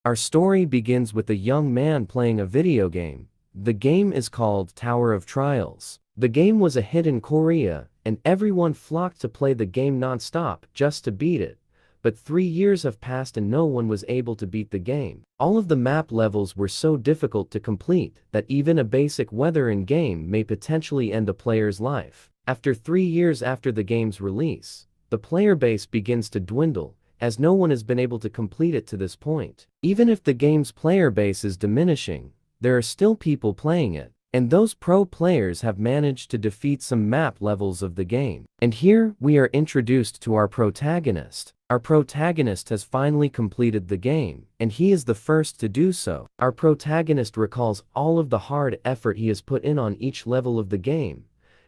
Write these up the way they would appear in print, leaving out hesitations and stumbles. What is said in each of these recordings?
Our story begins with a young man playing a video game. The game is called Tower of Trials. The game was a hit in Korea, and everyone flocked to play the game non-stop just to beat it. But 3 years have passed and no one was able to beat the game. All of the map levels were so difficult to complete that even a basic weather in game may potentially end a player's life. After 3 years after the game's release, the player base begins to dwindle, as no one has been able to complete it to this point. Even if the game's player base is diminishing, there are still people playing it, and those pro players have managed to defeat some map levels of the game. And here, we are introduced to our protagonist. Our protagonist has finally completed the game, and he is the first to do so. Our protagonist recalls all of the hard effort he has put in on each level of the game,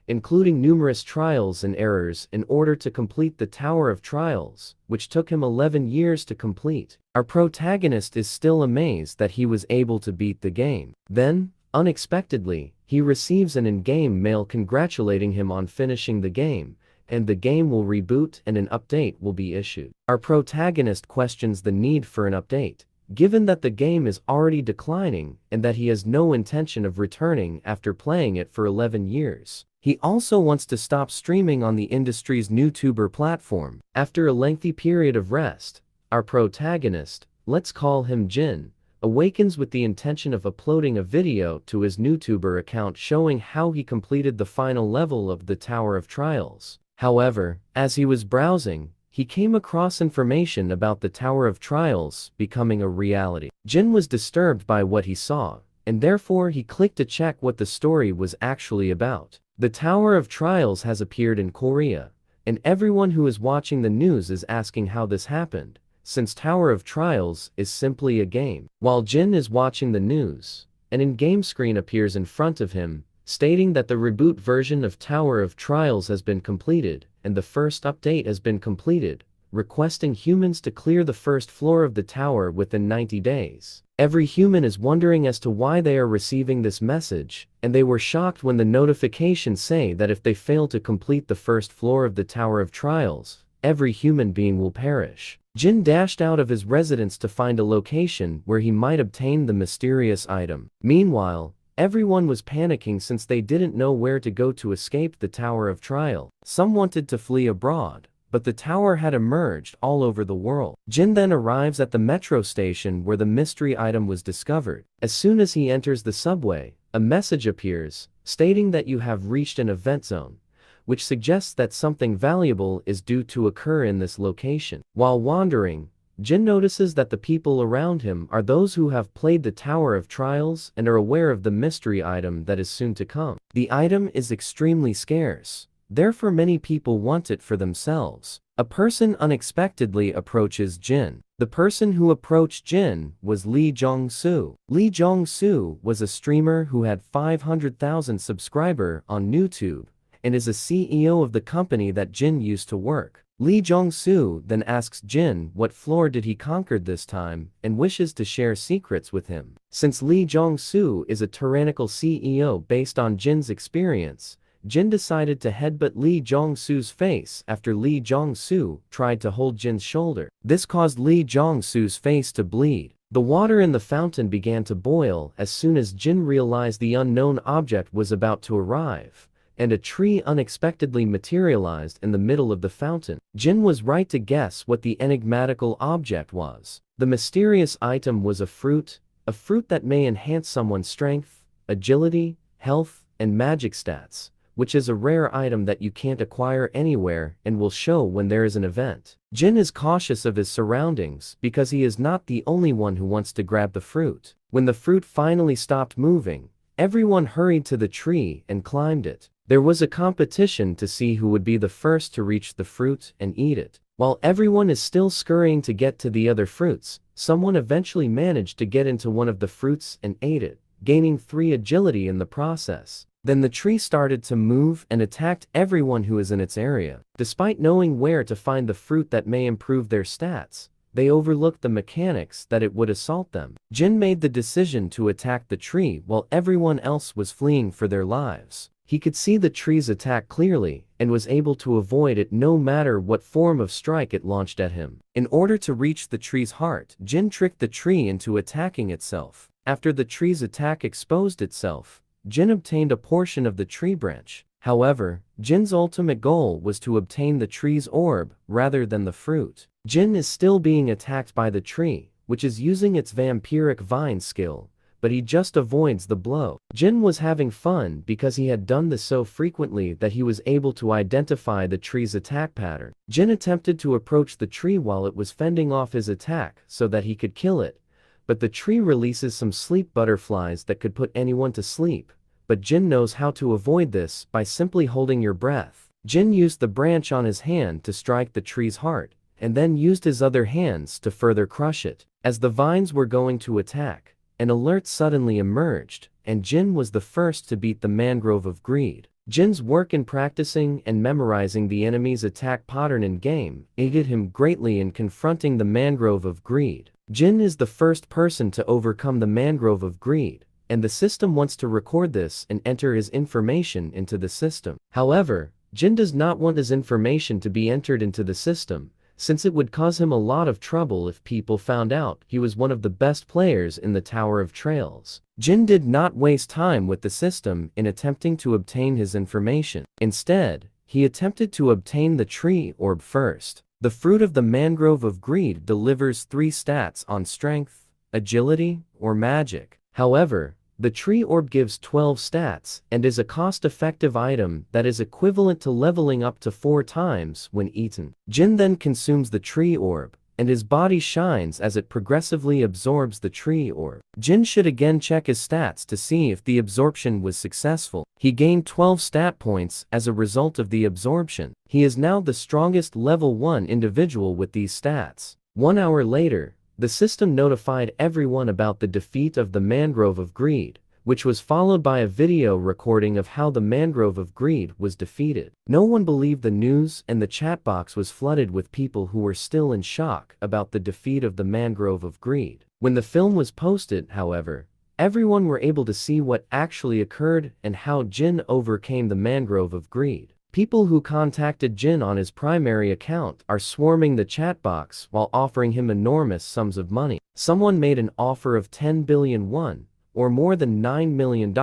including numerous trials and errors in order to complete the Tower of Trials, which took him 11 years to complete. Our protagonist is still amazed that he was able to beat the game. Then, unexpectedly, he receives an in-game mail congratulating him on finishing the game, and the game will reboot and an update will be issued. Our protagonist questions the need for an update, given that the game is already declining and that he has no intention of returning after playing it for 11 years. He also wants to stop streaming on the industry's YouTuber platform. After a lengthy period of rest, our protagonist, let's call him Jin, awakens with the intention of uploading a video to his YouTuber account showing how he completed the final level of the Tower of Trials. However, as he was browsing, he came across information about the Tower of Trials becoming a reality. Jin was disturbed by what he saw, and therefore he clicked to check what the story was actually about. The Tower of Trials has appeared in Korea, and everyone who is watching the news is asking how this happened, since Tower of Trials is simply a game. While Jin is watching the news, an in-game screen appears in front of him, stating that the reboot version of Tower of Trials has been completed, and the first update has been completed, requesting humans to clear the first floor of the tower within 90 days. Every human is wondering as to why they are receiving this message, and they were shocked when the notifications say that if they fail to complete the first floor of the Tower of Trials, every human being will perish. Jin dashed out of his residence to find a location where he might obtain the mysterious item. Meanwhile, everyone was panicking since they didn't know where to go to escape the Tower of Trial. Some wanted to flee abroad, but the tower had emerged all over the world. Jin then arrives at the metro station where the mystery item was discovered. As soon as he enters the subway, a message appears, stating that you have reached an event zone, which suggests that something valuable is due to occur in this location. While wandering, Jin notices that the people around him are those who have played the Tower of Trials and are aware of the mystery item that is soon to come. The item is extremely scarce, therefore many people want it for themselves. A person unexpectedly approaches Jin. The person who approached Jin was Lee Jong-soo. Lee Jong-soo was a streamer who had 500,000 subscribers on YouTube, and is a CEO of the company that Jin used to work. Lee Jong-soo then asks Jin what floor did he conquer this time and wishes to share secrets with him. Since Lee Jong-soo is a tyrannical CEO based on Jin's experience, Jin decided to headbutt Lee Jong-soo's face after Lee Jong-soo tried to hold Jin's shoulder. This caused Lee Jong-soo's face to bleed. The water in the fountain began to boil as soon as Jin realized the unknown object was about to arrive, and a tree unexpectedly materialized in the middle of the fountain. Jin was right to guess what the enigmatical object was. The mysterious item was a fruit that may enhance someone's strength, agility, health, and magic stats, which is a rare item that you can't acquire anywhere and will show when there is an event. Jin is cautious of his surroundings because he is not the only one who wants to grab the fruit. When the fruit finally stopped moving, everyone hurried to the tree and climbed it. There was a competition to see who would be the first to reach the fruit and eat it. While everyone is still scurrying to get to the other fruits, someone eventually managed to get into one of the fruits and ate it, gaining 3 agility in the process. Then the tree started to move and attacked everyone who is in its area. Despite knowing where to find the fruit that may improve their stats, they overlooked the mechanics that it would assault them. Jin made the decision to attack the tree while everyone else was fleeing for their lives. He could see the tree's attack clearly, and was able to avoid it no matter what form of strike it launched at him. In order to reach the tree's heart, Jin tricked the tree into attacking itself. After the tree's attack exposed itself, Jin obtained a portion of the tree branch. However, Jin's ultimate goal was to obtain the tree's orb rather than the fruit. Jin is still being attacked by the tree, which is using its vampiric vine skill, but he just avoids the blow. Jin was having fun because he had done this so frequently that he was able to identify the tree's attack pattern. Jin attempted to approach the tree while it was fending off his attack so that he could kill it, but the tree releases some sleep butterflies that could put anyone to sleep. But Jin knows how to avoid this by simply holding your breath. Jin used the branch on his hand to strike the tree's heart, and then used his other hands to further crush it. As the vines were going to attack, an alert suddenly emerged, and Jin was the first to beat the Mangrove of Greed. Jin's work in practicing and memorizing the enemy's attack pattern in game aided him greatly in confronting the Mangrove of Greed. Jin is the first person to overcome the Mangrove of Greed, and the system wants to record this and enter his information into the system. However, Jin does not want his information to be entered into the system, since it would cause him a lot of trouble if people found out he was one of the best players in the Tower of Trails. Jin did not waste time with the system in attempting to obtain his information. Instead, he attempted to obtain the tree orb first. The fruit of the Mangrove of Greed delivers 3 stats on strength, agility, or magic. However, the tree orb gives 12 stats and is a cost-effective item that is equivalent to leveling up to 4 times when eaten. Jin then consumes the tree orb, and his body shines as it progressively absorbs the tree orb. Jin should again check his stats to see if the absorption was successful. He gained 12 stat points as a result of the absorption. He is now the strongest level 1 individual with these stats. 1 hour later, the system notified everyone about the defeat of the Mangrove of Greed, which was followed by a video recording of how the Mangrove of Greed was defeated. No one believed the news, and the chat box was flooded with people who were still in shock about the defeat of the Mangrove of Greed. When the film was posted, however, everyone were able to see what actually occurred and how Jin overcame the Mangrove of Greed. People who contacted Jin on his primary account are swarming the chat box while offering him enormous sums of money. Someone made an offer of 10 billion won, or more than $9 million,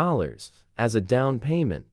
as a down payment,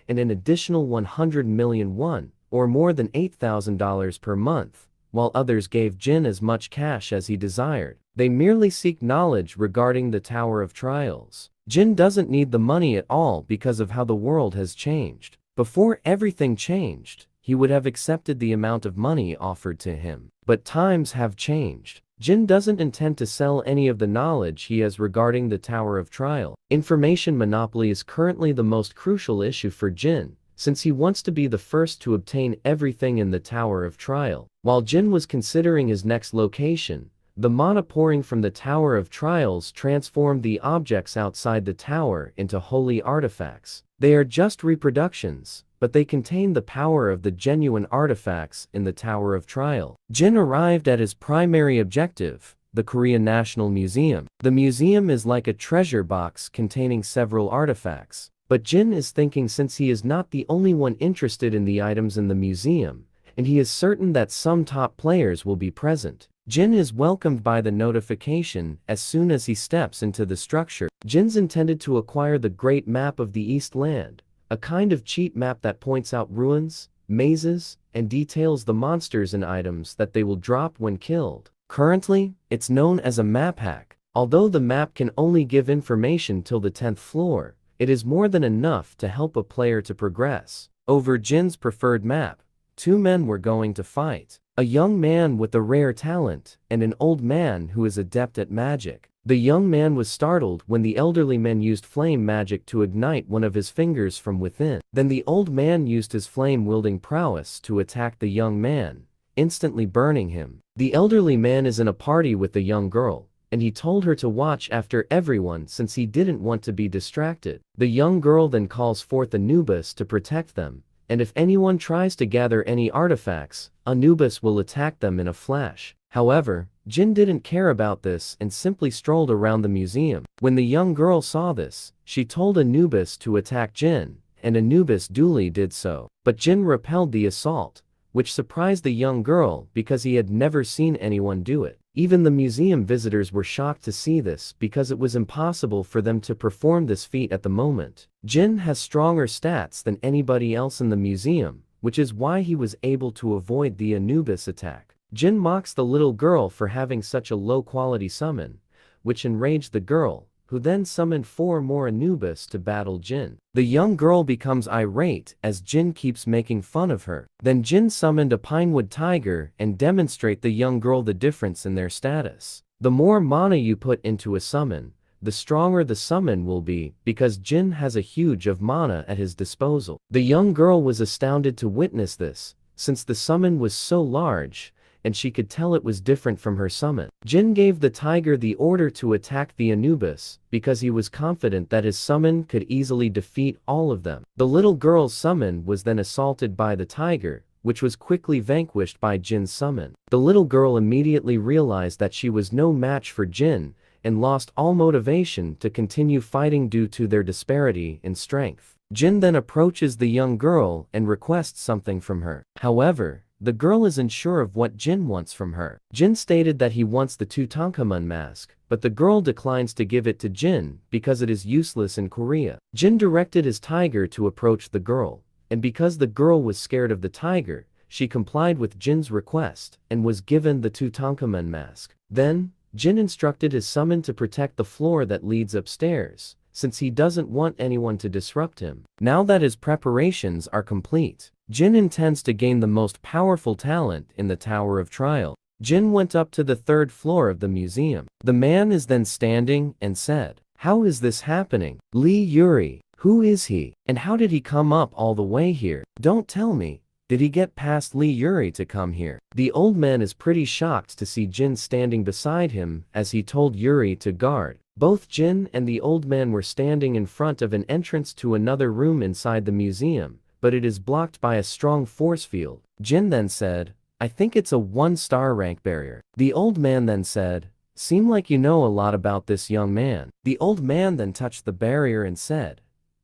and an additional 100 million won, or more than $8,000 per month, while others gave Jin as much cash as he desired. They merely seek knowledge regarding the Tower of Trials. Jin doesn't need the money at all because of how the world has changed. Before everything changed, he would have accepted the amount of money offered to him. But times have changed. Jin doesn't intend to sell any of the knowledge he has regarding the Tower of Trial. Information monopoly is currently the most crucial issue for Jin, since he wants to be the first to obtain everything in the Tower of Trial. While Jin was considering his next location, the mana pouring from the Tower of Trials transformed the objects outside the tower into holy artifacts. They are just reproductions, but they contain the power of the genuine artifacts in the Tower of Trial. Jin arrived at his primary objective, the Korean National Museum. The museum is like a treasure box containing several artifacts. But Jin is thinking, since he is not the only one interested in the items in the museum, and he is certain that some top players will be present. Jin is welcomed by the notification as soon as he steps into the structure. Jin's intended to acquire the Great Map of the East Land, a kind of cheat map that points out ruins, mazes, and details the monsters and items that they will drop when killed. Currently, it's known as a map hack. Although the map can only give information till the 10th floor, it is more than enough to help a player to progress. Over Jin's preferred map, 2 men were going to fight. A young man with a rare talent, and an old man who is adept at magic. The young man was startled when the elderly man used flame magic to ignite one of his fingers from within. Then the old man used his flame-wielding prowess to attack the young man, instantly burning him. The elderly man is in a party with the young girl, and he told her to watch after everyone since he didn't want to be distracted. The young girl then calls forth Anubis to protect them, and if anyone tries to gather any artifacts, Anubis will attack them in a flash. However, Jin didn't care about this and simply strolled around the museum. When the young girl saw this, she told Anubis to attack Jin, and Anubis duly did so. But Jin repelled the assault, which surprised the young girl because he had never seen anyone do it. Even the museum visitors were shocked to see this because it was impossible for them to perform this feat at the moment. Jin has stronger stats than anybody else in the museum, which is why he was able to avoid the Anubis attack. Jin mocks the little girl for having such a low-quality summon, which enraged the girl, who then summoned 4 more Anubis to battle Jin. The young girl becomes irate as Jin keeps making fun of her. Then Jin summoned a pinewood tiger and demonstrate the young girl the difference in their status. The more mana you put into a summon, the stronger the summon will be because Jin has a huge of mana at his disposal. The young girl was astounded to witness this, since the summon was so large, and she could tell it was different from her summon. Jin gave the tiger the order to attack the Anubis, because he was confident that his summon could easily defeat all of them. The little girl's summon was then assaulted by the tiger, which was quickly vanquished by Jin's summon. The little girl immediately realized that she was no match for Jin, and lost all motivation to continue fighting due to their disparity in strength. Jin then approaches the young girl and requests something from her. However, the girl isn't sure of what Jin wants from her. Jin stated that he wants the Tutankhamun mask, but the girl declines to give it to Jin because it is useless in Korea. Jin directed his tiger to approach the girl, and because the girl was scared of the tiger, she complied with Jin's request and was given the Tutankhamun mask. Then, Jin instructed his summon to protect the floor that leads upstairs, since he doesn't want anyone to disrupt him. Now that his preparations are complete, Jin intends to gain the most powerful talent in the Tower of Trial. Jin went up to the 3rd floor of the museum. The man is then standing and said, "How is this happening? Lee Yuri, who is he? And how did he come up all the way here? Don't tell me. Did he get past Lee Yuri to come here?" The old man is pretty shocked to see Jin standing beside him as he told Yuri to guard. Both Jin and the old man were standing in front of an entrance to another room inside the museum, but it is blocked by a strong force field. Jin then said, "I think it's a 1-star rank barrier." The old man then said, "Seem like you know a lot about this young man." The old man then touched the barrier and said,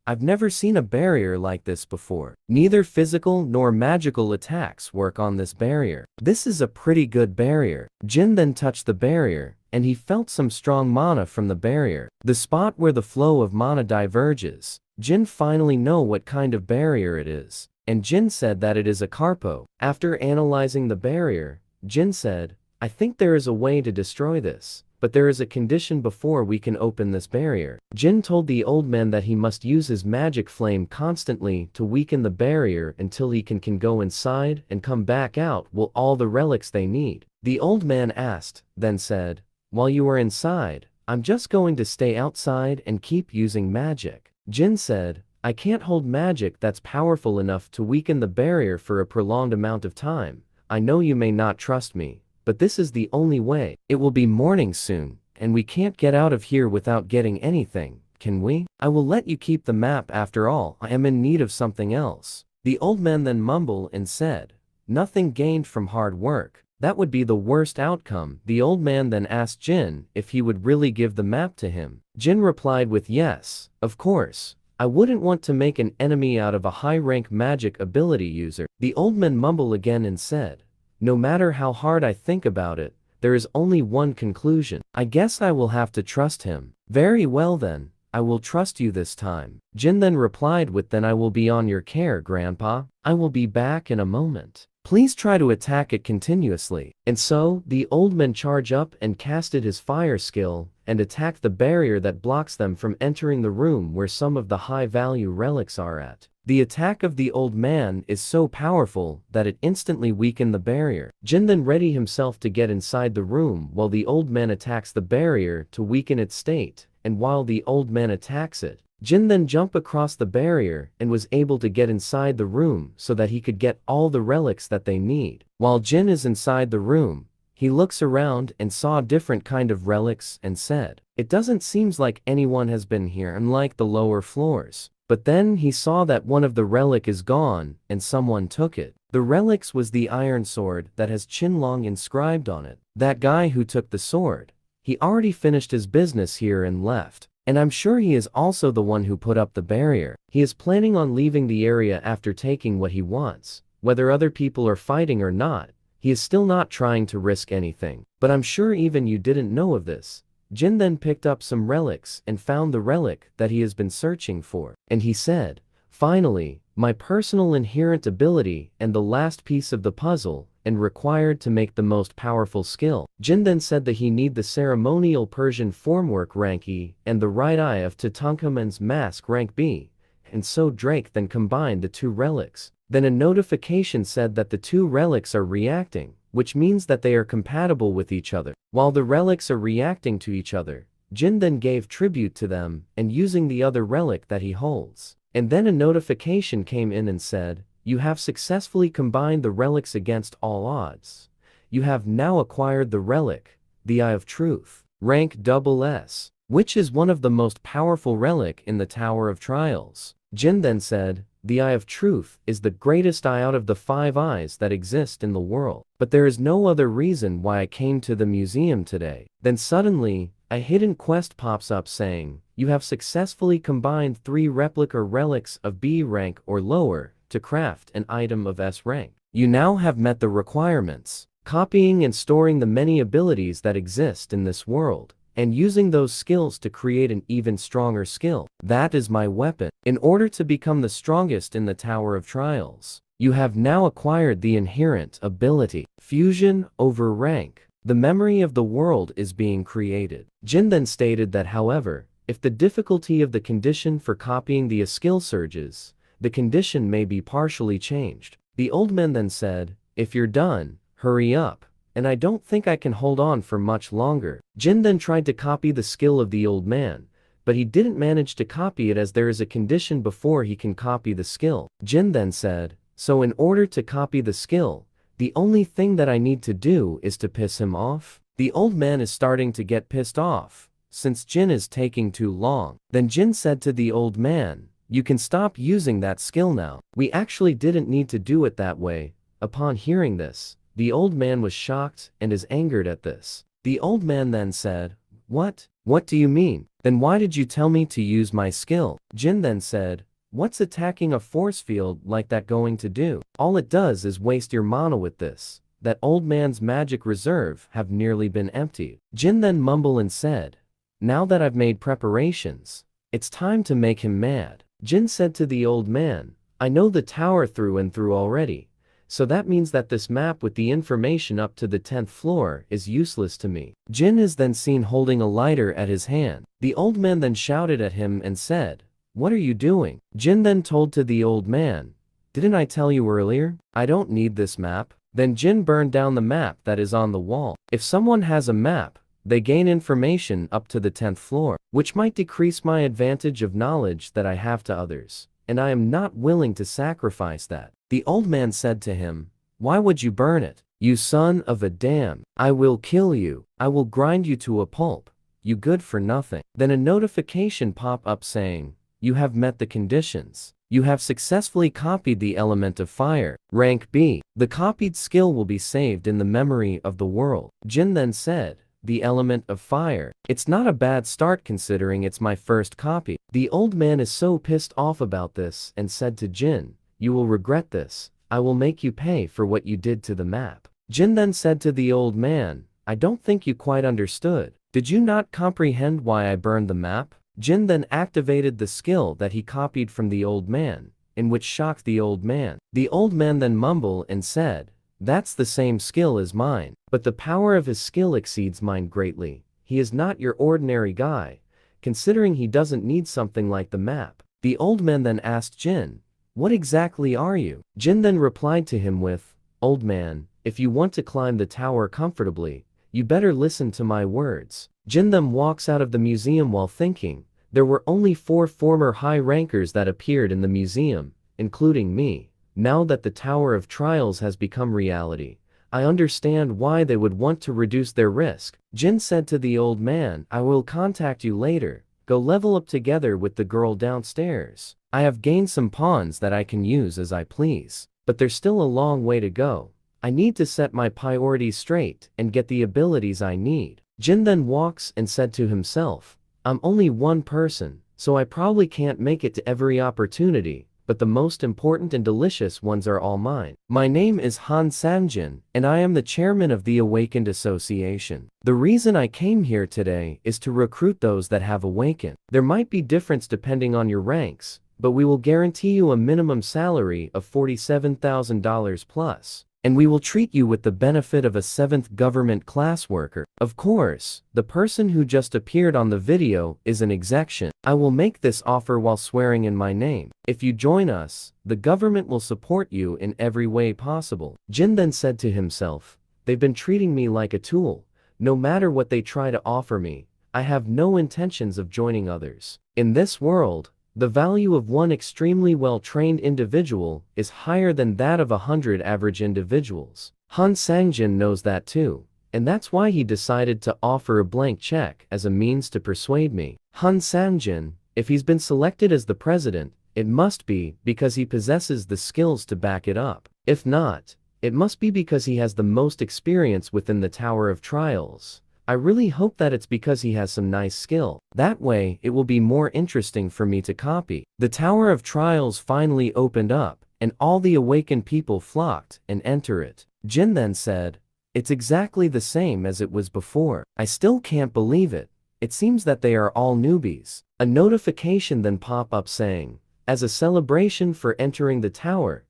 "I've never seen a barrier like this before. Neither physical nor magical attacks work on this barrier. This is a pretty good barrier." Jin then touched the barrier, and he felt some strong mana from the barrier. The spot where the flow of mana diverges. Jin finally know what kind of barrier it is, and Jin said that it is a Carpo. After analyzing the barrier, Jin said, "I think there is a way to destroy this. But there is a condition before we can open this barrier." Jin told the old man that he must use his magic flame constantly to weaken the barrier until he can go inside and come back out with all the relics they need. The old man asked, then said, "While you are inside, I'm just going to stay outside and keep using magic." Jin said, "I can't hold magic that's powerful enough to weaken the barrier for a prolonged amount of time. I know you may not trust me, but this is the only way. It will be morning soon, and we can't get out of here without getting anything, can we? I will let you keep the map after all. I am in need of something else." The old man then mumbled and said, "Nothing gained from hard work. That would be the worst outcome." The old man then asked Jin if he would really give the map to him. Jin replied with yes, of course. I wouldn't want to make an enemy out of a high-rank magic ability user. The old man mumbled again and said, "No matter how hard I think about it, there is only one conclusion. I guess I will have to trust him." "Very well then, I will trust you this time." Jin then replied with, "Then I will be on your care, Grandpa. I will be back in a moment. Please try to attack it continuously." And so, the old man charged up and casted his fire skill, and attacked the barrier that blocks them from entering the room where some of the high-value relics are at. The attack of the old man is so powerful that it instantly weakened the barrier. Jin then ready himself to get inside the room while the old man attacks the barrier to weaken its state, and while the old man attacks it, Jin then jumped across the barrier and was able to get inside the room so that he could get all the relics that they need. While Jin is inside the room, he looks around and saw different kind of relics and said, "It doesn't seems like anyone has been here unlike the lower floors." But then he saw that one of the relic is gone and someone took it. The relics was the iron sword that has Qinlong inscribed on it. That guy who took the sword, he already finished his business here and left. And I'm sure he is also the one who put up the barrier. He is planning on leaving the area after taking what he wants. Whether other people are fighting or not, he is still not trying to risk anything. But I'm sure even you didn't know of this. Jin then picked up some relics and found the relic that he has been searching for. And he said, "Finally, my personal inherent ability and the last piece of the puzzle, and required to make the most powerful skill." Jin then said that he need the ceremonial Persian formwork rank E and the right eye of Tutankhamun's mask rank B. And so Drake then combined the two relics. Then a notification said that the two relics are reacting, which means that they are compatible with each other. While the relics are reacting to each other, Jin then gave tribute to them and using the other relic that he holds. And then a notification came in and said, "You have successfully combined the relics against all odds. You have now acquired the relic, the Eye of Truth, rank SS, which is one of the most powerful relic in the Tower of Trials." Jin then said, "The Eye of Truth is the greatest eye out of the 5 eyes that exist in the world. But there is no other reason why I came to the museum today." Then suddenly, a hidden quest pops up saying, "You have successfully combined 3 replica relics of B rank or lower to craft an item of S rank. You now have met the requirements, copying and storing the many abilities that exist in this world, and using those skills to create an even stronger skill. That is my weapon. In order to become the strongest in the Tower of Trials, you have now acquired the inherent ability, fusion over rank. The memory of the world is being created." Jin then stated that however, if the difficulty of the condition for copying the skill surges, the condition may be partially changed. The old man then said, "If you're done, hurry up, and I don't think I can hold on for much longer." Jin then tried to copy the skill of the old man, but he didn't manage to copy it as there is a condition before he can copy the skill. Jin then said, "So in order to copy the skill, the only thing that I need to do is to piss him off?" The old man is starting to get pissed off, since Jin is taking too long. Then Jin said to the old man, "You can stop using that skill now. We actually didn't need to do it that way." Upon hearing this, the old man was shocked and is angered at this. The old man then said, What do you mean? Then why did you tell me to use my skill?" Jin then said, "What's attacking a force field like that going to do? All it does is waste your mana with this." That old man's magic reserve have nearly been emptied. Jin then mumbled and said, "Now that I've made preparations, it's time to make him mad." Jin said to the old man, "I know the tower through and through already, so that means that this map with the information up to the 10th floor is useless to me." Jin is then seen holding a lighter at his hand. The old man then shouted at him and said, "What are you doing?" Jin then told to the old man, "Didn't I tell you earlier? I don't need this map." Then Jin burned down the map that is on the wall. If someone has a map, they gain information up to the 10th floor, which might decrease my advantage of knowledge that I have to others, and I am not willing to sacrifice that. The old man said to him, "Why would you burn it? You son of a damn. I will kill you. I will grind you to a pulp. You good for nothing." Then a notification pop up saying, "You have met the conditions. You have successfully copied the element of fire, rank B. The copied skill will be saved in the memory of the world." Jin then said, "The element of fire. It's not a bad start considering it's my first copy." The old man is so pissed off about this and said to Jin, "You will regret this. I will make you pay for what you did to the map." Jin then said to the old man, "I don't think you quite understood. Did you not comprehend why I burned the map?" Jin then activated the skill that he copied from the old man, in which shocked the old man. The old man then mumbled and said, "That's the same skill as mine, but the power of his skill exceeds mine greatly. He is not your ordinary guy, considering he doesn't need something like the map." The old man then asked Jin, "What exactly are you?" Jin then replied to him with, "Old man, if you want to climb the tower comfortably, you better listen to my words." Jin then walks out of the museum while thinking, there were only 4 former high rankers that appeared in the museum, including me. Now that the Tower of Trials has become reality, I understand why they would want to reduce their risk. Jin said to the old man, "I will contact you later. Go level up together with the girl downstairs. I have gained some pawns that I can use as I please, but there's still a long way to go. I need to set my priorities straight and get the abilities I need." Jin then walks and said to himself, I'm only one person, so I probably can't make it to every opportunity, but the most important and delicious ones are all mine. My name is Han Sangjin, and I am the chairman of the Awakened Association. The reason I came here today is to recruit those that have awakened. There might be difference depending on your ranks, but we will guarantee you a minimum salary of $47,000 plus. And we will treat you with the benefit of a 7th government class worker. Of course, the person who just appeared on the video is an execution. I will make this offer while swearing in my name. If you join us, the government will support you in every way possible. Jin then said to himself, they've been treating me like a tool. No matter what they try to offer me, I have no intentions of joining others. In this world, the value of one extremely well-trained individual is higher than that of 100 average individuals. Han Sangjin knows that too, and that's why he decided to offer a blank check as a means to persuade me. Han Sangjin, if he's been selected as the president, it must be because he possesses the skills to back it up. If not, it must be because he has the most experience within the Tower of Trials. I really hope that it's because he has some nice skill. That way, it will be more interesting for me to copy. The Tower of Trials finally opened up, and all the awakened people flocked and enter it. Jin then said, it's exactly the same as it was before. I still can't believe it. It seems that they are all newbies. A notification then pop up saying, as a celebration for entering the tower,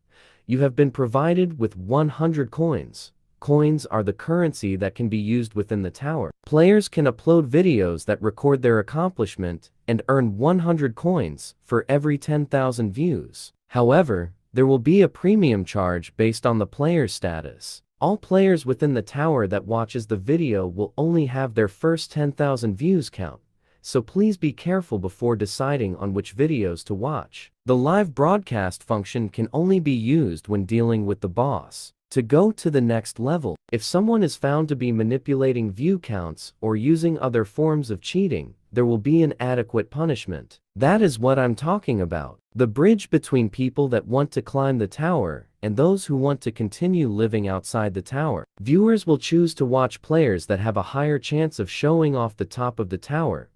you have been provided with 100 coins. Coins are the currency that can be used within the tower. Players can upload videos that record their accomplishment and earn 100 coins for every 10,000 views. However, there will be a premium charge based on the player's status. All players within the tower that watches the video will only have their first 10,000 views count, so please be careful before deciding on which videos to watch. The live broadcast function can only be used when dealing with the boss. To go to the next level, if someone is found to be manipulating view counts or using other forms of cheating, there will be an adequate punishment. That is what I'm talking about. The bridge between people that want to climb the tower and those who want to continue living outside the tower. Viewers will choose to watch players that have a higher chance of showing off the top of the tower,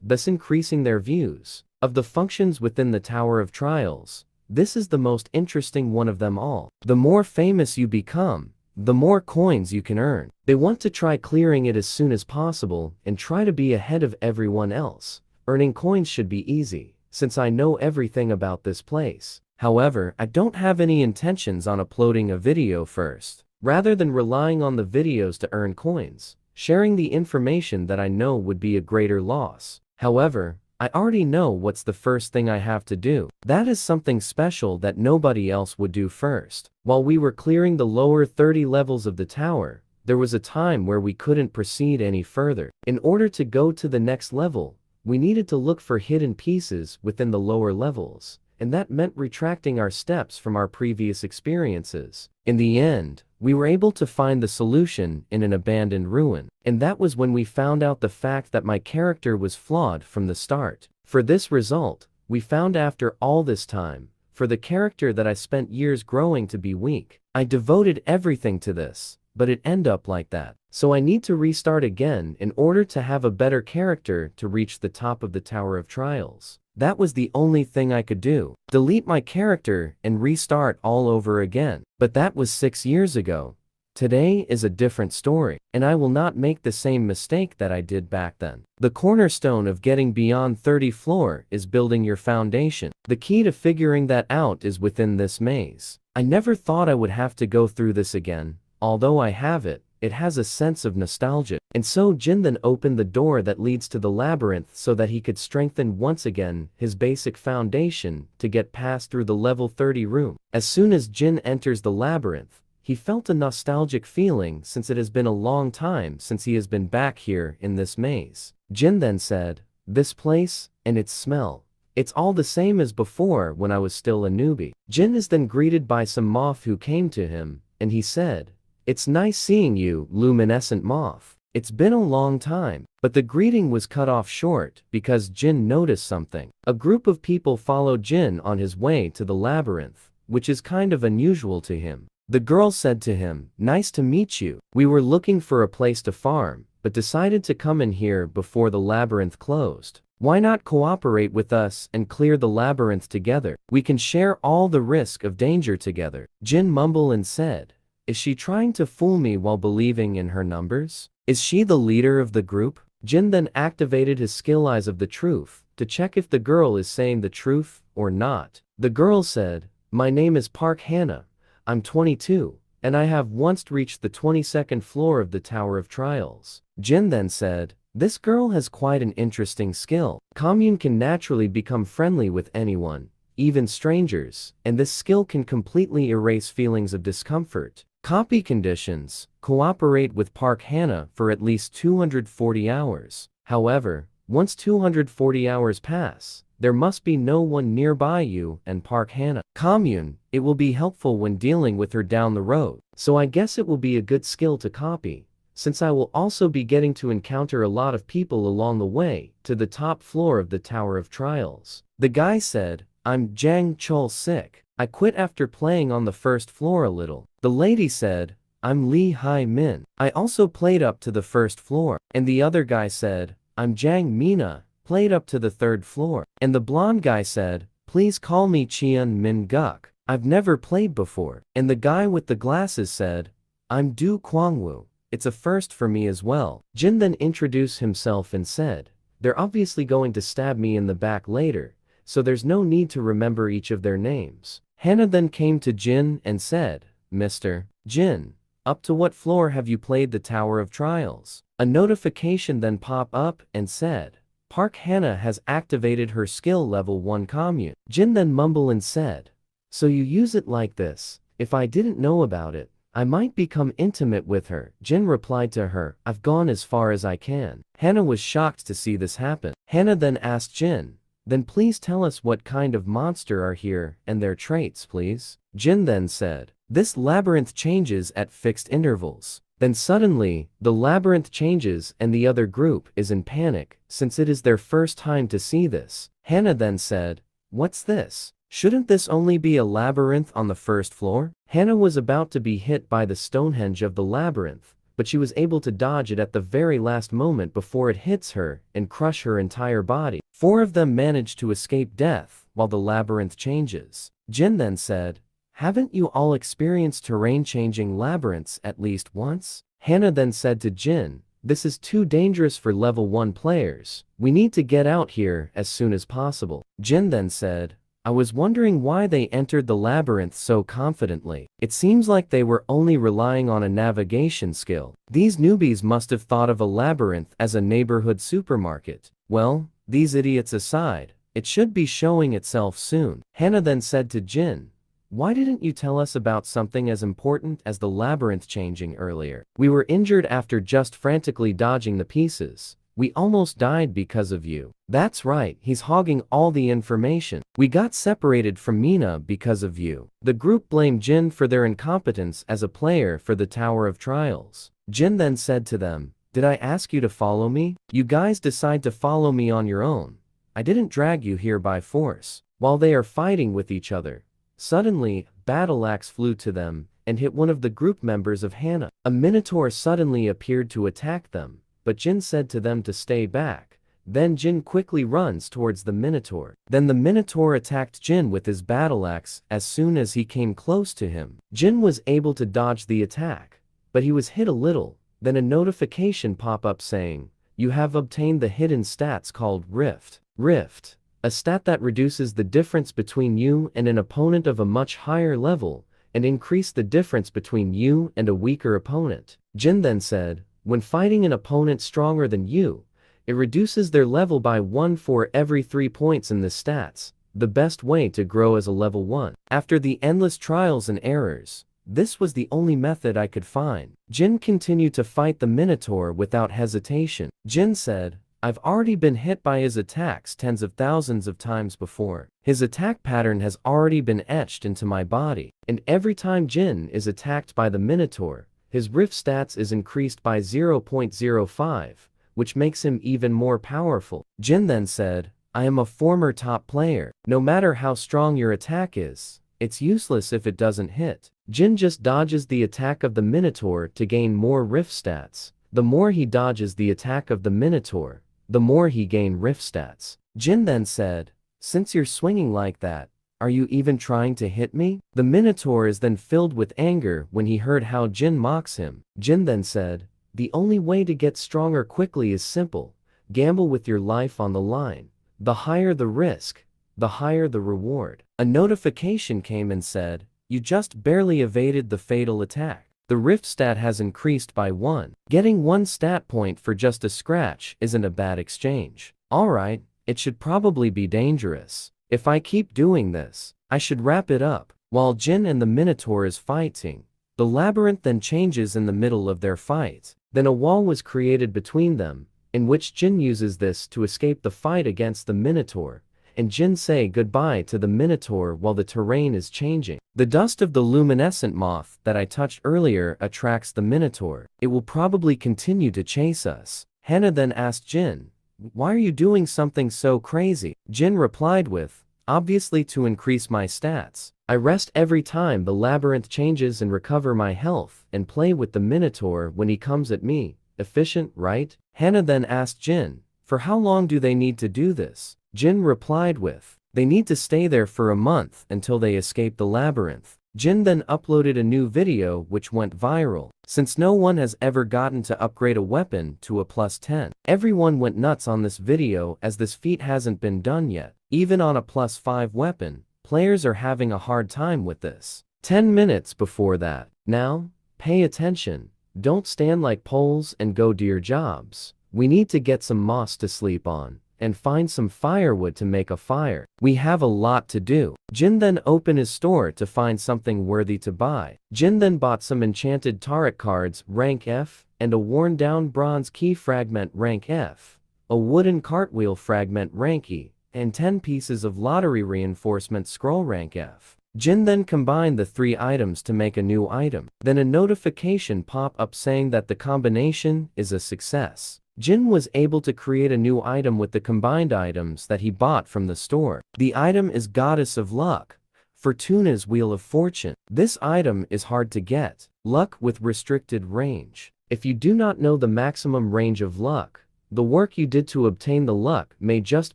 thus increasing their views. Of the functions within the Tower of Trials, this is the most interesting one of them all. The more famous you become, the more coins you can earn. They want to try clearing it as soon as possible and try to be ahead of everyone else. Earning coins should be easy, since I know everything about this place. However, I don't have any intentions on uploading a video first. Rather than relying on the videos to earn coins, sharing the information that I know would be a greater loss. However, I already know what's the first thing I have to do. That is something special that nobody else would do first. While we were clearing the lower 30 levels of the tower, there was a time where we couldn't proceed any further. In order to go to the next level, we needed to look for hidden pieces within the lower levels, and that meant retracting our steps from our previous experiences. In the end, we were able to find the solution in an abandoned ruin, and that was when we found out the fact that my character was flawed from the start. For this result, we found after all this time, for the character that I spent years growing to be weak. I devoted everything to this, but it ended up like that. So I need to restart again in order to have a better character to reach the top of the Tower of Trials. That was the only thing I could do. Delete my character and restart all over again. But that was 6 years ago. Today is a different story, and I will not make the same mistake that I did back then. The cornerstone of getting beyond 30 floor is building your foundation. The key to figuring that out is within this maze. I never thought I would have to go through this again. Although I have it, it has a sense of nostalgia. And so Jin then opened the door that leads to the labyrinth so that he could strengthen once again his basic foundation to get past through the level 30 room. As soon as Jin enters the labyrinth, he felt a nostalgic feeling since it has been a long time since he has been back here in this maze. Jin then said, this place, and its smell, it's all the same as before when I was still a newbie. Jin is then greeted by some moth who came to him, and he said, it's nice seeing you, luminescent moth. It's been a long time. But the greeting was cut off short because Jin noticed something. A group of people followed Jin on his way to the labyrinth, which is kind of unusual to him. The girl said to him, nice to meet you. We were looking for a place to farm, but decided to come in here before the labyrinth closed. Why not cooperate with us and clear the labyrinth together? We can share all the risk of danger together. Jin mumbled and said, is she trying to fool me while believing in her numbers? Is she the leader of the group? Jin then activated his skill Eyes of the Truth to check if the girl is saying the truth or not. The girl said, my name is Park Hannah. I'm 22, and I have once reached the 22nd floor of the Tower of Trials. Jin then said, this girl has quite an interesting skill. Commune can naturally become friendly with anyone, even strangers, and this skill can completely erase feelings of discomfort. Copy conditions: cooperate with Park Hannah for at least 240 hours. However, once 240 hours pass, there must be no one nearby you and Park Hannah. Commune: it will be helpful when dealing with her down the road, so I guess it will be a good skill to copy, since I will also be getting to encounter a lot of people along the way to the top floor of the Tower of Trials. The guy said, I'm Jang Chul-sik. I quit after playing on the first floor a little. The lady said, I'm Lee Hai-min. I also played up to the first floor. And the other guy said, I'm Jang Mina, played up to the third floor. And the blonde guy said, please call me Cheon Min Guk. I've never played before. And the guy with the glasses said, I'm Du Kwangwoo. It's a first for me as well. Jin then introduced himself and said, they're obviously going to stab me in the back later, so there's no need to remember each of their names. Hannah then came to Jin and said, Mr. Jin, up to what floor have you played the Tower of Trials? A notification then popped up and said, Park Hannah has activated her skill level 1 commune. Jin then mumbled and said, so you use it like this. If I didn't know about it, I might become intimate with her. Jin replied to her, I've gone as far as I can. Hannah was shocked to see this happen. Hannah then asked Jin, then please tell us what kind of monster are here and their traits, please. Jin then said, this labyrinth changes at fixed intervals. Then suddenly, the labyrinth changes and the other group is in panic, since it is their first time to see this. Hannah then said, what's this? Shouldn't this only be a labyrinth on the first floor? Hannah was about to be hit by the Stonehenge of the labyrinth, but she was able to dodge it at the very last moment before it hits her and crush her entire body. 4 of them managed to escape death while the labyrinth changes. Jin then said, haven't you all experienced terrain-changing labyrinths at least once? Hannah then said to Jin, this is too dangerous for level 1 players. We need to get out here as soon as possible. Jin then said, I was wondering why they entered the labyrinth so confidently. It seems like they were only relying on a navigation skill. These newbies must have thought of a labyrinth as a neighborhood supermarket. Well, these idiots aside, it should be showing itself soon. Hannah then said to Jin, why didn't you tell us about something as important as the labyrinth changing earlier? We were injured after just frantically dodging the pieces. We almost died because of you. That's right, he's hogging all the information. We got separated from Mina because of you. The group blamed Jin for their incompetence as a player for the Tower of Trials. Jin then said to them, did I ask you to follow me? You guys decide to follow me on your own. I didn't drag you here by force. While they are fighting with each other, suddenly, battle axe flew to them and hit one of the group members of Hannah. A minotaur suddenly appeared to attack them, but Jin said to them to stay back. Then Jin quickly runs towards the Minotaur. Then the Minotaur attacked Jin with his battle axe as soon as he came close to him. Jin was able to dodge the attack, but he was hit a little. Then a notification pop up saying, you have obtained the hidden stats called Rift. Rift, a stat that reduces the difference between you and an opponent of a much higher level, and increase the difference between you and a weaker opponent. Jin then said, when fighting an opponent stronger than you, it reduces their level by 1 for every 3 points in the stats, the best way to grow as a level 1. After the endless trials and errors, this was the only method I could find. Jin continued to fight the Minotaur without hesitation. Jin said, I've already been hit by his attacks tens of thousands of times before. His attack pattern has already been etched into my body, and every time Jin is attacked by the Minotaur, his rift stats is increased by 0.05, which makes him even more powerful. Jin then said, I am a former top player. No matter how strong your attack is, it's useless if it doesn't hit. Jin just dodges the attack of the Minotaur to gain more rift stats. the more he dodges the attack of the Minotaur, the more he gains rift stats. Jin then said, "Since you're swinging like that, are you even trying to hit me?" The Minotaur is then filled with anger when he heard how Jin mocks him. Jin then said, "The only way to get stronger quickly is simple. Gamble with your life on the line. The higher the risk, the higher the reward." A notification came and said, "You just barely evaded the fatal attack. The rift stat has increased by 1. Getting 1 stat point for just a scratch isn't a bad exchange. Alright, it should probably be dangerous. If I keep doing this, I should wrap it up." While Jin and the Minotaur is fighting, the labyrinth then changes in the middle of their fight. Then a wall was created between them, in which Jin uses this to escape the fight against the Minotaur, and Jin say goodbye to the Minotaur while the terrain is changing. The dust of the luminescent moth that I touched earlier attracts the Minotaur. It will probably continue to chase us. Hannah then asked Jin, "Why are you doing something so crazy?" Jin replied with, "Obviously to increase my stats. I rest every time the labyrinth changes and recover my health and play with the Minotaur when he comes at me. Efficient, right?" Hannah then asked Jin, "For how long do they need to do this?" Jin replied with, "They need to stay there for a month until they escape the labyrinth." Jin then uploaded a new video which went viral, since no one has ever gotten to upgrade a weapon to a +10. Everyone went nuts on this video as this feat hasn't been done yet. Even on a +5 weapon, players are having a hard time with this. 10 minutes before that. Now, pay attention. Don't stand like poles and go to your jobs. We need to get some moss to sleep on and find some firewood to make a fire. We have a lot to do. Jin then opened his store to find something worthy to buy. Jin then bought some enchanted tarot cards rank F and a worn down bronze key fragment rank F, a wooden cartwheel fragment rank E, and 10 pieces of lottery reinforcement scroll rank F. Jin then combined the 3 items to make a new item. Then a notification pop up saying that the combination is a success. Jin was able to create a new item with the combined items that he bought from the store. The item is Goddess of Luck, Fortuna's Wheel of Fortune. This item is hard to get. Luck with restricted range. If you do not know the maximum range of luck, the work you did to obtain the luck may just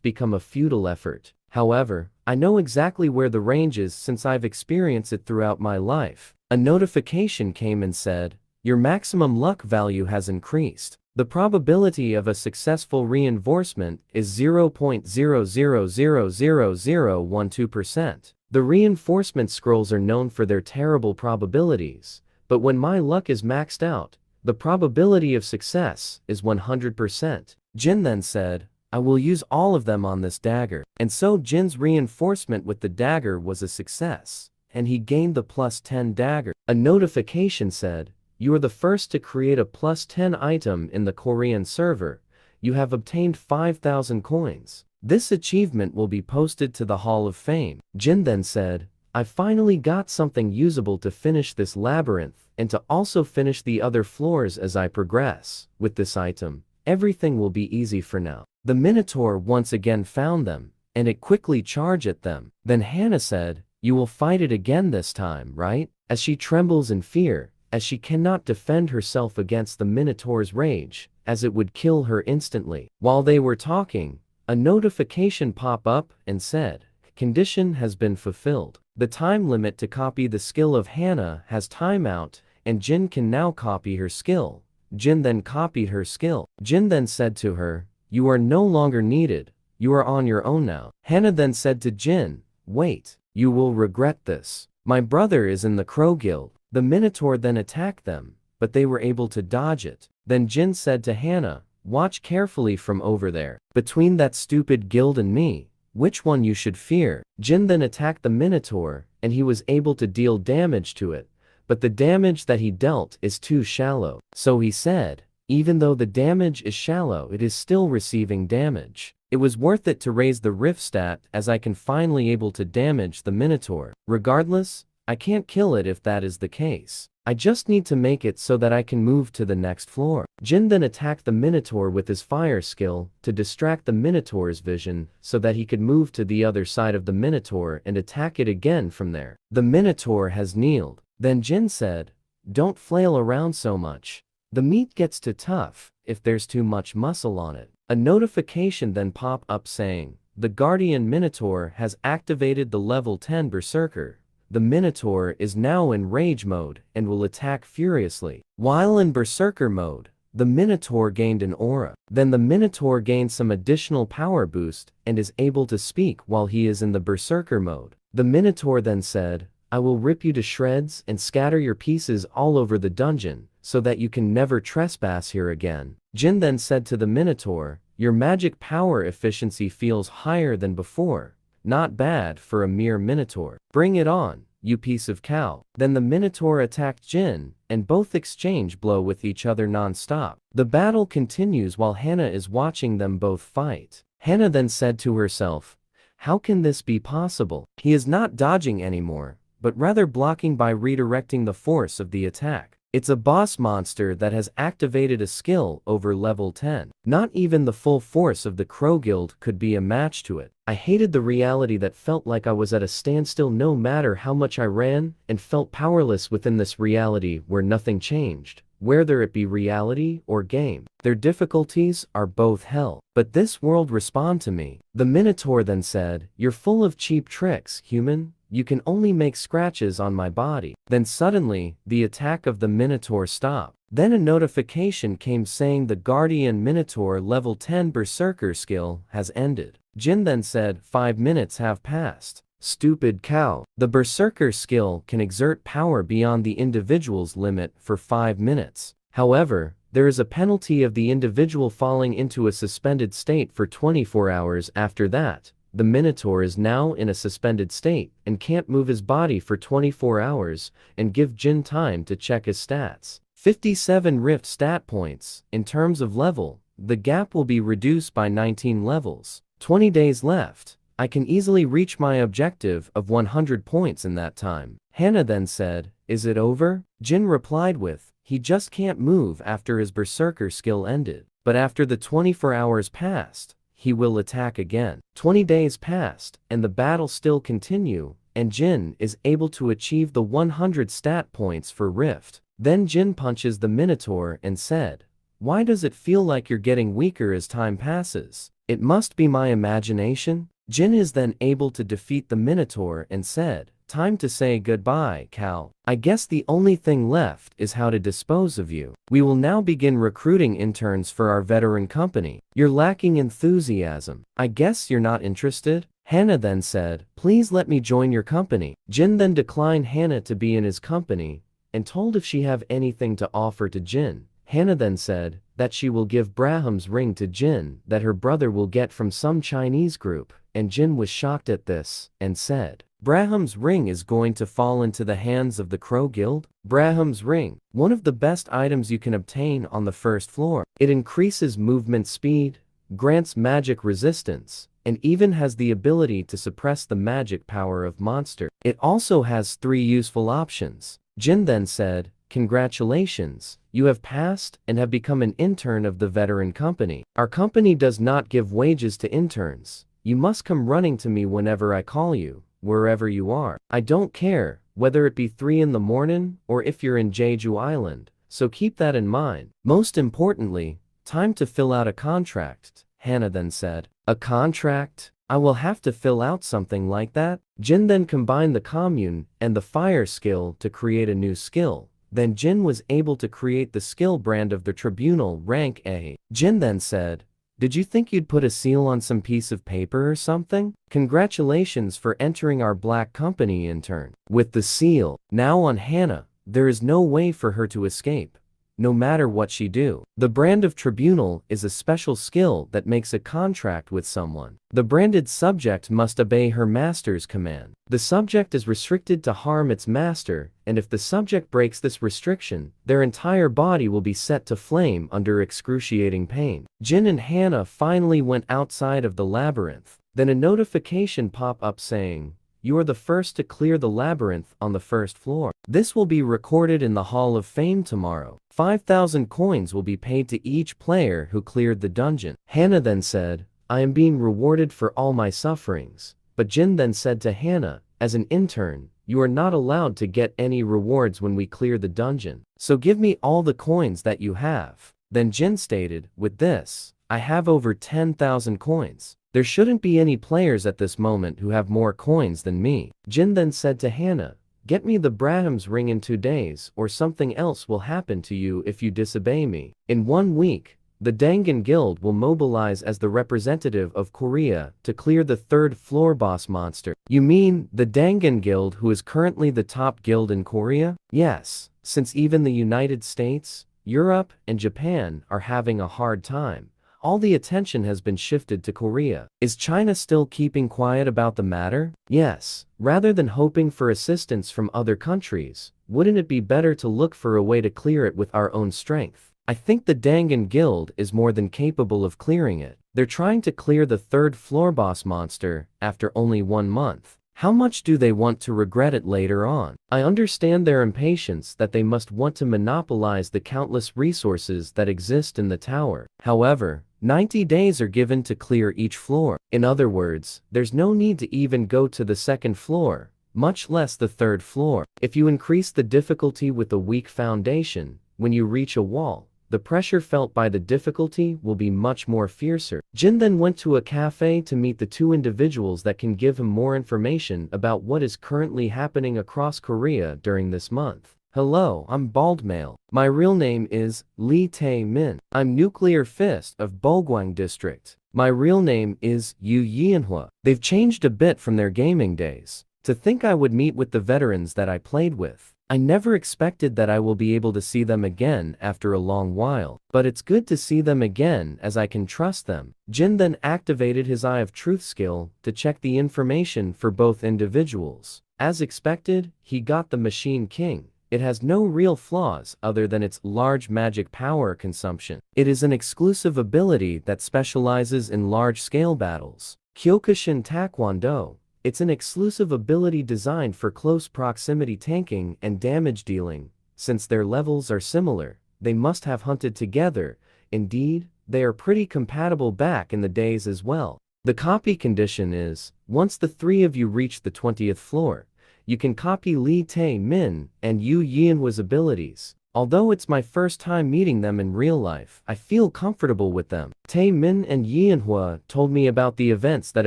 become a futile effort. However, I know exactly where the range is since I've experienced it throughout my life. A notification came and said, "Your maximum luck value has increased. The probability of a successful reinforcement is 0.000012%. The reinforcement scrolls are known for their terrible probabilities, but when my luck is maxed out, the probability of success is 100%. Jin then said, "I will use all of them on this dagger." And so Jin's reinforcement with the dagger was a success, and he gained the +10 dagger. A notification said, "You are the first to create a +10 item in the Korean server. You have obtained 5,000 coins. This achievement will be posted to the Hall of Fame." Jin then said, "I finally got something usable to finish this labyrinth and to also finish the other floors as I progress. With this item, everything will be easy for now." The Minotaur once again found them, and it quickly charged at them. Then Hannah said, "You will fight it again this time, right?" As she trembles in fear, as she cannot defend herself against the Minotaur's rage, as it would kill her instantly. While they were talking, a notification pop up and said, "Condition has been fulfilled. The time limit to copy the skill of Hannah has timeout, and Jin can now copy her skill." Jin then copied her skill. Jin then said to her, "You are no longer needed. You are on your own now." Hannah then said to Jin, "Wait, you will regret this. My brother is in the Crow Guild." The Minotaur then attacked them, but they were able to dodge it. Then Jin said to Hannah, "Watch carefully from over there. Between that stupid guild and me, which one you should fear?" Jin then attacked the Minotaur, and he was able to deal damage to it, but the damage that he dealt is too shallow. So he said, "Even though the damage is shallow, it is still receiving damage. It was worth it to raise the rift stat as I can finally able to damage the Minotaur. Regardless, I can't kill it if that is the case. I just need to make it so that I can move to the next floor." Jin then attacked the Minotaur with his fire skill to distract the Minotaur's vision so that he could move to the other side of the Minotaur and attack it again from there. The Minotaur has kneeled. Then Jin said, "Don't flail around so much. The meat gets too tough if there's too much muscle on it. A notification then pop up saying, the Guardian Minotaur has activated the level 10 Berserker. The Minotaur is now in rage mode and will attack furiously. While in Berserker mode, the Minotaur gained an aura. Then the Minotaur gained some additional power boost and is able to speak while he is in the Berserker mode. The Minotaur then said, I will rip you to shreds and scatter your pieces all over the dungeon, so that you can never trespass here again. Jin then said to the Minotaur, your magic power efficiency feels higher than before. Not bad for a mere Minotaur. Bring it on, you piece of cow. Then the Minotaur attacked Jin, and both exchange blow with each other non-stop. The battle continues while Hannah is watching them both fight. Hannah then said to herself, how can this be possible? He is not dodging anymore, but rather blocking by redirecting the force of the attack. It's a boss monster that has activated a skill over level 10. Not even the full force of the Crow Guild could be a match to it. I hated the reality that felt like I was at a standstill no matter how much I ran, and felt powerless within this reality where nothing changed, whether it be reality or game. Their difficulties are both hell. But this world respond to me. The Minotaur then said, you're full of cheap tricks, human. You can only make scratches on my body. Then suddenly, the attack of the Minotaur stopped. Then a notification came saying the Guardian Minotaur level 10 Berserker skill has ended. Jin then said, 5 minutes have passed. Stupid cow. The Berserker skill can exert power beyond the individual's limit for 5 minutes. However, there is a penalty of the individual falling into a suspended state for 24 hours after that. The Minotaur is now in a suspended state and can't move his body for 24 hours and give Jin time to check his stats. 57 Rift stat points. In terms of level, the gap will be reduced by 19 levels. 20 days left. I can easily reach my objective of 100 points in that time. Hannah then said, is it over? Jin replied with, he just can't move after his Berserker skill ended. But after the 24 hours passed, he will attack again. 20 days passed, and the battle still continue, and Jin is able to achieve the 100 stat points for Rift. Then Jin punches the Minotaur and said, why does it feel like you're getting weaker as time passes? It must be my imagination? Jin is then able to defeat the Minotaur and said, time to say goodbye, Cal. I guess the only thing left is how to dispose of you. We will now begin recruiting interns for our veteran company. You're lacking enthusiasm. I guess you're not interested? Hannah then said, please let me join your company. Jin then declined Hannah to be in his company and told if she have anything to offer to Jin. Hannah then said that she will give Braham's ring to Jin that her brother will get from some Chinese group, and Jin was shocked at this and said, Braham's ring is going to fall into the hands of the Crow Guild? Braham's ring, one of the best items you can obtain on the first floor. It increases movement speed, grants magic resistance, and even has the ability to suppress the magic power of monster. It also has 3 useful options. Jin then said, congratulations, you have passed and have become an intern of the veteran company. Our company does not give wages to interns. You must come running to me whenever I call you, wherever you are. I don't care, whether it be 3 in the morning or if you're in Jeju Island, so keep that in mind. Most importantly, time to fill out a contract, Hannah then said. A contract? I will have to fill out something like that? Jin then combined the commune and the fire skill to create a new skill. Then Jin was able to create the skill brand of the Tribunal rank A. Jin then said, did you think you'd put a seal on some piece of paper or something? Congratulations for entering our black company, intern. With the seal now on Hannah, there is no way for her to escape, no matter what she do. The brand of Tribunal is a special skill that makes a contract with someone. The branded subject must obey her master's command. The subject is restricted to harm its master, and if the subject breaks this restriction, their entire body will be set to flame under excruciating pain. Jin and Hannah finally went outside of the labyrinth. Then a notification pop up saying, you are the first to clear the labyrinth on the first floor. This will be recorded in the Hall of Fame tomorrow. 5,000 coins will be paid to each player who cleared the dungeon. Hannah then said, I am being rewarded for all my sufferings. But Jin then said to Hannah, as an intern, you are not allowed to get any rewards when we clear the dungeon. So give me all the coins that you have. Then Jin stated, with this, I have over 10,000 coins. There shouldn't be any players at this moment who have more coins than me. Jin then said to Hannah, get me the Brahms ring in 2 days or something else will happen to you if you disobey me. In 1 week, the Dangan Guild will mobilize as the representative of Korea to clear the 3rd floor boss monster. You mean the Dangan Guild, who is currently the top guild in Korea? Yes, since even the United States, Europe, and Japan are having a hard time. All the attention has been shifted to Korea. Is China still keeping quiet about the matter? Yes. Rather than hoping for assistance from other countries, wouldn't it be better to look for a way to clear it with our own strength? I think the Dangan Guild is more than capable of clearing it. They're trying to clear the 3rd floor boss monster after only 1 month. How much do they want to regret it later on? I understand their impatience that they must want to monopolize the countless resources that exist in the tower. However, 90 days are given to clear each floor. In other words, there's no need to even go to the 2nd floor, much less the 3rd floor. If you increase the difficulty with a weak foundation, when you reach a wall, the pressure felt by the difficulty will be much more fiercer. Jin then went to a cafe to meet the 2 individuals that can give him more information about what is currently happening across Korea during this month. Hello, I'm Bald Male. My real name is Lee Tae-min. I'm Nuclear Fist of Bulgwang District. My real name is Yu Yanhua. They've changed a bit from their gaming days. To think I would meet with the veterans that I played with. I never expected that I will be able to see them again after a long while, but it's good to see them again as I can trust them. Jin then activated his Eye of Truth skill to check the information for both individuals. As expected, he got the Machine King. It has no real flaws other than its large magic power consumption. It is an exclusive ability that specializes in large-scale battles. Kyokushin Taekwondo. It's an exclusive ability designed for close proximity tanking and damage dealing. Since their levels are similar, they must have hunted together. Indeed, they are pretty compatible back in the days as well. The copy condition is, once the 3 of you reach the 20th floor, you can copy Lee Tae-min and Yu Yanhua's abilities. Although it's my first time meeting them in real life, I feel comfortable with them. Tae-min and Yanhua told me about the events that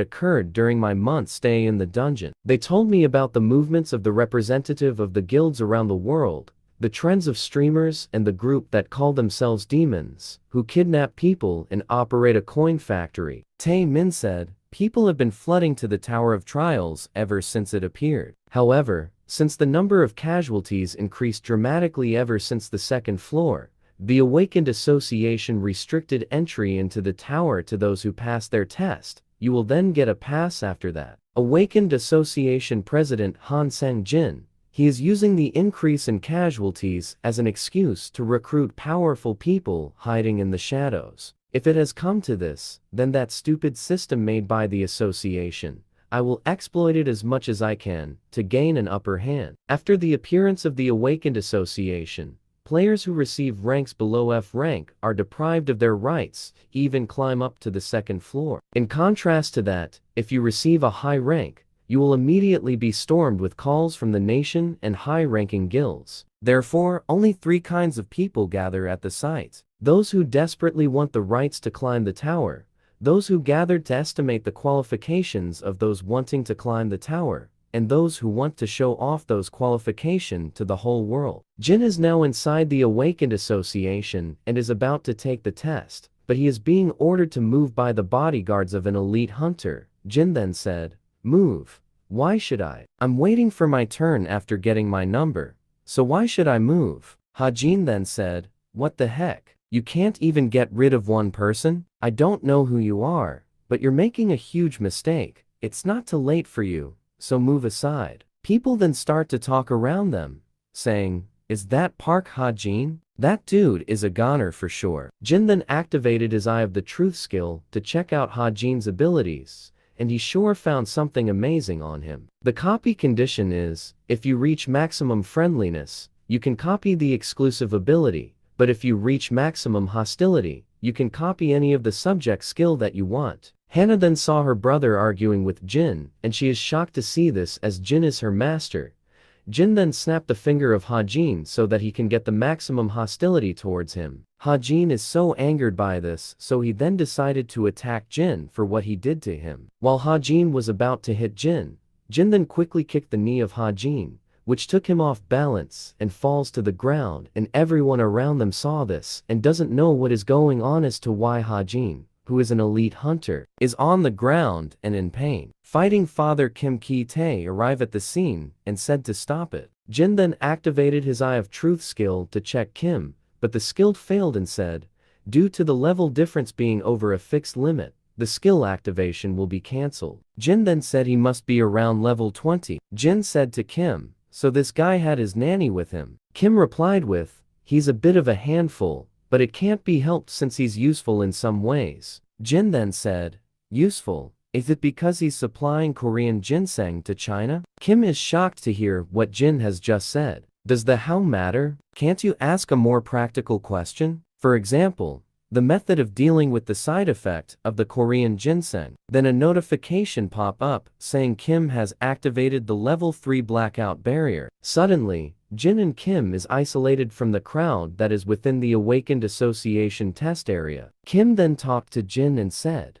occurred during my month's stay in the dungeon. They told me about the movements of the representative of the guilds around the world, the trends of streamers and the group that call themselves demons, who kidnap people and operate a coin factory. Tae-min said, people have been flooding to the Tower of Trials ever since it appeared. However, since the number of casualties increased dramatically ever since the 2nd floor, the Awakened Association restricted entry into the tower to those who pass their test. You will then get a pass after that. Awakened Association President Han Sang-jin, he is using the increase in casualties as an excuse to recruit powerful people hiding in the shadows. If it has come to this, then that stupid system made by the association, I will exploit it as much as I can to gain an upper hand. After the appearance of the Awakened Association, players who receive ranks below F rank are deprived of their rights, even climb up to the 2nd floor. In contrast to that, if you receive a high rank, you will immediately be stormed with calls from the nation and high-ranking guilds. Therefore, only 3 kinds of people gather at the site. Those who desperately want the rights to climb the tower, those who gathered to estimate the qualifications of those wanting to climb the tower, and those who want to show off those qualifications to the whole world. Jin is now inside the Awakened Association and is about to take the test, but he is being ordered to move by the bodyguards of an elite hunter. Jin then said, move. Why should I? I'm waiting for my turn after getting my number, so why should I move? Hajin then said, what the heck? You can't even get rid of one person? I don't know who you are, but you're making a huge mistake. It's not too late for you, so move aside. People then start to talk around them, saying, is that Park Ha-jin? That dude is a goner for sure. Jin then activated his Eye of the Truth skill to check out Ha-jin's abilities, and he sure found something amazing on him. The copy condition is, if you reach maximum friendliness, you can copy the exclusive ability. But if you reach maximum hostility, you can copy any of the subject skill that you want. Hannah then saw her brother arguing with Jin, and she is shocked to see this as Jin is her master, Jin then snapped the finger of Hajin so that he can get the maximum hostility towards him. Hajin is so angered by this, so he then decided to attack Jin for what he did to him. While Hajin was about to hit Jin, Jin then quickly kicked the knee of Hajin, which took him off balance and falls to the ground, and everyone around them saw this and doesn't know what is going on as to why Hajin, who is an elite hunter, is on the ground and in pain. Fighting Father Kim Ki-tae arrived at the scene and said to stop it. Jin then activated his Eye of Truth skill to check Kim, but the skill failed and said, due to the level difference being over a fixed limit, the skill activation will be cancelled. Jin then said he must be around level 20. Jin said to Kim, so this guy had his nanny with him. Kim replied with, he's a bit of a handful, but it can't be helped since he's useful in some ways. Jin then said, useful? Is it because he's supplying Korean ginseng to China? Kim is shocked to hear what Jin has just said. Does the how matter? Can't you ask a more practical question? For example, the method of dealing with the side effect of the Korean ginseng. Then a notification pop up saying Kim has activated the level 3 blackout barrier. Suddenly, Jin and Kim is isolated from the crowd that is within the Awakened Association test area. Kim then talked to Jin and said,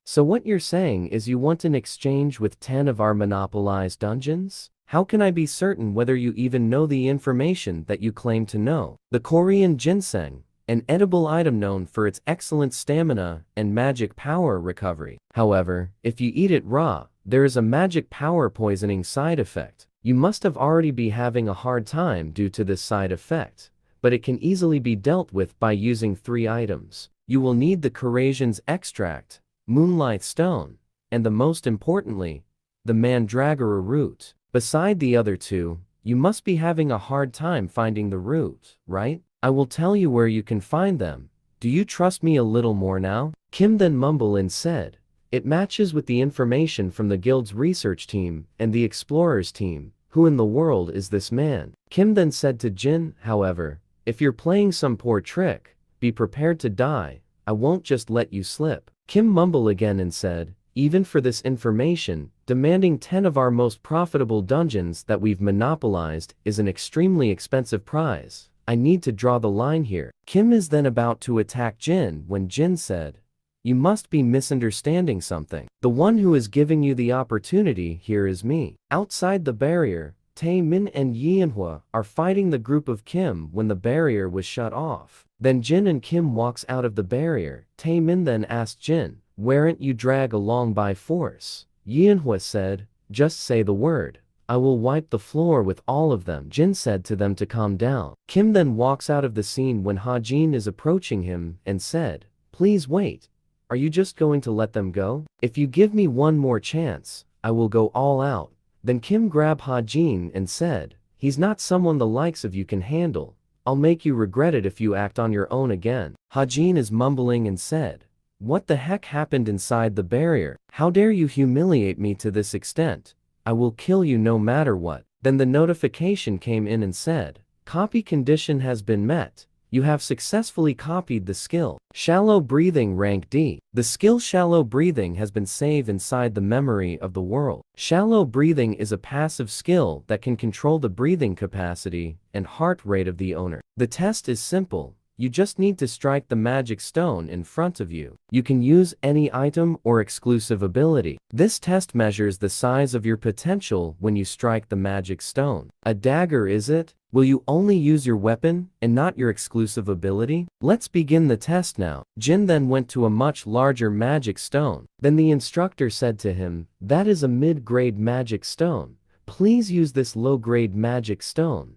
so what you're saying is you want an exchange with 10 of our monopolized dungeons? How can I be certain whether you even know the information that you claim to know? The Korean ginseng, an edible item known for its excellent stamina and magic power recovery. However, if you eat it raw, there is a magic power poisoning side effect. You must have already be having a hard time due to this side effect, but it can easily be dealt with by using 3 items. You will need the Korasian's extract, Moonlight Stone, and the most importantly, the Mandragora root. Beside the other 2, you must be having a hard time finding the root, right? I will tell you where you can find them. Do you trust me a little more now? Kim then mumbled and said, it matches with the information from the guild's research team and the explorers team. Who in the world is this man? Kim then said to Jin, however, if you're playing some poor trick, be prepared to die. I won't just let you slip. Kim mumbled again and said, even for this information, demanding 10 of our most profitable dungeons that we've monopolized is an extremely expensive prize. I need to draw the line here. Kim is then about to attack Jin when Jin said, you must be misunderstanding something. The one who is giving you the opportunity here is me. Outside the barrier, Tae-min and Manhwa are fighting the group of Kim when the barrier was shut off. Then Jin and Kim walks out of the barrier. Tae-min then asked Jin, weren't you dragged along by force? Manhwa said, just say the word. I will wipe the floor with all of them. Jin said to them to calm down. Kim then walks out of the scene when Hajin is approaching him and said, please wait. Are you just going to let them go? If you give me one more chance, I will go all out. Then Kim grabbed Hajin and said, he's not someone the likes of you can handle. I'll make you regret it if you act on your own again. Hajin is mumbling and said, what the heck happened inside the barrier? How dare you humiliate me to this extent? I will kill you no matter what. Then the notification came in and said, copy condition has been met. You have successfully copied the skill. Shallow breathing rank D. The skill shallow breathing has been saved inside the memory of the world. Shallow breathing is a passive skill that can control the breathing capacity and heart rate of the owner. The test is simple. You just need to strike the magic stone in front of you. You can use any item or exclusive ability. This test measures the size of your potential when you strike the magic stone. A dagger, is it? Will you only use your weapon and not your exclusive ability? Let's begin the test now. Jin then went to a much larger magic stone. Then the instructor said to him, that is a mid-grade magic stone. Please use this low-grade magic stone.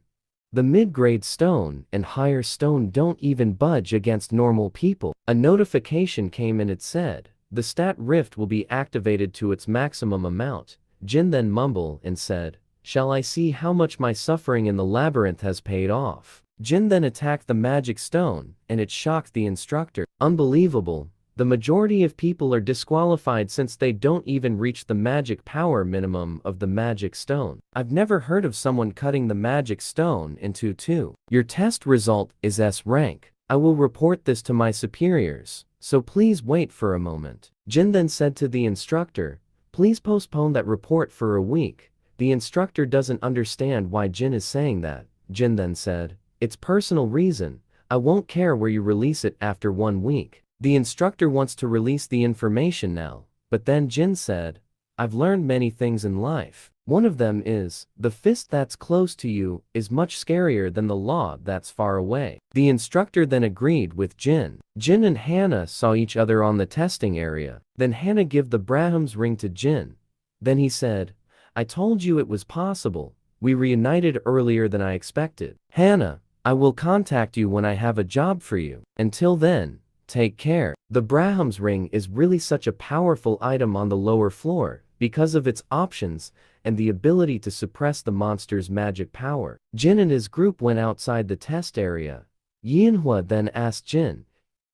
The mid-grade stone and higher stone don't even budge against normal people. A notification came and it said, the stat rift will be activated to its maximum amount. Jin then mumbled and said, shall I see how much my suffering in the labyrinth has paid off? Jin then attacked the magic stone, and it shocked the instructor. Unbelievable. The majority of people are disqualified since they don't even reach the magic power minimum of the magic stone. I've never heard of someone cutting the magic stone into 2. Your test result is S rank. I will report this to my superiors, so please wait for a moment. Jin then said to the instructor, please postpone that report for a week, The instructor doesn't understand why Jin is saying that. Jin then said, "It's personal reason. I won't care where you release it after 1 week." The instructor wants to release the information now, but then Jin said, "I've learned many things in life. One of them is, the fist that's close to you is much scarier than the law that's far away." The instructor then agreed with Jin. Jin and Hannah saw each other on the testing area. Then Hannah gave the Brahms ring to Jin. Then he said, "I told you it was possible. We reunited earlier than I expected. Hannah, I will contact you when I have a job for you. Until then, take care." The Brahms ring is really such a powerful item on the lower floor because of its options and the ability to suppress the monster's magic power. Jin and his group went outside the test area. Manhwa then asked Jin,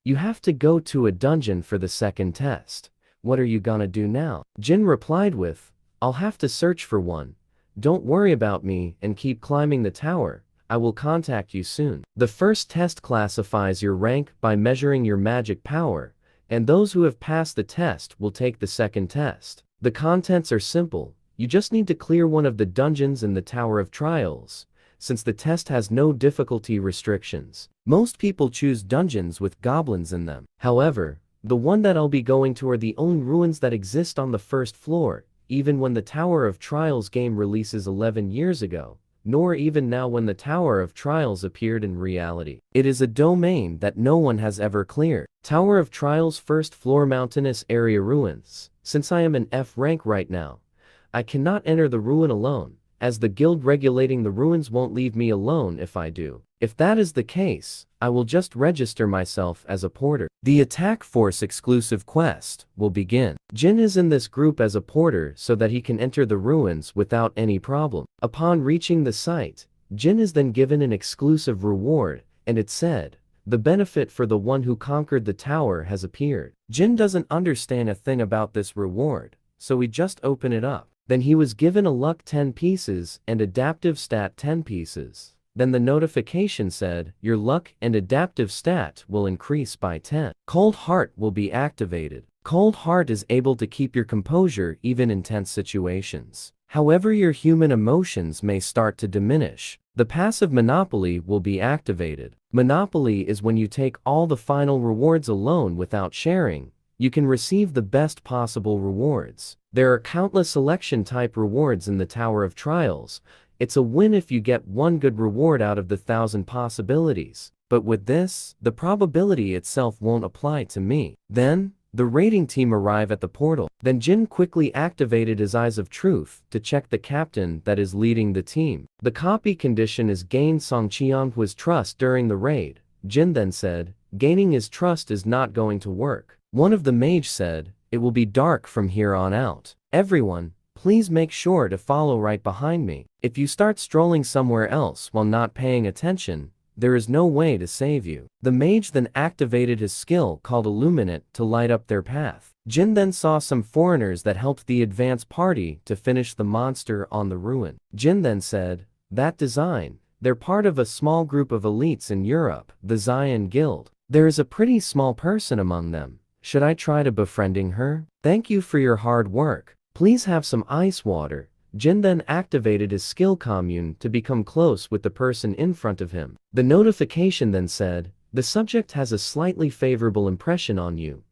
"You have to go to a dungeon for the second test. What are you gonna do now?" Jin replied with, "I'll have to search for one. Don't worry about me and keep climbing the tower. I will contact you soon." The first test classifies your rank by measuring your magic power, and those who have passed the test will take the second test. The contents are simple. You just need to clear one of the dungeons in the Tower of Trials, since the test has no difficulty restrictions. Most people choose dungeons with goblins in them. However, the one that I'll be going to are the only ruins that exist on the first floor, even when the Tower of Trials game releases 11 years ago, nor even now when the Tower of Trials appeared in reality. It is a domain that no one has ever cleared. Tower of Trials first floor mountainous area ruins. Since I am an F rank right now, I cannot enter the ruin alone, as the guild regulating the ruins won't leave me alone if I do. If that is the case, I will just register myself as a porter. The Attack Force exclusive quest will begin. Jin is in this group as a porter so that he can enter the ruins without any problem. Upon reaching the site, Jin is then given an exclusive reward, and it said, "The benefit for the one who conquered the tower has appeared." Jin doesn't understand a thing about this reward, so he just opened it up. Then he was given a luck 10 pieces and adaptive stat 10 pieces. Then the notification said, "Your luck and adaptive stat will increase by 10. Cold Heart will be activated. Cold Heart is able to keep your composure even in tense situations. However, your human emotions may start to diminish. The passive Monopoly will be activated. Monopoly is when you take all the final rewards alone without sharing. You can receive the best possible rewards. There are countless selection type rewards in the Tower of Trials. It's a win if you get one good reward out of the 1,000 possibilities. But with this, the probability itself won't apply to me. Then, the raiding team arrive at the portal. Then Jin quickly activated his Eyes of Truth to check the captain that is leading the team. The copy condition is gain Song Qianhua's trust during the raid. Jin then said, "Gaining his trust is not going to work." One of the mage said, "It will be dark from here on out. Everyone, please make sure to follow right behind me. If you start strolling somewhere else while not paying attention, there is no way to save you." The mage then activated his skill called Illuminate to light up their path. Jin then saw some foreigners that helped the advance party to finish the monster on the ruin. Jin then said, "That design, they're part of a small group of elites in Europe, the Zion Guild. There is a pretty small person among them. Should I try to befriending her? Thank you for your hard work. Please have some ice water." Jin then activated his skill commune to become close with the person in front of him. The notification then said, "The subject has a slightly favorable impression on you."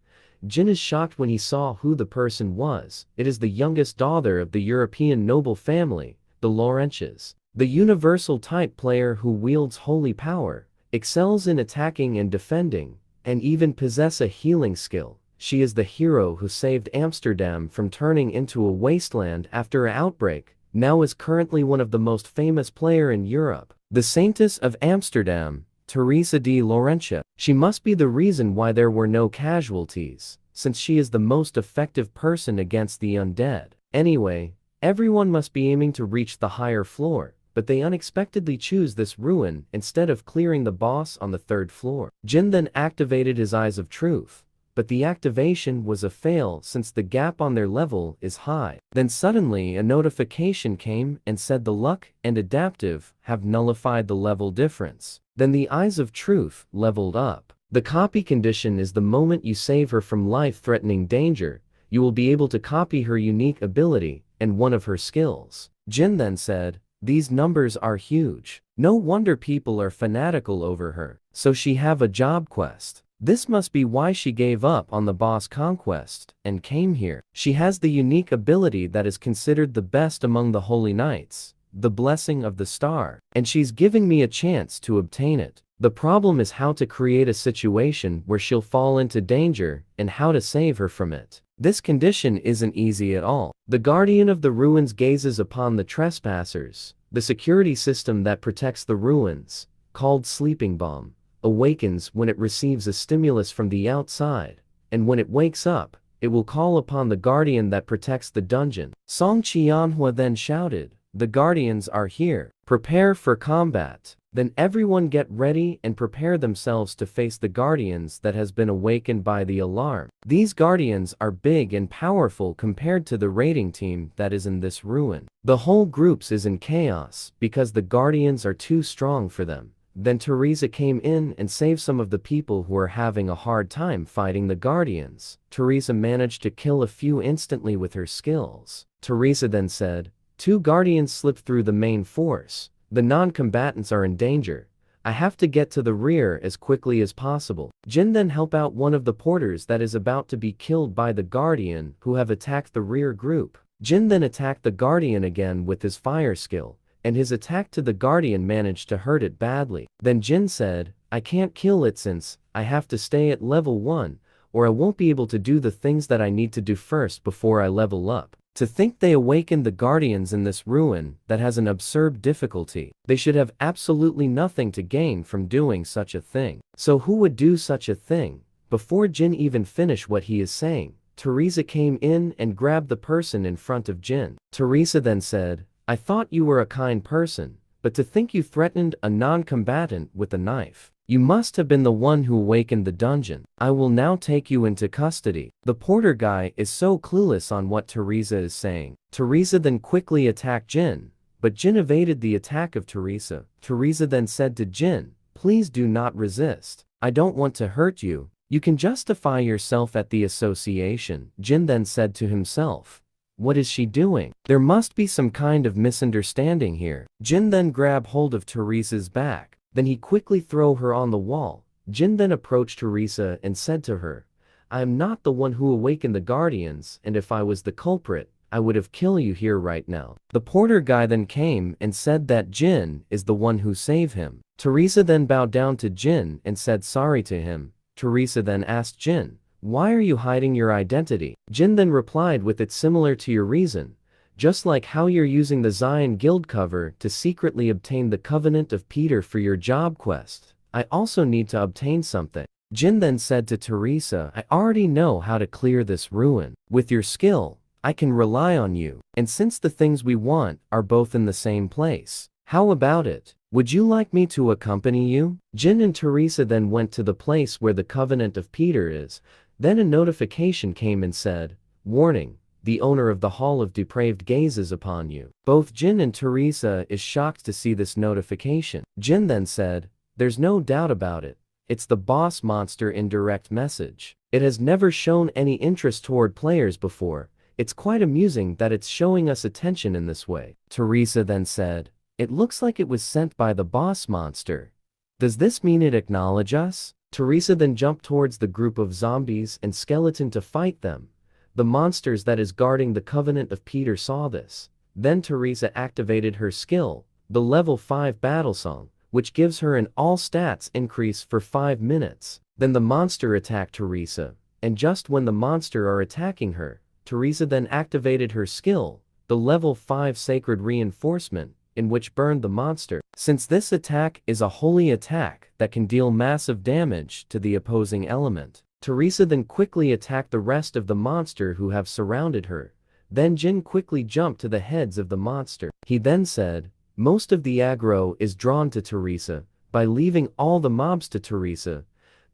Jin is shocked when he saw who the person was. It is the youngest daughter of the European noble family, the Laurentians. The universal type player who wields holy power, excels in attacking and defending, and even possess a healing skill. She is the hero who saved Amsterdam from turning into a wasteland after an outbreak, now is currently one of the most famous player in Europe. The Saintess of Amsterdam, Teresa de Laurentia. She must be the reason why there were no casualties, since she is the most effective person against the undead. Anyway, everyone must be aiming to reach the higher floor, but they unexpectedly choose this ruin instead of clearing the boss on the 3rd floor. Jin then activated his Eyes of Truth, but the activation was a fail since the gap on their level is high. Then suddenly a notification came and said the luck and adaptive have nullified the level difference. Then the Eyes of Truth leveled up. The copy condition is the moment you save her from life-threatening danger, you will be able to copy her unique ability and one of her skills. Jin then said, "These numbers are huge. No wonder people are fanatical over her. So she have a job quest. This must be why she gave up on the boss conquest and came here. She has the unique ability that is considered the best among the holy knights, the blessing of the star, and she's giving me a chance to obtain it. The problem is how to create a situation where she'll fall into danger and how to save her from it. This condition isn't easy at all. The guardian of the ruins gazes upon the trespassers. The security system that protects the ruins, called Sleeping Bomb, awakens when it receives a stimulus from the outside, and when it wakes up, it will call upon the guardian that protects the dungeon." Song Qianhua then shouted, "The guardians are here. Prepare for combat." Then everyone get ready and prepare themselves to face the guardians that has been awakened by the alarm. These guardians are big and powerful compared to the raiding team that is in this ruin. The whole groups is in chaos because the guardians are too strong for them. Then Teresa came in and saved some of the people who are having a hard time fighting the guardians. Teresa managed to kill a few instantly with her skills. Teresa then said, "Two guardians slipped through the main force. The non-combatants are in danger. I have to get to the rear as quickly as possible." Jin then help out one of the porters that is about to be killed by the guardian who have attacked the rear group. Jin then attacked the guardian again with his fire skill, and his attack to the guardian managed to hurt it badly. Then Jin said, "I can't kill it since I have to stay at level 1, or I won't be able to do the things that I need to do first before I level up." To think they awakened the guardians in this ruin that has an absurd difficulty. They should have absolutely nothing to gain from doing such a thing. So who would do such a thing? Before Jin even finished what he is saying, Teresa came in and grabbed the person in front of Jin. Teresa then said, "I thought you were a kind person, but to think you threatened a non-combatant with a knife. You must have been the one who awakened the dungeon. I will now take you into custody." The porter guy is so clueless on what Teresa is saying. Teresa then quickly attacked Jin, but Jin evaded the attack of Teresa. Teresa then said to Jin, "Please do not resist. I don't want to hurt you. You can justify yourself at the association." Jin then said to himself, "What is she doing? There must be some kind of misunderstanding here." Jin then grabbed hold of Teresa's back. Then he quickly threw her on the wall. Jin then approached Teresa and said to her, "I am not the one who awakened the guardians, and if I was the culprit, I would have killed you here right now." The porter guy then came and said that Jin is the one who saved him. Teresa then bowed down to Jin and said sorry to him. Teresa then asked Jin, "Why are you hiding your identity?" Jin then replied with, "It's similar to your reason. Just like how you're using the Zion Guild cover to secretly obtain the Covenant of Peter for your job quest, I also need to obtain something." Jin then said to Teresa, "I already know how to clear this ruin. With your skill, I can rely on you. And since the things we want are both in the same place, how about it? Would you like me to accompany you?" Jin and Teresa then went to the place where the Covenant of Peter is. Then a notification came and said, "Warning. The owner of the Hall of Depraved gazes upon you." Both Jin and Teresa is shocked to see this notification. Jin then said, "There's no doubt about it. It's the boss monster indirect message. It has never shown any interest toward players before. It's quite amusing that it's showing us attention in this way." Teresa then said, "It looks like it was sent by the boss monster. Does this mean it acknowledge us?" Teresa then jumped towards the group of zombies and skeleton to fight them. The monsters that is guarding the Covenant of Peter saw this. Then Teresa activated her skill, the level 5 battle song, which gives her an all stats increase for 5 minutes. Then the monster attacked Teresa, and just when the monster are attacking her, Teresa then activated her skill, the level 5 sacred reinforcement, in which burned the monster. Since this attack is a holy attack that can deal massive damage to the opposing element, Teresa then quickly attacked the rest of the monster who have surrounded her. Then Jin quickly jumped to the heads of the monster. He then said, "Most of the aggro is drawn to Teresa. By leaving all the mobs to Teresa,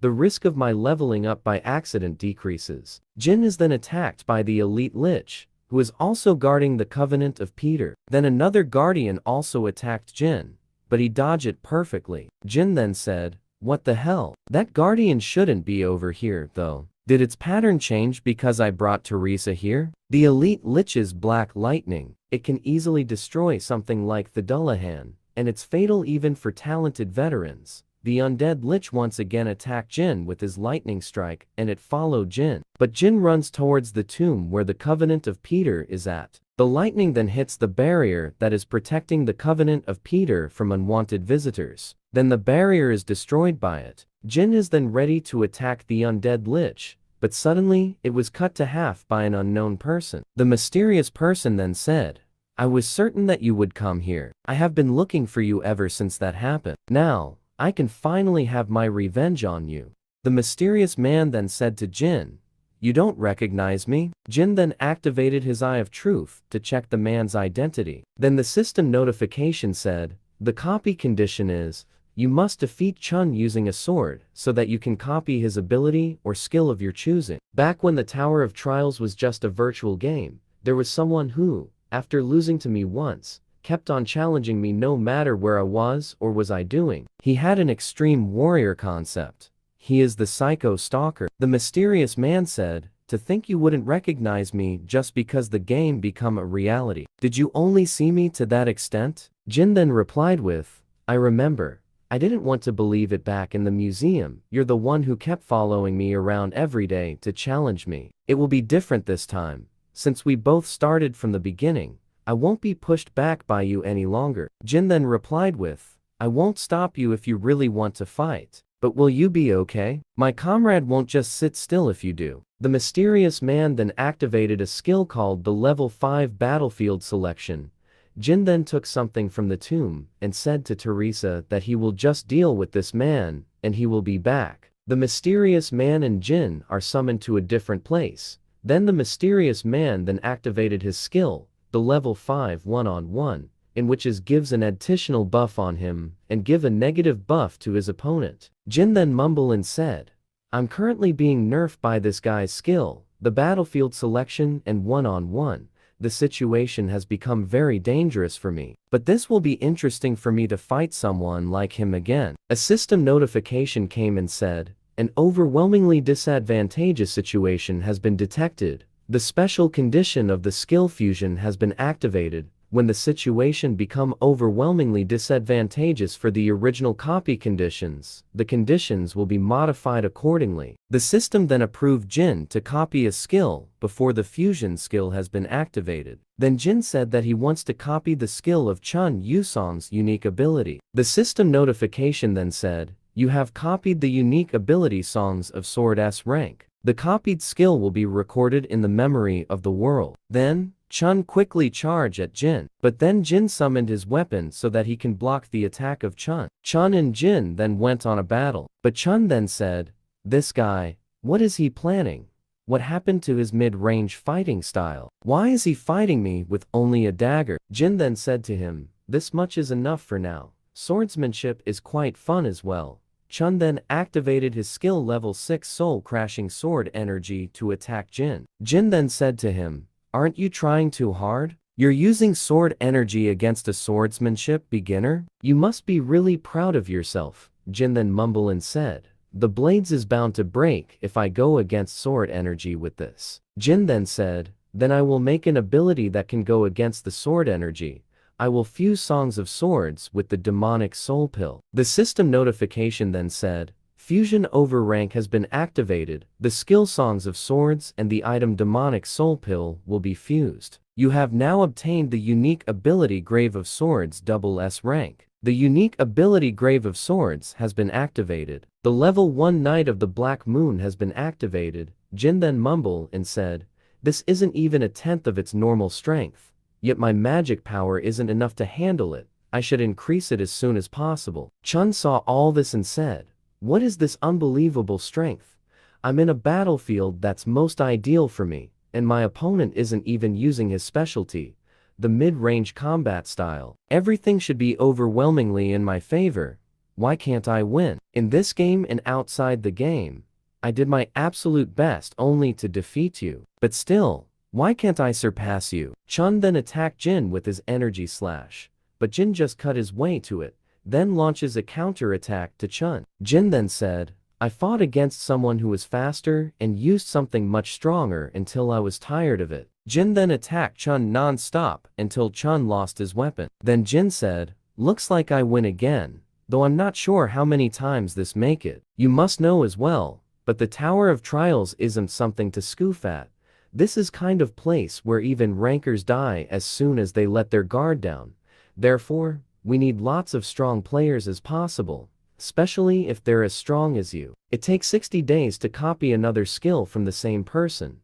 the risk of my leveling up by accident decreases." Jin is then attacked by the elite lich, who is also guarding the Covenant of Peter. Then another guardian also attacked Jin, but he dodged it perfectly. Jin then said, "What the hell? That guardian shouldn't be over here, though. Did its pattern change because I brought Teresa here?" The elite lich's black lightning It can easily destroy something like the Dullahan, and it's fatal even for talented veterans. The undead lich once again attacked Jin with his lightning strike, and it followed Jin. But Jin runs towards the tomb where the Covenant of Peter is at. The lightning then hits the barrier that is protecting the Covenant of Peter from unwanted visitors. Then the barrier is destroyed by it. Jin is then ready to attack the undead lich, but suddenly it was cut to half by an unknown person. The mysterious person then said, "I was certain that you would come here. I have been looking for you ever since that happened. Now, I can finally have my revenge on you." The mysterious man then said to Jin, "You don't recognize me?" Jin then activated his Eye of Truth to check the man's identity. Then the system notification said, "The copy condition is, you must defeat Chun using a sword so that you can copy his ability or skill of your choosing." Back when the Tower of Trials was just a virtual game, there was someone who, after losing to me once, kept on challenging me no matter where I was or was I doing. He had an extreme warrior concept. He is the Psycho Stalker. The mysterious man said, "To think you wouldn't recognize me just because the game become a reality. Did you only see me to that extent?" Jin then replied with, "I remember. I didn't want to believe it back in the museum. You're the one who kept following me around every day to challenge me. It will be different this time. Since we both started from the beginning, I won't be pushed back by you any longer." Jin then replied with, "I won't stop you if you really want to fight. But will you be okay? My comrade won't just sit still if you do." The mysterious man then activated a skill called the Level 5 Battlefield Selection. Jin then took something from the tomb and said to Teresa that he will just deal with this man, and he will be back. The mysterious man and Jin are summoned to a different place. Then the mysterious man then activated his skill, the Level 5 1-on-1, in which is gives an additional buff on him and give a negative buff to his opponent. Jin then mumbled and said, "I'm currently being nerfed by this guy's skill, the battlefield selection and 1-on-1. The situation has become very dangerous for me. But this will be interesting for me to fight someone like him again." A system notification came and said, "An overwhelmingly disadvantageous situation has been detected. The special condition of the skill fusion has been activated. When the situation become overwhelmingly disadvantageous for the original copy conditions, the conditions will be modified accordingly." The system then approved Jin to copy a skill before the fusion skill has been activated. Then Jin said that he wants to copy the skill of Chun Yusong's unique ability. The system notification then said, "You have copied the unique ability songs of Sword S rank. The copied skill will be recorded in the memory of the world." Then, Chun quickly charged at Jin, but then Jin summoned his weapon so that he can block the attack of Chun. Chun and Jin then went on a battle, but Chun then said, "This guy, what is he planning? What happened to his mid-range fighting style? Why is he fighting me with only a dagger?" Jin then said to him, "This much is enough for now. Swordsmanship is quite fun as well." Chun then activated his skill level 6 soul crashing sword energy to attack Jin. Jin then said to him, "Aren't you trying too hard? You're using sword energy against a swordsmanship beginner? You must be really proud of yourself." Jin then mumbled and said, "The blades is bound to break if I go against sword energy with this." Jin then said, "Then I will make an ability that can go against the sword energy. I will fuse Songs of Swords with the demonic soul pill." The system notification then said, "Fusion overrank has been activated. The skill Songs of Swords and the item demonic soul pill will be fused. You have now obtained the unique ability Grave of Swords SS rank. The unique ability Grave of Swords has been activated. The level 1 Knight of the Black Moon has been activated." Jin then mumbled and said, "This isn't even a tenth of its normal strength. Yet my magic power isn't enough to handle it. I should increase it as soon as possible." Chun saw all this and said, "What is this unbelievable strength? I'm in a battlefield that's most ideal for me, and my opponent isn't even using his specialty, the mid-range combat style. Everything should be overwhelmingly in my favor. Why can't I win? In this game and outside the game, I did my absolute best only to defeat you. But still, why can't I surpass you?" Chun then attacked Jin with his energy slash, but Jin just cut his way to it, then launches a counter-attack to Chun. Jin then said, "I fought against someone who was faster and used something much stronger until I was tired of it." Jin then attacked Chun non-stop until Chun lost his weapon. Then Jin said, "Looks like I win again, though I'm not sure how many times this make it. You must know as well, but the Tower of Trials isn't something to scoof at. This is kind of place where even rankers die as soon as they let their guard down. Therefore, we need lots of strong players as possible, especially if they're as strong as you. It takes 60 days to copy another skill from the same person.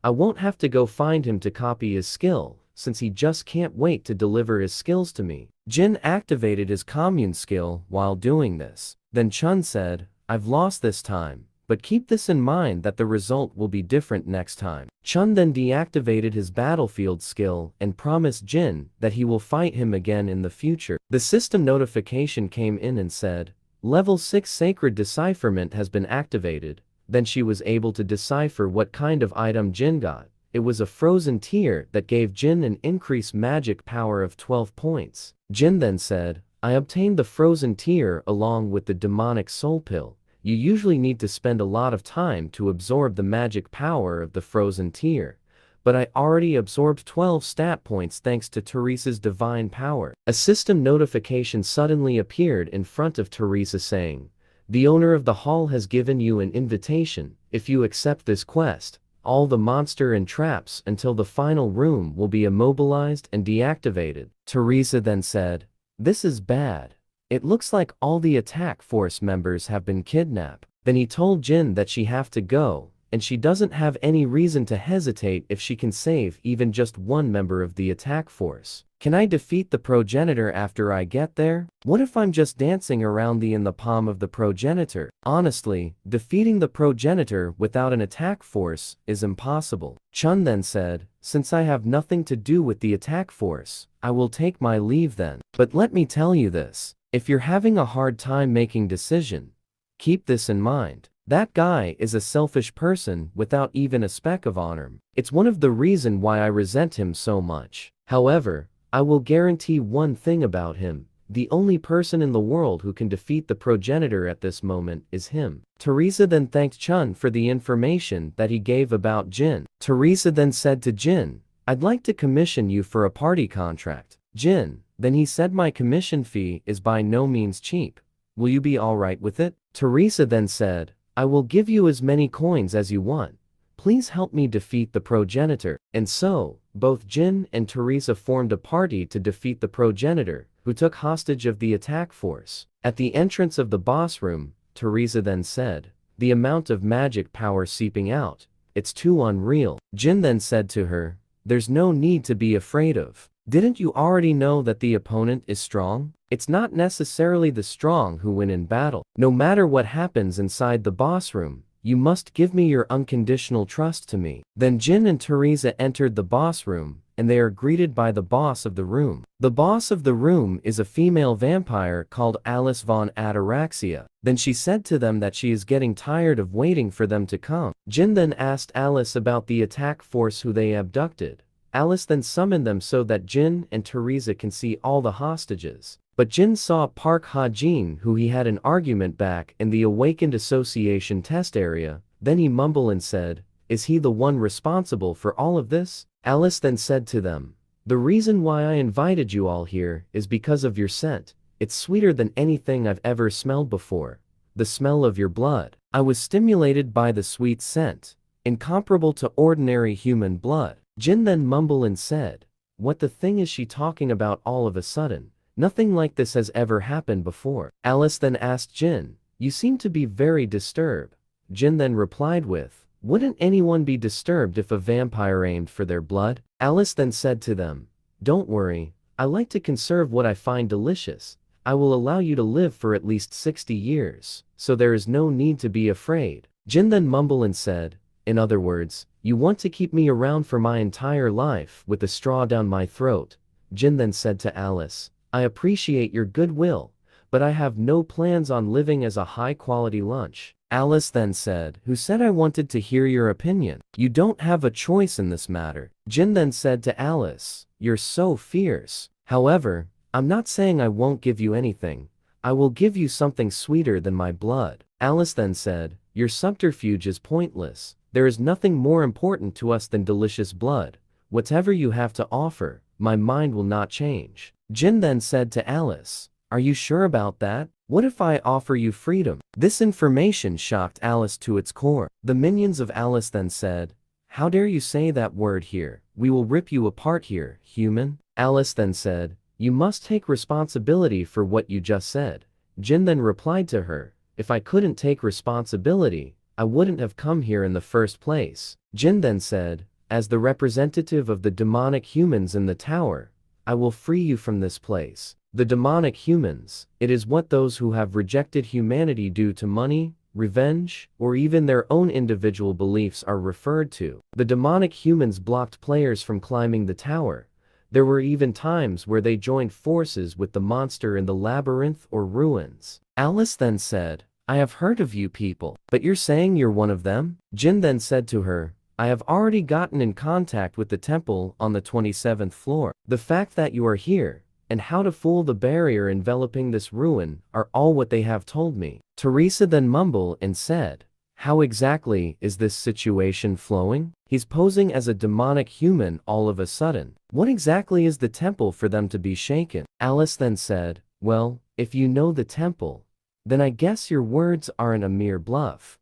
I won't have to go find him to copy his skill, since he just can't wait to deliver his skills to me." Jin activated his commune skill while doing this. Then Chun said, "I've lost this time, but keep this in mind that the result will be different next time." Chun then deactivated his battlefield skill and promised Jin that he will fight him again in the future. The system notification came in and said, "Level 6 Sacred Decipherment has been activated." Then she was able to decipher what kind of item Jin got. It was a frozen tear that gave Jin an increased magic power of 12 points. Jin then said, "I obtained the frozen tear along with the demonic soul pill. You usually need to spend a lot of time to absorb the magic power of the frozen tear, but I already absorbed 12 stat points thanks to Teresa's divine power." A system notification suddenly appeared in front of Teresa saying, "The owner of the hall has given you an invitation. If you accept this quest, all the monster and traps until the final room will be immobilized and deactivated." Teresa then said, "This is bad. It looks like all the attack force members have been kidnapped." Then he told Jin that she have to go, and she doesn't have any reason to hesitate if she can save even just one member of the attack force. "Can I defeat the progenitor after I get there? What if I'm just dancing around in the palm of the progenitor?" Honestly, defeating the progenitor without an attack force is impossible. Chun then said, "Since I have nothing to do with the attack force, I will take my leave then. But let me tell you this, if you're having a hard time making decision, keep this in mind. That guy is a selfish person without even a speck of honor. It's one of the reasons why I resent him so much. However, I will guarantee one thing about him. The only person in the world who can defeat the progenitor at this moment is him." Teresa then thanked Chun for the information that he gave about Jin. Teresa then said to Jin, "I'd like to commission you for a party contract." Jin, then he said, "My commission fee is by no means cheap. Will you be alright with it?" Teresa then said, "I will give you as many coins as you want. Please help me defeat the progenitor." And so, both Jin and Teresa formed a party to defeat the progenitor, who took hostage of the attack force. At the entrance of the boss room, Teresa then said, "The amount of magic power seeping out, it's too unreal." Jin then said to her, "There's no need to be afraid of. Didn't you already know that the opponent is strong? It's not necessarily the strong who win in battle. No matter what happens inside the boss room, you must give me your unconditional trust to me." Then Jin and Teresa entered the boss room, and they are greeted by the boss of the room. The boss of the room is a female vampire called Alice von Ataraxia. Then she said to them that she is getting tired of waiting for them to come. Jin then asked Alice about the attack force who they abducted. Alice then summoned them so that Jin and Teresa can see all the hostages. But Jin saw Park Ha-jin, who he had an argument back in the Awakened Association test area. Then he mumbled and said, "Is he the one responsible for all of this?" Alice then said to them, "The reason why I invited you all here is because of your scent. It's sweeter than anything I've ever smelled before. The smell of your blood. I was stimulated by the sweet scent, incomparable to ordinary human blood." Jin then mumbled and said, "What the thing is she talking about all of a sudden? Nothing like this has ever happened before." Alice then asked Jin, "You seem to be very disturbed." Jin then replied with, "Wouldn't anyone be disturbed if a vampire aimed for their blood?" Alice then said to them, "Don't worry, I like to conserve what I find delicious. I will allow you to live for at least 60 years, so there is no need to be afraid." Jin then mumbled and said, "In other words, you want to keep me around for my entire life with a straw down my throat." Jin then said to Alice, "I appreciate your goodwill, but I have no plans on living as a high-quality lunch." Alice then said, "Who said I wanted to hear your opinion? You don't have a choice in this matter." Jin then said to Alice, "You're so fierce. However, I'm not saying I won't give you anything. I will give you something sweeter than my blood." Alice then said, "Your subterfuge is pointless. There is nothing more important to us than delicious blood. whatever you have to offer, my mind will not change. Jin then said to Alice, "Are you sure about that? What if I offer you freedom?" This information shocked Alice to its core. The minions of Alice then said, "How dare you say that word here? We will rip you apart here, human." Alice then said, "You must take responsibility for what you just said." Jin then replied to her, "If I couldn't take responsibility, I wouldn't have come here in the first place." Jin then said, "As the representative of the demonic humans in the tower, I will free you from this place." The demonic humans, it is what those who have rejected humanity due to money, revenge, or even their own individual beliefs are referred to. The demonic humans blocked players from climbing the tower. There were even times where they joined forces with the monster in the labyrinth or ruins. Alice then said, "I have heard of you people, but you're saying you're one of them?" Jin then said to her, "I have already gotten in contact with the temple on the 27th floor. The fact that you are here, and how to fool the barrier enveloping this ruin, are all what they have told me." Teresa then mumbled and said, "How exactly is this situation flowing? He's posing as a demonic human all of a sudden. What exactly is the temple for them to be shaken?" Alice then said, "Well, if you know the temple, then I guess your words aren't a mere bluff."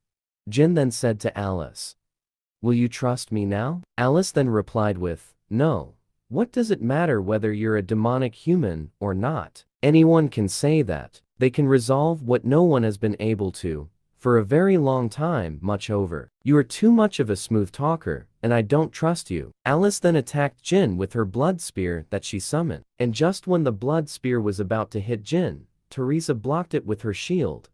Jin then said to Alice, "Will you trust me now?" Alice then replied with, "No. What does it matter whether you're a demonic human or not? Anyone can say that. They can resolve what no one has been able to, for a very long time, much over. You are too much of a smooth talker, and I don't trust you." Alice then attacked Jin with her blood spear that she summoned. And just when the blood spear was about to hit Jin, Teresa blocked it with her shield.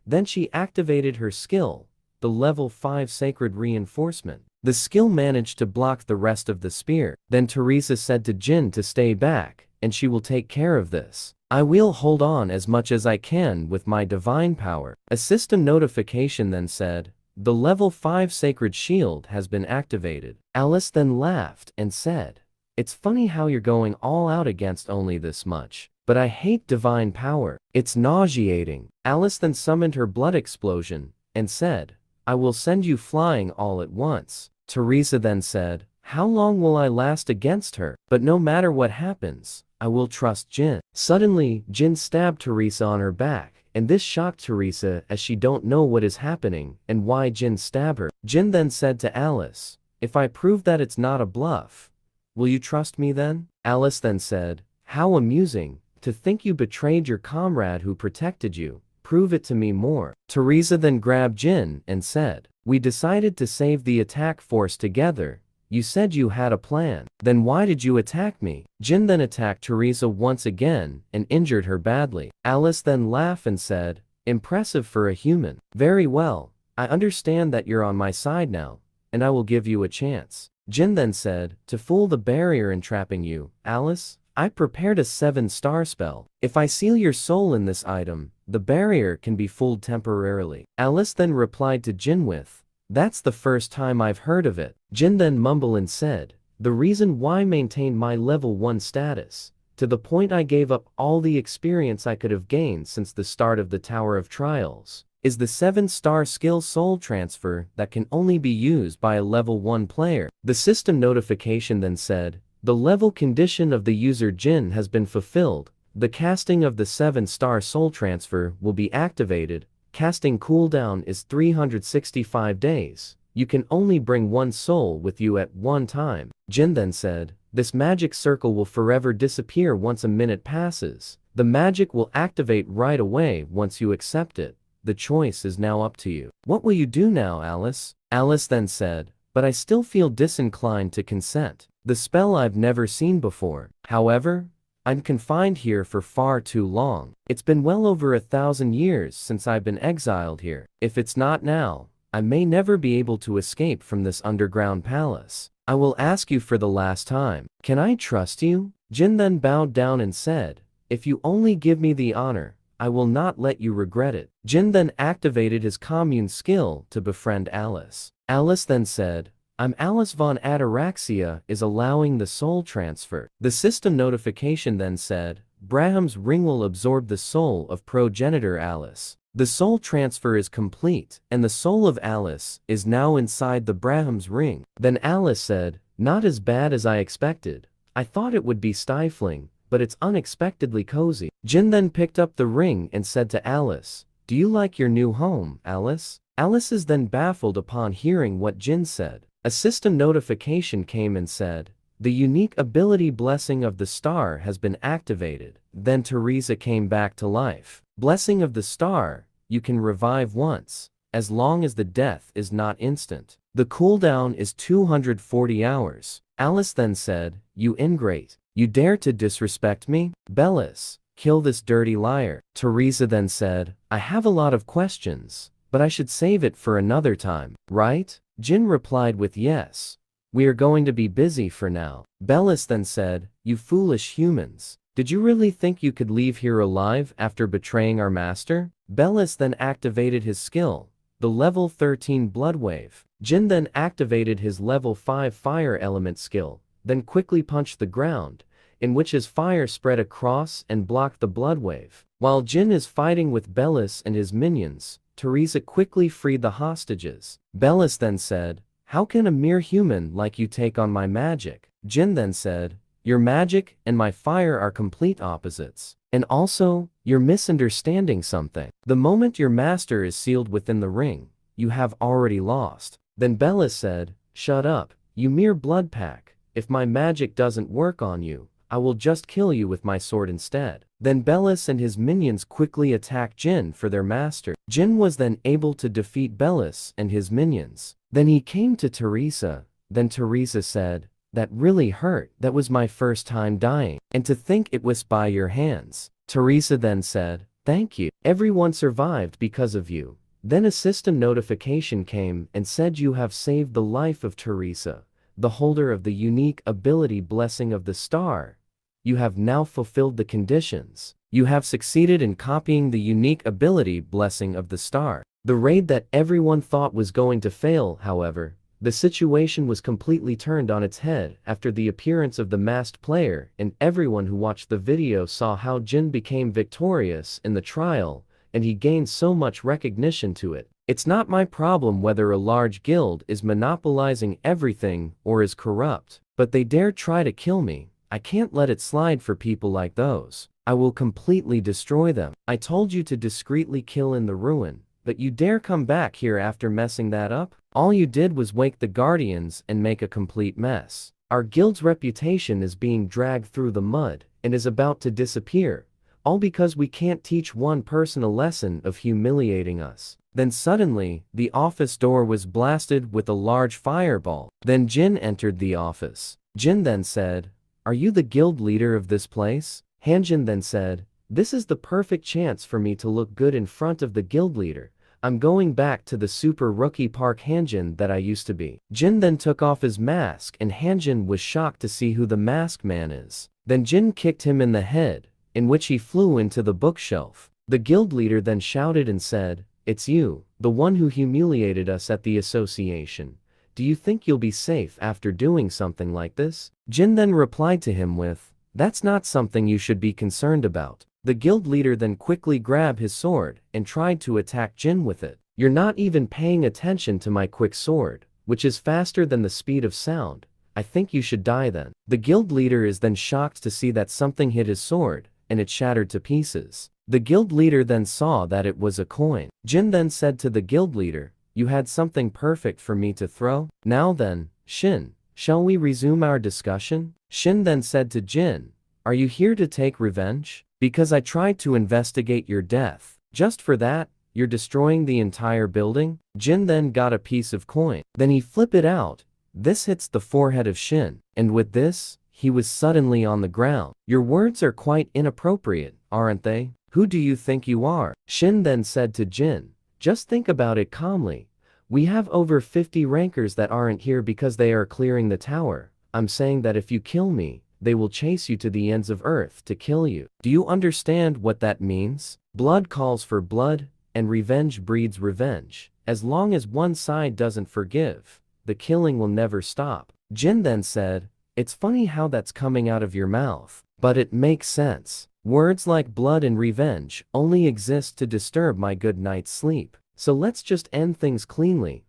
Then she activated her skill, the level 5 sacred reinforcement. The skill managed to block the rest of the spear. Then Teresa said to Jin to stay back, and she will take care of this. I will hold on as much as I can with my divine power. A system notification then said, "The level 5 sacred shield has been activated." Alice then laughed and said, "It's funny how you're going all out against only this much. But I hate divine power. It's nauseating." Alice then summoned her blood explosion and said, "I will send you flying all at once." Teresa then said, "How long will I last against her? But no matter what happens, I will trust Jin." Suddenly, Jin stabbed Teresa on her back, and this shocked Teresa as she don't know what is happening and why Jin stabbed her. Jin then said to Alice, "If I prove that it's not a bluff, will you trust me then?" Alice then said, "How amusing, to think you betrayed your comrade who protected you. Prove it to me more." Teresa then grabbed Jin and said, "We decided to save the attack force together. You said you had a plan. Then why did you attack me?" Jin then attacked Teresa once again and injured her badly. Alice then laughed and said, "Impressive for a human. Very well, I understand that you're on my side now, and I will give you a chance." Jin then said, "To fool the barrier entrapping you, Alice, I prepared a 7-star spell. If I seal your soul in this item, the barrier can be fooled temporarily." Alice then replied to Jin with, "That's the first time I've heard of it." Jin then mumbled and said, "The reason why I maintained my level 1 status, to the point I gave up all the experience I could have gained since the start of the Tower of Trials, is the 7-star skill soul transfer that can only be used by a level 1 player." The system notification then said, "The level condition of the user Jin has been fulfilled. The casting of the 7-star soul transfer will be activated. Casting cooldown is 365 days. You can only bring 1 soul with you at one time." Jin then said, "This magic circle will forever disappear once a minute passes. The magic will activate right away once you accept it. The choice is now up to you. What will you do now, Alice?" Alice then said, "But I still feel disinclined to consent. The spell I've never seen before. However, I'm confined here for far too long. It's been well over 1,000 years since I've been exiled here. If it's not now, I may never be able to escape from this underground palace. I will ask you for the last time. Can I trust you?" Jin then bowed down and said, "If you only give me the honor, I will not let you regret it." Jin then activated his commune skill to befriend Alice. Alice then said, "I'm Alice von Ataraxia is allowing the soul transfer." The system notification then said, "Braham's ring will absorb the soul of progenitor Alice." The soul transfer is complete, and the soul of Alice is now inside the Braham's ring. Then Alice said, Not as bad as I expected. I thought it would be stifling, but it's unexpectedly cozy. Jin then picked up the ring and said to Alice, "Do you like your new home, Alice?" Alice is then baffled upon hearing what Jin said. A system notification came and said, "The unique ability Blessing of the Star has been activated." Then Teresa came back to life. Blessing of the Star, you can revive once, as long as the death is not instant. The cooldown is 240 hours. Alice then said, "You ingrate. You dare to disrespect me? Bellis, kill this dirty liar." Teresa then said, "I have a lot of questions, but I should save it for another time, right?" Jin replied with yes. "We are going to be busy for now." Bellis then said, "You foolish humans. Did you really think you could leave here alive after betraying our master?" Bellis then activated his skill, the level 13 Blood Wave. Jin then activated his level 5 Fire Element skill, then quickly punched the ground, in which his fire spread across and blocked the Blood Wave. While Jin is fighting with Bellis and his minions, Teresa quickly freed the hostages. Bellis then said, "How can a mere human like you take on my magic?" Jin then said, "Your magic and my fire are complete opposites. And also, you're misunderstanding something. The moment your master is sealed within the ring, you have already lost." Then Bellis said, "Shut up, you mere blood pack. If my magic doesn't work on you, I will just kill you with my sword instead." Then Bellis and his minions quickly attacked Jin for their master. Jin was then able to defeat Bellis and his minions. Then he came to Teresa. Then Teresa said, "That really hurt. That was my first time dying. And to think it was by your hands." Teresa then said, "Thank you. Everyone survived because of you." Then a system notification came and said you have saved the life of Teresa, the holder of the unique ability Blessing of the Star. You have now fulfilled the conditions. You have succeeded in copying the unique ability Blessing of the Star. The raid that everyone thought was going to fail, however, the situation was completely turned on its head after the appearance of the masked player, and everyone who watched the video saw how Jin became victorious in the trial, and he gained so much recognition to it. It's not my problem whether a large guild is monopolizing everything or is corrupt, but they dare try to kill me. I can't let it slide for people like those. I will completely destroy them. I told you to discreetly kill in the ruin, but you dare come back here after messing that up? All you did was wake the guardians and make a complete mess. Our guild's reputation is being dragged through the mud and is about to disappear, all because we can't teach one person a lesson of humiliating us. Then suddenly, the office door was blasted with a large fireball. Then Jin entered the office. Jin then said, "Are you the guild leader of this place?" Hanjin then said, "This is the perfect chance for me to look good in front of the guild leader. I'm going back to the super rookie Park Hanjin that I used to be." Jin then took off his mask and Hanjin was shocked to see who the masked man is. Then Jin kicked him in the head, in which he flew into the bookshelf. The guild leader then shouted and said, "It's you, the one who humiliated us at the association. Do you think you'll be safe after doing something like this?" Jin then replied to him with, "That's not something you should be concerned about." The guild leader then quickly grabbed his sword and tried to attack Jin with it. "You're not even paying attention to my quick sword, which is faster than the speed of sound. I think you should die then." The guild leader is then shocked to see that something hit his sword, and it shattered to pieces. The guild leader then saw that it was a coin. Jin then said to the guild leader, "You had something perfect for me to throw? Now then, Shin, shall we resume our discussion?" Shin then said to Jin, "Are you here to take revenge? Because I tried to investigate your death. Just for that, you're destroying the entire building?" Jin then got a piece of coin. Then he flipped it out. This hits the forehead of Shin, and with this, he was suddenly on the ground. "Your words are quite inappropriate, aren't they? Who do you think you are?" Shin then said to Jin, "Just think about it calmly. We have over 50 rankers that aren't here because they are clearing the tower. I'm saying that if you kill me, they will chase you to the ends of earth to kill you. Do you understand what that means? Blood calls for blood, and revenge breeds revenge. As long as one side doesn't forgive, the killing will never stop." Jin then said, "It's funny how that's coming out of your mouth, but it makes sense. Words like blood and revenge only exist to disturb my good night's sleep. So let's just end things cleanly.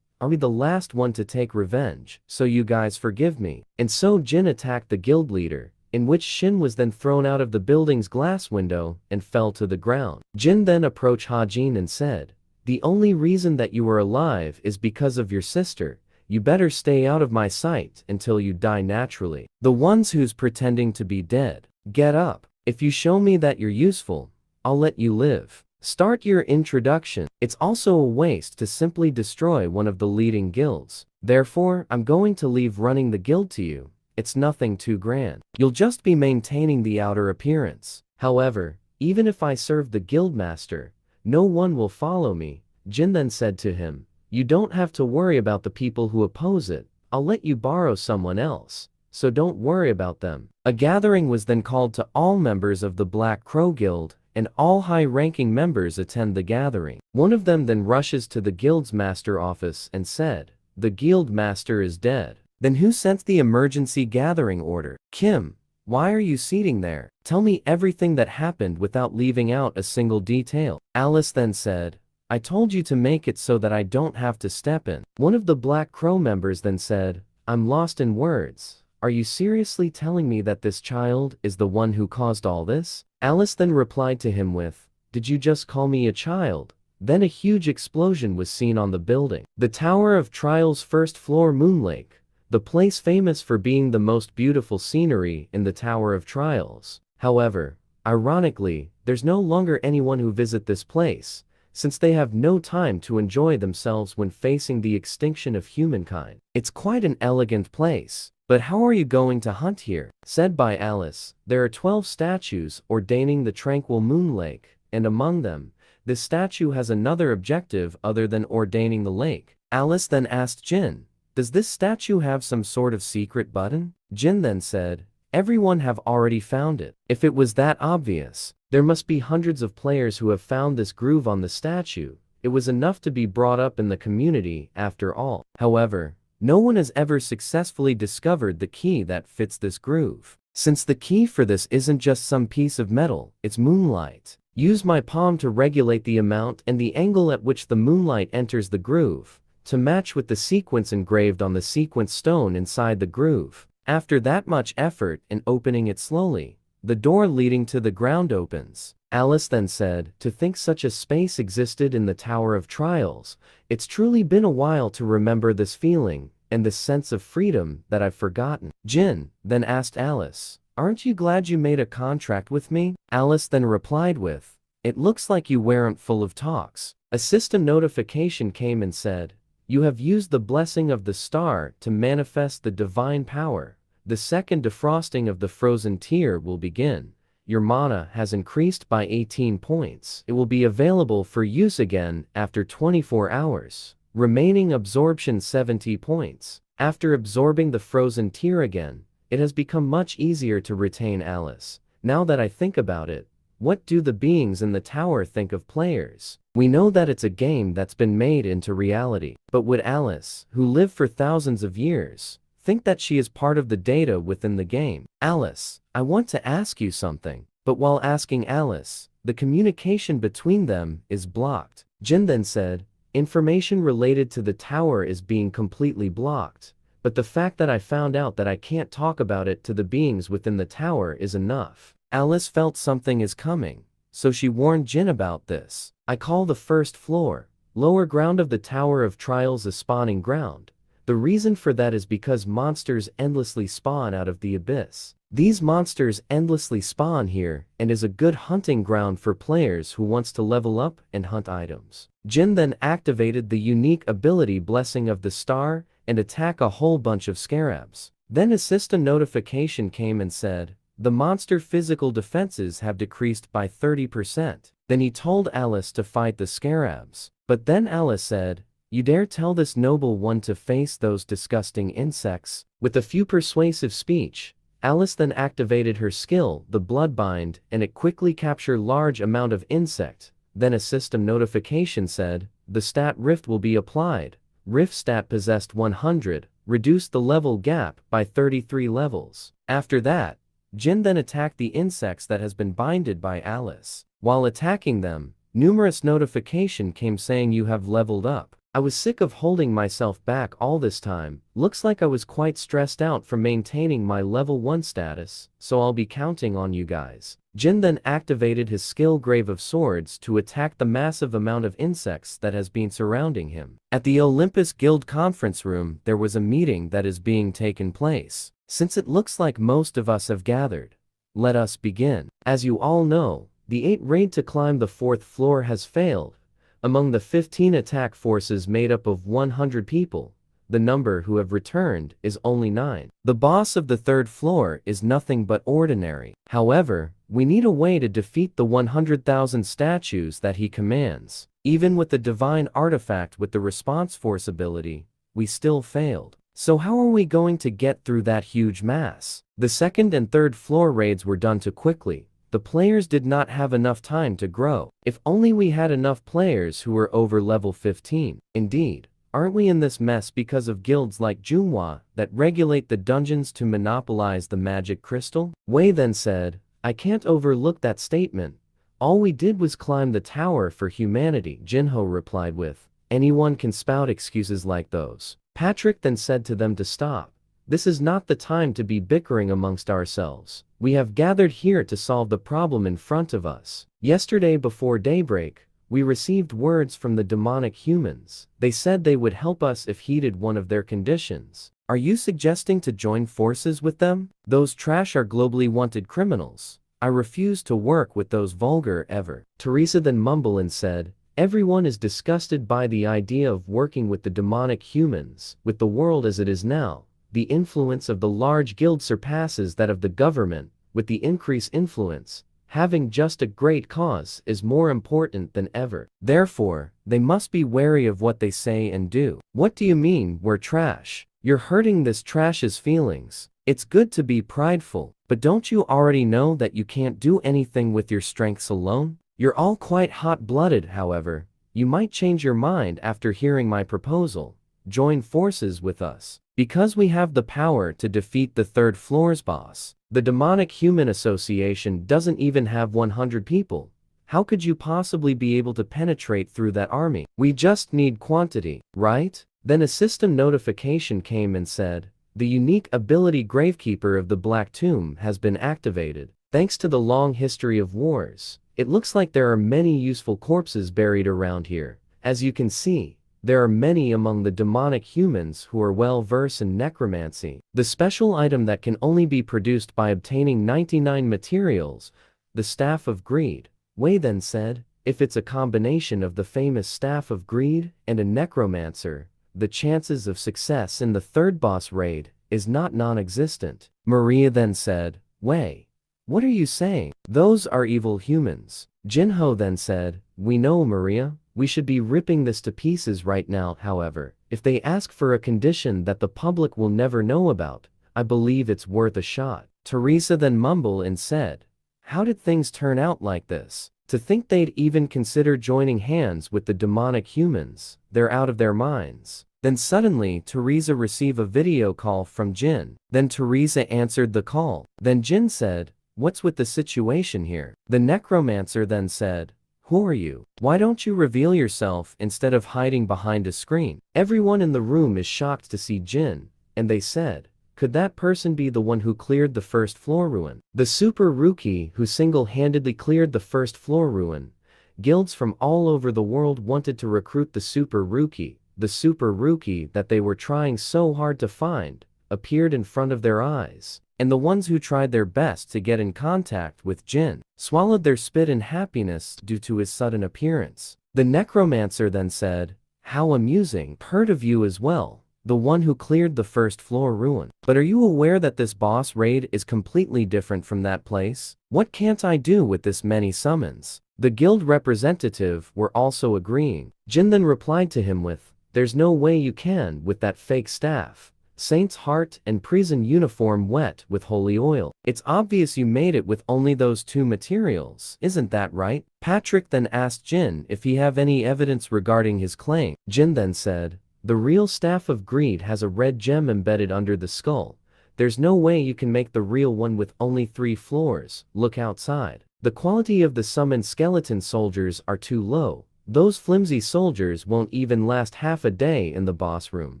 Are we the last one to take revenge, so you guys forgive me? And so Jin attacked the guild leader, in which Shin was then thrown out of the building's glass window and fell to the ground. Jin then approached Hajin and said, "The only reason that you are alive is because of your sister. You better stay out of my sight until you die naturally. The ones who's pretending to be dead, get up. If you show me that you're useful, I'll let you live." Start your introduction. It's also a waste to simply destroy one of the leading guilds. Therefore, I'm going to leave running the guild to you. It's nothing too grand. You'll just be maintaining the outer appearance. However, even if I serve the guildmaster, no one will follow me. Jin then said to him, "You don't have to worry about the people who oppose it. I'll let you borrow someone else, so don't worry about them." A gathering was then called to all members of the Black Crow Guild, and all high-ranking members attend the gathering. One of them then rushes to the guild's master office and said, "The guild master is dead." Then who sent the emergency gathering order? Kim, why are you sitting there? Tell me everything that happened without leaving out a single detail. Alice then said, "I told you to make it so that I don't have to step in." One of the Black Crow members then said, "I'm lost in words. Are you seriously telling me that this child is the one who caused all this?" Alice then replied to him with, "Did you just call me a child?" Then a huge explosion was seen on the building. The Tower of Trials' first floor Moon Lake, the place famous for being the most beautiful scenery in the Tower of Trials. However, ironically, there's no longer anyone who visit this place, since they have no time to enjoy themselves when facing the extinction of humankind. It's quite an elegant place. "But how are you going to hunt here?" Said by Alice, "There are 12 statues ordaining the tranquil moon lake, and among them, this statue has another objective other than ordaining the lake." Alice then asked Jin, "Does this statue have some sort of secret button?" Jin then said, "Everyone have already found it. If it was that obvious, there must be hundreds of players who have found this groove on the statue. It was enough to be brought up in the community after all. However, no one has ever successfully discovered the key that fits this groove. Since the key for this isn't just some piece of metal, it's moonlight. Use my palm to regulate the amount and the angle at which the moonlight enters the groove, to match with the sequence engraved on the sequence stone inside the groove. After that much effort in opening it slowly, the door leading to the ground opens." Alice then said, "To think such a space existed in the Tower of Trials, it's truly been a while to remember this feeling, and this sense of freedom that I've forgotten." Jin then asked Alice, "Aren't you glad you made a contract with me?" Alice then replied with, "It looks like you weren't full of talks." A system notification came and said, "You have used the blessing of the star to manifest the divine power. The second defrosting of the frozen tear will begin. Your mana has increased by 18 points. It will be available for use again after 24 hours. Remaining absorption 70 points. After absorbing the frozen tear again, it has become much easier to retain Alice. Now that I think about it, what do the beings in the tower think of players? We know that it's a game that's been made into reality. But would Alice, who lived for thousands of years, think that she is part of the data within the game? Alice, I want to ask you something." But while asking Alice, the communication between them is blocked. Jin then said, "Information related to the tower is being completely blocked, but the fact that I found out that I can't talk about it to the beings within the tower is enough." Alice felt something is coming, so she warned Jin about this. "I call the first floor, lower ground of the Tower of Trials a spawning ground. The reason for that is because monsters endlessly spawn out of the abyss. These monsters endlessly spawn here and is a good hunting ground for players who wants to level up and hunt items." Jin then activated the unique ability Blessing of the Star and attack a whole bunch of scarabs. Then a system notification came and said, "The monster physical defenses have decreased by 30%. Then he told Alice to fight the scarabs. But then Alice said, "You dare tell this noble one to face those disgusting insects?" With a few persuasive speech, Alice then activated her skill, the Bloodbind, and it quickly captured large amount of insect. Then a system notification said, "The stat Rift will be applied. Rift stat possessed 100, reduced the level gap by 33 levels." After that, Jin then attacked the insects that has been binded by Alice. While attacking them, numerous notification came saying you have leveled up. I was sick of holding myself back all this time. Looks like I was quite stressed out from maintaining my level 1 status, so I'll be counting on you guys. Jin then activated his skill Grave of Swords to attack the massive amount of insects that has been surrounding him. At the Olympus Guild conference room, there was a meeting that is being taken place. Since it looks like most of us have gathered, let us begin. As you all know, the 8 raid to climb the 4th floor has failed. Among the 15 attack forces made up of 100 people, the number who have returned is only 9. The boss of the 3rd floor is nothing but ordinary. However, we need a way to defeat the 100,000 statues that he commands. Even with the divine artifact with the response force ability, we still failed. So how are we going to get through that huge mass? The 2nd and 3rd floor raids were done too quickly. The players did not have enough time to grow. If only we had enough players who were over level 15. Indeed, aren't we in this mess because of guilds like Junhwa that regulate the dungeons to monopolize the magic crystal? Wei then said, I can't overlook that statement. All we did was climb the tower for humanity. Jinho replied with, anyone can spout excuses like those. Patrick then said to them to stop. This is not the time to be bickering amongst ourselves. We have gathered here to solve the problem in front of us. Yesterday before daybreak, we received words from the demonic humans. They said they would help us if heeded one of their conditions. Are you suggesting to join forces with them? Those trash are globally wanted criminals. I refuse to work with those vulgar ever. Teresa then mumbled and said, everyone is disgusted by the idea of working with the demonic humans. With the world as it is now, the influence of the large guild surpasses that of the government. With the increased influence, having just a great cause is more important than ever. Therefore, they must be wary of what they say and do. What do you mean, we're trash? You're hurting this trash's feelings. It's good to be prideful, but don't you already know that you can't do anything with your strengths alone? You're all quite hot-blooded, however. You might change your mind after hearing my proposal. Join forces with us. Because we have the power to defeat the 3rd floor's boss. The Demonic Human Association doesn't even have 100 people. How could you possibly be able to penetrate through that army? We just need quantity, right? Then a system notification came and said, the unique ability Gravekeeper of the Black Tomb has been activated. Thanks to the long history of wars, it looks like there are many useful corpses buried around here. As you can see, there are many among the demonic humans who are well versed in necromancy. The special item that can only be produced by obtaining 99 materials, the Staff of Greed. Wei then said, if it's a combination of the famous Staff of Greed and a necromancer, the chances of success in the 3rd boss raid is not non-existent. Maria then said, Wei, what are you saying? Those are evil humans. Jinho then said, we know, Maria. We should be ripping this to pieces right now. However, if they ask for a condition that the public will never know about, I believe it's worth a shot. Teresa then mumbled and said, how did things turn out like this? To think they'd even consider joining hands with the demonic humans, they're out of their minds. Then suddenly Teresa received a video call from Jin. Then Teresa answered the call. Then Jin said, what's with the situation here? The necromancer then said, who are you? Why don't you reveal yourself instead of hiding behind a screen? Everyone in the room is shocked to see Jin, and they said, could that person be the one who cleared the 1st floor ruin? The super rookie who single-handedly cleared the 1st floor ruin. Guilds from all over the world wanted to recruit the super rookie. The super rookie that they were trying so hard to find appeared in front of their eyes. And the ones who tried their best to get in contact with Jin swallowed their spit in happiness due to his sudden appearance. The necromancer then said, how amusing, heard of you as well, the one who cleared the 1st floor ruin. But are you aware that this boss raid is completely different from that place? What can't I do with this many summons? The guild representative were also agreeing. Jin then replied to him with, there's no way you can with that fake staff. Saint's heart and prison uniform wet with holy oil. It's obvious you made it with only those 2 materials, isn't that right? Patrick then asked Jin if he have any evidence regarding his claim. Jin then said, the real Staff of Greed has a red gem embedded under the skull. There's no way you can make the real one with only 3 floors. Look outside. The quality of the summoned skeleton soldiers are too low. Those flimsy soldiers won't even last half a day in the boss room.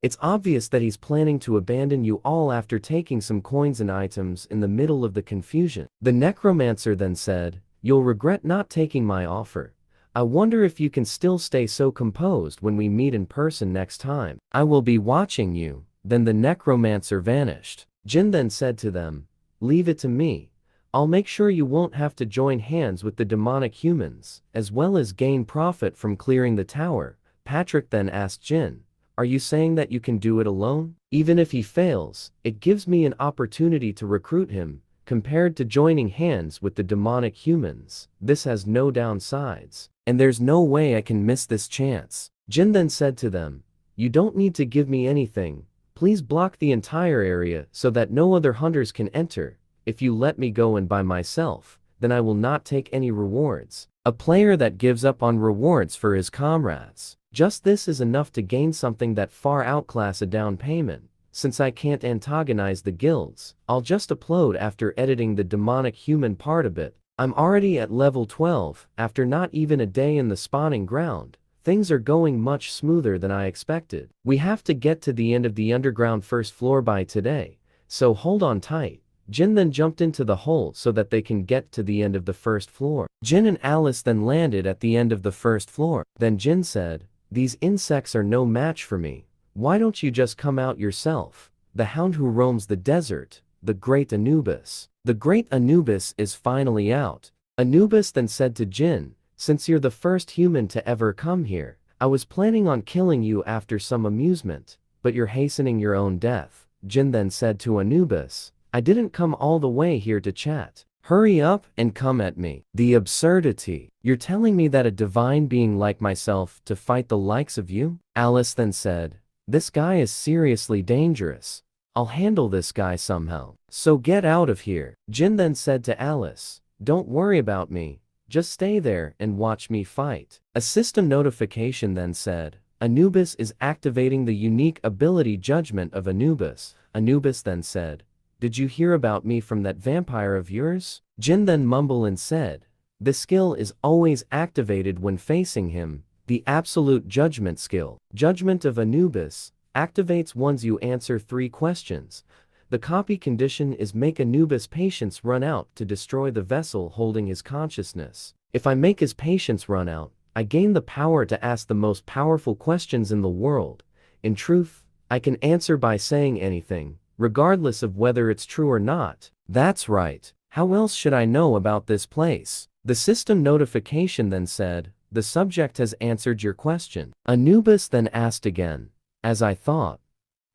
It's obvious that he's planning to abandon you all after taking some coins and items in the middle of the confusion. The necromancer then said, "You'll regret not taking my offer. I wonder if you can still stay so composed when we meet in person next time. I will be watching you." Then the necromancer vanished. Jin then said to them, "Leave it to me. I'll make sure you won't have to join hands with the demonic humans, as well as gain profit from clearing the tower." Patrick then asked Jin, "Are you saying that you can do it alone? Even if he fails, it gives me an opportunity to recruit him, compared to joining hands with the demonic humans. This has no downsides, and there's no way I can miss this chance." Jin then said to them, "You don't need to give me anything. Please block the entire area so that no other hunters can enter. If you let me go in by myself, then I will not take any rewards." A player that gives up on rewards for his comrades. Just this is enough to gain something that far outclass a down payment. Since I can't antagonize the guilds, I'll just upload after editing the demonic human part a bit. I'm already at level 12, after not even a day in the spawning ground. Things are going much smoother than I expected. We have to get to the end of the underground first floor by today, so hold on tight. Jin then jumped into the hole so that they can get to the end of the first floor. Jin and Alice then landed at the end of the first floor. Then Jin said, "These insects are no match for me. Why don't you just come out yourself? The hound who roams the desert, the great Anubis." The great Anubis is finally out. Anubis then said to Jin, "Since you're the first human to ever come here, I was planning on killing you after some amusement, but you're hastening your own death." Jin then said to Anubis, "I didn't come all the way here to chat. Hurry up and come at me." The absurdity. You're telling me that a divine being like myself to fight the likes of you? Alice then said, "This guy is seriously dangerous. I'll handle this guy somehow. So get out of here." Jin then said to Alice, "Don't worry about me. Just stay there and watch me fight." A system notification then said, "Anubis is activating the unique ability Judgment of Anubis." Anubis then said, "Did you hear about me from that vampire of yours?" Jin then mumbled and said, "The skill is always activated when facing him, the absolute judgment skill. Judgment of Anubis activates once you answer 3 questions. The copy condition is make Anubis' patience run out to destroy the vessel holding his consciousness. If I make his patience run out, I gain the power to ask the most powerful questions in the world. In truth, I can answer by saying anything, regardless of whether it's true or not." That's right. How else should I know about this place? The system notification then said, "The subject has answered your question." Anubis then asked again, "As I thought.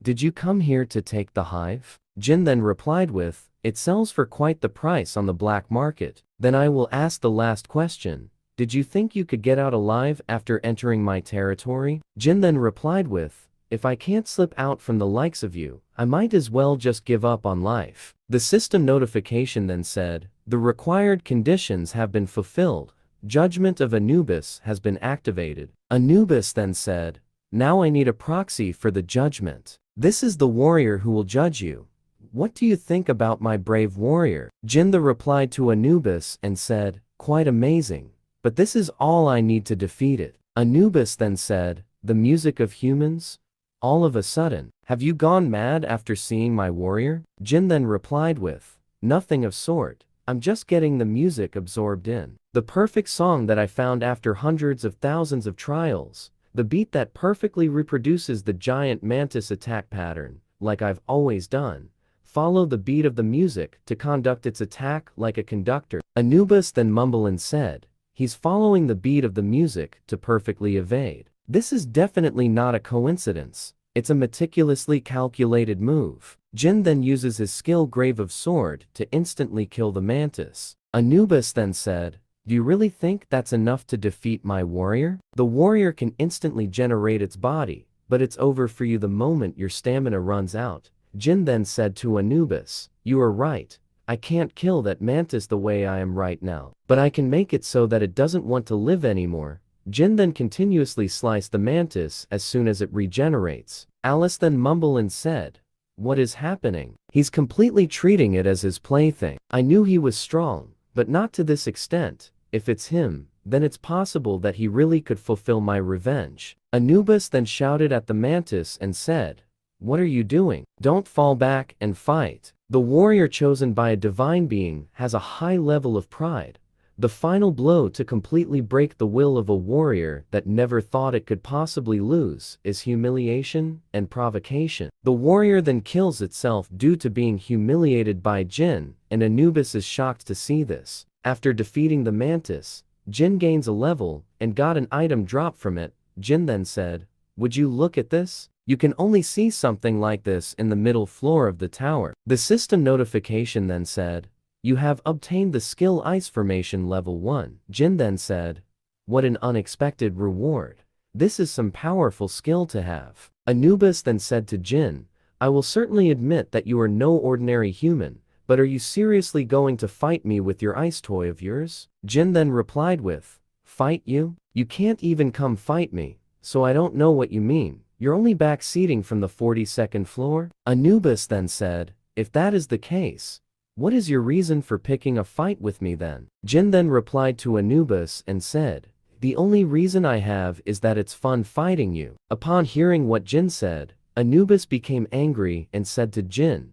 Did you come here to take the hive?" Jin then replied with, "It sells for quite the price on the black market." Then I will ask the last question. "Did you think you could get out alive after entering my territory?" Jin then replied with, "If I can't slip out from the likes of you, I might as well just give up on life." The system notification then said, "The required conditions have been fulfilled. Judgment of Anubis has been activated." Anubis then said, "Now I need a proxy for the judgment. This is the warrior who will judge you. What do you think about my brave warrior?" Jin then replied to Anubis and said, "Quite amazing, but this is all I need to defeat it." Anubis then said, "The music of humans? All of a sudden, have you gone mad after seeing my warrior?" Jin then replied with, "Nothing of sort. I'm just getting the music absorbed in. The perfect song that I found after hundreds of thousands of trials. The beat that perfectly reproduces the giant mantis attack pattern, like I've always done. Follow the beat of the music to conduct its attack like a conductor." Anubis then mumbled and said, "He's following the beat of the music to perfectly evade. This is definitely not a coincidence. It's a meticulously calculated move." Jin then uses his skill Grave of Sword to instantly kill the mantis. Anubis then said, "Do you really think that's enough to defeat my warrior? The warrior can instantly generate its body, but it's over for you the moment your stamina runs out." Jin then said to Anubis, "You are right. I can't kill that mantis the way I am right now, but I can make it so that it doesn't want to live anymore." Jin then continuously sliced the mantis as soon as it regenerates. Alice then mumbled and said, "What is happening? He's completely treating it as his plaything. I knew he was strong, but not to this extent. If it's him, then it's possible that he really could fulfill my revenge. Anubis then shouted at the mantis and said, "What are you doing? Don't fall back and fight." The warrior chosen by a divine being has a high level of pride. The final blow to completely break the will of a warrior that never thought it could possibly lose is humiliation and provocation. The warrior then kills itself due to being humiliated by Jin, and Anubis is shocked to see this. After defeating the mantis, Jin gains a level and got an item dropped from it. Jin then said, "Would you look at this? You can only see something like this in the middle floor of the tower." The system notification then said, "You have obtained the skill Ice Formation level 1. Jin then said, "What an unexpected reward. This is some powerful skill to have." Anubis then said to Jin, "I will certainly admit that you are no ordinary human, but are you seriously going to fight me with your ice toy of yours?" Jin then replied with, "Fight you? You can't even come fight me, so I don't know what you mean. You're only backseating from the 42nd floor?" Anubis then said, "If that is the case, what is your reason for picking a fight with me then?" Jin then replied to Anubis and said, "The only reason I have is that it's fun fighting you." Upon hearing what Jin said, Anubis became angry and said to Jin,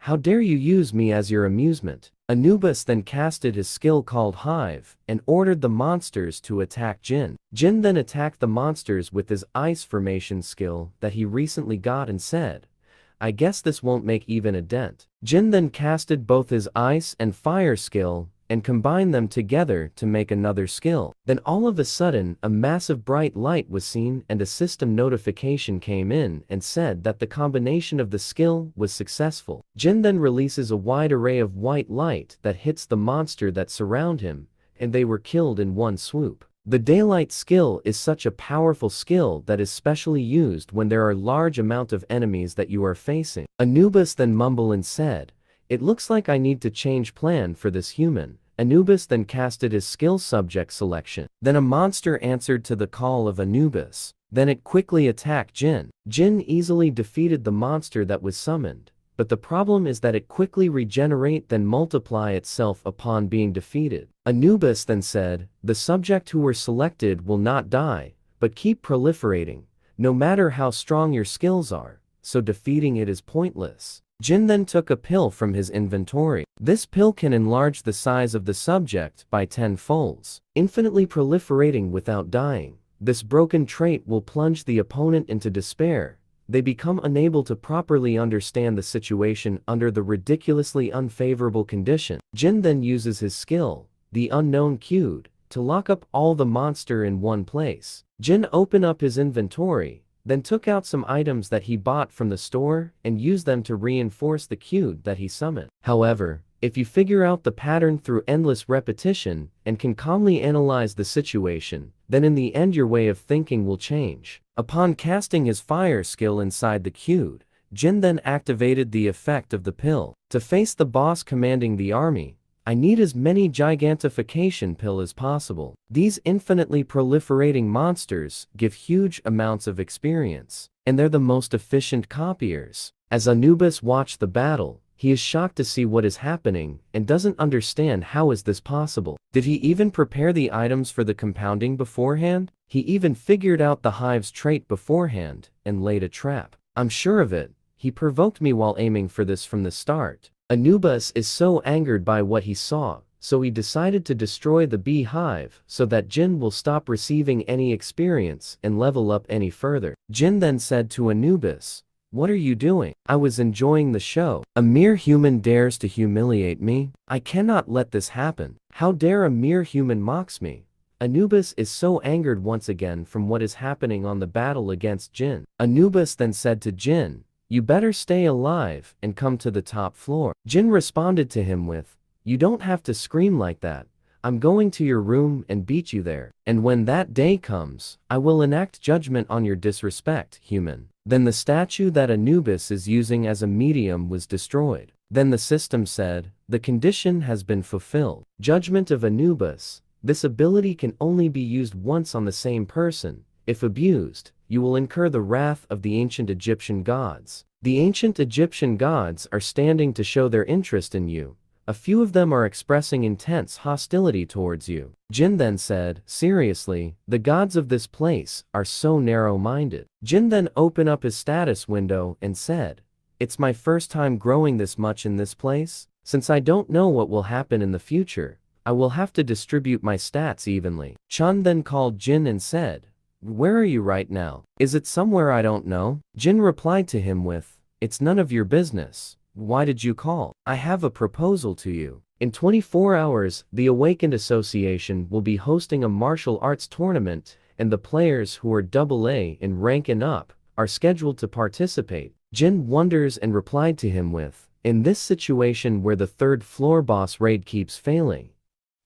"How dare you use me as your amusement?" Anubis then casted his skill called Hive and ordered the monsters to attack Jin. Jin then attacked the monsters with his Ice Formation skill that he recently got and said, "I guess this won't make even a dent." Jin then casted both his Ice and Fire skill and combined them together to make another skill. Then all of a sudden a massive bright light was seen and a system notification came in and said that the combination of the skill was successful. Jin then releases a wide array of white light that hits the monster that surround him, and they were killed in one swoop. The daylight skill is such a powerful skill that is specially used when there are large amount of enemies that you are facing. Anubis then mumbled and said, "It looks like I need to change plan for this human." Anubis then casted his skill subject selection. Then a monster answered to the call of Anubis. Then it quickly attacked Jin. Jin easily defeated the monster that was summoned, but the problem is that it quickly regenerate then multiply itself upon being defeated. Anubis then said, "The subject who were selected will not die, but keep proliferating, no matter how strong your skills are, so defeating it is pointless." Jin then took a pill from his inventory. This pill can enlarge the size of the subject by 10 folds, infinitely proliferating without dying. This broken trait will plunge the opponent into despair. They become unable to properly understand the situation under the ridiculously unfavorable condition. Jin then uses his skill, the Unknown Cube, to lock up all the monster in one place. Jin opened up his inventory, then took out some items that he bought from the store and used them to reinforce the cube that he summoned. However, if you figure out the pattern through endless repetition and can calmly analyze the situation, then in the end your way of thinking will change. Upon casting his fire skill inside the cube, Jin then activated the effect of the pill. To face the boss commanding the army, I need as many gigantification pill as possible. These infinitely proliferating monsters give huge amounts of experience, and they're the most efficient copiers. As Anubis watched the battle, he is shocked to see what is happening and doesn't understand how is this possible. Did he even prepare the items for the compounding beforehand? He even figured out the hive's trait beforehand and laid a trap. I'm sure of it. He provoked me while aiming for this from the start. Anubis is so angered by what he saw, so he decided to destroy the beehive so that Jin will stop receiving any experience and level up any further. Jin then said to Anubis, "What are you doing? I was enjoying the show. A mere human dares to humiliate me? I cannot let this happen. How dare a mere human mocks me?" Anubis is so angered once again from what is happening on the battle against Jin. Anubis then said to Jin, "You better stay alive and come to the top floor." Jin responded to him with, "You don't have to scream like that. I'm going to your room and beat you there. And when that day comes, I will enact judgment on your disrespect, human." Then the statue that Anubis is using as a medium was destroyed. Then the system said, "The condition has been fulfilled." Judgment of Anubis. This ability can only be used once on the same person. If abused, you will incur the wrath of the ancient Egyptian gods. The ancient Egyptian gods are standing to show their interest in you, A few of them are expressing intense hostility towards you. Jin then said, seriously, the gods of this place are so narrow-minded. Jin then opened up his status window and said, it's my first time growing this much in this place. Since I don't know what will happen in the future, I will have to distribute my stats evenly. Chun then called Jin and said, where are you right now? Is it somewhere I don't know? Jin replied to him with, it's none of your business. Why did you call? I have a proposal to you. In 24 hours, the Awakened Association will be hosting a martial arts tournament, and the players who are AA in rank and up are scheduled to participate. Jin wonders and replied to him with, in this situation where the third floor boss raid keeps failing,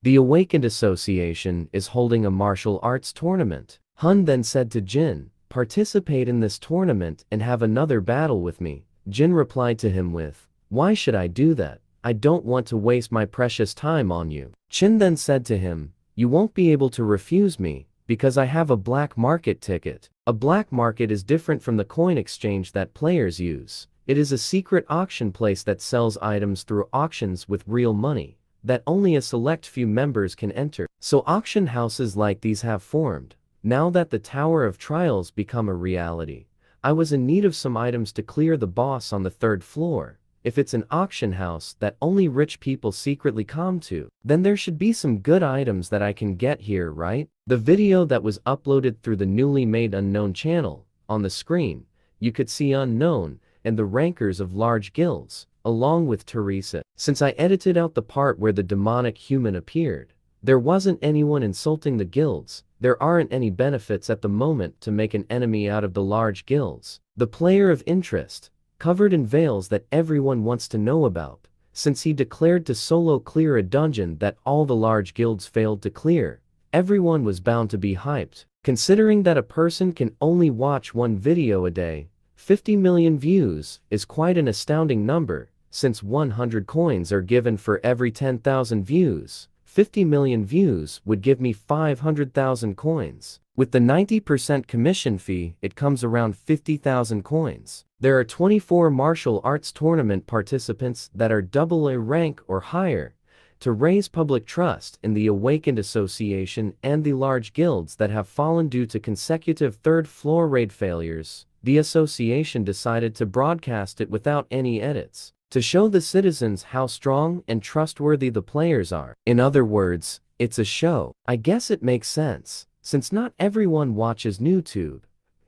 the Awakened Association is holding a martial arts tournament. Hun then said to Jin, participate in this tournament and have another battle with me. Jin replied to him with, why should I do that? I don't want to waste my precious time on you. Chin then said to him, you won't be able to refuse me, because I have a black market ticket. A black market is different from the coin exchange that players use. It is a secret auction place that sells items through auctions with real money, that only a select few members can enter. So auction houses like these have formed. Now that the Tower of Trials become a reality, I was in need of some items to clear the boss on the third floor. If it's an auction house that only rich people secretly come to, then there should be some good items that I can get here, right? The video that was uploaded through the newly made Unknown channel, on the screen, you could see Unknown and the rankers of large guilds, along with Teresa. Since I edited out the part where the demonic human appeared, there wasn't anyone insulting the guilds. There aren't any benefits at the moment to make an enemy out of the large guilds. The player of interest, covered in veils that everyone wants to know about, since he declared to solo clear a dungeon that all the large guilds failed to clear, everyone was bound to be hyped. Considering that a person can only watch one video a day, 50 million views is quite an astounding number, since 100 coins are given for every 10,000 views. 50 million views would give me 500,000 coins. With the 90% commission fee, it comes around 50,000 coins. There are 24 martial arts tournament participants that are AA rank or higher. To raise public trust in the Awakened Association and the large guilds that have fallen due to consecutive third-floor raid failures, the association decided to broadcast it without any edits, to show the citizens how strong and trustworthy the players are. In other words, it's a show. I guess it makes sense, since not everyone watches YouTube,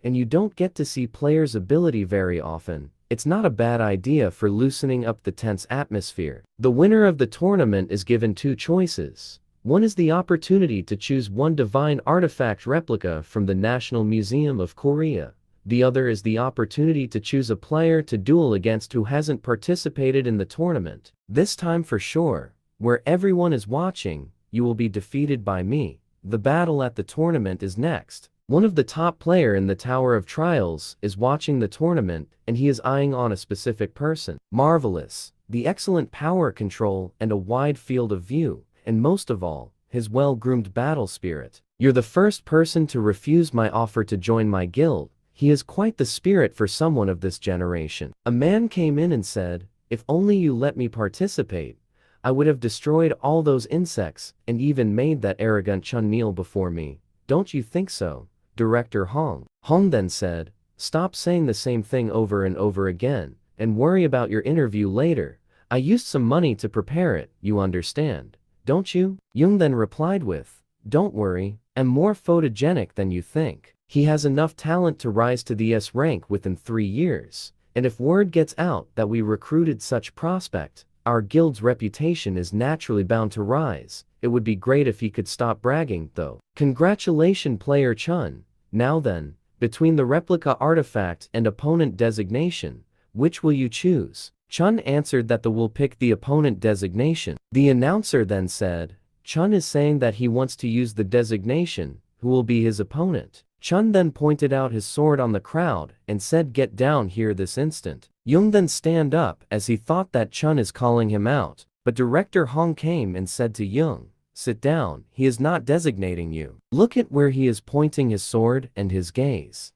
and you don't get to see players' ability very often. It's not a bad idea for loosening up the tense atmosphere. The winner of the tournament is given two choices. One is the opportunity to choose one divine artifact replica from the National Museum of Korea. The other is the opportunity to choose a player to duel against who hasn't participated in the tournament. This time for sure, where everyone is watching, you will be defeated by me. The battle at the tournament is next. One of the top player in the Tower of Trials is watching the tournament, and he is eyeing on a specific person. Marvelous, the excellent power control and a wide field of view, and most of all, his well-groomed battle spirit. You're the first person to refuse my offer to join my guild. He is quite the spirit for someone of this generation. A man came in and said, if only you let me participate, I would have destroyed all those insects and even made that arrogant Chun kneel before me. Don't you think so, Director Hong? Hong then said, stop saying the same thing over and over again, and worry about your interview later. I used some money to prepare it, you understand, don't you? Jung then replied with, don't worry, I'm more photogenic than you think. He has enough talent to rise to the S rank within 3 years, and if word gets out that we recruited such prospect, our guild's reputation is naturally bound to rise. It would be great if he could stop bragging, though. Congratulations, player Chun. Now then, between the replica artifact and opponent designation, which will you choose? Chun answered that will pick the opponent designation. The announcer then said, Chun is saying that he wants to use the designation, who will be his opponent. Chun then pointed out his sword on the crowd and said, get down here this instant. Jung then stand up as he thought that Chun is calling him out, but Director Hong came and said to Jung, sit down, he is not designating you. Look at where he is pointing his sword and his gaze.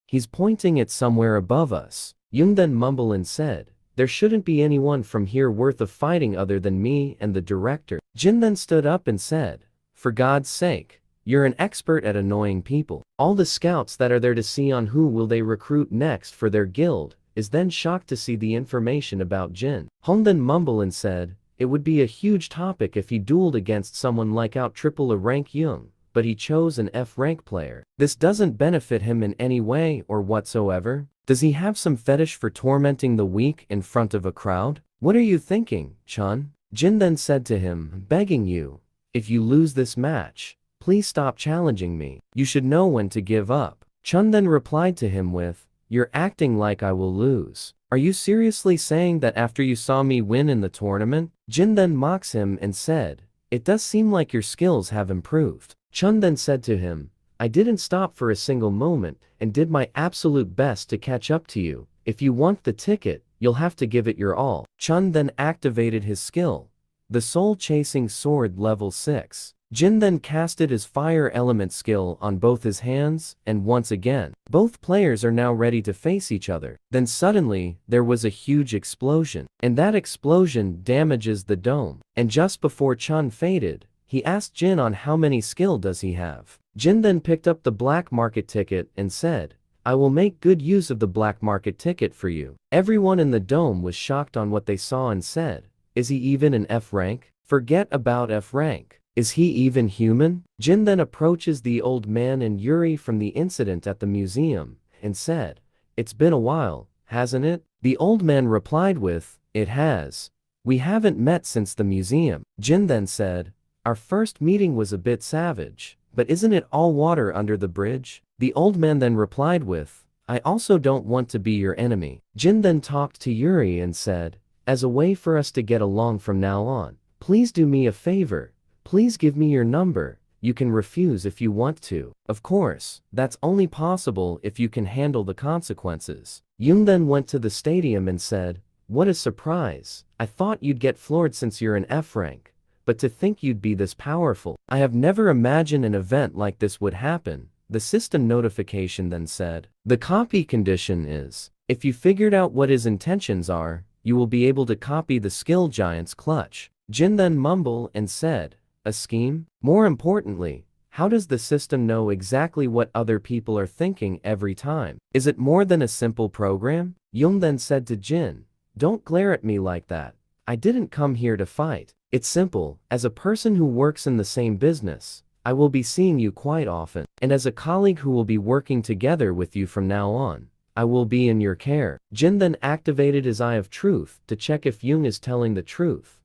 He's pointing it somewhere above us. Jung then mumbled and said, There shouldn't be anyone from here worth of fighting other than me and the director. Jin then stood up and said, "For God's sake, you're an expert at annoying people. All the scouts that are there to see on who will they recruit next for their guild," is then shocked to see the information about Jin. Hong then mumbled and said, "It would be a huge topic if he dueled against someone like out triple a rank Young, but he chose an F rank player. This doesn't benefit him in any way or whatsoever. Does he have some fetish for tormenting the weak in front of a crowd? What are you thinking, Chun?" Jin then said to him, "Begging you, if you lose this match, please stop challenging me. You should know when to give up." Chun then replied to him with, "You're acting like I will lose. Are you seriously saying that after you saw me win in the tournament?" Jin then mocks him and said, "It does seem like your skills have improved." Chun then said to him, "I didn't stop for a single moment and did my absolute best to catch up to you. If you want the ticket, you'll have to give it your all." Chun then activated his skill, the Soul Chasing Sword level 6. Jin then casted his fire element skill on both his hands, and once again, both players are now ready to face each other. Then suddenly, there was a huge explosion, and that explosion damages the dome. And just before Chun faded, he asked Jin on how many skill does he have. Jin then picked up the black market ticket and said, "I will make good use of the black market ticket for you." Everyone in the dome was shocked on what they saw and said, "Is he even an F rank? Forget about F rank. Is he even human?" Jin then approaches the old man and Yuri from the incident at the museum and said, "It's been a while, hasn't it?" The old man replied with, "It has. We haven't met since the museum." Jin then said, "Our first meeting was a bit savage, but isn't it all water under the bridge?" The old man then replied with, "I also don't want to be your enemy." Jin then talked to Yuri and said, "As a way for us to get along from now on, please do me a favor. Please give me your number. You can refuse if you want to. Of course, that's only possible if you can handle the consequences." Yoon then went to the stadium and said, "What a surprise. I thought you'd get floored since you're an F rank. But to think you'd be this powerful. I have never imagined an event like this would happen." The system notification then said, "The copy condition is, if you figured out what his intentions are, you will be able to copy the skill giant's clutch." Jin then mumbled and said, "A scheme? More importantly, how does the system know exactly what other people are thinking every time? Is it more than a simple program?" Yoon then said to Jin, "Don't glare at me like that. I didn't come here to fight. It's simple. As a person who works in the same business, I will be seeing you quite often. And as a colleague who will be working together with you from now on, I will be in your care." Jin then activated his Eye of Truth to check if Yoon is telling the truth.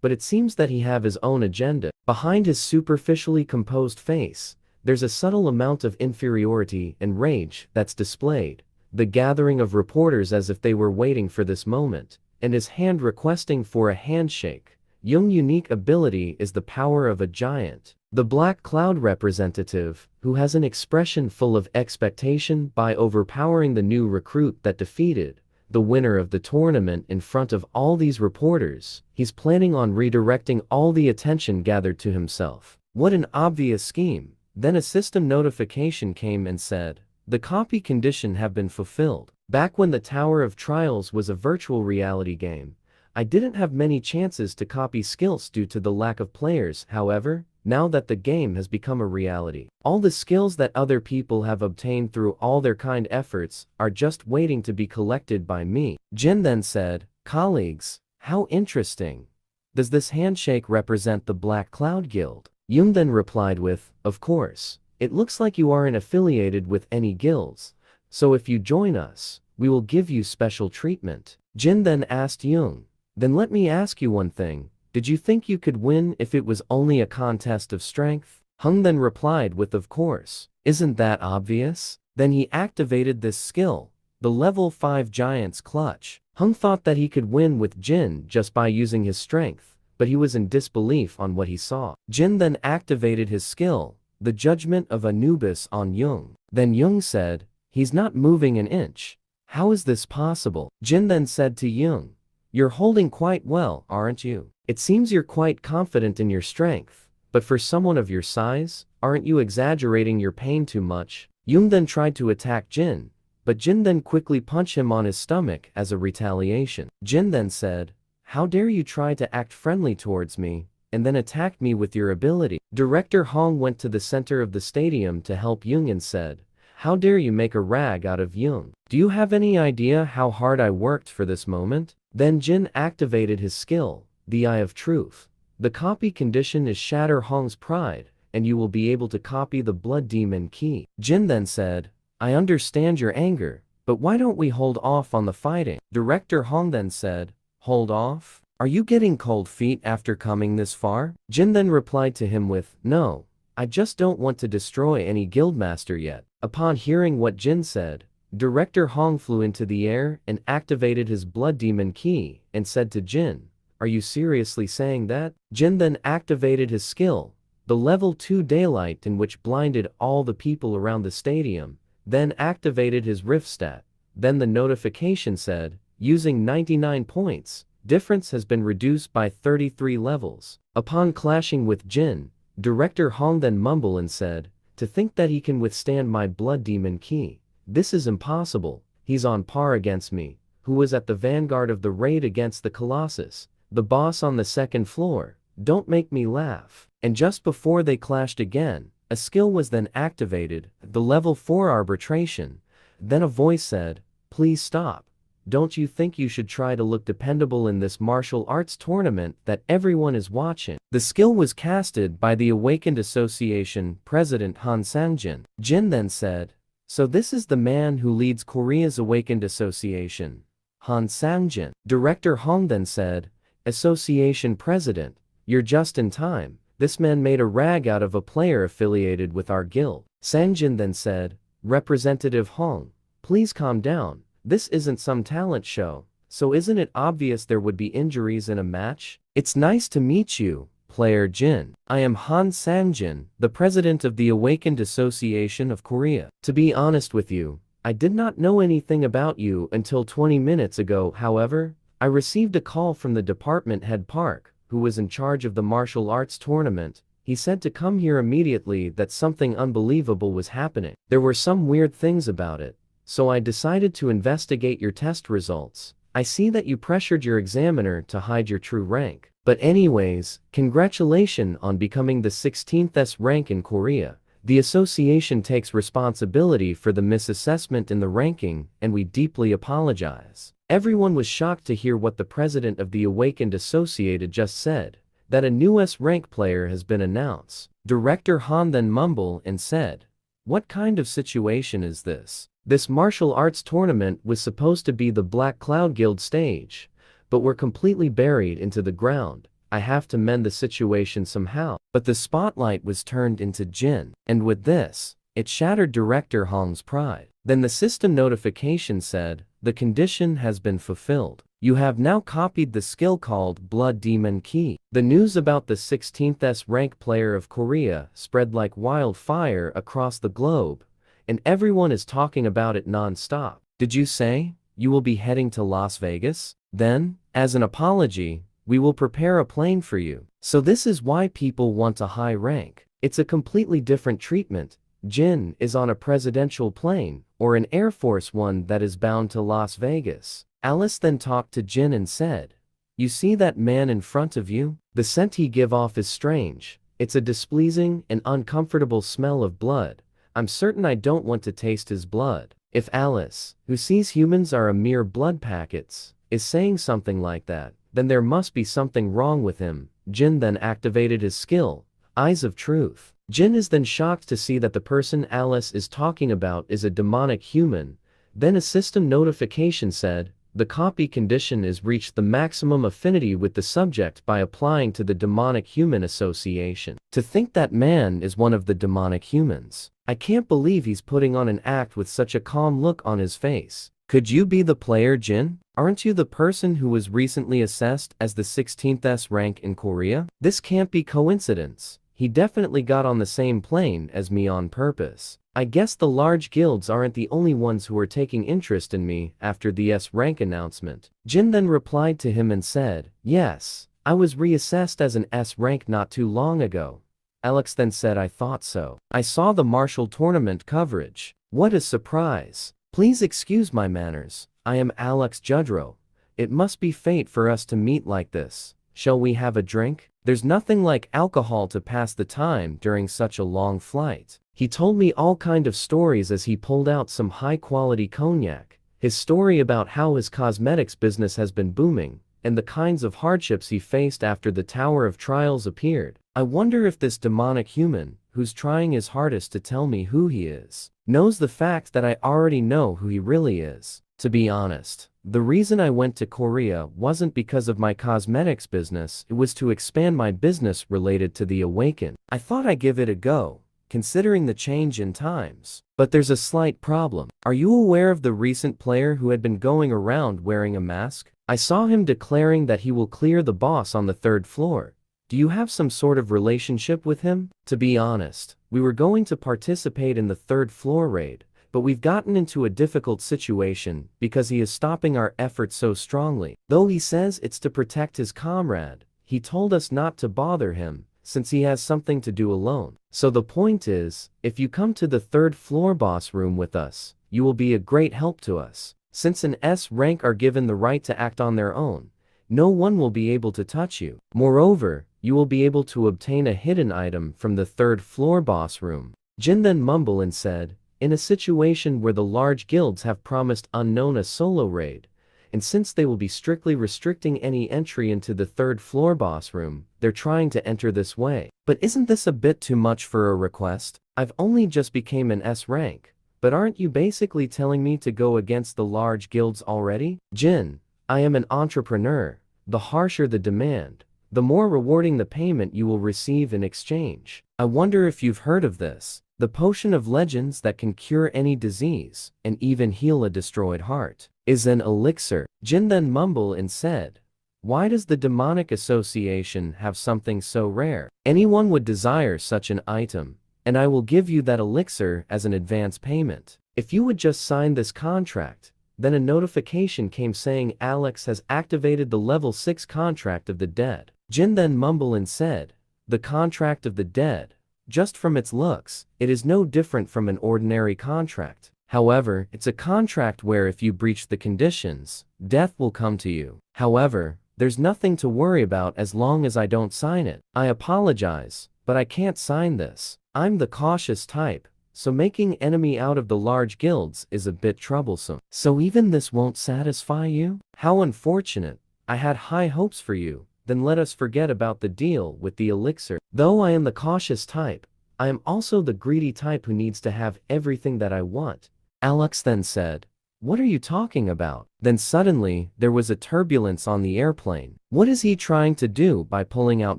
But it seems that he have his own agenda. Behind his superficially composed face, there's a subtle amount of inferiority and rage that's displayed. The gathering of reporters as if they were waiting for this moment, and his hand requesting for a handshake. Young's unique ability is the power of a giant. The Black Cloud representative, who has an expression full of expectation by overpowering the new recruit that defeated the winner of the tournament in front of all these reporters. He's planning on redirecting all the attention gathered to himself. What an obvious scheme. Then a system notification came and said, "The copy condition have been fulfilled." Back when the Tower of Trials was a virtual reality game, I didn't have many chances to copy skills due to the lack of players. However, now that the game has become a reality, all the skills that other people have obtained through all their kind efforts are just waiting to be collected by me. Jin then said, "Colleagues, how interesting. Does this handshake represent the Black Cloud Guild?" Yoon then replied with, "Of course. It looks like you aren't affiliated with any guilds, so if you join us, we will give you special treatment." Jin then asked Yoon, "Then let me ask you one thing. Did you think you could win if it was only a contest of strength?" Hung then replied with, "Of course. Isn't that obvious?" Then he activated this skill, the level 5 Giant's Clutch. Hung thought that he could win with Jin just by using his strength, but he was in disbelief on what he saw. Jin then activated his skill, the Judgment of Anubis on Young. Then Young said, "He's not moving an inch. How is this possible?" Jin then said to Young, "You're holding quite well, aren't you? It seems you're quite confident in your strength, but for someone of your size, aren't you exaggerating your pain too much?" Yoon then tried to attack Jin, but Jin then quickly punched him on his stomach as a retaliation. Jin then said, "How dare you try to act friendly towards me, and then attack me with your ability?" Director Hong went to the center of the stadium to help Young and said, "How dare you make a rag out of Young? Do you have any idea how hard I worked for this moment?" Then Jin activated his skill, the Eye of Truth. The copy condition is shatter Hong's pride, and you will be able to copy the Blood Demon key. Jin then said, "I understand your anger, but why don't we hold off on the fighting?" Director Hong then said, "Hold off? Are you getting cold feet after coming this far?" Jin then replied to him with, "No, I just don't want to destroy any guildmaster yet." Upon hearing what Jin said, Director Hong flew into the air and activated his Blood Demon key and said to Jin, "Are you seriously saying that?" Jin then activated his skill, the level 2 daylight, in which blinded all the people around the stadium, then activated his rift stat. Then the notification said, "Using 99 points, difference has been reduced by 33 levels." Upon clashing with Jin, Director Hong then mumbled and said, "To think that he can withstand my Blood Demon key. This is impossible. He's on par against me, who was at the vanguard of the raid against the Colossus, the boss on the second floor. Don't make me laugh." And just before they clashed again, a skill was then activated, the level 4 arbitration. Then a voice said, "Please stop. Don't you think you should try to look dependable in this martial arts tournament that everyone is watching?" The skill was casted by the Awakened Association President Han Sangjin. Jin then said, "So this is the man who leads Korea's Awakened Association, Han Sangjin." Director Hong then said, "Association President, you're just in time. This man made a rag out of a player affiliated with our guild." Sangjin then said, "Representative Hong, please calm down. This isn't some talent show, so isn't it obvious there would be injuries in a match? It's nice to meet you, Player Jin. I am Han Sangjin, the president of the Awakened Association of Korea. To be honest with you, I did not know anything about you until 20 minutes ago. However, I received a call from the department head Park, who was in charge of the martial arts tournament. He said to come here immediately, that something unbelievable was happening. There were some weird things about it, so I decided to investigate your test results. I see that you pressured your examiner to hide your true rank. But anyways, congratulations on becoming the 16th S rank in Korea. The association takes responsibility for the misassessment in the ranking, and we deeply apologize." Everyone was shocked to hear what the president of the Awakened Associated just said, that a new S rank player has been announced. Director Han then mumbled and said, "What kind of situation is this? This martial arts tournament was supposed to be the Black Cloud Guild stage, but we're completely buried into the ground. I have to mend the situation somehow." But the spotlight was turned into Jin, and with this, it shattered Director Hong's pride. Then the system notification said, "The condition has been fulfilled. You have now copied the skill called Blood Demon Key." The news about the 16th S rank player of Korea spread like wildfire across the globe, and everyone is talking about it non-stop. "Did you say you will be heading to Las Vegas? Then, as an apology, we will prepare a plane for you." So this is why people want a high rank. It's a completely different treatment. Jin is on a presidential plane, or an Air Force One that is bound to Las Vegas. Alice then talked to Jin and said, "You see that man in front of you? The scent he give off is strange. It's a displeasing and uncomfortable smell of blood. I'm certain I don't want to taste his blood." If Alice, who sees humans are a mere blood packets, is saying something like that, then there must be something wrong with him. Jin then activated his skill, Eyes of Truth. Jin is then shocked to see that the person Alice is talking about is a demonic human. Then a system notification said, "The copy condition is reached the maximum affinity with the subject by applying to the demonic human association." To think that man is one of the demonic humans. I can't believe he's putting on an act with such a calm look on his face. Could you be the player Jin? Aren't you the person who was recently assessed as the 16th S rank in Korea? This can't be coincidence. He definitely got on the same plane as me on purpose. I guess the large guilds aren't the only ones who are taking interest in me after the S rank announcement. Jin then replied to him and said, "Yes, I was reassessed as an S rank not too long ago." Alex then said, "I thought so. I saw the martial tournament coverage." What a surprise. Please excuse my manners. I am Alex Judrow. It must be fate for us to meet like this. Shall we have a drink? There's nothing like alcohol to pass the time during such a long flight. He told me all kind of stories as he pulled out some high-quality cognac. His story about how his cosmetics business has been booming, and the kinds of hardships he faced after the Tower of Trials appeared. I wonder if this demonic human, who's trying his hardest to tell me who he is, knows the fact that I already know who he really is. To be honest, the reason I went to Korea wasn't because of my cosmetics business, it was to expand my business related to the Awakened. I thought I'd give it a go, considering the change in times. But there's a slight problem. Are you aware of the recent player who had been going around wearing a mask? I saw him declaring that he will clear the boss on the 3rd floor. Do you have some sort of relationship with him? To be honest, we were going to participate in the 3rd floor raid, but we've gotten into a difficult situation because he is stopping our efforts so strongly. Though he says it's to protect his comrade, he told us not to bother him, since he has something to do alone. So the point is, if you come to the 3rd floor boss room with us, you will be a great help to us. Since an S rank are given the right to act on their own, no one will be able to touch you. Moreover, you will be able to obtain a hidden item from the 3rd floor boss room. Jin then mumbled and said, in a situation where the large guilds have promised Unknown a solo raid, and since they will be strictly restricting any entry into the 3rd floor boss room, they're trying to enter this way. But isn't this a bit too much for a request? I've only just became an S rank, but aren't you basically telling me to go against the large guilds already? Jin, I am an entrepreneur. The harsher the demand, the more rewarding the payment you will receive in exchange. I wonder if you've heard of this. The potion of legends that can cure any disease, and even heal a destroyed heart, is an elixir. Jin then mumbled and said, why does the demonic association have something so rare? Anyone would desire such an item, and I will give you that elixir as an advance payment. If you would just sign this contract. Then a notification came saying Alex has activated the level 6 contract of the dead. Jin then mumbled and said, the contract of the dead. Just from its looks, it is no different from an ordinary contract. However, it's a contract where if you breach the conditions, death will come to you. However, there's nothing to worry about as long as I don't sign it. I apologize, but I can't sign this. I'm the cautious type, so making enemy out of the large guilds is a bit troublesome. So even this won't satisfy you? How unfortunate. I had high hopes for you. Then let us forget about the deal with the elixir. Though I am the cautious type, I am also the greedy type who needs to have everything that I want. Alex then said, what are you talking about? Then suddenly, there was a turbulence on the airplane. What is he trying to do by pulling out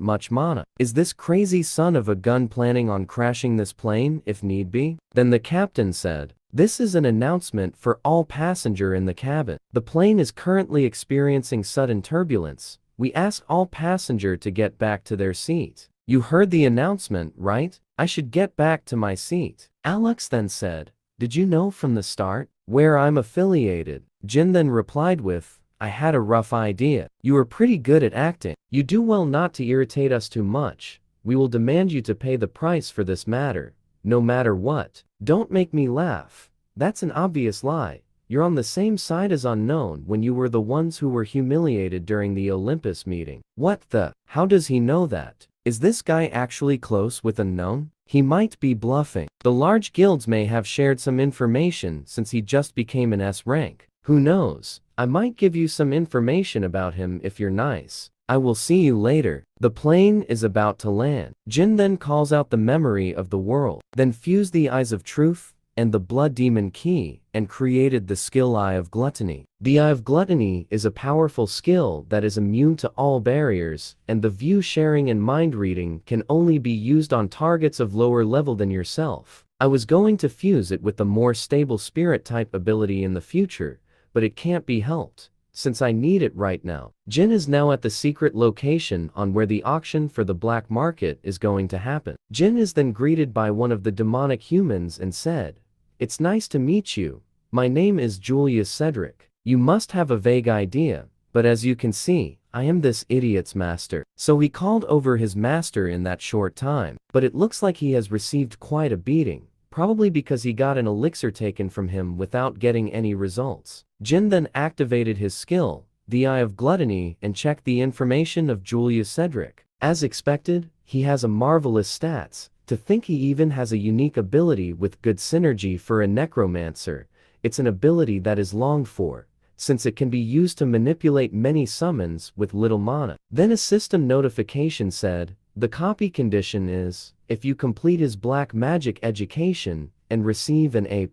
much mana? Is this crazy son of a gun planning on crashing this plane if need be? Then the captain said, this is an announcement for all passenger in the cabin. The plane is currently experiencing sudden turbulence. We ask all passenger to get back to their seat. You heard the announcement, right? I should get back to my seat. Alex then said, did you know from the start where I'm affiliated? Jin then replied with, I had a rough idea. You are pretty good at acting. You do well not to irritate us too much. We will demand you to pay the price for this matter, no matter what. Don't make me laugh. That's an obvious lie. You're on the same side as Unknown when you were the ones who were humiliated during the Olympus meeting. What the? How does he know that? Is this guy actually close with Unknown? He might be bluffing. The large guilds may have shared some information since he just became an S rank. Who knows? I might give you some information about him if you're nice. I will see you later. The plane is about to land. Jin then calls out the memory of the world, then fused the eyes of truth and the blood demon key, and created the skill Eye of Gluttony. The Eye of Gluttony is a powerful skill that is immune to all barriers, and the view sharing and mind reading can only be used on targets of lower level than yourself. I was going to fuse it with the more stable spirit type ability in the future, but it can't be helped, since I need it right now. Jin is now at the secret location on where the auction for the black market is going to happen. Jin is then greeted by one of the demonic humans and said, it's nice to meet you. My name is Julius Cedric. You must have a vague idea, but as you can see, I am this idiot's master. So he called over his master in that short time, but it looks like he has received quite a beating. probably because he got an elixir taken from him without getting any results. Jin then activated his skill, the Eye of Gluttony, and checked the information of Julius Cedric. As expected, he has a marvelous stats. To think he even has a unique ability with good synergy for a necromancer. It's an ability that is longed for, since it can be used to manipulate many summons with little mana. Then a system notification said, the copy condition is, if you complete his black magic education and receive an A+,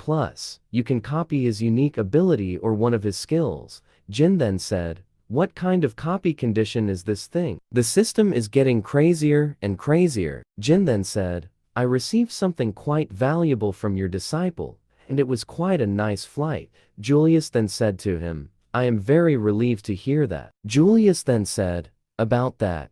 you can copy his unique ability or one of his skills. Jin then said, what kind of copy condition is this thing? The system is getting crazier and crazier. Jin then said, I received something quite valuable from your disciple, and it was quite a nice flight. Julius then said to him, I am very relieved to hear that. Julius then said, about that,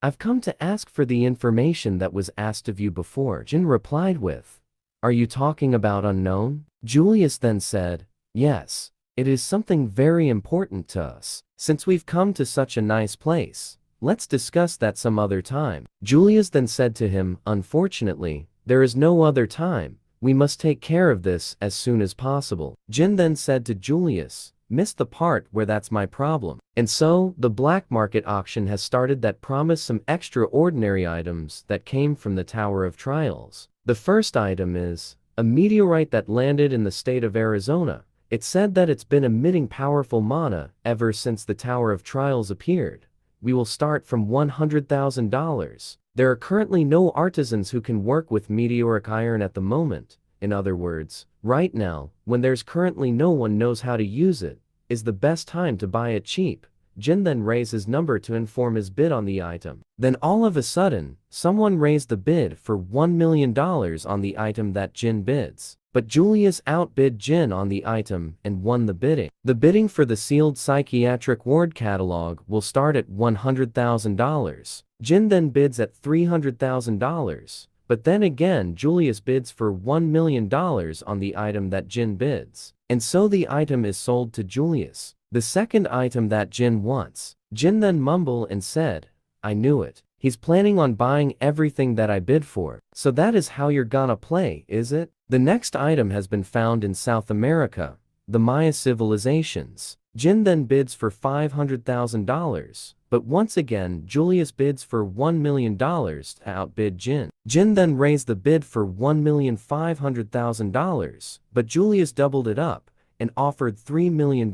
I've come to ask for the information that was asked of you before. Jin replied with, are you talking about unknown? Julius then said, yes, it is something very important to us. Since we've come to such a nice place, let's discuss that some other time. Julius then said to him, unfortunately, there is no other time. We must take care of this as soon as possible. Jin then said to Julius, missed the part where that's my problem. And so, the black market auction has started that promised some extraordinary items that came from the Tower of Trials. The first item is a meteorite that landed in the state of Arizona. It said that it's been emitting powerful mana ever since the Tower of Trials appeared. We will start from $100,000. There are currently no artisans who can work with meteoric iron at the moment. In other words, right now, when there's currently no one knows how to use it, is the best time to buy it cheap. Jin then raised his number to inform his bid on the item. Then all of a sudden, someone raised the bid for $1 million on the item that Jin bids. But Julius outbid Jin on the item and won the bidding. The bidding for the sealed psychiatric ward catalog will start at $100,000. Jin then bids at $300,000. But then again Julius bids for $1 million on the item that Jin bids. And so the item is sold to Julius. The second item that Jin wants. Jin then mumbled and said, I knew it. He's planning on buying everything that I bid for. So that is how you're gonna play, is it? The next item has been found in South America, the Maya civilizations. Jin then bids for $500,000, but once again Julius bids for $1 million to outbid Jin. Jin then raised the bid for $1,500,000, but Julius doubled it up and offered $3 million.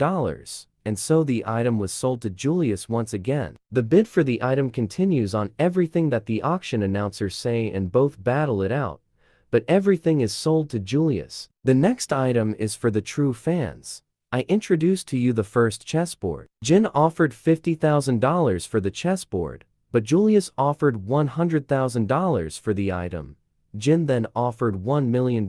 And so the item was sold to Julius once again. The bid for the item continues on everything that the auction announcers say and both battle it out. But everything is sold to Julius. The next item is for the true fans. I introduce to you the first chessboard. Jin offered $50,000 for the chessboard, but Julius offered $100,000 for the item. Jin then offered $1 million.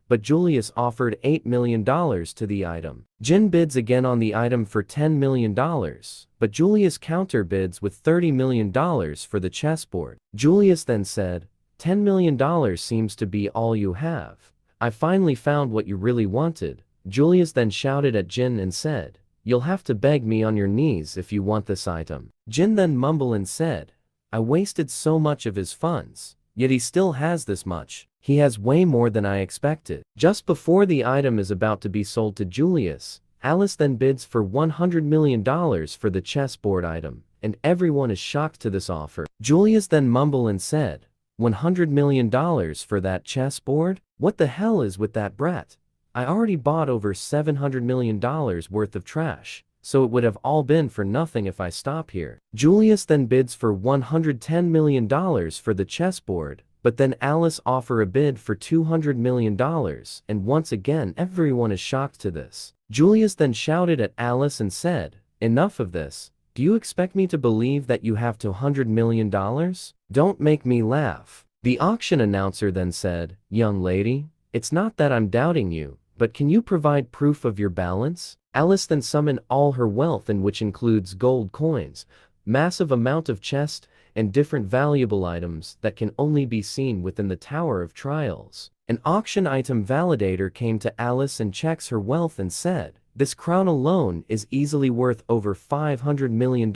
But Julius offered $8 million to the item. Jin bids again on the item for $10 million, but Julius counterbids with $30 million for the chessboard. Julius then said, $10 million seems to be all you have. I finally found what you really wanted. Julius then shouted at Jin and said, you'll have to beg me on your knees if you want this item. Jin then mumbled and said, I wasted so much of his funds, yet he still has this much. He has way more than I expected. Just before the item is about to be sold to Julius, Alice then bids for $100 million for the chessboard item, and everyone is shocked to this offer. Julius then mumbled and said, $100 million for that chessboard? What the hell is with that brat? I already bought over $700 million worth of trash, so it would have all been for nothing if I stop here. Julius then bids for $110 million for the chessboard, but then Alice offers a bid for $200 million, and once again everyone is shocked to this. Julius then shouted at Alice and said, enough of this. Do you expect me to believe that you have $200 million? Don't make me laugh. The auction announcer then said, young lady, it's not that I'm doubting you, but can you provide proof of your balance? Alice then summoned all her wealth, in which includes gold coins, massive amount of chest, and different valuable items that can only be seen within the Tower of Trials. An auction item validator came to Alice and checks her wealth and said, this crown alone is easily worth over $500 million.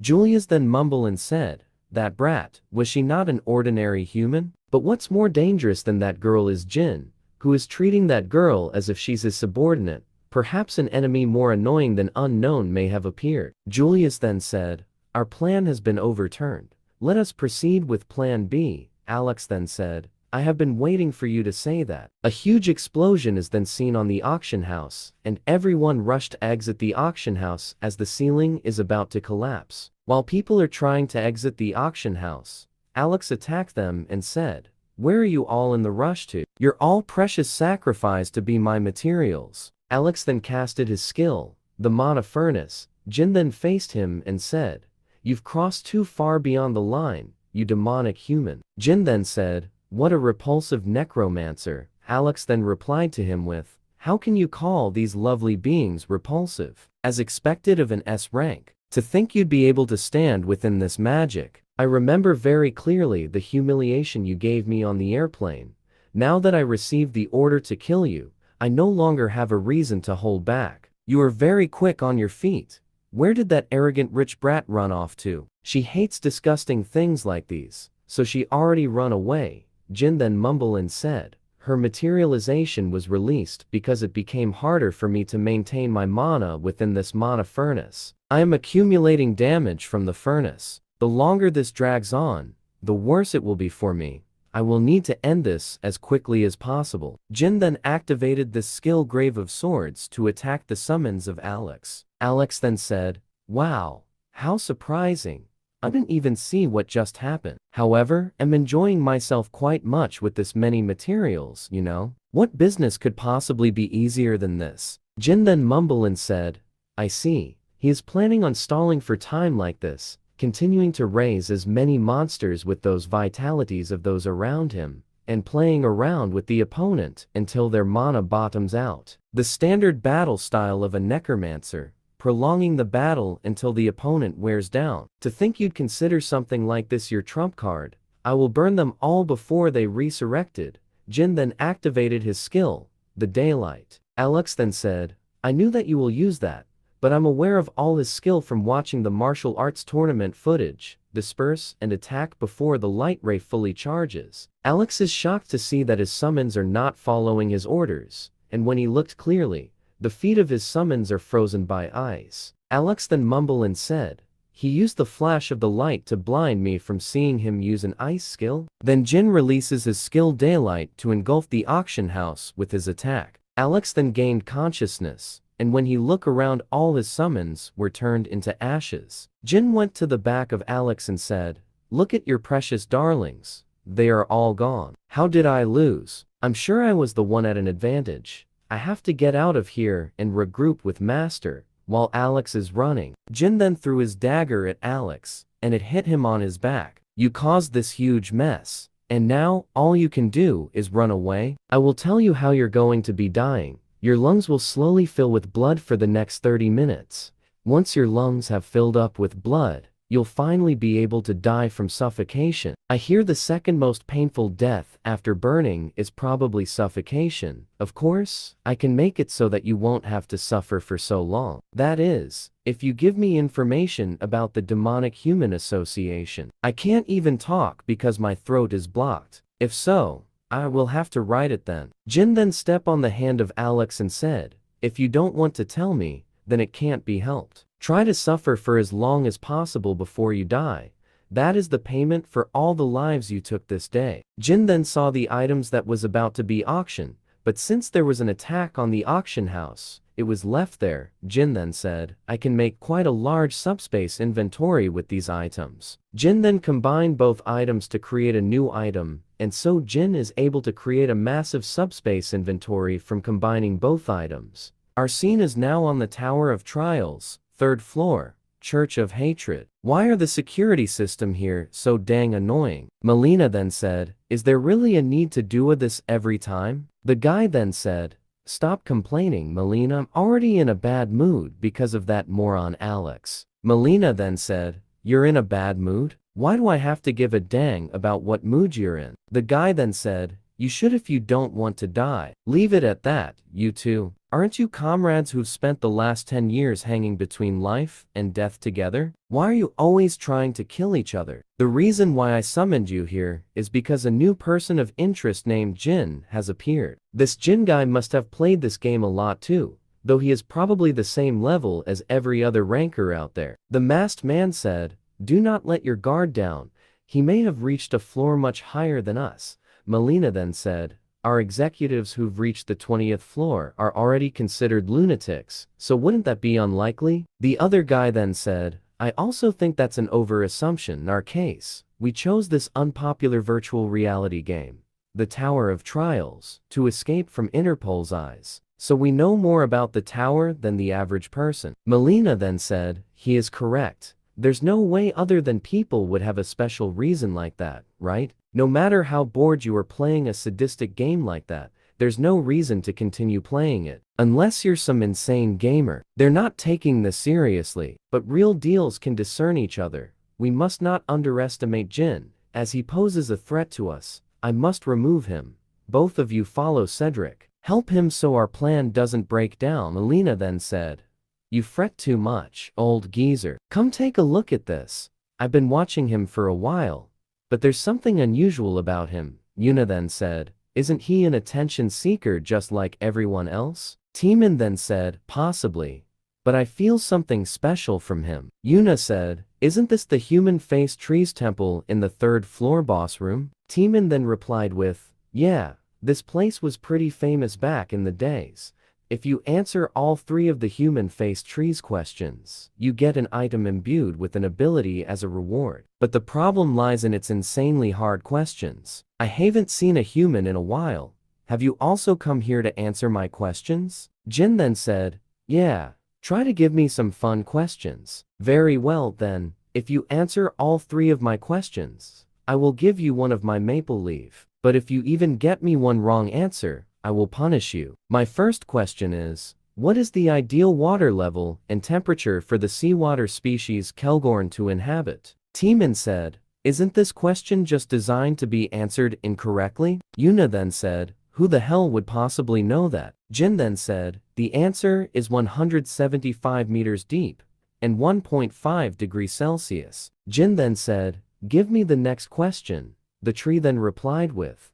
Julius then mumbled and said, That brat, was she not an ordinary human? But what's more dangerous than that girl is Jin, who is treating that girl as if she's his subordinate. Perhaps an enemy more annoying than unknown may have appeared. Julius then said, "Our plan has been overturned. Let us proceed with plan B." Alex then said, "I have been waiting for you to say that." A huge explosion is then seen on the auction house, and everyone rushed to exit the auction house as the ceiling is about to collapse. While people are trying to exit the auction house, Alex attacked them and said, "Where are you all in the rush to? You're all precious sacrifice to be my materials." Alex then casted his skill, the Mana Furnace. Jin then faced him and said, "You've crossed too far beyond the line, you demonic human." Jin then said, "What a repulsive necromancer." Alex then replied to him with, "How can you call these lovely beings repulsive? As expected of an S rank. To think you'd be able to stand within this magic. I remember very clearly the humiliation you gave me on the airplane. Now that I received the order to kill you, I no longer have a reason to hold back. You are very quick on your feet. Where did that arrogant rich brat run off to? She hates disgusting things like these, so she already run away." Jin then mumbled and said, "Her materialization was released because it became harder for me to maintain my mana within this mana furnace. I am accumulating damage from the furnace. The longer this drags on, the worse it will be for me. I will need to end this as quickly as possible." Jin then activated this skill Grave of Swords to attack the summons of Alex. Alex then said, "Wow, how surprising. I didn't even see what just happened. However, I'm enjoying myself quite much with this many materials, you know. What business could possibly be easier than this?" Jin then mumbled and said, "I see. He is planning on stalling for time like this, continuing to raise as many monsters with those vitalities of those around him, and playing around with the opponent until their mana bottoms out. The standard battle style of a necromancer, prolonging the battle until the opponent wears down. To think you'd consider something like this your trump card. I will burn them all before they resurrected." Jin then activated his skill, the Daylight. Alex then said, "I knew that you will use that, but I'm aware of all his skill from watching the martial arts tournament footage. Disperse and attack before the light ray fully charges." Alex is shocked to see that his summons are not following his orders, and when he looked clearly, the feet of his summons are frozen by ice. Alex then mumbled and said, "He used the flash of the light to blind me from seeing him use an ice skill?" Then Jin releases his skill Daylight to engulf the auction house with his attack. Alex then gained consciousness, and when he looked around, all his summons were turned into ashes. Jin went to the back of Alex and said, "Look at your precious darlings. They are all gone. How did I lose? I'm sure I was the one at an advantage. I have to get out of here and regroup with Master." While Alex is running, Jin then threw his dagger at Alex, and it hit him on his back. "You caused this huge mess, and now all you can do is run away? I will tell you how you're going to be dying. Your lungs will slowly fill with blood for the next 30 minutes. Once your lungs have filled up with blood, you'll finally be able to die from suffocation. I hear the second most painful death after burning is probably suffocation. Of course, I can make it so that you won't have to suffer for so long. That is, if you give me information about the Demonic Human Association. I can't even talk because my throat is blocked. If so, I will have to write it then." Jin then stepped on the hand of Alex and said, "If you don't want to tell me, then it can't be helped. Try to suffer for as long as possible before you die. That is the payment for all the lives you took this day." Jin then saw the items that was about to be auctioned, but since there was an attack on the auction house, it was left there. Jin then said, "I can make quite a large subspace inventory with these items." Jin then combined both items to create a new item, and so Jin is able to create a massive subspace inventory from combining both items. Our scene is now on the Tower of Trials, 3rd floor, Church of Hatred. "Why are the security system here so dang annoying?" Melina then said, "Is there really a need to do this every time?" The guy then said, "Stop complaining, Melina. I'm already in a bad mood because of that moron Alex." Melina then said, "You're in a bad mood? Why do I have to give a dang about what mood you're in?" The guy then said, You should if you don't want to die. Leave it at that, you two. Aren't you comrades who've spent the last 10 years hanging between life and death together? Why are you always trying to kill each other? The reason why I summoned you here is because a new person of interest named Jin has appeared. This Jin guy must have played this game a lot too, though he is probably the same level as every other ranker out there. The masked man said, "Do not let your guard down. He may have reached a floor much higher than us." Melina then said, "Our executives who've reached the 20th floor are already considered lunatics, so wouldn't that be unlikely?" The other guy then said, "I also think that's an over-assumption in our case. We chose this unpopular virtual reality game, the Tower of Trials, to escape from Interpol's eyes. So we know more about the tower than the average person." Melina then said, "He is correct. There's no way other than people would have a special reason like that, right? No matter how bored you are playing a sadistic game like that, there's no reason to continue playing it. Unless you're some insane gamer." They're not taking this seriously, but real deals can discern each other. We must not underestimate Jin, as he poses a threat to us. I must remove him. Both of you follow Cedric. Help him so our plan doesn't break down. Melina then said, "You fret too much, old geezer. Come take a look at this. I've been watching him for a while, but there's something unusual about him." Yuna then said, "Isn't he an attention seeker just like everyone else?" Timan then said, "Possibly, but I feel something special from him." Yuna said, "Isn't this the human-faced trees temple in the 3rd floor boss room?" Timan then replied with, "Yeah, this place was pretty famous back in the days. If you answer all 3 of the human-faced trees questions, you get an item imbued with an ability as a reward. But the problem lies in its insanely hard questions. I haven't seen a human in a while. Have you also come here to answer my questions?" Jin then said, "Yeah, try to give me some fun questions." "Very well then, if you answer all 3 of my questions, I will give you one of my maple leaf. But if you even get me one wrong answer, I will punish you. My first question is, what is the ideal water level and temperature for the seawater species Kelgorn to inhabit?" Timan said, "Isn't this question just designed to be answered incorrectly?" Yuna then said, "Who the hell would possibly know that?" Jin then said, "The answer is 175 meters deep and 1.5 degrees Celsius." Jin then said, "Give me the next question." The tree then replied with,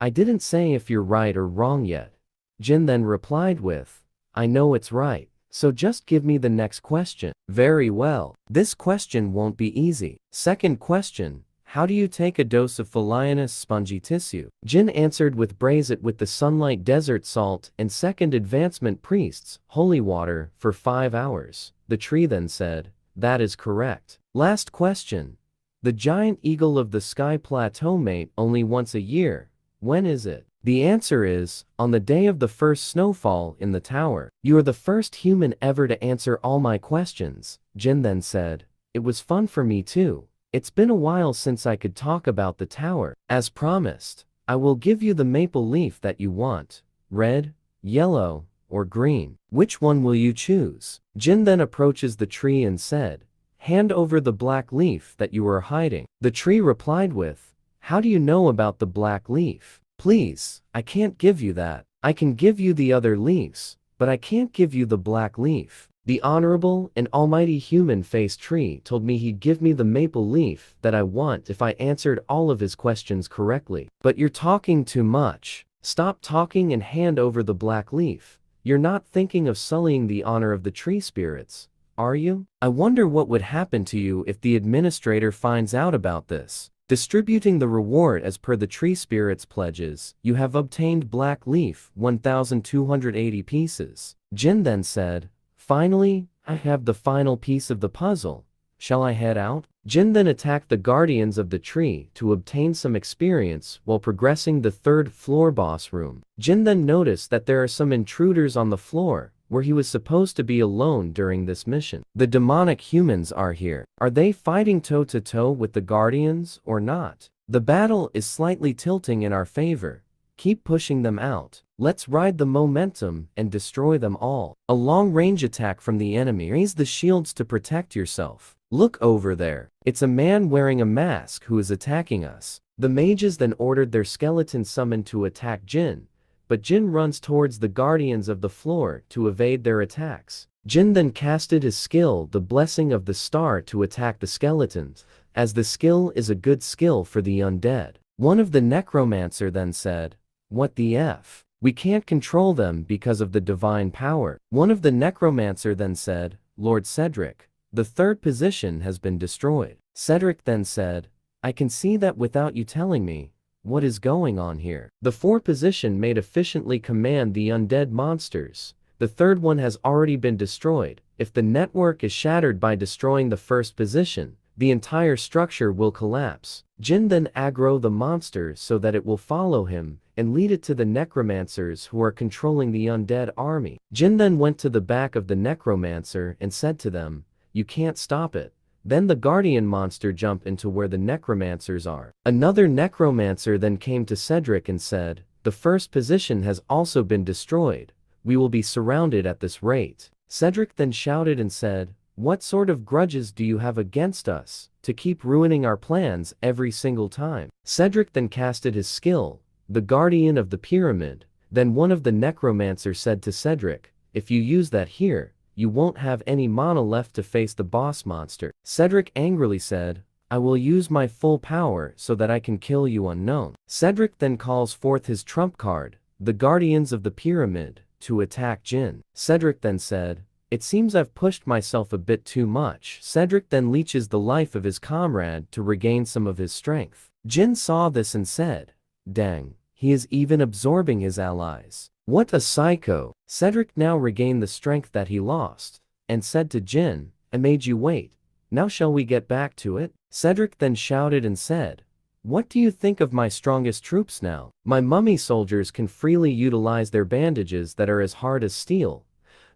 "I didn't say if you're right or wrong yet." Jin then replied with, "I know it's right, so just give me the next question." "Very well. This question won't be easy." Second question, "How do you take a dose of Phalaenus spongy tissue?" Jin answered with, "Braise it with the sunlight desert salt and second advancement priests, holy water, for 5 hours. The tree then said, "That is correct." Last question, "The giant eagle of the sky plateau mate only once a year. When is it?" The answer is, on the day of the first snowfall in the tower. "You are the first human ever to answer all my questions," Jin then said. "It was fun for me too. It's been a while since I could talk about the tower. As promised, I will give you the maple leaf that you want. Red, yellow, or green. Which one will you choose?" Jin then approaches the tree and said, "Hand over the black leaf that you are hiding." The tree replied with, "How do you know about the black leaf? Please, I can't give you that. I can give you the other leaves, but I can't give you the black leaf. The honorable and almighty human-faced tree told me he'd give me the maple leaf that I want if I answered all of his questions correctly. But you're talking too much. Stop talking and hand over the black leaf. You're not thinking of sullying the honor of the tree spirits, are you? I wonder what would happen to you if the administrator finds out about this." Distributing the reward as per the tree spirit's pledges, you have obtained black leaf 1,280 pieces. Jin then said, "Finally, I have the final piece of the puzzle. Shall I head out?" Jin then attacked the guardians of the tree to obtain some experience while progressing the 3rd floor boss room. Jin then noticed that there are some intruders on the floor, where he was supposed to be alone during this mission. The demonic humans are here. Are they fighting toe-to-toe with the guardians or not? The battle is slightly tilting in our favor. Keep pushing them out. Let's ride the momentum and destroy them all. A long-range attack from the enemy. Raise the shields to protect yourself. Look over there. It's a man wearing a mask who is attacking us. The mages then ordered their skeleton summon to attack Jin, but Jin runs towards the guardians of the floor to evade their attacks. Jin then casted his skill, the Blessing of the Star, to attack the skeletons, as the skill is a good skill for the undead. One of the necromancer then said, "What the F? We can't control them because of the divine power." One of the necromancer then said, "Lord Cedric, the third position has been destroyed." Cedric then said, "I can see that without you telling me. What is going on here? The fourth position may efficiently command the undead monsters. The third one has already been destroyed. If the network is shattered by destroying the first position, the entire structure will collapse." Jin then aggro the monster so that it will follow him and lead it to the necromancers who are controlling the undead army. Jin then went to the back of the necromancer and said to them, "You can't stop it." Then the guardian monster jumped into where the necromancers are. Another necromancer then came to Cedric and said, "The first position has also been destroyed. We will be surrounded at this rate." Cedric then shouted and said, "What sort of grudges do you have against us, to keep ruining our plans every single time?" Cedric then casted his skill, the Guardian of the Pyramid. Then one of the necromancers said to Cedric, "If you use that here, you won't have any mana left to face the boss monster." Cedric angrily said, "I will use my full power so that I can kill you unknown." Cedric then calls forth his trump card, the Guardians of the Pyramid, to attack Jin. Cedric then said, "It seems I've pushed myself a bit too much." Cedric then leeches the life of his comrade to regain some of his strength. Jin saw this and said, "Dang, he is even absorbing his allies. What a psycho." Cedric now regained the strength that he lost, and said to Jin, "I made you wait. Now shall we get back to it?" Cedric then shouted and said, "What do you think of my strongest troops now? My mummy soldiers can freely utilize their bandages that are as hard as steel.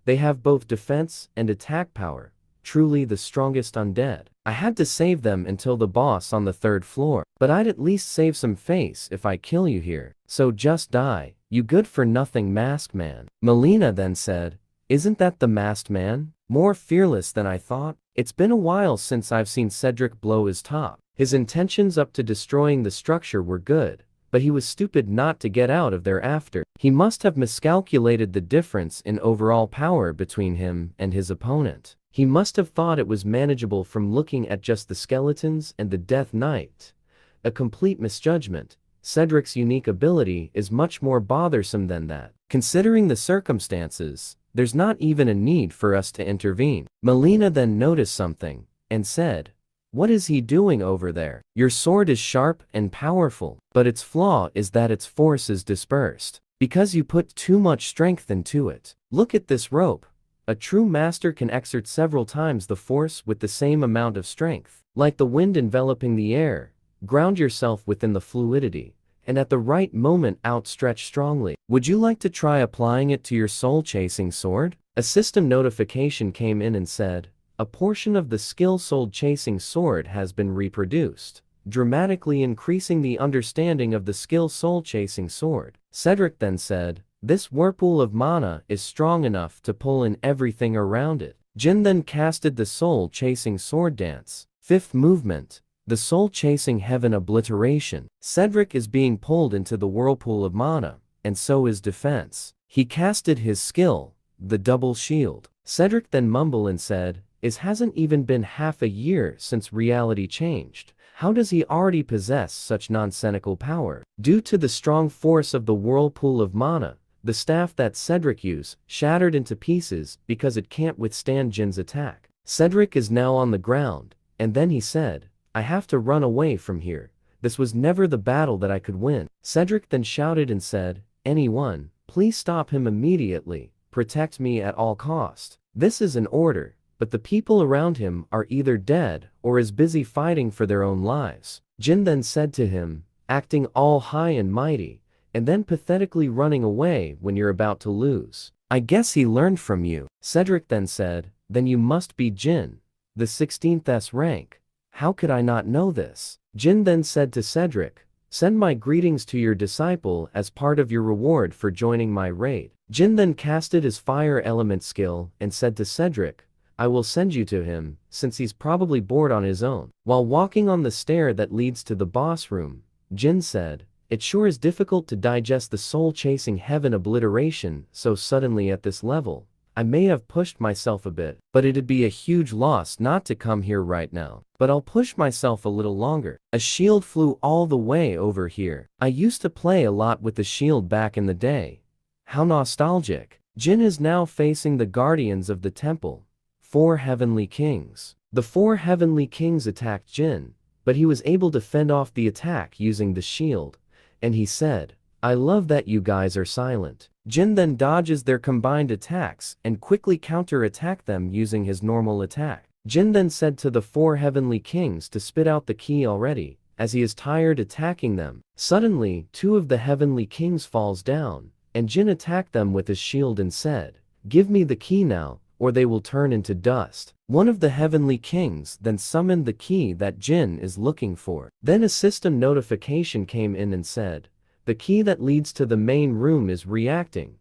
They have both defense and attack power, truly the strongest undead. I had to save them until the boss on the third floor, but I'd at least save some face if I kill you here. So just die, you good-for-nothing masked man." Melina then said, "Isn't that the masked man? More fearless than I thought. It's been a while since I've seen Cedric blow his top. His intentions up to destroying the structure were good, but he was stupid not to get out of there after. He must have miscalculated the difference in overall power between him and his opponent. He must have thought it was manageable from looking at just the skeletons and the Death Knight. A complete misjudgment. Cedric's unique ability is much more bothersome than that. Considering the circumstances, there's not even a need for us to intervene." Melina then noticed something, and said, "What is he doing over there? Your sword is sharp and powerful, but its flaw is that its force is dispersed, because you put too much strength into it. Look at this rope. A true master can exert several times the force with the same amount of strength. Like the wind enveloping the air, ground yourself within the fluidity, and at the right moment outstretch strongly. Would you like to try applying it to your soul-chasing sword?" A system notification came in and said, "A portion of the skill soul-chasing sword has been reproduced, dramatically increasing the understanding of the skill soul-chasing sword." Cedric then said, "This whirlpool of mana is strong enough to pull in everything around it." Jin then casted the soul-chasing sword dance. Fifth movement, the soul-chasing heaven obliteration. Cedric is being pulled into the whirlpool of mana, and so is defense. He casted his skill, the double shield. Cedric then mumbled and said, "It hasn't even been half a year since reality changed. How does he already possess such nonsensical power?" Due to the strong force of the whirlpool of mana, the staff that Cedric used shattered into pieces because it can't withstand Jin's attack. Cedric is now on the ground, and then he said, "I have to run away from here. This was never the battle that I could win." Cedric then shouted and said, "Anyone, please stop him immediately. Protect me at all cost." This is an order, but the people around him are either dead or is busy fighting for their own lives. Jin then said to him, acting all high and mighty, and then pathetically running away when you're about to lose, "I guess he learned from you." Cedric then said, "Then you must be Jin, the 16th S rank. How could I not know this?" Jin then said to Cedric, "Send my greetings to your disciple as part of your reward for joining my raid." Jin then casted his fire element skill and said to Cedric, "I will send you to him, since he's probably bored on his own." While walking on the stair that leads to the boss room, Jin said. It sure is difficult to digest the soul-chasing heaven obliteration so suddenly at this level. I may have pushed myself a bit, but it'd be a huge loss not to come here right now. But I'll push myself a little longer. A shield flew all the way over here. I used to play a lot with the shield back in the day. How nostalgic. Jin is now facing the guardians of the temple. 4 heavenly kings. The 4 heavenly kings attacked Jin, but he was able to fend off the attack using the shield. And he said, I love that you guys are silent. Jin then dodges their combined attacks and quickly counter-attack them using his normal attack. Jin then said to the 4 heavenly kings to spit out the key already, as he is tired attacking them. Suddenly, 2 of the heavenly kings falls down, and Jin attacked them with his shield and said, give me the key now, or they will turn into dust. One of the heavenly kings then summoned the key that Jin is looking for. Then a system notification came in and said, the key that leads to the main room is reacting.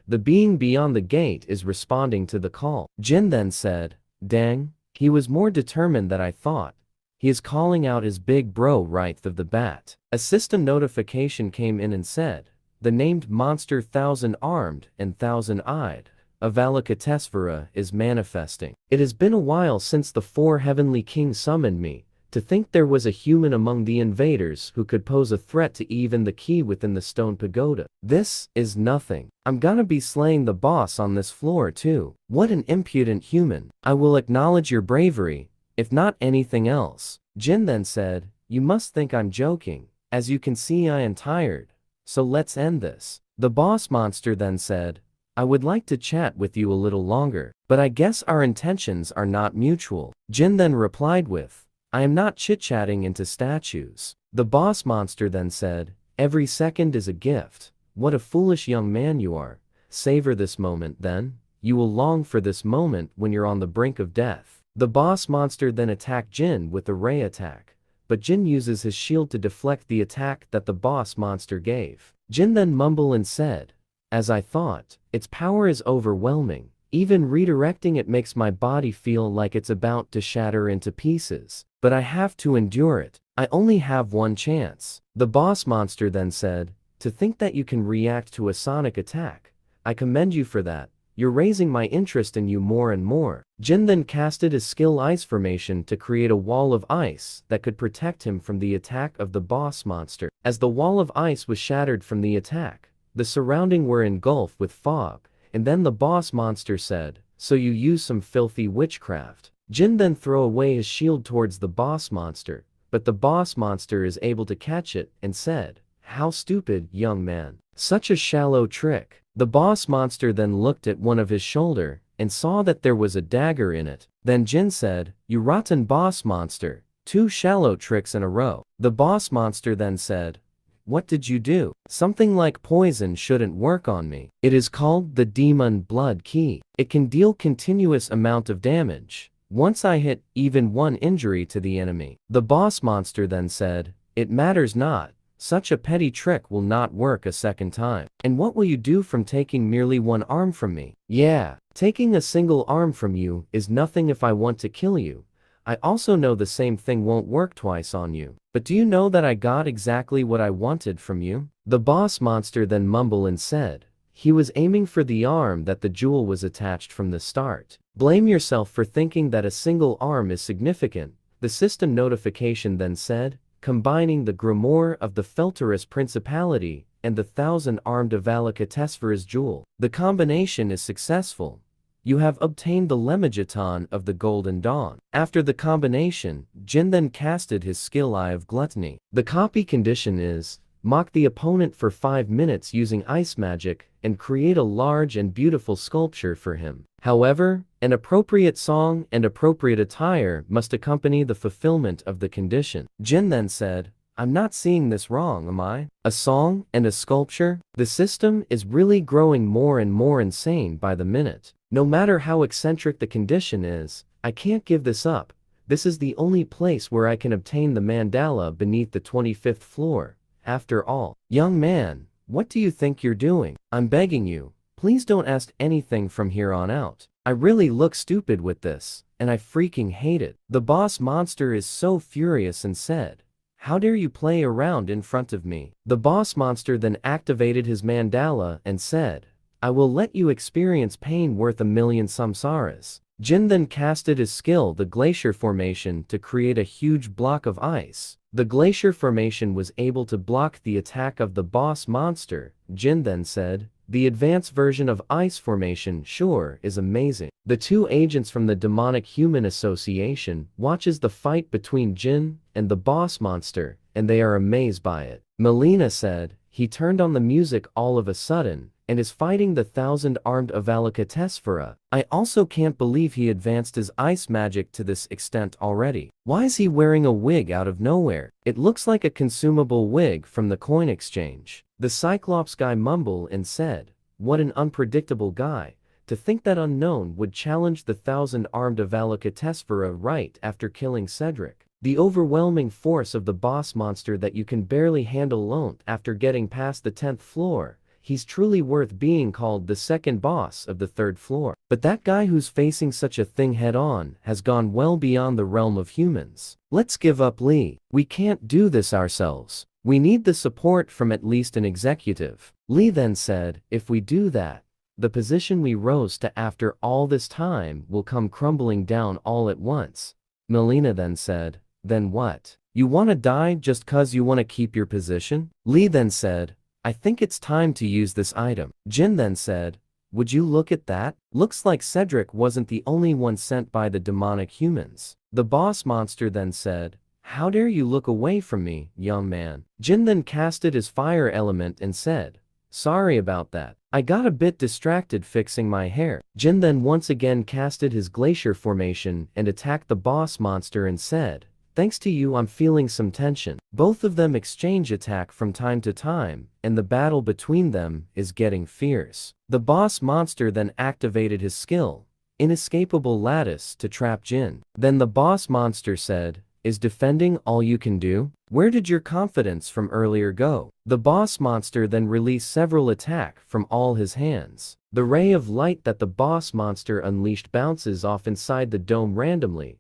The being beyond the gate is responding to the call. Jin then said, dang, he was more determined than I thought. He is calling out his big bro right off the bat. A system notification came in and said, the named monster 1,000-armed and 1,000-eyed Avalokitesvara is manifesting. It has been a while since the 4 heavenly kings summoned me. To think there was a human among the invaders who could pose a threat to even the key within the stone pagoda. This is nothing. I'm gonna be slaying the boss on this floor too. What an impudent human. I will acknowledge your bravery, if not anything else. Jin then said, you must think I'm joking. As you can see, I am tired. So let's end this. The boss monster then said, I would like to chat with you a little longer, but I guess our intentions are not mutual. Jin then replied with, I am not chit-chatting into statues. The boss monster then said, every second is a gift. What a foolish young man you are. Savor this moment then. You will long for this moment when you're on the brink of death. The boss monster then attacked Jin with a ray attack, but Jin uses his shield to deflect the attack that the boss monster gave. Jin then mumbled and said, as I thought, its power is overwhelming. Even redirecting it makes my body feel like it's about to shatter into pieces. But I have to endure it. I only have one chance. The boss monster then said, to think that you can react to a sonic attack. I commend you for that. You're raising my interest in you more and more. Jin then casted his skill Ice Formation to create a wall of ice that could protect him from the attack of the boss monster. As the wall of ice was shattered from the attack, the surrounding were engulfed with fog, and then the boss monster said, so you use some filthy witchcraft. Jin then throw away his shield towards the boss monster, but the boss monster is able to catch it and said, how stupid, young man. Such a shallow trick. The boss monster then looked at one of his shoulder and saw that there was a dagger in it. Then Jin said, you rotten boss monster, 2 shallow tricks in a row. The boss monster then said, what did you do? Something like poison shouldn't work on me. It is called the Demon Blood Key. It can deal continuous amount of damage. Once I hit even 1 injury to the enemy. The boss monster then said, it matters not. Such a petty trick will not work a second time. And what will you do from taking merely 1 arm from me? Yeah, taking a single arm from you is nothing if I want to kill you. I also know the same thing won't work twice on you. But do you know that I got exactly what I wanted from you? The boss monster then mumbled and said, he was aiming for the arm that the jewel was attached from the start. Blame yourself for thinking that a single arm is significant. The system notification then said, combining the grimoire of the Felterus Principality and the 1,000-armed Avalokitesvara's jewel. The combination is successful. You have obtained the Lemmageton of the Golden Dawn. After the combination, Jin then casted his skill Eye of Gluttony. The copy condition is, mock the opponent for 5 minutes using ice magic and create a large and beautiful sculpture for him. However, an appropriate song and appropriate attire must accompany the fulfillment of the condition. Jin then said, I'm not seeing this wrong, am I? A song and a sculpture? The system is really growing more and more insane by the minute. No matter how eccentric the condition is, I can't give this up. This is the only place where I can obtain the mandala beneath the 25th floor. After all, young man, what do you think you're doing? I'm begging you, please don't ask anything from here on out. I really look stupid with this, and I freaking hate it. The boss monster is so furious and said, How dare you play around in front of me? The boss monster then activated his mandala and said, I will let you experience pain worth 1,000,000 samsaras. Jin then casted his skill, the glacier formation, to create a huge block of ice. The glacier formation was able to block the attack of the boss monster. Jin then said, the advanced version of ice formation sure is amazing. The two agents from the demonic human association watches the fight between Jin and the boss monster, and they are amazed by it. Melina said, he turned on the music all of a sudden, and is fighting the 1,000-armed Avalokitesvara. I also can't believe he advanced his ice magic to this extent already. Why is he wearing a wig out of nowhere? It looks like a consumable wig from the coin exchange. The Cyclops guy mumbled and said, what an unpredictable guy. To think that unknown would challenge the 1,000-armed Avalokitesvara right after killing Cedric. The overwhelming force of the boss monster that you can barely handle alone after getting past the 10th floor. He's truly worth being called the second boss of the 3rd floor. But that guy who's facing such a thing head-on has gone well beyond the realm of humans. Let's give up, Lee. We can't do this ourselves. We need the support from at least an executive. Lee then said, if we do that, the position we rose to after all this time will come crumbling down all at once. Melina then said, then what? You wanna die just cause you wanna keep your position? Lee then said, I think it's time to use this item. Jin then said, would you look at that? Looks like Cedric wasn't the only one sent by the demonic humans. The boss monster then said, how dare you look away from me, young man? Jin then casted his fire element and said, sorry about that. I got a bit distracted fixing my hair. Jin then once again casted his glacier formation and attacked the boss monster and said, thanks to you I'm feeling some tension. Both of them exchange attack from time to time, and the battle between them is getting fierce. The boss monster then activated his skill, Inescapable Lattice, to trap Jin. Then the boss monster said, is defending all you can do? Where did your confidence from earlier go? The boss monster then released several attacks from all his hands. The ray of light that the boss monster unleashed bounces off inside the dome randomly,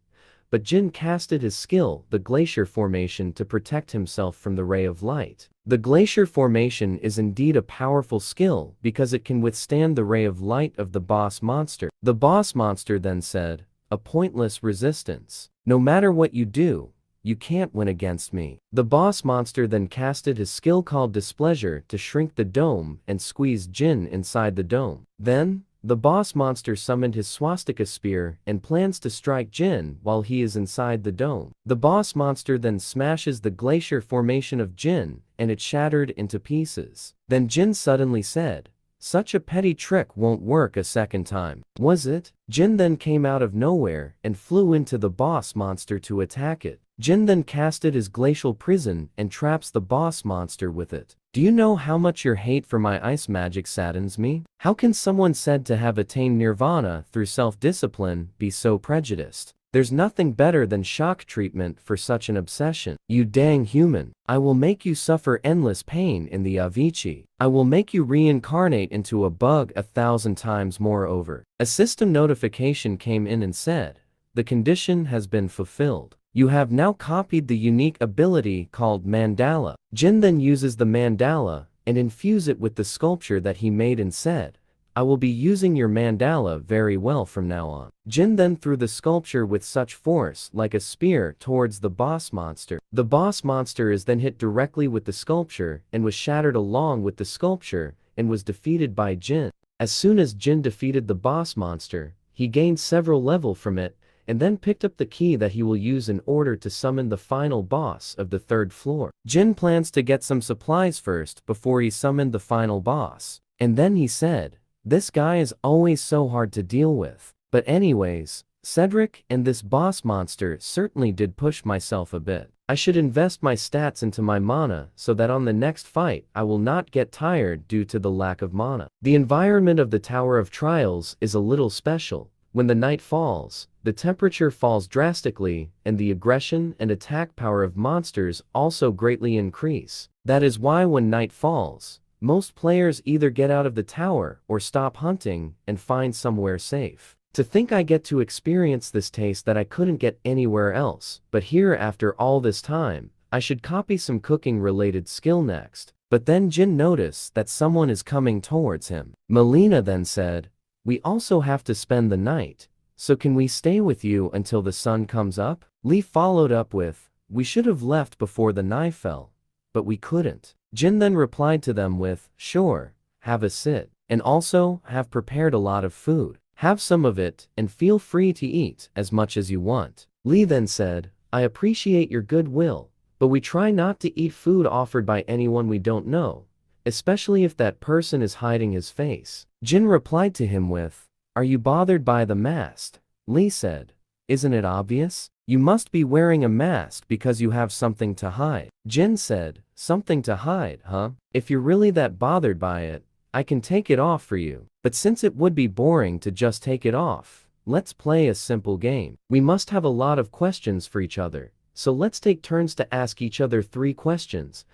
but Jin casted his skill, the glacier formation, to protect himself from the ray of light. The glacier formation is indeed a powerful skill because it can withstand the ray of light of the boss monster. The boss monster then said, a pointless resistance. No matter what you do, you can't win against me. The boss monster then casted his skill called Displeasure to shrink the dome and squeeze Jin inside the dome. Then, the boss monster summoned his swastika spear and plans to strike Jin while he is inside the dome. The boss monster then smashes the glacier formation of Jin and it shattered into pieces. Then Jin suddenly said, such a petty trick won't work a second time. Was it? Jin then came out of nowhere and flew into the boss monster to attack it. Jin then casted his glacial prison and traps the boss monster with it. Do you know how much your hate for my ice magic saddens me? How can someone said to have attained nirvana through self-discipline be so prejudiced? There's nothing better than shock treatment for such an obsession. You dang human. I will make you suffer endless pain in the Avicii. I will make you reincarnate into a bug 1,000 times more over. A system notification came in and said, the condition has been fulfilled. You have now copied the unique ability called Mandala. Jin then uses the Mandala and infuse it with the sculpture that he made and said, I will be using your mandala very well from now on. Jin then threw the sculpture with such force like a spear towards the boss monster. The boss monster is then hit directly with the sculpture and was shattered along with the sculpture and was defeated by Jin. As soon as Jin defeated the boss monster, he gained several levels from it and then picked up the key that he will use in order to summon the final boss of the 3rd floor. Jin plans to get some supplies first before he summoned the final boss. And then he said, this guy is always so hard to deal with. But anyways, Cedric and this boss monster certainly did push myself a bit. I should invest my stats into my mana so that on the next fight I will not get tired due to the lack of mana. The environment of the Tower of Trials is a little special. When the night falls, the temperature falls drastically and the aggression and attack power of monsters also greatly increase. That is why when night falls, most players either get out of the tower or stop hunting and find somewhere safe. To think I get to experience this taste that I couldn't get anywhere else, but here after all this time, I should copy some cooking-related skill next. But then Jin noticed that someone is coming towards him. Melina then said, "We also have to spend the night, so can we stay with you until the sun comes up?" Lee followed up with, "We should have left before the night fell, but we couldn't." Jin then replied to them with, "Sure, have a sit, and also have prepared a lot of food. Have some of it, and feel free to eat as much as you want." Lee then said, "I appreciate your goodwill, but we try not to eat food offered by anyone we don't know, especially if that person is hiding his face." Jin replied to him with, "Are you bothered by the mask?" Lee said, "Isn't it obvious? You must be wearing a mask because you have something to hide." Jin said, "Something to hide, huh? If you're really that bothered by it, I can take it off for you. But since it would be boring to just take it off, let's play a simple game. We must have a lot of questions for each other, so let's take turns to ask each other 3 questions.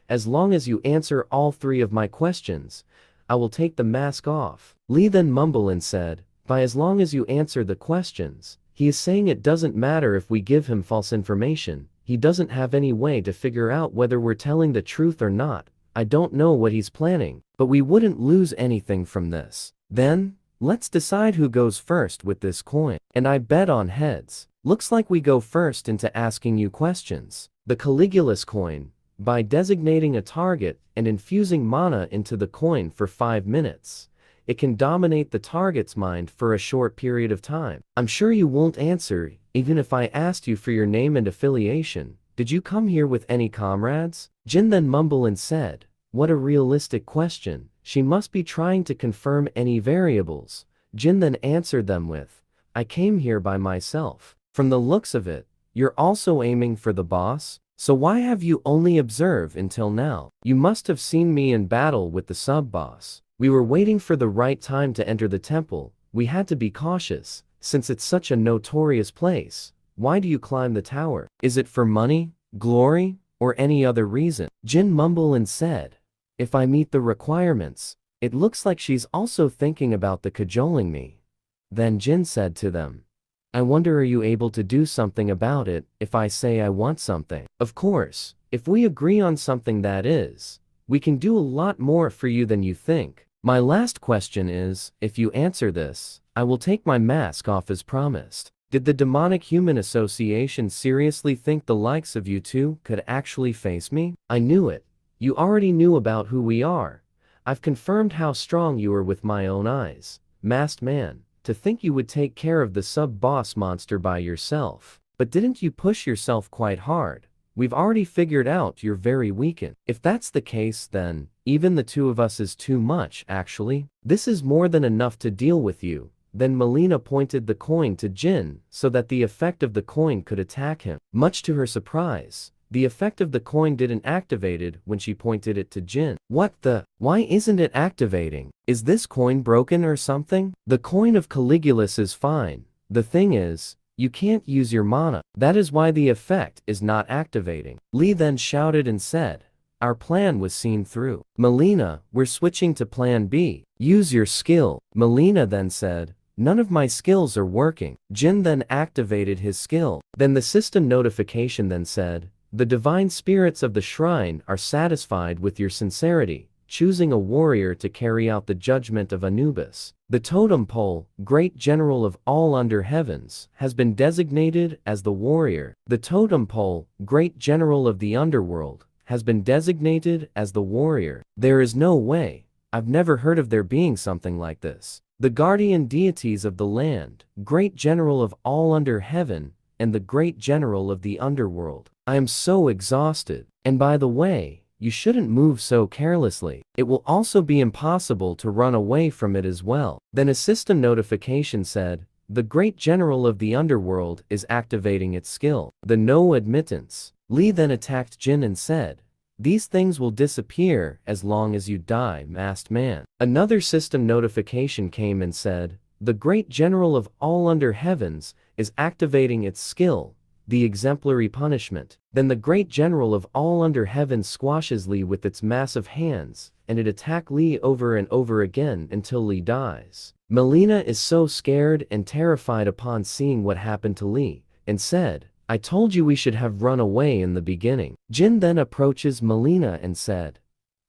As long as you answer all 3 of my questions, I will take the mask off." Lee then mumbled and said, "By as long as you answer the questions, he is saying it doesn't matter if we give him false information. He doesn't have any way to figure out whether we're telling the truth or not. I don't know what he's planning, but we wouldn't lose anything from this. Then, let's decide who goes first with this coin. And I bet on heads. Looks like we go first into asking you questions." The Caligula's coin. By designating a target and infusing mana into the coin for 5 minutes, it can dominate the target's mind for a short period of time. I'm sure you won't answer, even if I asked you for your name and affiliation. Did you come here with any comrades? Jin then mumbled and said, "What a realistic question. She must be trying to confirm any variables." Jin then answered them with, "I came here by myself. From the looks of it, you're also aiming for the boss? So why have you only observed until now? You must have seen me in battle with the sub-boss. We were waiting for the right time to enter the temple. We had to be cautious, since it's such a notorious place. Why do you climb the tower? Is it for money, glory, or any other reason?" Jin mumbled and said, "If I meet the requirements." It looks like she's also thinking about the cajoling me. Then Jin said to them, "I wonder, are you able to do something about it if I say I want something? Of course, if we agree on something, that is, we can do a lot more for you than you think. My last question is, if you answer this, I will take my mask off as promised." Did the Demonic Human Association seriously think the likes of you two could actually face me? I knew it. You already knew about who we are. I've confirmed how strong you are with my own eyes. Masked man, to think you would take care of the sub-boss monster by yourself. But didn't you push yourself quite hard? We've already figured out you're very weakened. If that's the case, then even the 2 of us is too much, actually. This is more than enough to deal with you. Then Melina pointed the coin to Jin so that the effect of the coin could attack him. Much to her surprise, the effect of the coin didn't activated when she pointed it to Jin. What the? Why isn't it activating? Is this coin broken or something? The coin of Caligula's is fine. The thing is, you can't use your mana. That is why the effect is not activating. Lee then shouted and said, "Our plan was seen through. Melina, we're switching to plan B. Use your skill." Melina then said, "None of my skills are working." Jin then activated his skill. Then the system notification then said, "The divine spirits of the shrine are satisfied with your sincerity, choosing a warrior to carry out the judgment of Anubis. The totem pole, great general of all under heavens, has been designated as the warrior. The totem pole, great general of the underworld, has been designated as the warrior." There is no way. I've never heard of there being something like this. The guardian deities of the land, great general of all under heaven, and the great general of the underworld. I am so exhausted. And by the way, you shouldn't move so carelessly. It will also be impossible to run away from it as well. Then a system notification said, "The great general of the underworld is activating its skill. The no admittance." Lee then attacked Jin and said, "These things will disappear as long as you die, masked man." Another system notification came and said, "The great general of all under heavens is activating its skill, the exemplary punishment." Then the great general of all under heaven squashes Lee with its massive hands, and it attacks Lee over and over again until Lee dies. Melina is so scared and terrified upon seeing what happened to Lee, and said, I told you we should have run away in the beginning. Jin then approaches Melina and said,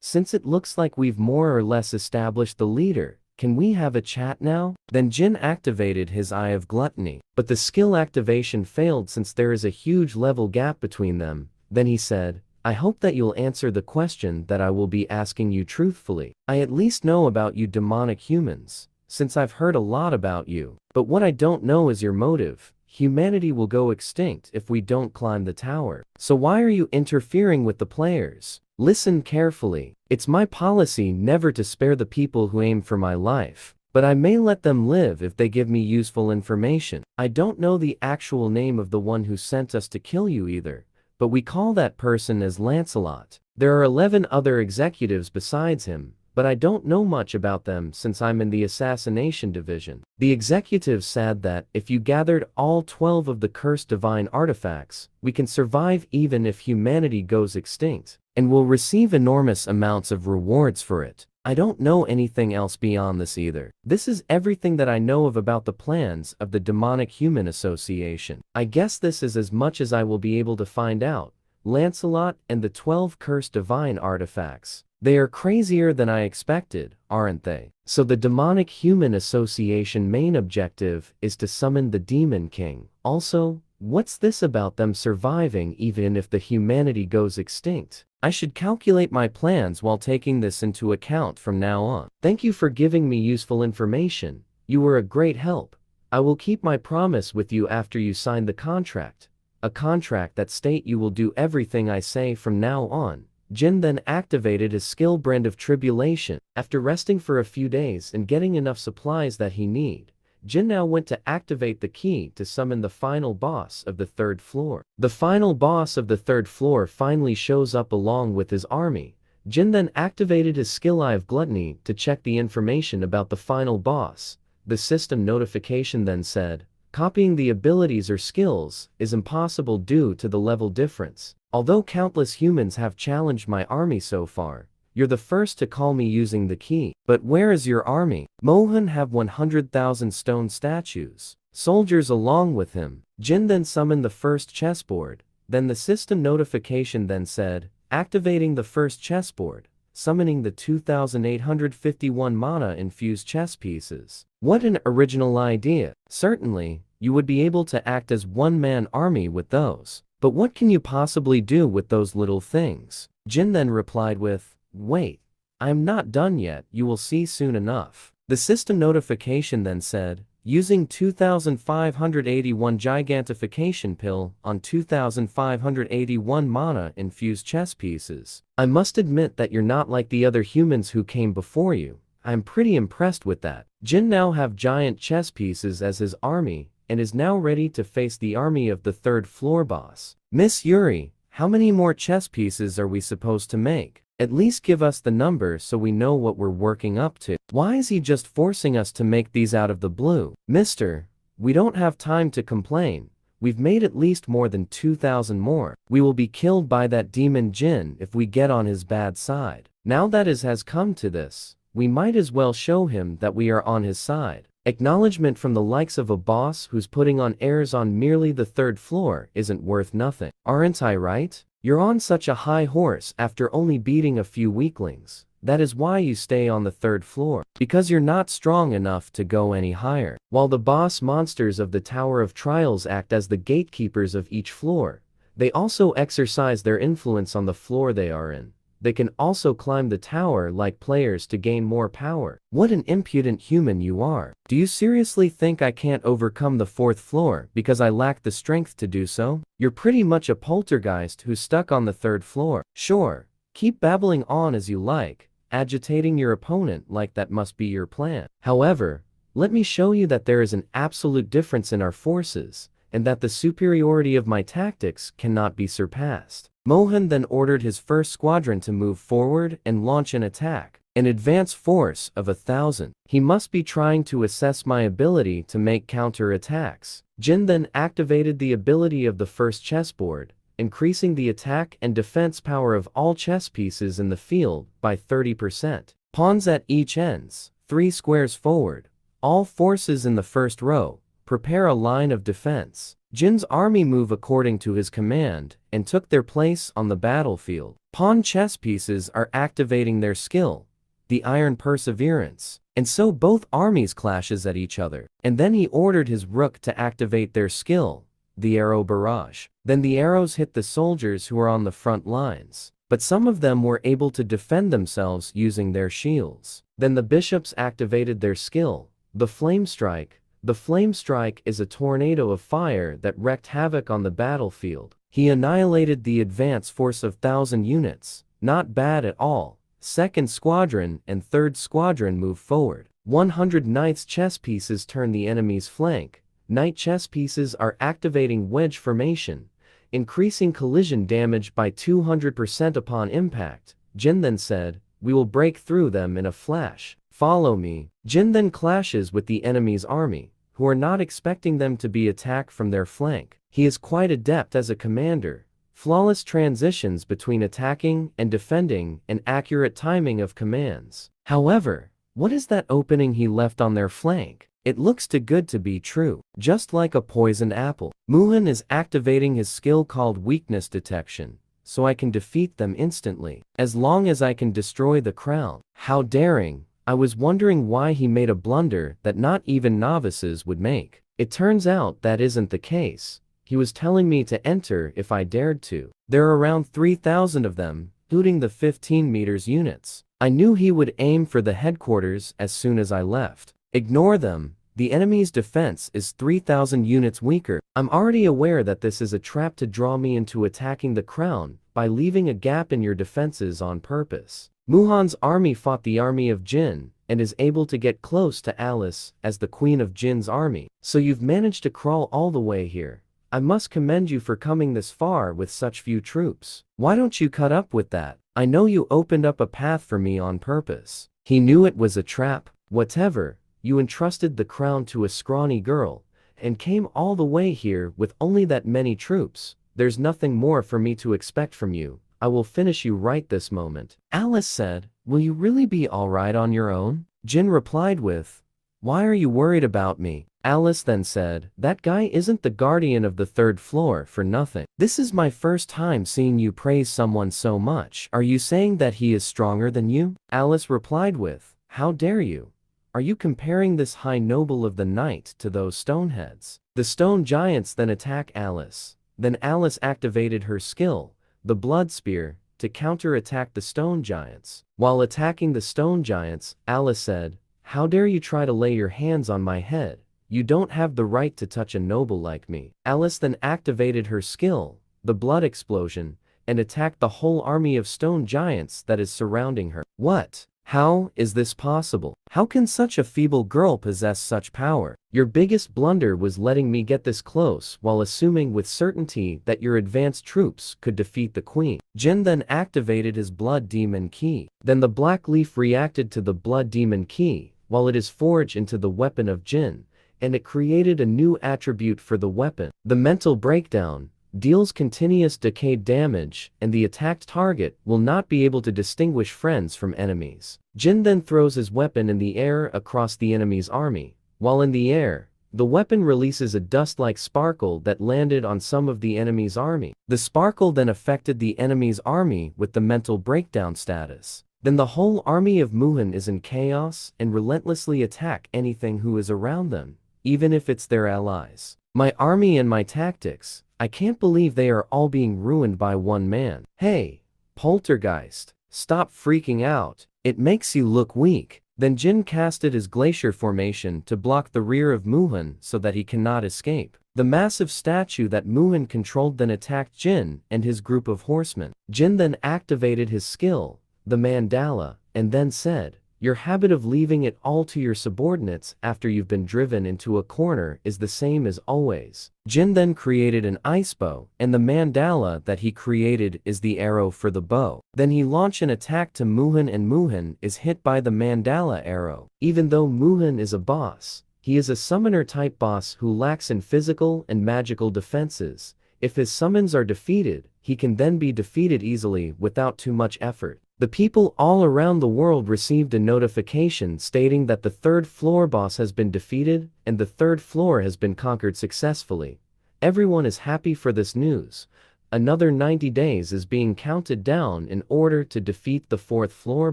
since it looks like we've more or less established the leader, can we have a chat now? Then Jin activated his Eye of Gluttony, but the skill activation failed since there is a huge level gap between them. Then he said, I hope that you'll answer the question that I will be asking you truthfully. I at least know about you demonic humans, since I've heard a lot about you. But what I don't know is your motive. Humanity will go extinct if we don't climb the tower. So why are you interfering with the players? Listen carefully. It's my policy never to spare the people who aim for my life, but I may let them live if they give me useful information. I don't know the actual name of the one who sent us to kill you either, but we call that person as Lancelot. There are 11 other executives besides him, but I don't know much about them since I'm in the assassination division. The executives said that if you gathered all 12 of the cursed divine artifacts, we can survive even if humanity goes extinct, and will receive enormous amounts of rewards for it. I don't know anything else beyond this either. This is everything that I know about the plans of the Demonic Human Association. I guess this is as much as I will be able to find out. Lancelot and the 12 cursed divine artifacts. They are crazier than I expected, aren't they? So the Demonic Human Association main objective is to summon the Demon King. Also, what's this about them surviving even if the humanity goes extinct? I should calculate my plans while taking this into account from now on. Thank you for giving me useful information. You were a great help. I will keep my promise with you after you sign the contract. A contract that states you will do everything I say from now on. Jin then activated his skill Brand of Tribulation. After resting for a few days and getting enough supplies that he need, Jin now went to activate the key to summon the final boss of the 3rd floor. The final boss of the 3rd floor finally shows up along with his army. Jin then activated his skill Eye of Gluttony to check the information about the final boss. The system notification then said, copying the abilities or skills is impossible due to the level difference. Although countless humans have challenged my army so far, you're the first to call me using the key. But where is your army? Mohan have 100,000 stone statues. Soldiers along with him. Jin then summoned the first chessboard. Then the system notification then said, activating the first chessboard, summoning the 2,851 mana-infused chess pieces. What an original idea. Certainly, you would be able to act as one-man army with those. But what can you possibly do with those little things? Jin then replied with, wait, I am not done yet, you will see soon enough. The system notification then said, using 2,581 gigantification pill on 2,581 mana-infused chess pieces. I must admit that you're not like the other humans who came before you. I'm pretty impressed with that. Jin now have giant chess pieces as his army, and is now ready to face the army of the 3rd floor boss. Miss Yuri, how many more chess pieces are we supposed to make? At least give us the number so we know what we're working up to. Why is he just forcing us to make these out of the blue? Mister, we don't have time to complain. We've made at least more than 2,000 more. We will be killed by that demon Jin if we get on his bad side. Now that it has come to this, we might as well show him that we are on his side. Acknowledgement from the likes of a boss who's putting on airs on merely the 3rd floor isn't worth nothing. Aren't I right? You're on such a high horse after only beating a few weaklings. That is why you stay on the 3rd floor. Because you're not strong enough to go any higher. While the boss monsters of the Tower of Trials act as the gatekeepers of each floor, they also exercise their influence on the floor they are in. They can also climb the tower like players to gain more power. What an impudent human you are. Do you seriously think I can't overcome the 4th floor because I lack the strength to do so? You're pretty much a poltergeist who's stuck on the 3rd floor. Sure, keep babbling on as you like, agitating your opponent like that must be your plan. However, let me show you that there is an absolute difference in our forces, and that the superiority of my tactics cannot be surpassed. Mohan then ordered his first squadron to move forward and launch an attack. An advance force of 1,000. He must be trying to assess my ability to make counter-attacks. Jin then activated the ability of the first chessboard, increasing the attack and defense power of all chess pieces in the field by 30%. Pawns at each ends, 3 squares forward. All forces in the first row, prepare a line of defense. Jin's army move according to his command and took their place on the battlefield. Pawn chess pieces are activating their skill, the iron perseverance, and so both armies clashes at each other. And then he ordered his rook to activate their skill, the arrow barrage. Then the arrows hit the soldiers who are on the front lines, but some of them were able to defend themselves using their shields. Then the bishops activated their skill, the flame strike. The flame strike is a tornado of fire that wreaked havoc on the battlefield. He annihilated the advance force of 1,000 units. Not bad at all. Second squadron and third squadron move forward. 100 knights chess pieces turn the enemy's flank. Knight chess pieces are activating wedge formation, increasing collision damage by 200% upon impact. Jin then said, "We will break through them in a flash. Follow me." Jin then clashes with the enemy's army, who are not expecting them to be attacked from their flank. He is quite adept as a commander. Flawless transitions between attacking and defending and accurate timing of commands. However, what is that opening he left on their flank? It looks too good to be true. Just like a poisoned apple. Muhan is activating his skill called weakness detection, so I can defeat them instantly, as long as I can destroy the crown. How daring! I was wondering why he made a blunder that not even novices would make. It turns out that isn't the case. He was telling me to enter if I dared to. There are around 3,000 of them, including the 15 meters units. I knew he would aim for the headquarters as soon as I left. Ignore them. The enemy's defense is 3,000 units weaker. I'm already aware that this is a trap to draw me into attacking the crown by leaving a gap in your defenses on purpose. Muhan's army fought the army of Jin and is able to get close to Alice as the queen of Jin's army. So you've managed to crawl all the way here. I must commend you for coming this far with such few troops. Why don't you cut up with that? I know you opened up a path for me on purpose. He knew it was a trap. Whatever, you entrusted the crown to a scrawny girl and came all the way here with only that many troops. There's nothing more for me to expect from you. I will finish you right this moment. Alice said, "Will you really be alright on your own?" Jin replied with, "Why are you worried about me?" Alice then said, "That guy isn't the guardian of the third floor for nothing. This is my first time seeing you praise someone so much. Are you saying that he is stronger than you?" Alice replied with, "How dare you? Are you comparing this high noble of the night to those stoneheads?" The stone giants then attack Alice. Then Alice activated her skill, the blood spear, to counter-attack the stone giants. While attacking the stone giants, Alice said, "How dare you try to lay your hands on my head? You don't have the right to touch a noble like me." Alice then activated her skill, the blood explosion, and attacked the whole army of stone giants that is surrounding her. What? How is this possible? How can such a feeble girl possess such power? Your biggest blunder was letting me get this close while assuming with certainty that your advanced troops could defeat the queen. Jin then activated his blood demon key. Then the black leaf reacted to the blood demon key while it is forged into the weapon of Jin, and it created a new attribute for the weapon. The mental breakdown deals continuous decayed damage, and the attacked target will not be able to distinguish friends from enemies. Jin then throws his weapon in the air across the enemy's army. While in the air, the weapon releases a dust-like sparkle that landed on some of the enemy's army. The sparkle then affected the enemy's army with the mental breakdown status. Then the whole army of Muhan is in chaos and relentlessly attack anything who is around them, even if it's their allies. My army and my tactics, I can't believe they are all being ruined by one man. Hey, poltergeist, stop freaking out. It makes you look weak. Then Jin casted his glacier formation to block the rear of Muhan so that he cannot escape. The massive statue that Muhan controlled then attacked Jin and his group of horsemen. Jin then activated his skill, the mandala, and then said, "Your habit of leaving it all to your subordinates after you've been driven into a corner is the same as always." Jin then created an ice bow, and the mandala that he created is the arrow for the bow. Then he launched an attack to Muhan and Muhan is hit by the mandala arrow. Even though Muhan is a boss, he is a summoner-type boss who lacks in physical and magical defenses. If his summons are defeated, he can then be defeated easily without too much effort. The people all around the world received a notification stating that the third floor boss has been defeated and the third floor has been conquered successfully. Everyone is happy for this news. Another 90 days is being counted down in order to defeat the 4th floor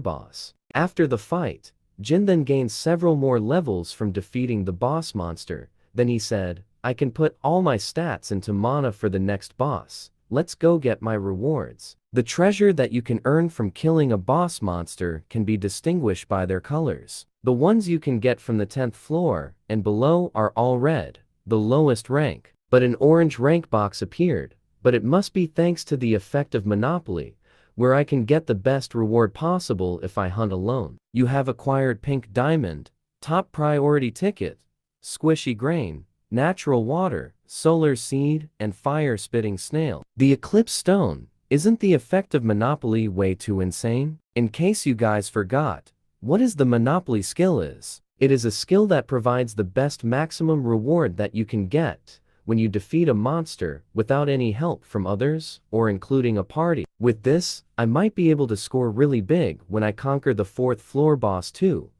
boss. After the fight, Jin then gains several more levels from defeating the boss monster. Then he said, I can put all my stats into mana for the next boss. Let's go get my rewards. The treasure that you can earn from killing a boss monster can be distinguished by their colors. The ones you can get from the 10th floor and below are all red, the lowest rank. But an orange rank box appeared, but it must be thanks to the effect of Monopoly, where I can get the best reward possible if I hunt alone. You have acquired pink diamond, top priority ticket, squishy grain, natural water, solar seed, and fire-spitting snail. The eclipse stone. Isn't the effect of Monopoly way too insane? In case you guys forgot, what is the Monopoly skill is? It is a skill that provides the best maximum reward that you can get when you defeat a monster without any help from others or including a party. With this, I might be able to score really big when I conquer the 4th floor boss too.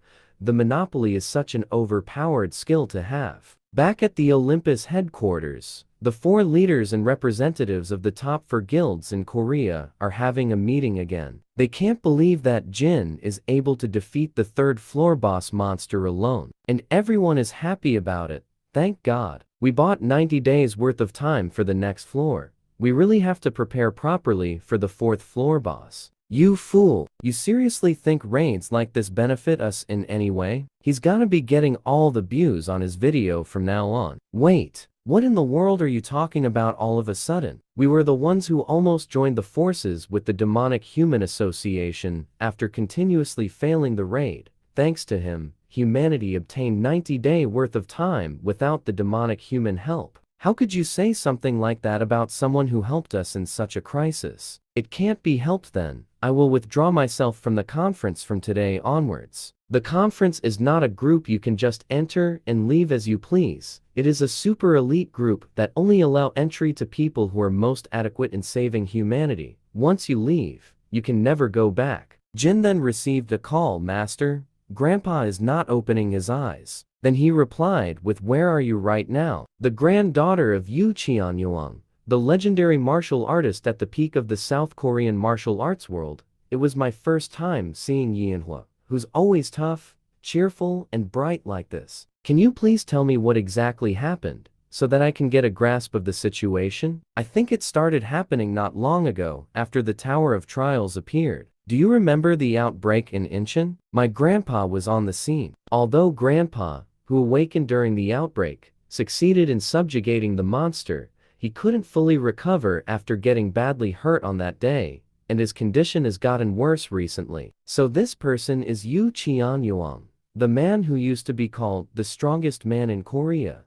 The Monopoly is such an overpowered skill to have. Back at the Olympus headquarters, the 4 leaders and representatives of the top 4 guilds in Korea are having a meeting again. They can't believe that Jin is able to defeat the 3rd floor boss monster alone. And everyone is happy about it, thank God. We bought 90 days worth of time for the next floor. We really have to prepare properly for the 4th floor boss. You fool! You seriously think raids like this benefit us in any way? He's gonna be getting all the views on his video from now on. Wait, what in the world are you talking about all of a sudden? We were the ones who almost joined the forces with the Demonic Human Association after continuously failing the raid. Thanks to him, humanity obtained 90-day worth of time without the demonic human help. How could you say something like that about someone who helped us in such a crisis? It can't be helped then. I will withdraw myself from the conference from today onwards. The conference is not a group you can just enter and leave as you please. It is a super elite group that only allow entry to people who are most adequate in saving humanity. Once you leave, you can never go back. Jin then received a call, Master. Grandpa is not opening his eyes. Then he replied with, where are you right now? The granddaughter of Yu Qianyuan, the legendary martial artist at the peak of the South Korean martial arts world. It was my first time seeing MANHUA, who's always tough, cheerful, and bright like this. Can you please tell me what exactly happened, so that I can get a grasp of the situation? I think it started happening not long ago, after the Tower of Trials appeared. Do you remember the outbreak in Incheon? My grandpa was on the scene. Although Grandpa, who awakened during the outbreak, succeeded in subjugating the monster, he couldn't fully recover after getting badly hurt on that day, and his condition has gotten worse recently. So this person is Yu Qianyuan, the man who used to be called the strongest man in Korea.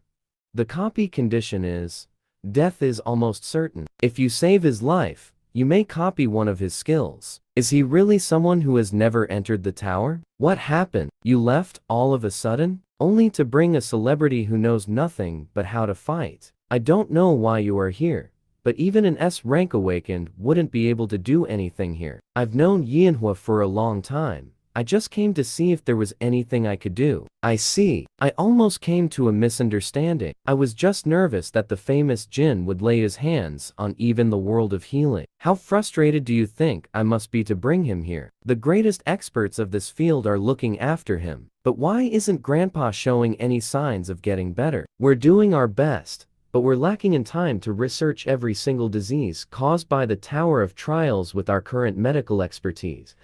The copy condition is, death is almost certain. If you save his life, you may copy one of his skills. Is he really someone who has never entered the tower? What happened? You left all of a sudden? Only to bring a celebrity who knows nothing but how to fight. I don't know why you are here, but even an S rank awakened wouldn't be able to do anything here. I've known MANHUA for a long time. I just came to see if there was anything I could do. I see. I almost came to a misunderstanding. I was just nervous that the famous Jin would lay his hands on even the world of healing. How frustrated do you think I must be to bring him here? The greatest experts of this field are looking after him. But why isn't Grandpa showing any signs of getting better? We're doing our best, but we're lacking in time to research every single disease caused by the Tower of Trials with our current medical expertise.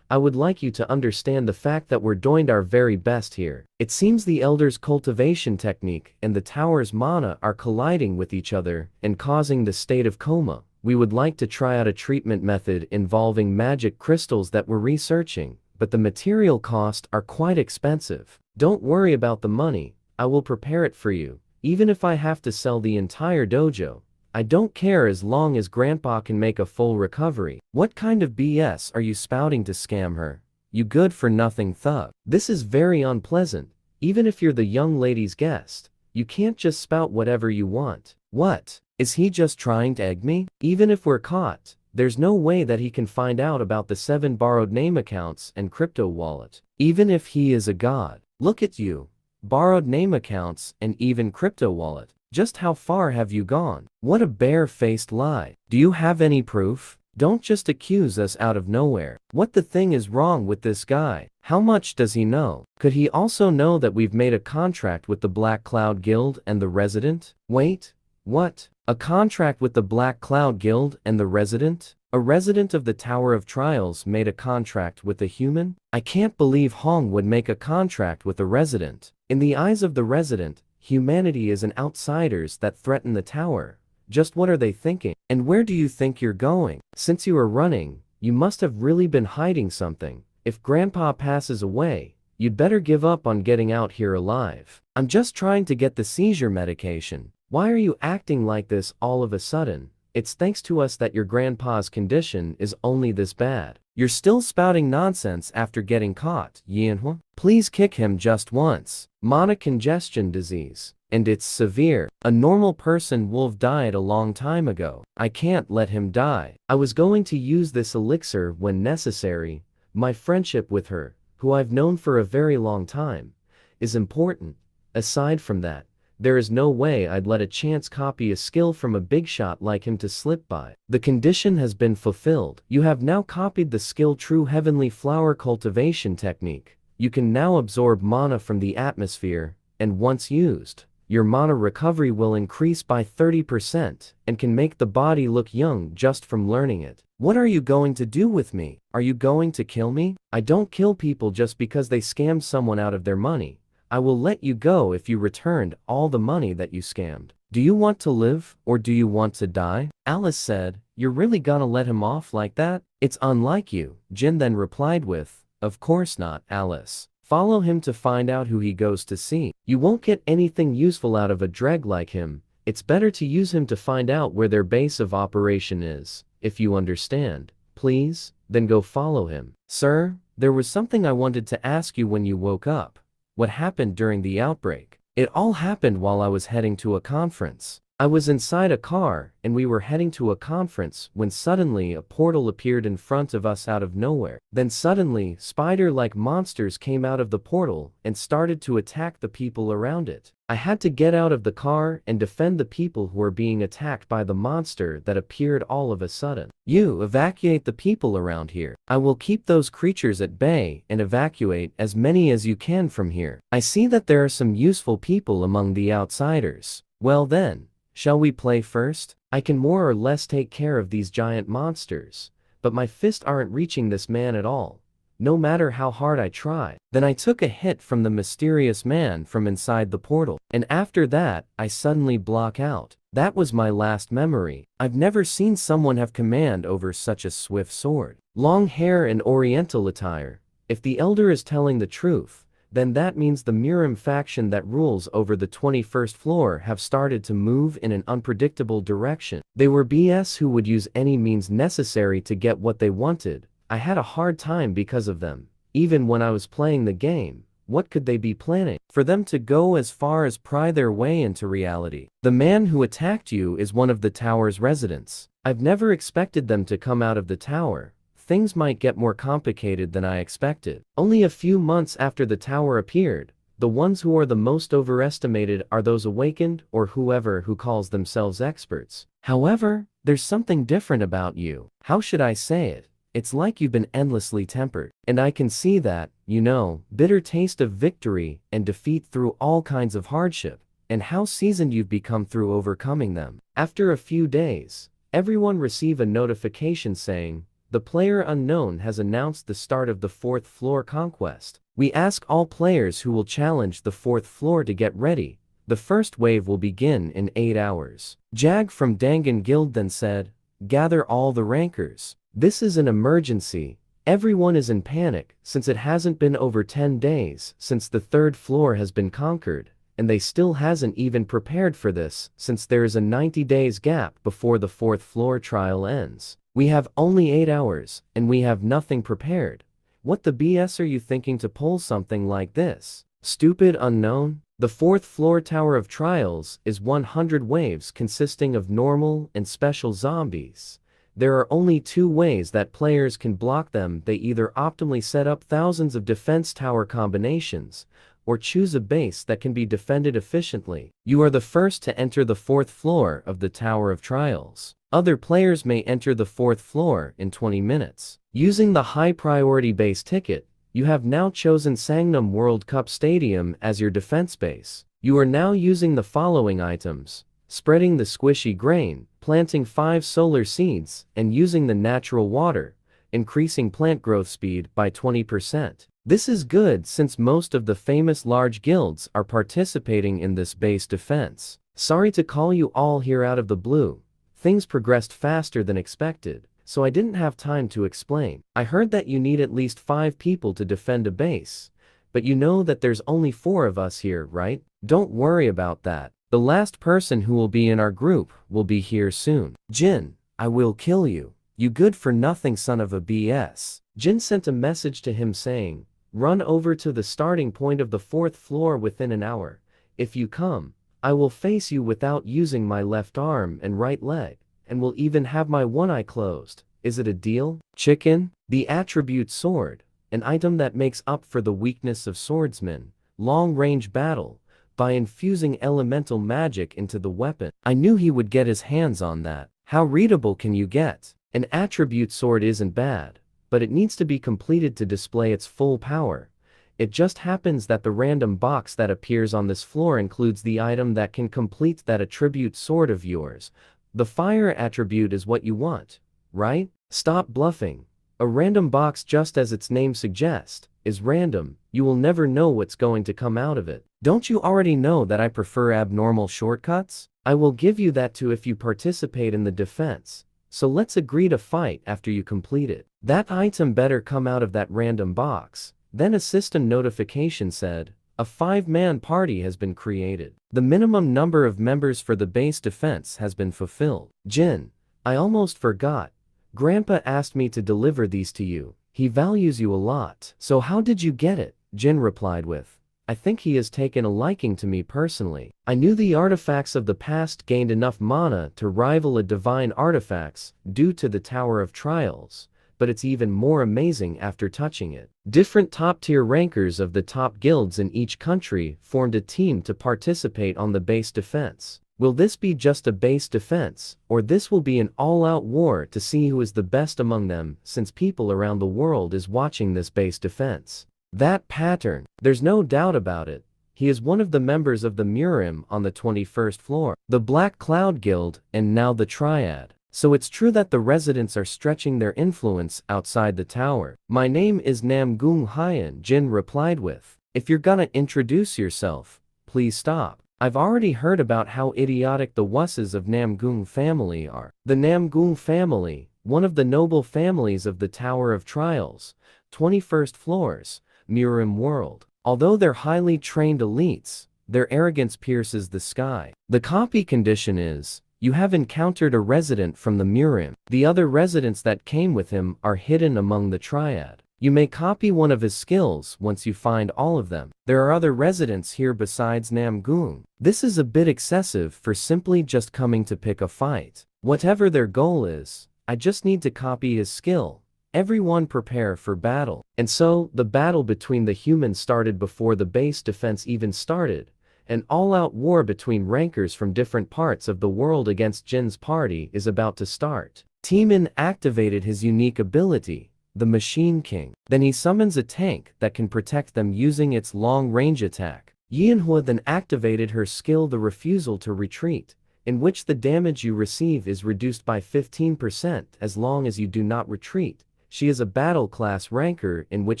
I would like you to understand the fact that we're doing our very best here. It seems the Elder's cultivation technique and the Tower's mana are colliding with each other and causing the state of coma. We would like to try out a treatment method involving magic crystals that we're researching, but the material costs are quite expensive. Don't worry about the money, I will prepare it for you, even if I have to sell the entire dojo. I don't care as long as Grandpa can make a full recovery. What kind of BS are you spouting to scam her? You good-for-nothing thug. This is very unpleasant. Even if you're the young lady's guest, you can't just spout whatever you want. What? Is he just trying to egg me? Even if we're caught, there's no way that he can find out about the 7 borrowed name accounts and crypto wallet. Even if he is a god. Look at you. Borrowed name accounts and even crypto wallet. Just how far have you gone? What a bare-faced lie. Do you have any proof? Don't just accuse us out of nowhere. What the thing is wrong with this guy? How much does he know? Could he also know that we've made a contract with the Black Cloud Guild and the Resident? Wait, what? A contract with the Black Cloud Guild and the Resident? A resident of the Tower of Trials made a contract with a human? I can't believe Hong would make a contract with a resident. In the eyes of the resident, humanity is an outsiders that threaten the tower. Just what are they thinking? And where do you think you're going? Since you are running, you must have really been hiding something. If Grandpa passes away, you'd better give up on getting out here alive. I'm just trying to get the seizure medication. Why are you acting like this all of a sudden? It's thanks to us that your grandpa's condition is only this bad. You're still spouting nonsense after getting caught, Manhwa. Please kick him just once. Monocongestion disease. And it's severe. A normal person would have died a long time ago. I can't let him die. I was going to use this elixir when necessary. My friendship with her, who I've known for a very long time, is important. Aside from that, there is no way I'd let a chance copy a skill from a big shot like him to slip by. The condition has been fulfilled. You have now copied the skill True Heavenly Flower Cultivation Technique. You can now absorb mana from the atmosphere, and once used, your mana recovery will increase by 30% and can make the body look young just from learning it. What are you going to do with me? Are you going to kill me? I don't kill people just because they scammed someone out of their money. I will let you go if you returned all the money that you scammed. Do you want to live, or do you want to die? Alice said, you're really gonna let him off like that? It's unlike you. Jin then replied with, of course not, Alice. Follow him to find out who he goes to see. You won't get anything useful out of a dreg like him. It's better to use him to find out where their base of operation is. If you understand, please, then go follow him. Sir, there was something I wanted to ask you when you woke up. What happened during the outbreak? It all happened while I was heading to a conference. I was inside a car, and we were heading to a conference when suddenly a portal appeared in front of us out of nowhere. Then suddenly, spider-like monsters came out of the portal and started to attack the people around it. I had to get out of the car and defend the people who were being attacked by the monster that appeared all of a sudden. You evacuate the people around here. I will keep those creatures at bay and evacuate as many as you can from here. I see that there are some useful people among the outsiders. Well then, shall we play first? I can more or less take care of these giant monsters, but my fists aren't reaching this man at all, no matter how hard I try. Then I took a hit from the mysterious man from inside the portal, and after that, I suddenly block out. That was my last memory. I've never seen someone have command over such a swift sword. Long hair and oriental attire. If the elder is telling the truth, then that means the Murim faction that rules over the 21st floor have started to move in an unpredictable direction. They were BS who would use any means necessary to get what they wanted. I had a hard time because of them. Even when I was playing the game, what could they be planning? For them to go as far as pry their way into reality. The man who attacked you is one of the tower's residents. I've never expected them to come out of the tower. Things might get more complicated than I expected. Only a few months after the tower appeared, the ones who are the most overestimated are those awakened or whoever who calls themselves experts. However, there's something different about you. How should I say it? It's like you've been endlessly tempered. And I can see that, you know, bitter taste of victory and defeat through all kinds of hardship, and how seasoned you've become through overcoming them. After a few days, everyone receive a notification saying, the player unknown has announced the start of the 4th floor conquest. We ask all players who will challenge the 4th floor to get ready. The first wave will begin in 8 hours. Jag from Dangan Guild then said, gather all the rankers. This is an emergency. Everyone is in panic since it hasn't been over 10 days since the 3rd floor has been conquered, and they still hasn't even prepared for this since there is a 90 days gap before the 4th floor trial ends. We have only 8 hours, and we have nothing prepared. What the BS are you thinking to pull something like this? Stupid unknown? The 4th floor Tower of Trials is 100 waves consisting of normal and special zombies. There are only two ways that players can block them. They either optimally set up thousands of defense tower combinations, or choose a base that can be defended efficiently. You are the first to enter the 4th floor of the Tower of Trials. Other players may enter the 4th floor in 20 minutes. Using the high priority base ticket, you have now chosen Sangnam World Cup Stadium as your defense base. You are now using the following items: spreading the squishy grain, planting 5 solar seeds, and using the natural water, increasing plant growth speed by 20%. This is good since most of the famous large guilds are participating in this base defense. Sorry to call you all here out of the blue. Things progressed faster than expected, so I didn't have time to explain. I heard that you need at least 5 people to defend a base, but you know that there's only 4 of us here, right? Don't worry about that. The last person who will be in our group will be here soon. Jin, I will kill you. You good for nothing son of a BS. Jin sent a message to him saying, run over to the starting point of the 4th floor within an hour. If you come, I will face you without using my left arm and right leg, and will even have my one eye closed. Is it a deal? Chicken? The attribute sword, an item that makes up for the weakness of swordsmen, long-range battle, by infusing elemental magic into the weapon. I knew he would get his hands on that. How readable can you get? An attribute sword isn't bad, but it needs to be completed to display its full power. It just happens that the random box that appears on this floor includes the item that can complete that attribute sword of yours. The fire attribute is what you want, right? Stop bluffing. A random box, just as its name suggests, is random. You will never know what's going to come out of it. Don't you already know that I prefer abnormal shortcuts? I will give you that too if you participate in the defense. So let's agree to fight after you complete it. That item better come out of that random box. Then a system notification said, a 5-man party has been created. The minimum number of members for the base defense has been fulfilled. Jin, I almost forgot. Grandpa asked me to deliver these to you. He values you a lot. So how did you get it? Jin replied with, I think he has taken a liking to me personally. I knew the artifacts of the past gained enough mana to rival a divine artifacts due to the Tower of Trials, but it's even more amazing after touching it. Different top-tier rankers of the top guilds in each country formed a team to participate on the base defense. Will this be just a base defense, or this will be an all-out war to see who is the best among them, since people around the world is watching this base defense? That pattern, there's no doubt about it. He is one of the members of the Murim on the 21st floor, the Black Cloud Guild, and now the Triad. So it's true that the residents are stretching their influence outside the tower. My name is Namgung Hyan, Jin replied with. If you're gonna introduce yourself, please stop. I've already heard about how idiotic the wusses of Namgung family are. The Namgung family, one of the noble families of the Tower of Trials, 21st floors, Murim world. Although they're highly trained elites, their arrogance pierces the sky. The copy condition is, you have encountered a resident from the Murim. The other residents that came with him are hidden among the Triad. You may copy one of his skills once you find all of them. There are other residents here besides Namgung. This is a bit excessive for simply just coming to pick a fight. Whatever their goal is, I just need to copy his skill. Everyone prepare for battle. And so, the battle between the humans started before the base defense even started. An all-out war between rankers from different parts of the world against Jin's party is about to start. Teemin activated his unique ability, the Machine King. Then he summons a tank that can protect them using its long-range attack. Manhua then activated her skill, the Refusal to Retreat, in which the damage you receive is reduced by 15% as long as you do not retreat. She is a battle class ranker in which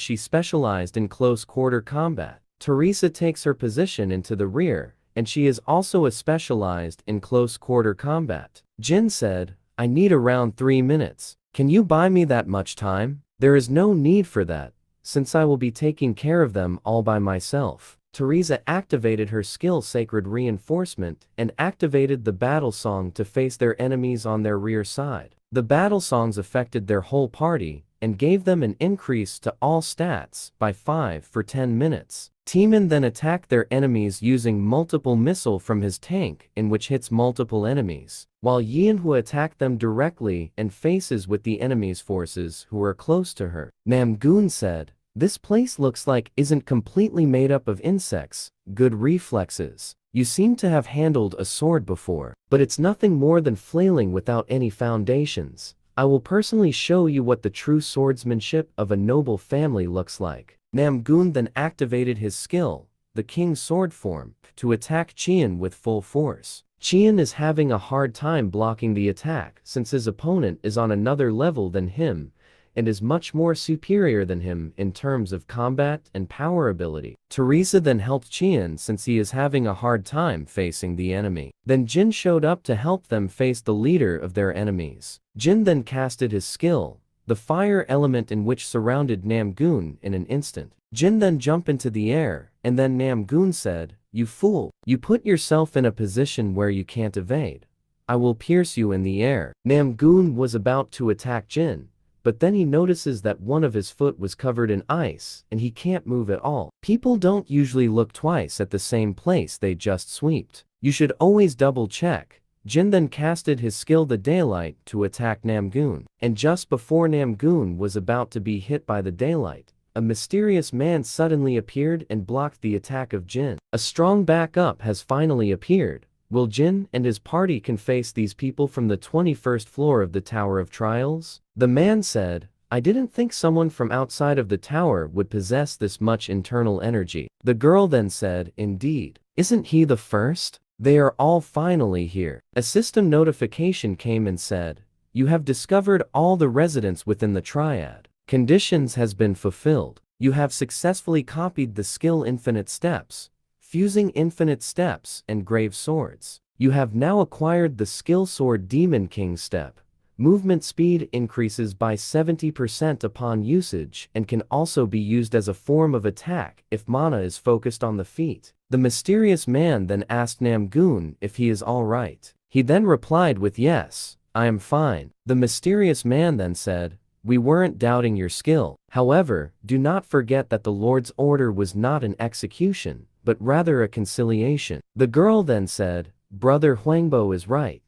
she specialized in close-quarter combat. Teresa takes her position into the rear, and she is also a specialized in close-quarter combat. Jin said, I need around 3 minutes. Can you buy me that much time? There is no need for that, since I will be taking care of them all by myself. Teresa activated her skill Sacred Reinforcement and activated the battle song to face their enemies on their rear side. The battle songs affected their whole party and gave them an increase to all stats by 5 for 10 minutes. Timin then attacked their enemies using multiple missile from his tank in which hits multiple enemies, while Yanhua attacked them directly and faces with the enemy's forces who are close to her. Namgoon said, "This place looks like isn't completely made up of insects, good reflexes. You seem to have handled a sword before, but it's nothing more than flailing without any foundations. I will personally show you what the true swordsmanship of a noble family looks like." Namgoon then activated his skill, the King's Sword form, to attack Qian with full force. Qian is having a hard time blocking the attack since his opponent is on another level than him and is much more superior than him in terms of combat and power ability. Teresa then helped Qian since he is having a hard time facing the enemy. Then Jin showed up to help them face the leader of their enemies. Jin then casted his skill, the fire element, in which surrounded Namgoon in an instant. Jin then jumped into the air, and then Namgoon said, "You fool, you put yourself in a position where you can't evade. I will pierce you in the air." Namgoon was about to attack Jin, but then he notices that one of his foot was covered in ice and he can't move at all. People don't usually look twice at the same place they just swept. You should always double check. Jin then casted his skill the Daylight to attack Namgoon, and just before Namgoon was about to be hit by the Daylight, a mysterious man suddenly appeared and blocked the attack of Jin. A strong backup has finally appeared. Will Jin and his party can face these people from the 21st floor of the Tower of Trials? The man said, "I didn't think someone from outside of the tower would possess this much internal energy." The girl then said, "Indeed. Isn't he the first? They are all finally here." A system notification came and said, "You have discovered all the residents within the triad. Conditions has been fulfilled. You have successfully copied the skill Infinite Steps, fusing Infinite Steps and Grave Swords. You have now acquired the skill sword Demon King Step. Movement speed increases by 70% upon usage and can also be used as a form of attack if mana is focused on the feet." The mysterious man then asked Namgoon if he is alright. He then replied with, "Yes, I am fine." The mysterious man then said, "We weren't doubting your skill. However, do not forget that the Lord's order was not an execution, but rather a conciliation." The girl then said, "Brother Huangbo is right.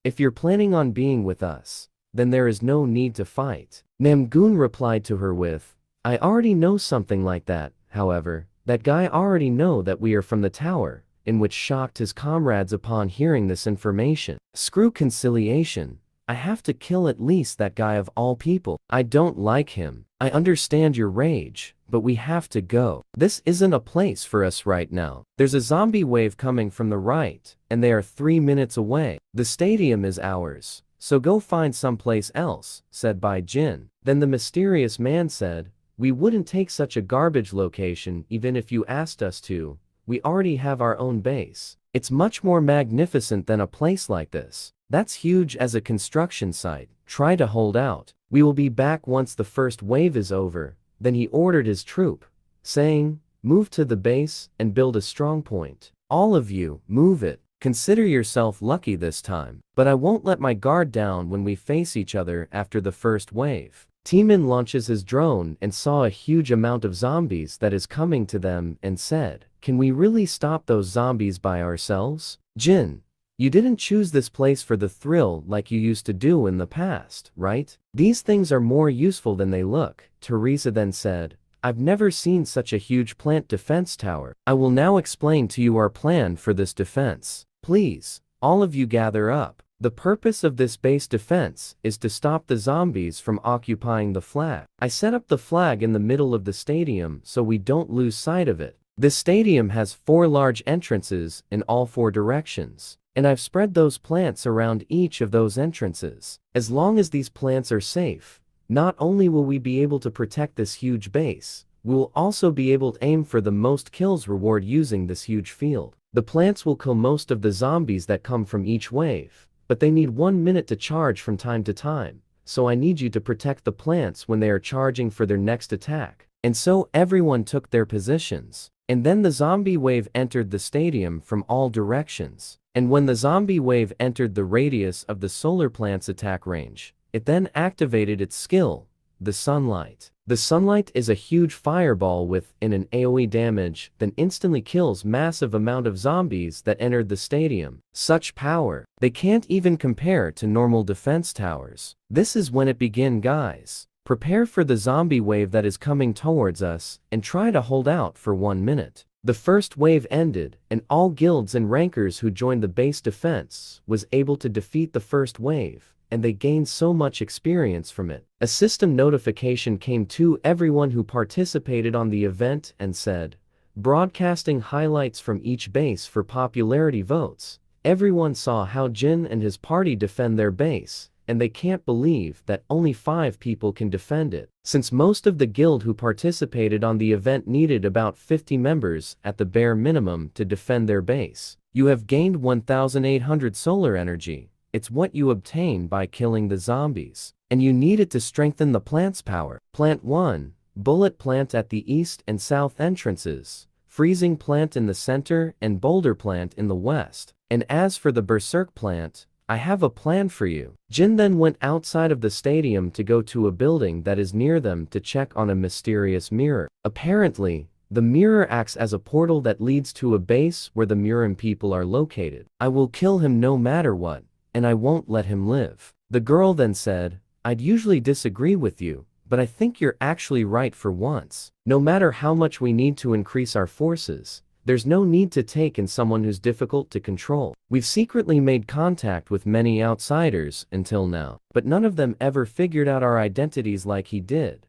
If you're planning on being with us, then there is no need to fight." Namgoon replied to her with, "I already know something like that. However, that guy already know that we are from the tower," in which shocked his comrades upon hearing this information. "Screw conciliation. I have to kill at least that guy of all people. I don't like him. I understand your rage, but we have to go. This isn't a place for us right now. There's a zombie wave coming from the right, and they are 3 minutes away. The stadium is ours, so go find someplace else," said by Jin. Then the mysterious man said, "We wouldn't take such a garbage location even if you asked us to. We already have our own base. It's much more magnificent than a place like this. That's huge as a construction site. Try to hold out. We will be back once the first wave is over." Then he ordered his troop, saying, "Move to the base and build a strong point. All of you, move it. Consider yourself lucky this time. But I won't let my guard down when we face each other after the first wave." Timin launches his drone and saw a huge amount of zombies that is coming to them and said, "Can we really stop those zombies by ourselves? Jin, you didn't choose this place for the thrill like you used to do in the past, right? These things are more useful than they look." Teresa then said, "I've never seen such a huge plant defense tower. I will now explain to you our plan for this defense. Please, all of you gather up. The purpose of this base defense is to stop the zombies from occupying the flag. I set up the flag in the middle of the stadium so we don't lose sight of it. This stadium has 4 large entrances in all 4 directions, and I've spread those plants around each of those entrances. As long as these plants are safe, not only will we be able to protect this huge base, we will also be able to aim for the most kills reward using this huge field. The plants will kill most of the zombies that come from each wave, but they need 1 minute to charge from time to time, so I need you to protect the plants when they are charging for their next attack." And so everyone took their positions. And then the zombie wave entered the stadium from all directions. And when the zombie wave entered the radius of the solar plant's attack range, it then activated its skill, the sunlight. The sunlight is a huge fireball with an AoE damage, then instantly kills massive amount of zombies that entered the stadium. Such power, they can't even compare to normal defense towers. This is when it begin, guys. Prepare for the zombie wave that is coming towards us, and try to hold out for 1 minute. The first wave ended, and all guilds and rankers who joined the base defense was able to defeat the first wave, and they gained so much experience from it. A system notification came to everyone who participated on the event and said, broadcasting highlights from each base for popularity votes. Everyone saw how Jin and his party defend their base, and they can't believe that only 5 people can defend it. Since most of the guild who participated on the event needed about 50 members at the bare minimum to defend their base. You have gained 1,800 solar energy. It's what you obtain by killing the zombies. And you need it to strengthen the plant's power. Plant 1, bullet plant at the east and south entrances, freezing plant in the center and boulder plant in the west. And as for the berserk plant, I have a plan for you. Jin then went outside of the stadium to go to a building that is near them to check on a mysterious mirror. Apparently, the mirror acts as a portal that leads to a base where the Murin people are located. I will kill him no matter what, and I won't let him live. The girl then said, I'd usually disagree with you, but I think you're actually right for once. No matter how much we need to increase our forces, there's no need to take in someone who's difficult to control. We've secretly made contact with many outsiders until now, but none of them ever figured out our identities like he did.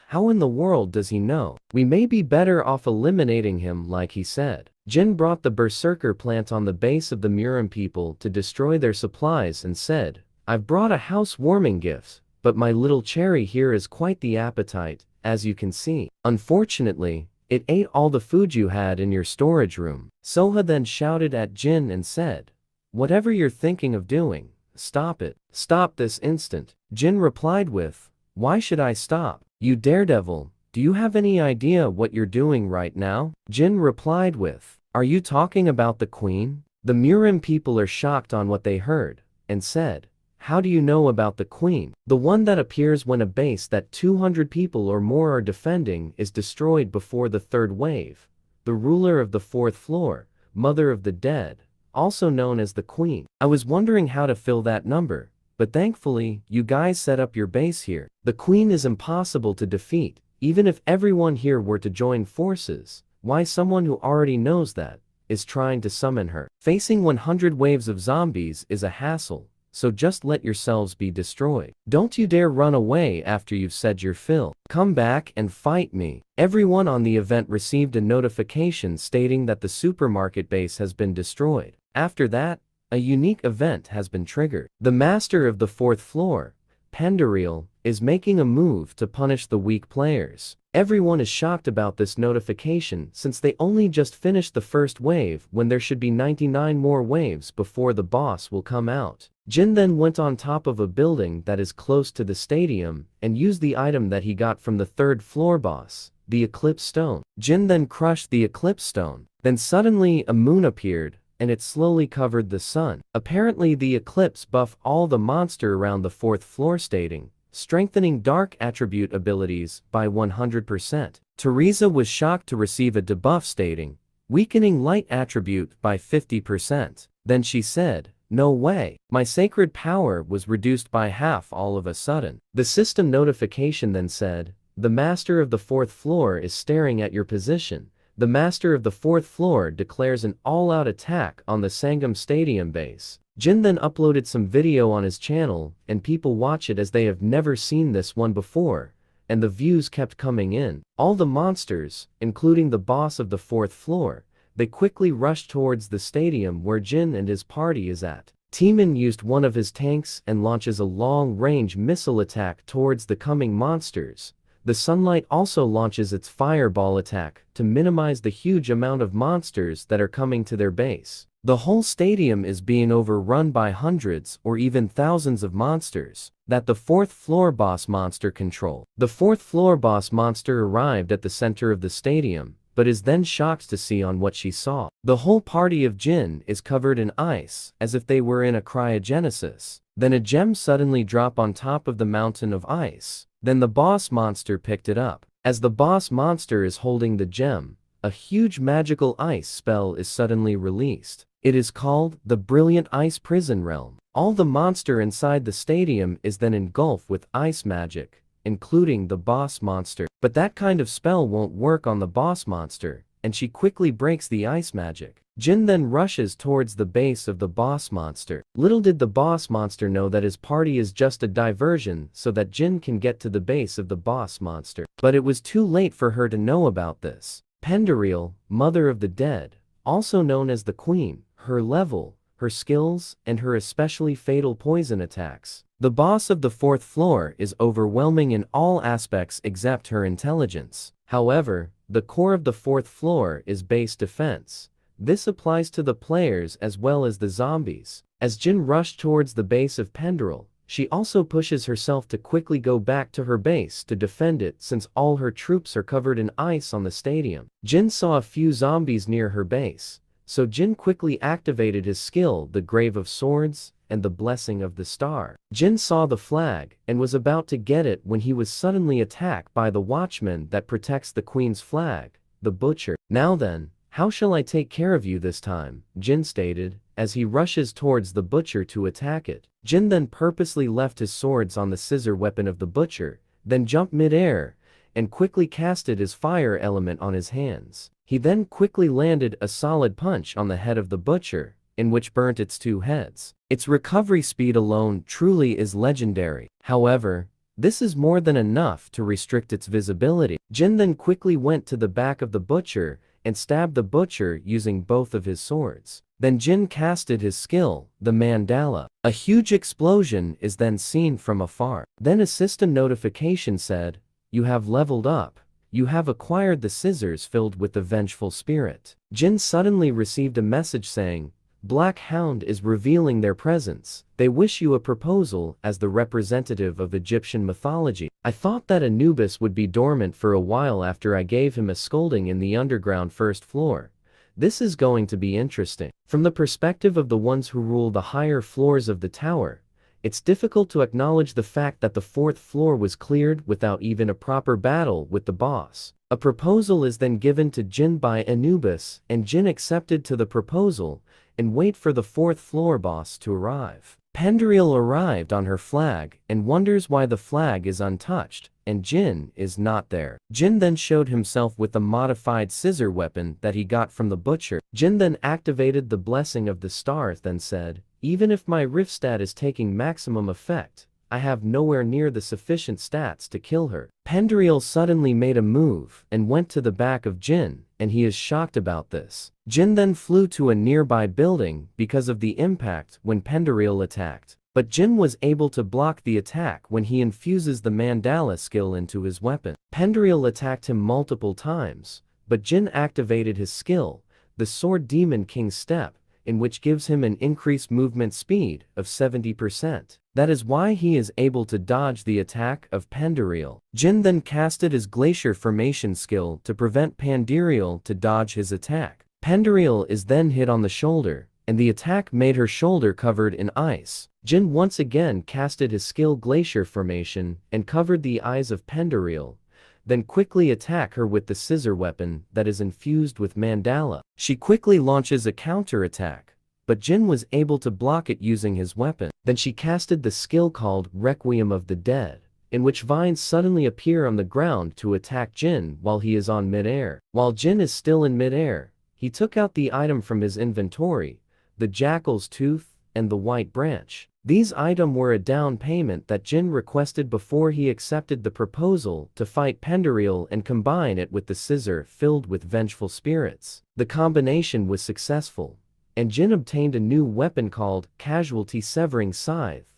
How in the world does he know? We may be better off eliminating him like he said. Jin brought the berserker plant on the base of the Murin people to destroy their supplies and said, I've brought a housewarming gift, but my little cherry here is quite the appetite, as you can see. Unfortunately, it ate all the food you had in your storage room. Soha then shouted at Jin and said, whatever you're thinking of doing, stop it. Stop this instant. Jin replied with, why should I stop? You daredevil, do you have any idea what you're doing right now? Jin replied with, are you talking about the queen? The Murin people are shocked on what they heard, and said, how do you know about the queen? The one that appears when a base that 200 people or more are defending is destroyed before the third wave. The ruler of the 4th floor, mother of the dead, also known as the queen. I was wondering how to fill that number, but thankfully, you guys set up your base here. The queen is impossible to defeat, even if everyone here were to join forces. Why someone who already knows that is trying to summon her? Facing 100 waves of zombies is a hassle. So just let yourselves be destroyed. Don't you dare run away after you've said your fill. Come back and fight me. Everyone on the event received a notification stating that the supermarket base has been destroyed. After that, a unique event has been triggered. The master of the 4th floor, Pendaril, is making a move to punish the weak players. Everyone is shocked about this notification since they only just finished the first wave when there should be 99 more waves before the boss will come out. Jin then went on top of a building that is close to the stadium and used the item that he got from the 3rd floor boss, the Eclipse Stone. Jin then crushed the Eclipse Stone. Then suddenly a moon appeared, and it slowly covered the sun. Apparently the eclipse buffed all the monster around the 4th floor stating, strengthening dark attribute abilities by 100%. Teresa was shocked to receive a debuff stating, weakening light attribute by 50%. Then she said, no way. My sacred power was reduced by half all of a sudden. The system notification then said, the master of the 4th floor is staring at your position. The master of the 4th floor declares an all-out attack on the Sangam Stadium base. Jin then uploaded some video on his channel, and people watch it as they have never seen this one before, and the views kept coming in. All the monsters, including the boss of the 4th floor, they quickly rushed towards the stadium where Jin and his party is at. Timan used one of his tanks and launches a long-range missile attack towards the coming monsters. The sunlight also launches its fireball attack to minimize the huge amount of monsters that are coming to their base. The whole stadium is being overrun by hundreds or even thousands of monsters that the 4th floor boss monster control. The 4th floor boss monster arrived at the center of the stadium, but is then shocked to see on what she saw. The whole party of Jin is covered in ice, as if they were in a cryogenesis. Then a gem suddenly dropped on top of the mountain of ice, Then the boss monster picked it up. As the boss monster is holding the gem, a huge magical ice spell is suddenly released. It is called the Brilliant Ice Prison Realm. All the monster inside the stadium is then engulfed with ice magic, including the boss monster. But that kind of spell won't work on the boss monster, and she quickly breaks the ice magic. Jin then rushes towards the base of the boss monster. Little did the boss monster know that his party is just a diversion so that Jin can get to the base of the boss monster. But it was too late for her to know about this. Pendereal, Mother of the Dead, also known as the Queen, her level, her skills, and her especially fatal poison attacks. The boss of the 4th floor is overwhelming in all aspects except her intelligence. However, the core of the 4th floor is base defense. This applies to the players as well as the zombies. As Jin rushed towards the base of Pendereal, she also pushes herself to quickly go back to her base to defend it since all her troops are covered in ice on the stadium. Jin saw a few zombies near her base, so Jin quickly activated his skill, the Grave of Swords, and the Blessing of the Star. Jin saw the flag and was about to get it when he was suddenly attacked by the watchman that protects the Queen's flag, the Butcher. Now then, how shall I take care of you this time? Jin stated, as he rushes towards the Butcher to attack it. Jin then purposely left his swords on the scissor weapon of the Butcher, then jumped mid-air, and quickly casted his fire element on his hands. He then quickly landed a solid punch on the head of the Butcher, in which burnt its 2 heads. Its recovery speed alone truly is legendary. However, this is more than enough to restrict its visibility. Jin then quickly went to the back of the Butcher and stabbed the Butcher using both of his swords. Then Jin casted his skill, the Mandala. A huge explosion is then seen from afar. Then a system notification said, "You have leveled up. You have acquired the scissors filled with the vengeful spirit." Jin suddenly received a message saying, "Black Hound is revealing their presence. They wish you a proposal as the representative of Egyptian mythology." I thought that Anubis would be dormant for a while after I gave him a scolding in the underground 1st floor. This is going to be interesting. From the perspective of the ones who rule the higher floors of the tower, it's difficult to acknowledge the fact that the 4th floor was cleared without even a proper battle with the boss. A proposal is then given to Jin by Anubis, and Jin accepted to the proposal and wait for the 4th floor boss to arrive. Pendereal arrived on her flag and wonders why the flag is untouched, and Jin is not there. Jin then showed himself with the modified scissor weapon that he got from the Butcher. Jin then activated the Blessing of the Stars, then said, "Even if my rift stat is taking maximum effect, I have nowhere near the sufficient stats to kill her." Pendereal suddenly made a move and went to the back of Jin, and he is shocked about this. Jin then flew to a nearby building because of the impact when Pendereal attacked. But Jin was able to block the attack when he infuses the Mandala skill into his weapon. Pendereal attacked him multiple times, but Jin activated his skill, the Sword Demon King Step, in which gives him an increased movement speed of 70%. That is why he is able to dodge the attack of Pendereal. Jin then casted his Glacier Formation skill to prevent Pendereal to dodge his attack. Pendereal is then hit on the shoulder, and the attack made her shoulder covered in ice. Jin once again casted his skill Glacier Formation and covered the eyes of Pendereal, then quickly attack her with the scissor weapon that is infused with Mandala. She quickly launches a counter-attack, but Jin was able to block it using his weapon. Then she casted the skill called Requiem of the Dead, in which vines suddenly appear on the ground to attack Jin while he is on mid-air. While Jin is still in mid-air, he took out the item from his inventory, the Jackal's Tooth and the White Branch. These items were a down payment that Jin requested before he accepted the proposal to fight Pendereal and combine it with the scissor filled with vengeful spirits. The combination was successful, and Jin obtained a new weapon called Casualty Severing Scythe,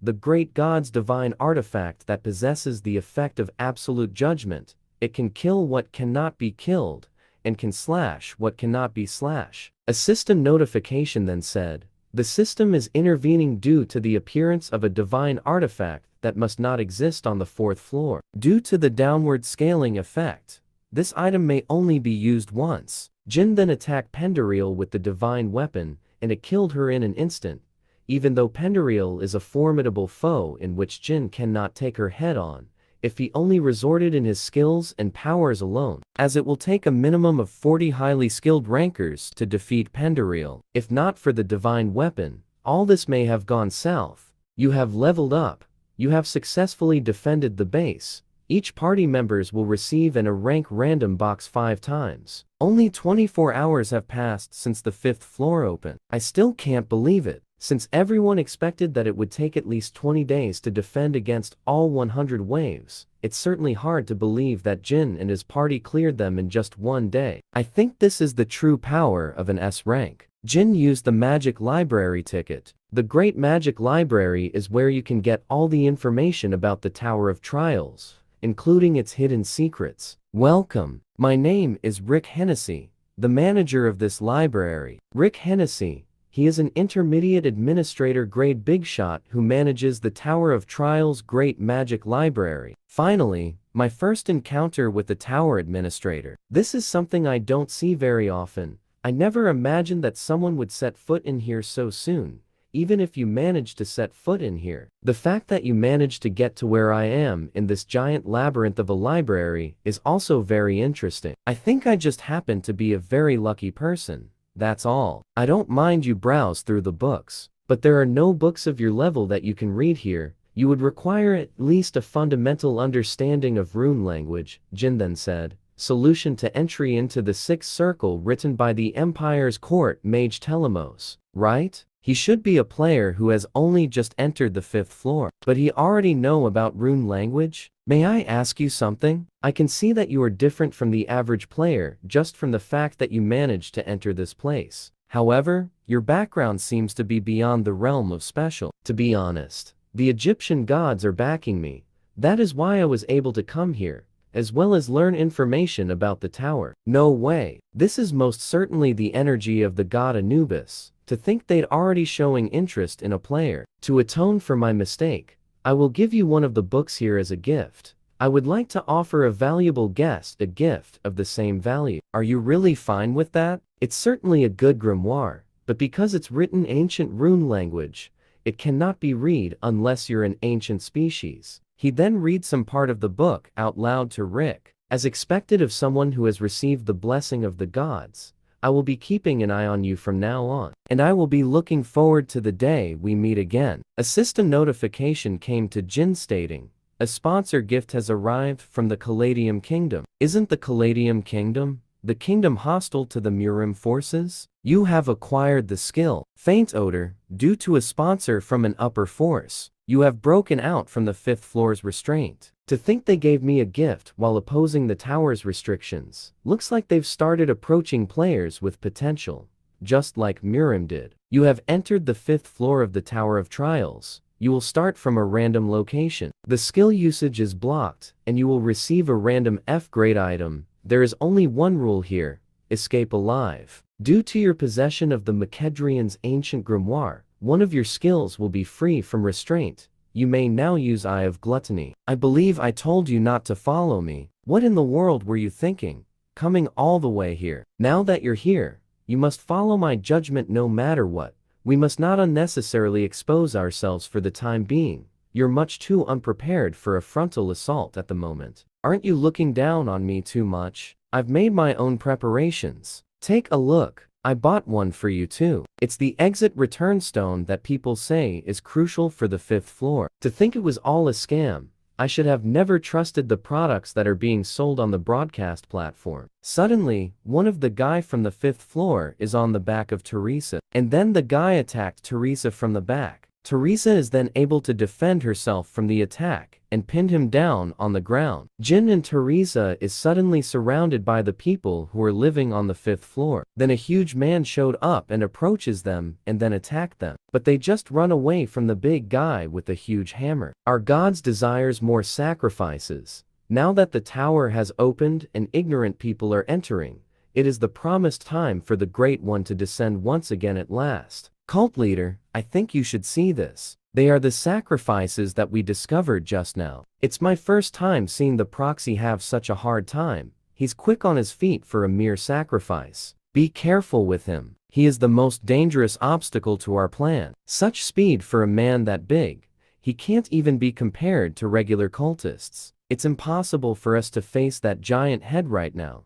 the great god's divine artifact that possesses the effect of absolute judgment. It can kill what cannot be killed, and can slash what cannot be slashed. A system notification then said, "The system is intervening due to the appearance of a divine artifact that must not exist on the 4th floor. Due to the downward scaling effect, this item may only be used once." Jin then attacked Pendereal with the divine weapon, and it killed her in an instant, even though Pendereal is a formidable foe in which Jin cannot take her head on. if he only resorted in his skills and powers alone, as it will take a minimum of 40 highly skilled rankers to defeat Pendereal. If not for the divine weapon, all this may have gone south. You have leveled up. You have successfully defended the base. Each party members will receive a rank random box 5 times. Only 24 hours have passed since the 5th floor opened. I still can't believe it. Since everyone expected that it would take at least 20 days to defend against all 100 waves, it's certainly hard to believe that Jin and his party cleared them in just one day. I think this is the true power of an S rank. Jin used the Magic Library ticket. The Great Magic Library is where you can get all the information about the Tower of Trials, including its hidden secrets. Welcome. My name is Rick Hennessy, the manager of this library. Rick Hennessy. He is an intermediate administrator grade bigshot who manages the Tower of Trials Great Magic Library. Finally, my first encounter with the Tower Administrator. This is something I don't see very often. I never imagined that someone would set foot in here so soon, even if you managed to set foot in here. The fact that you managed to get to where I am in this giant labyrinth of a library is also very interesting. I think I just happen to be a very lucky person. That's all. I don't mind you browse through the books, but there are no books of your level that you can read here. You would require at least a fundamental understanding of rune language, Jin then said. Solution to entry into the 6th circle written by the Empire's court mage Telemos, right? He should be a player who has only just entered the 5th floor, but he already know about rune language? May I ask you something? I can see that you are different from the average player just from the fact that you managed to enter this place. However, your background seems to be beyond the realm of special. To be honest, the Egyptian gods are backing me. That is why I was able to come here, as well as learn information about the tower. No way. This is most certainly the energy of the god Anubis. To think they'd already showing interest in a player. To atone for my mistake, I will give you one of the books here as a gift. I would like to offer a valuable guest a gift of the same value. Are you really fine with that? It's certainly a good grimoire, but because it's written ancient rune language, it cannot be read unless you're an ancient species. He then reads some part of the book out loud to Rick. As expected of someone who has received the blessing of the gods, I will be keeping an eye on you from now on, and I will be looking forward to the day we meet again. A system notification came to Jin stating, a sponsor gift has arrived from the Caladium Kingdom. Isn't the Caladium Kingdom the kingdom hostile to the Murim forces? You have acquired the skill, Faint Odor, due to a sponsor from an upper force. You have broken out from the 5th floor's restraint. To think they gave me a gift while opposing the tower's restrictions. Looks like they've started approaching players with potential, just like Murim did. You have entered the 5th floor of the Tower of Trials. You will start from a random location. The skill usage is blocked, and you will receive a random F-grade item. There is only one rule here: escape alive. Due to your possession of the Makedrian's ancient grimoire, one of your skills will be free from restraint. You may now use Eye of Gluttony. I believe I told you not to follow me. What in the world were you thinking, coming all the way here? Now that you're here, you must follow my judgment no matter what. We must not unnecessarily expose ourselves for the time being. You're much too unprepared for a frontal assault at the moment. Aren't you looking down on me too much? I've made my own preparations. Take a look. I bought one for you too. It's the exit return stone that people say is crucial for the 5th floor. To think it was all a scam. I should have never trusted the products that are being sold on the broadcast platform. Suddenly, one of the guy from the 5th floor is on the back of Teresa. And then the guy attacked Teresa from the back. Teresa is then able to defend herself from the attack and pinned him down on the ground. Jin and Teresa is suddenly surrounded by the people who are living on the 5th floor. Then a huge man showed up and approaches them and then attacked them. But they just run away from the big guy with the huge hammer. Our gods desires more sacrifices. Now that the tower has opened and ignorant people are entering, it is the promised time for the Great One to descend once again at last. Cult leader, I think you should see this. They are the sacrifices that we discovered just now. It's my first time seeing the proxy have such a hard time. He's quick on his feet for a mere sacrifice. Be careful with him. He is the most dangerous obstacle to our plan. Such speed for a man that big. He can't even be compared to regular cultists. It's impossible for us to face that giant head right now.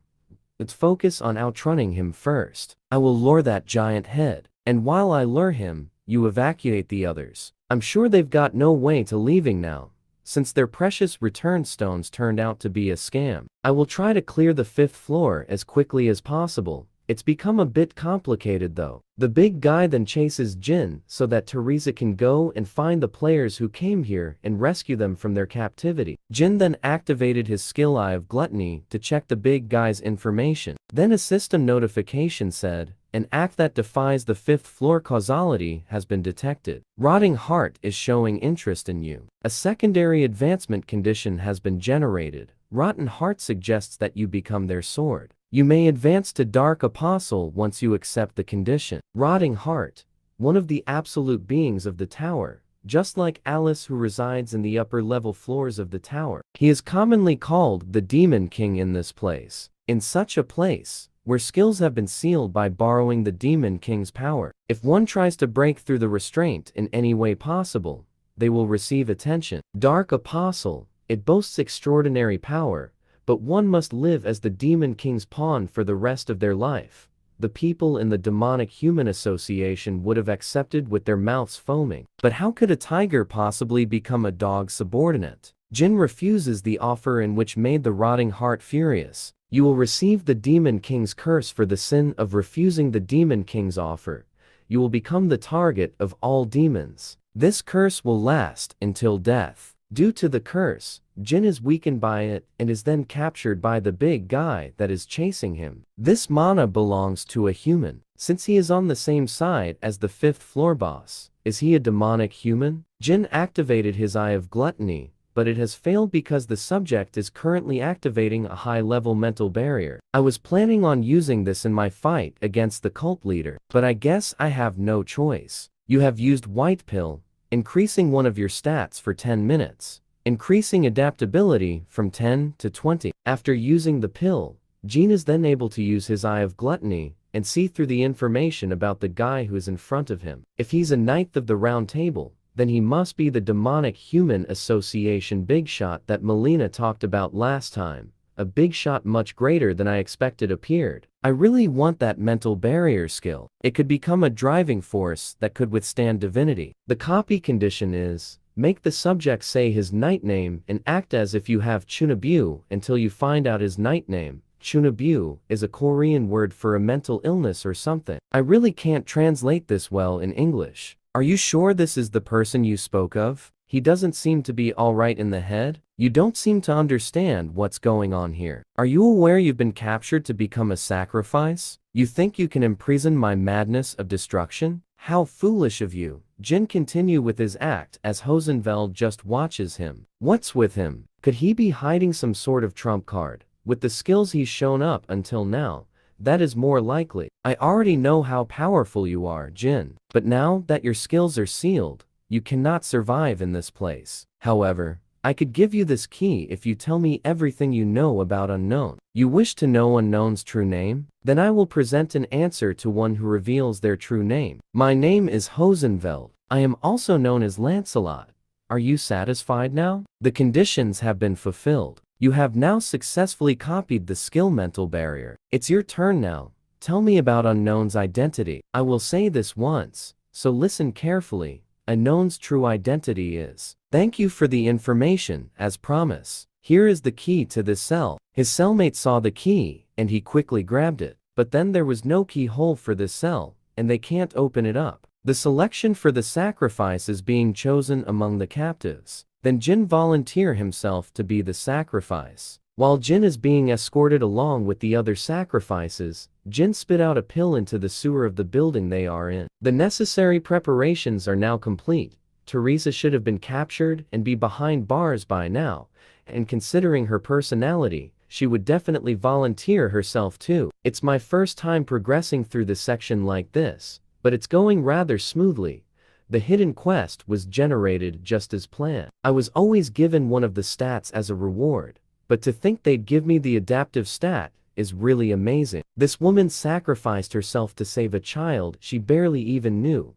Let's focus on outrunning him first. I will lure that giant head, and while I lure him, you evacuate the others. I'm sure they've got no way to leaving now, since their precious return stones turned out to be a scam. I will try to clear the 5th floor as quickly as possible. It's become a bit complicated though. The big guy then chases Jin so that Teresa can go and find the players who came here and rescue them from their captivity. Jin then activated his skill Eye of Gluttony to check the big guy's information. Then a system notification said, an act that defies the 5th floor causality has been detected. Rotting Heart is showing interest in you. A secondary advancement condition has been generated. Rotten Heart suggests that you become their sword. You may advance to Dark Apostle once you accept the condition. Rotting Heart, one of the absolute beings of the tower, just like Alice who resides in the upper level floors of the tower. He is commonly called the Demon King in this place. In such a place, where skills have been sealed by borrowing the Demon King's power, if one tries to break through the restraint in any way possible, they will receive attention. Dark Apostle, it boasts extraordinary power, but one must live as the Demon King's pawn for the rest of their life. The people in the Demonic Human Association would have accepted with their mouths foaming. But how could a tiger possibly become a dog's subordinate? Jin refuses the offer, in which made the Rotting Heart furious. You will receive the Demon King's curse for the sin of refusing the Demon King's offer. You will become the target of all demons. This curse will last until death. Due to the curse, Jin is weakened by it and is then captured by the big guy that is chasing him. This mana belongs to a human. Since he is on the same side as the 5th floor boss, is he a demonic human? Jin activated his Eye of Gluttony, but it has failed because the subject is currently activating a high-level mental barrier. I was planning on using this in my fight against the cult leader, but I guess I have no choice. You have used White Pill, increasing one of your stats for 10 minutes, increasing adaptability from 10 to 20. After using the pill, Jin is then able to use his Eye of Gluttony and see through the information about the guy who is in front of him. If he's a Knight of the Round Table, then he must be the Demonic Human Association big shot that Melina talked about last time. A big shot much greater than I expected appeared. I really want that mental barrier skill. It could become a driving force that could withstand divinity. The copy condition is, make the subject say his knight name and act as if you have Chunabu until you find out his knight name. Chunabu is a Korean word for a mental illness or something. I really can't translate this well in English. Are you sure this is the person you spoke of? He doesn't seem to be alright in the head. You don't seem to understand what's going on here. Are you aware you've been captured to become a sacrifice? You think you can imprison my madness of destruction? How foolish of you. Jin continue with his act as Hosenfeld just watches him. What's with him? Could he be hiding some sort of trump card? With the skills he's shown up until now, that is more likely. I already know how powerful you are, Jin. But now that your skills are sealed, you cannot survive in this place. However, I could give you this key if you tell me everything you know about Unknown. You wish to know Unknown's true name? Then I will present an answer to one who reveals their true name. My name is Hosenfeld. I am also known as Lancelot. Are you satisfied now? The conditions have been fulfilled. You have now successfully copied the skill mental barrier. It's your turn now. Tell me about Unknown's identity. I will say this once, so listen carefully. Unknown's true identity is. Thank you for the information, as promised. Here is the key to this cell. His cellmate saw the key, and he quickly grabbed it. But then there was no keyhole for this cell, and they can't open it up. The selection for the sacrifice is being chosen among the captives. Then Jin volunteer himself to be the sacrifice. While Jin is being escorted along with the other sacrifices, Jin spit out a pill into the sewer of the building they are in. The necessary preparations are now complete. Teresa should have been captured and be behind bars by now, and considering her personality, she would definitely volunteer herself too. It's my first time progressing through the section like this, but it's going rather smoothly. The hidden quest was generated just as planned. I was always given one of the stats as a reward, but to think they'd give me the adaptive stat is really amazing. This woman sacrificed herself to save a child she barely even knew,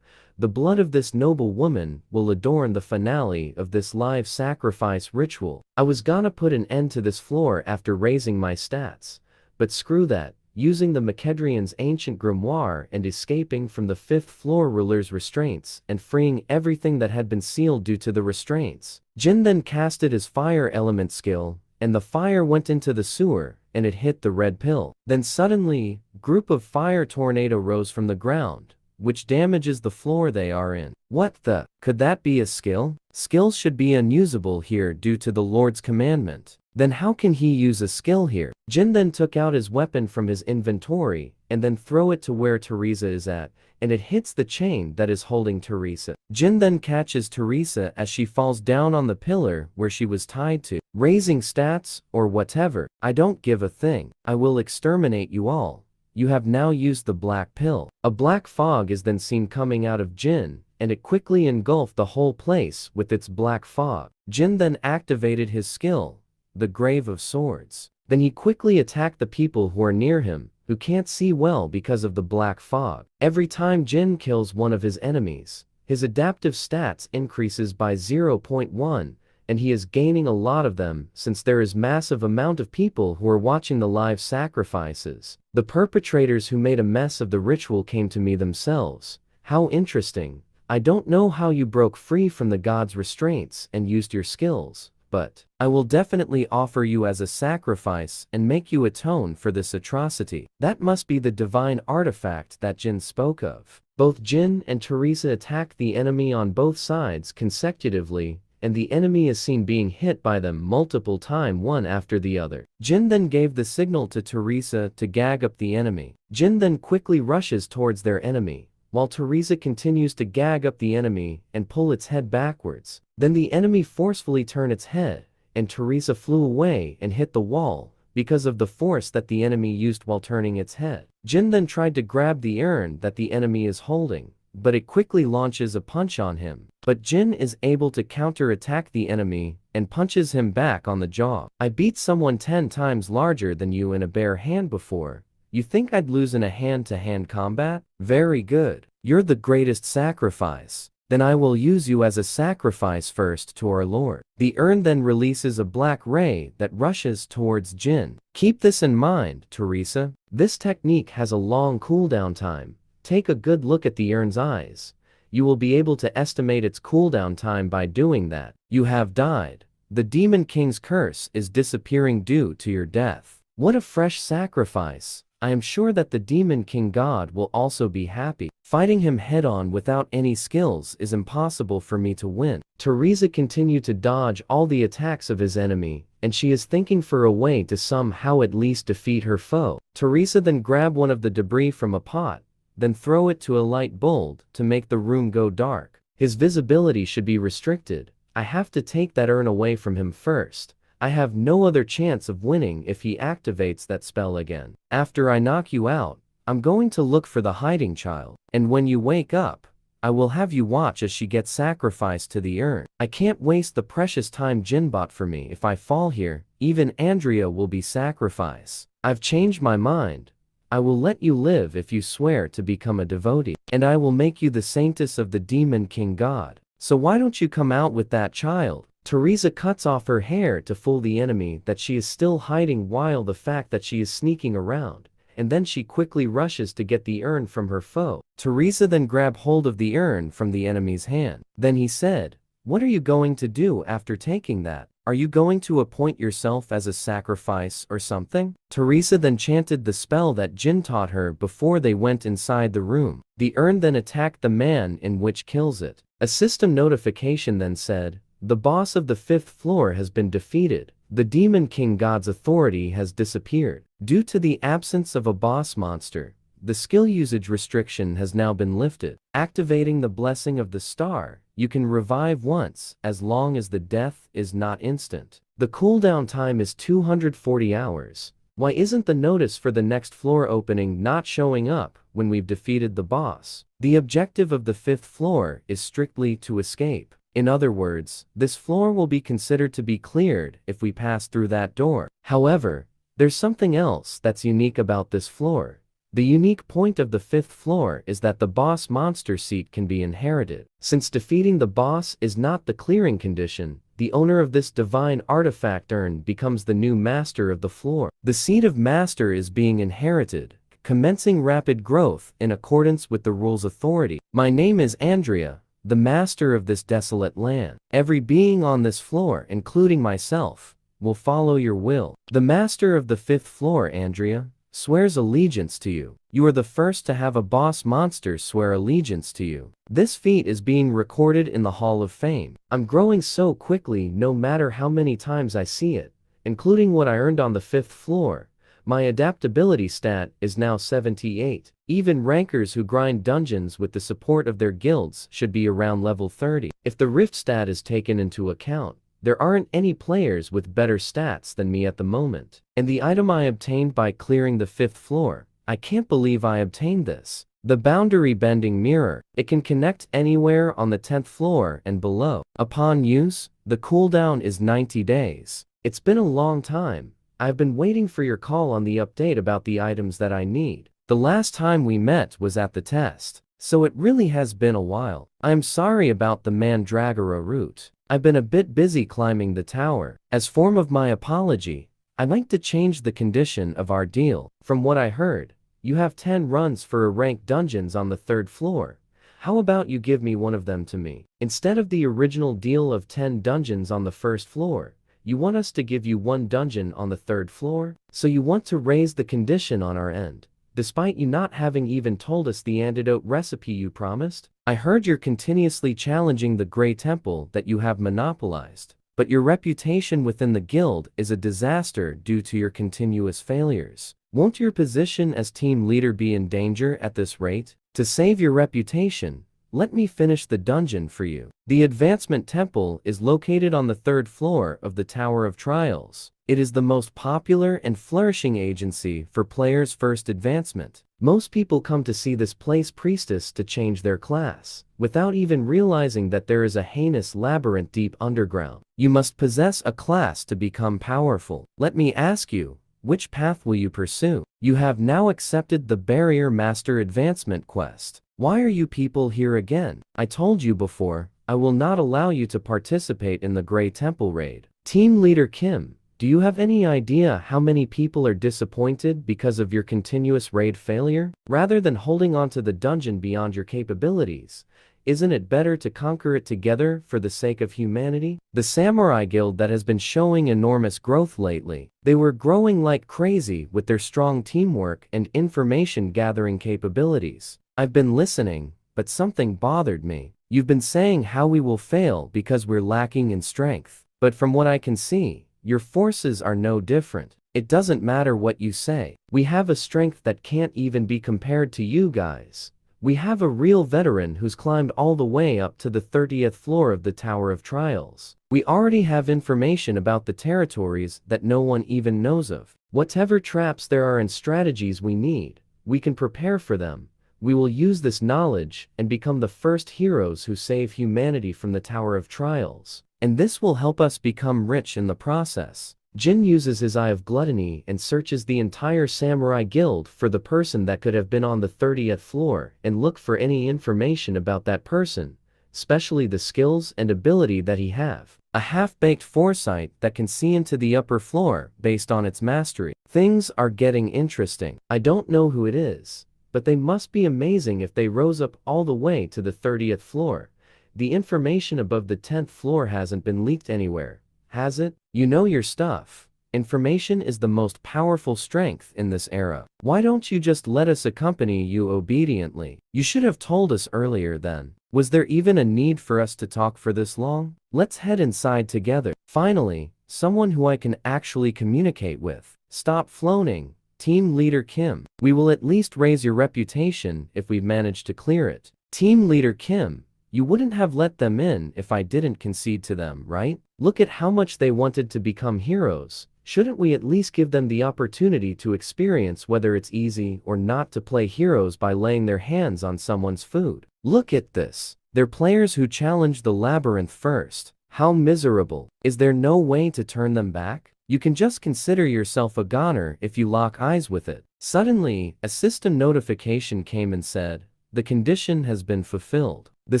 The blood of this noble woman will adorn the finale of this live sacrifice ritual. I was gonna put an end to this floor after raising my stats. But screw that. Using the Macedrian's ancient grimoire and escaping from the 5th floor ruler's restraints and freeing everything that had been sealed due to the restraints. Jin then casted his fire element skill, and the fire went into the sewer, and it hit the red pill. Then suddenly, group of fire tornado rose from the ground, which damages the floor they are in. What the? Could that be a skill? Skills should be unusable here due to the Lord's commandment. Then how can he use a skill here? Jin then took out his weapon from his inventory and then throw it to where Teresa is at, and it hits the chain that is holding Teresa. Jin then catches Teresa as she falls down on the pillar where she was tied to. Raising stats, or whatever, I don't give a thing. I will exterminate you all. You have now used the black pill. A black fog is then seen coming out of Jin, and it quickly engulfed the whole place with its black fog. Jin then activated his skill, the Grave of Swords. Then he quickly attacked the people who are near him, who can't see well because of the black fog. Every time Jin kills one of his enemies, his adaptive stats increases by 0.1, and he is gaining a lot of them since there is massive amount of people who are watching the live sacrifices. The perpetrators who made a mess of the ritual came to me themselves. How interesting. I don't know how you broke free from the god's restraints and used your skills, but I will definitely offer you as a sacrifice and make you atone for this atrocity. That must be the divine artifact that Jin spoke of. Both Jin and Teresa attack the enemy on both sides consecutively, and the enemy is seen being hit by them multiple times one after the other. Jin then gave the signal to Teresa to gag up the enemy. Jin then quickly rushes towards their enemy, while Teresa continues to gag up the enemy and pull its head backwards. Then the enemy forcefully turned its head, and Teresa flew away and hit the wall because of the force that the enemy used while turning its head. Jin then tried to grab the urn that the enemy is holding, but it quickly launches a punch on him. But Jin is able to counter-attack the enemy and punches him back on the jaw. I beat someone 10 times larger than you in a bare hand before. You think I'd lose in a hand-to-hand combat? Very good. You're the greatest sacrifice. Then I will use you as a sacrifice first to our Lord. The urn then releases a black ray that rushes towards Jin. Keep this in mind, Teresa. This technique has a long cooldown time. Take a good look at the urn's eyes. You will be able to estimate its cooldown time by doing that. You have died. The Demon King's curse is disappearing due to your death. What a fresh sacrifice. I am sure that the Demon King God will also be happy. Fighting him head-on without any skills is impossible for me to win. Teresa continued to dodge all the attacks of his enemy, and she is thinking for a way to somehow at least defeat her foe. Teresa then grabbed one of the debris from a pot, then throw it to a light bulb to make the room go dark. His visibility should be restricted. I have to take that urn away from him first. I have no other chance of winning if he activates that spell again. After I knock you out, I'm going to look for the hiding child, and when you wake up, I will have you watch as she gets sacrificed to the urn. I can't waste the precious time Jin bought for me. If I fall here, even Andrea will be sacrificed. I've changed my mind. I will let you live if you swear to become a devotee, and I will make you the saintess of the Demon King God. So why don't you come out with that child? Teresa cuts off her hair to fool the enemy that she is still hiding while the fact that she is sneaking around, and then she quickly rushes to get the urn from her foe. Teresa then grabbed hold of the urn from the enemy's hand. Then he said, "What are you going to do after taking that? Are you going to appoint yourself as a sacrifice or something?" Teresa then chanted the spell that Jin taught her before they went inside the room. The urn then attacked the man in which kills it. A system notification then said, "The boss of the 5th floor has been defeated. The Demon King God's authority has disappeared. Due to the absence of a boss monster, the skill usage restriction has now been lifted. Activating the blessing of the star, you can revive once, as long as the death is not instant. The cooldown time is 240 hours. Why isn't the notice for the next floor opening not showing up when we've defeated the boss? The objective of the 5th floor is strictly to escape. In other words, this floor will be considered to be cleared if we pass through that door. However, there's something else that's unique about this floor. The unique point of the 5th floor is that the boss monster seat can be inherited. Since defeating the boss is not the clearing condition, the owner of this divine artifact urn becomes the new master of the floor. The seat of master is being inherited, commencing rapid growth in accordance with the rule's authority. My name is Andrea, the master of this desolate land. Every being on this floor, including myself, will follow your will. The master of the 5th floor, Andrea, swears allegiance to you. You are the first to have a boss monster swear allegiance to you. This feat is being recorded in the Hall of Fame. I'm growing so quickly no matter how many times I see it, including what I earned on the 5th floor. My adaptability stat is now 78. Even rankers who grind dungeons with the support of their guilds should be around level 30. If the rift stat is taken into account, there aren't any players with better stats than me at the moment. And the item I obtained by clearing the 5th floor, I can't believe I obtained this. The boundary bending mirror, it can connect anywhere on the 10th floor and below. Upon use, the cooldown is 90 days. It's been a long time. I've been waiting for your call on the update about the items that I need. The last time we met was at the test, so it really has been a while. I'm sorry about the Mandragora route. I've been a bit busy climbing the tower. As form of my apology, I'd like to change the condition of our deal. From what I heard, you have 10 runs for ranked dungeons on the 3rd floor. How about you give me one of them to me? Instead of the original deal of 10 dungeons on the 1st floor, you want us to give you 1 dungeon on the 3rd floor? So you want to raise the condition on our end, despite you not having even told us the antidote recipe you promised? I heard you're continuously challenging the Grey Temple that you have monopolized, but your reputation within the guild is a disaster due to your continuous failures. Won't your position as team leader be in danger at this rate? To save your reputation, let me finish the dungeon for you. The Advancement Temple is located on the 3rd floor of the Tower of Trials. It is the most popular and flourishing agency for players' first advancement. Most people come to see this place priestess to change their class, without even realizing that there is a heinous labyrinth deep underground. You must possess a class to become powerful. Let me ask you, which path will you pursue? You have now accepted the Barrier Master Advancement quest. Why are you people here again? I told you before, I will not allow you to participate in the Grey Temple raid. Team Leader Kim, do you have any idea how many people are disappointed because of your continuous raid failure? Rather than holding on to the dungeon beyond your capabilities, isn't it better to conquer it together for the sake of humanity? The Samurai Guild that has been showing enormous growth lately. They were growing like crazy with their strong teamwork and information gathering capabilities. I've been listening, but something bothered me. You've been saying how we will fail because we're lacking in strength. But from what I can see, your forces are no different. It doesn't matter what you say. We have a strength that can't even be compared to you guys. We have a real veteran who's climbed all the way up to the 30th floor of the Tower of Trials. We already have information about the territories that no one even knows of. Whatever traps there are and strategies we need, we can prepare for them. We will use this knowledge and become the first heroes who save humanity from the Tower of Trials. And this will help us become rich in the process. Jin uses his Eye of Gluttony and searches the entire Samurai Guild for the person that could have been on the 30th floor and look for any information about that person, especially the skills and ability that he have. A half-baked foresight that can see into the upper floor based on its mastery. Things are getting interesting. I don't know who it is, but they must be amazing if they rose up all the way to the 30th floor. The information above the 10th floor hasn't been leaked anywhere, has it? You know your stuff. Information is the most powerful strength in this era. Why don't you just let us accompany you obediently? You should have told us earlier then. Was there even a need for us to talk for this long? Let's head inside together. Finally, someone who I can actually communicate with. Stop floating. Team Leader Kim. We will at least raise your reputation if we've managed to clear it. Team Leader Kim, you wouldn't have let them in if I didn't concede to them, right? Look at how much they wanted to become heroes. Shouldn't we at least give them the opportunity to experience whether it's easy or not to play heroes by laying their hands on someone's food? Look at this. They're players who challenge the labyrinth first. How miserable. Is there no way to turn them back? You can just consider yourself a goner if you lock eyes with it. Suddenly, a system notification came and said, "The condition has been fulfilled. The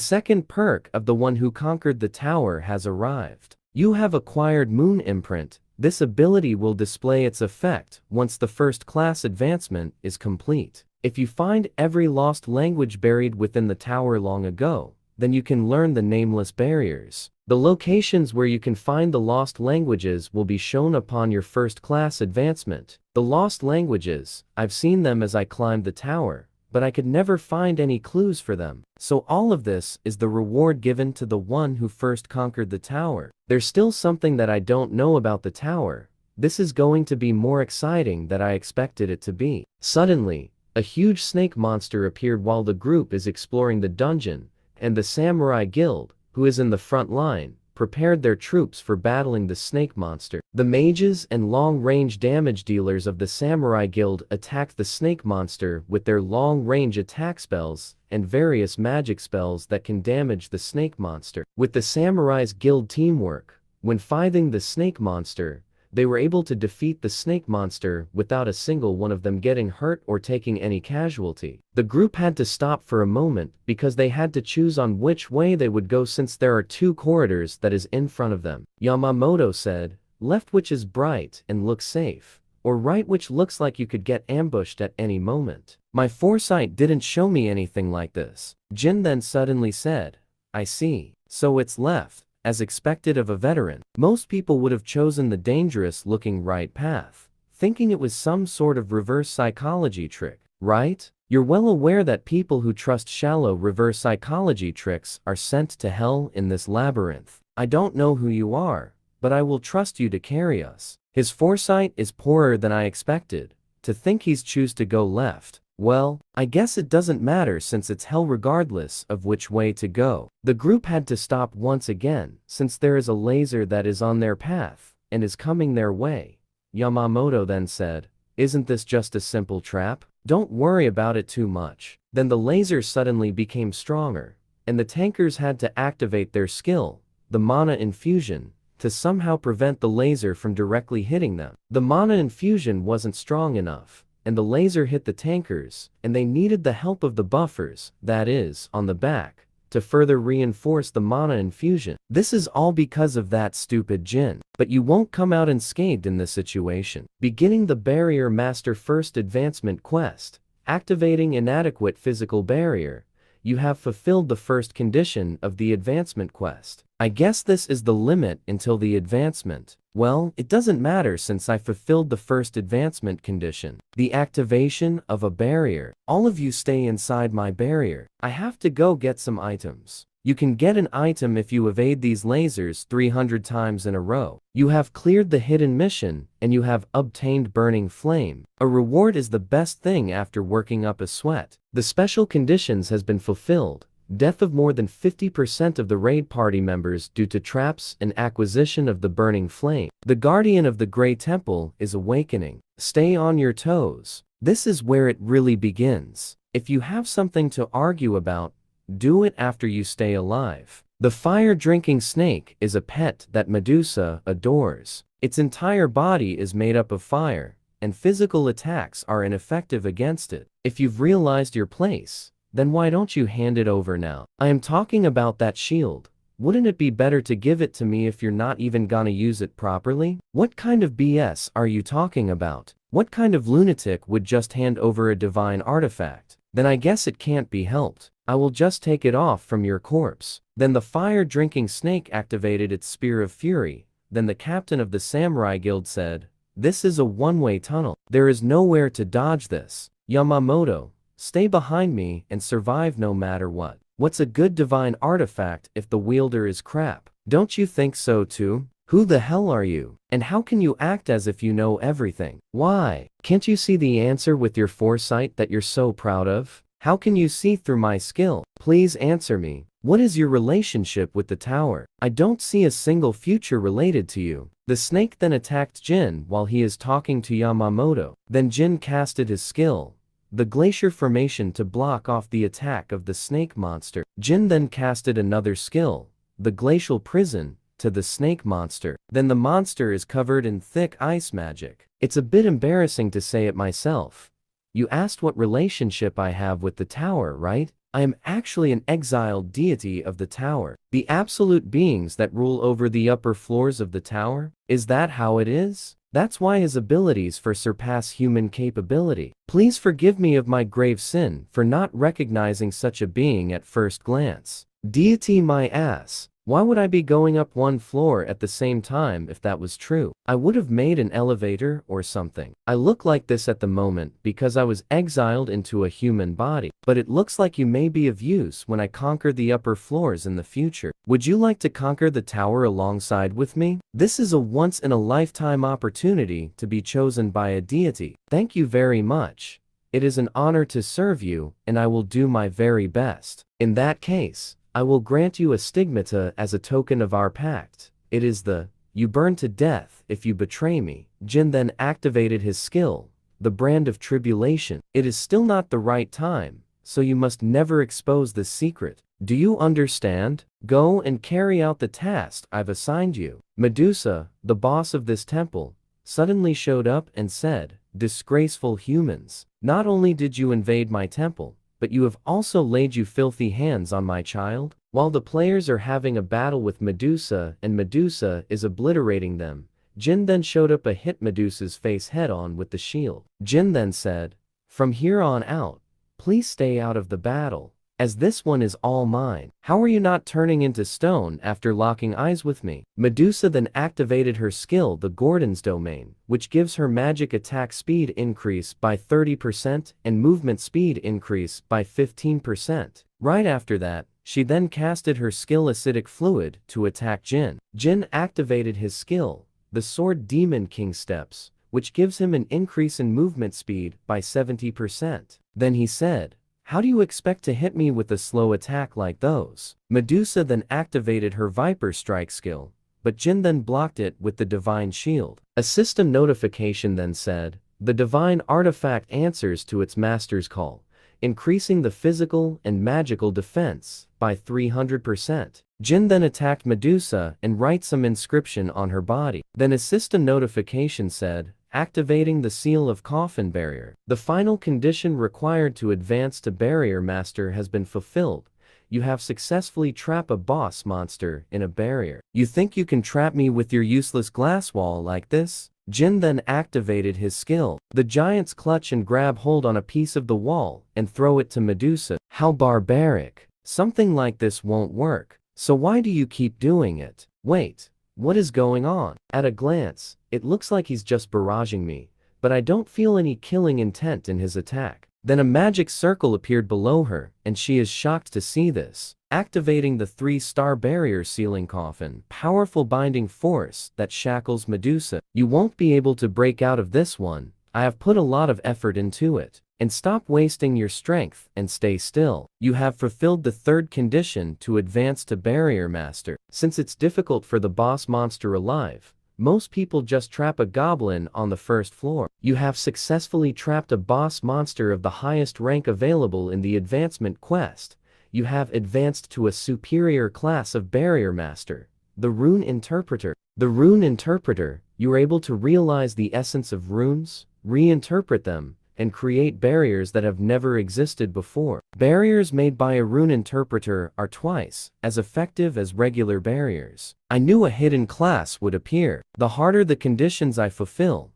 second perk of the one who conquered the tower has arrived. You have acquired Moon Imprint. This ability will display its effect once the first class advancement is complete. If you find every lost language buried within the tower long ago, then you can learn the nameless barriers. The locations where you can find the lost languages will be shown upon your first class advancement. The lost languages, I've seen them as I climbed the tower, but I could never find any clues for them. So all of this is the reward given to the one who first conquered the tower. There's still something that I don't know about the tower. This is going to be more exciting than I expected it to be." Suddenly, a huge snake monster appeared while the group is exploring the dungeon, and the samurai guild, who is in the front line, prepared their troops for battling the snake monster. The mages and long-range damage dealers of the samurai guild attacked the snake monster with their long-range attack spells and various magic spells that can damage the snake monster. With the samurai's guild teamwork, when fighting the snake monster, they were able to defeat the snake monster without a single one of them getting hurt or taking any casualty. The group had to stop for a moment because they had to choose on which way they would go since there are two corridors that is in front of them. Yamamoto said, "Left which is bright and looks safe, or right which looks like you could get ambushed at any moment. My foresight didn't show me anything like this." Jin then suddenly said, "I see. So it's left. As expected of a veteran, most people would have chosen the dangerous-looking right path, thinking it was some sort of reverse psychology trick, right? You're well aware that people who trust shallow reverse psychology tricks are sent to hell in this labyrinth. I don't know who you are, but I will trust you to carry us." His foresight is poorer than I expected. To think he's choose to go left. Well, I guess it doesn't matter since it's hell regardless of which way to go. The group had to stop once again since there is a laser that is on their path and is coming their way. Yamamoto then said, "Isn't this just a simple trap? Don't worry about it too much." Then the laser suddenly became stronger, and the tankers had to activate their skill, the mana infusion, to somehow prevent the laser from directly hitting them. The mana infusion wasn't strong enough, and the laser hit the tankers, and they needed the help of the buffers, that is, on the back, to further reinforce the mana infusion. This is all because of that stupid Jin. But you won't come out unscathed in this situation. Beginning the Barrier Master First Advancement quest, activating inadequate physical barrier, you have fulfilled the first condition of the advancement quest. I guess this is the limit until the advancement. Well, it doesn't matter since I fulfilled the first advancement condition. The activation of a barrier. All of you stay inside my barrier. I have to go get some items. You can get an item if you evade these lasers 300 times in a row. You have cleared the hidden mission, and you have obtained Burning Flame. A reward is the best thing after working up a sweat. The special conditions has been fulfilled. Death of more than 50% of the raid party members due to traps and acquisition of the Burning Flame. The Guardian of the Grey Temple is awakening. Stay on your toes. This is where it really begins. If you have something to argue about, do it after you stay alive. The fire-drinking snake is a pet that Medusa adores. Its entire body is made up of fire, and physical attacks are ineffective against it. If you've realized your place, then why don't you hand it over now? I am talking about that shield. Wouldn't it be better to give it to me if you're not even gonna use it properly? What kind of BS are you talking about? What kind of lunatic would just hand over a divine artifact? Then I guess it can't be helped. I will just take it off from your corpse. Then the fire-drinking snake activated its Spear of Fury. Then the captain of the Samurai Guild said, "This is a one-way tunnel. There is nowhere to dodge this. Yamamoto, stay behind me and survive no matter what." What's a good divine artifact if the wielder is crap? Don't you think so too? Who the hell are you? And how can you act as if you know everything? Why? Can't you see the answer with your foresight that you're so proud of? How can you see through my skill? Please answer me. What is your relationship with the tower? I don't see a single future related to you. The snake then attacked Jin while he is talking to Yamamoto. Then Jin casted his skill, the Glacier Formation, to block off the attack of the snake monster. Jin then casted another skill, the Glacial Prison, to the snake monster. Then the monster is covered in thick ice magic. It's a bit embarrassing to say it myself, You asked what relationship I have with the tower, right? I am actually an exiled deity of the tower. The absolute beings that rule over the upper floors of the tower? Is that how it is? That's why his abilities surpass human capability. Please forgive me of my grave sin for not recognizing such a being at first glance. Deity my ass. Why would I be going up one floor at the same time if that was true? I would have made an elevator or something. I look like this at the moment because I was exiled into a human body. But it looks like you may be of use when I conquer the upper floors in the future. Would you like to conquer the tower alongside with me? This is a once-in-a-lifetime opportunity to be chosen by a deity. Thank you very much. It is an honor to serve you, and I will do my very best. In that case, I will grant you a stigmata as a token of our pact. It is the, you burn to death if you betray me. Jin then activated his skill, the brand of tribulation. It is still not the right time, so you must never expose this secret. Do you understand? Go and carry out the task I've assigned you. Medusa, the boss of this temple, suddenly showed up and said, disgraceful humans, not only did you invade my temple, but you have also laid you filthy hands on my child? While the players are having a battle with Medusa and Medusa is obliterating them, Jin then showed up and hit Medusa's face head-on with the shield. Jin then said, from here on out, please stay out of the battle, as this one is all mine. How are you not turning into stone after locking eyes with me? Medusa then activated her skill, the Gordon's Domain, which gives her magic attack speed increase by 30% and movement speed increase by 15%. Right after that, she then casted her skill Acidic Fluid to attack Jin. Jin activated his skill, the Sword Demon King Steps, which gives him an increase in movement speed by 70%. Then he said, how do you expect to hit me with a slow attack like those? Medusa then activated her Viper Strike skill, but Jin then blocked it with the Divine Shield. A system notification then said, the Divine Artifact answers to its master's call, increasing the physical and magical defense by 300%. Jin then attacked Medusa and wrote some inscription on her body. Then a system notification said, activating the Seal of Coffin Barrier. The final condition required to advance to Barrier Master has been fulfilled. You have successfully trapped a boss monster in a barrier. You think you can trap me with your useless glass wall like this? Jin then activated his skill. The giants clutch and grab hold on a piece of the wall and throw it to Medusa. How barbaric. Something like this won't work. So why do you keep doing it? Wait. What is going on? At a glance, it looks like he's just barraging me, but I don't feel any killing intent in his attack. Then a magic circle appeared below her, and she is shocked to see this. Activating the 3-star barrier sealing coffin, powerful binding force that shackles Medusa. You won't be able to break out of this one. I have put a lot of effort into it. And stop wasting your strength and stay still. You have fulfilled the third condition to advance to Barrier Master. Since it's difficult for the boss monster alive, most people just trap a goblin on the first floor. You have successfully trapped a boss monster of the highest rank available in the advancement quest. You have advanced to a superior class of Barrier Master, the Rune Interpreter. The Rune Interpreter, you are able to realize the essence of runes, reinterpret them, and create barriers that have never existed before. Barriers made by a rune interpreter are twice as effective as regular barriers. I knew a hidden class would appear. The harder the conditions I fulfill,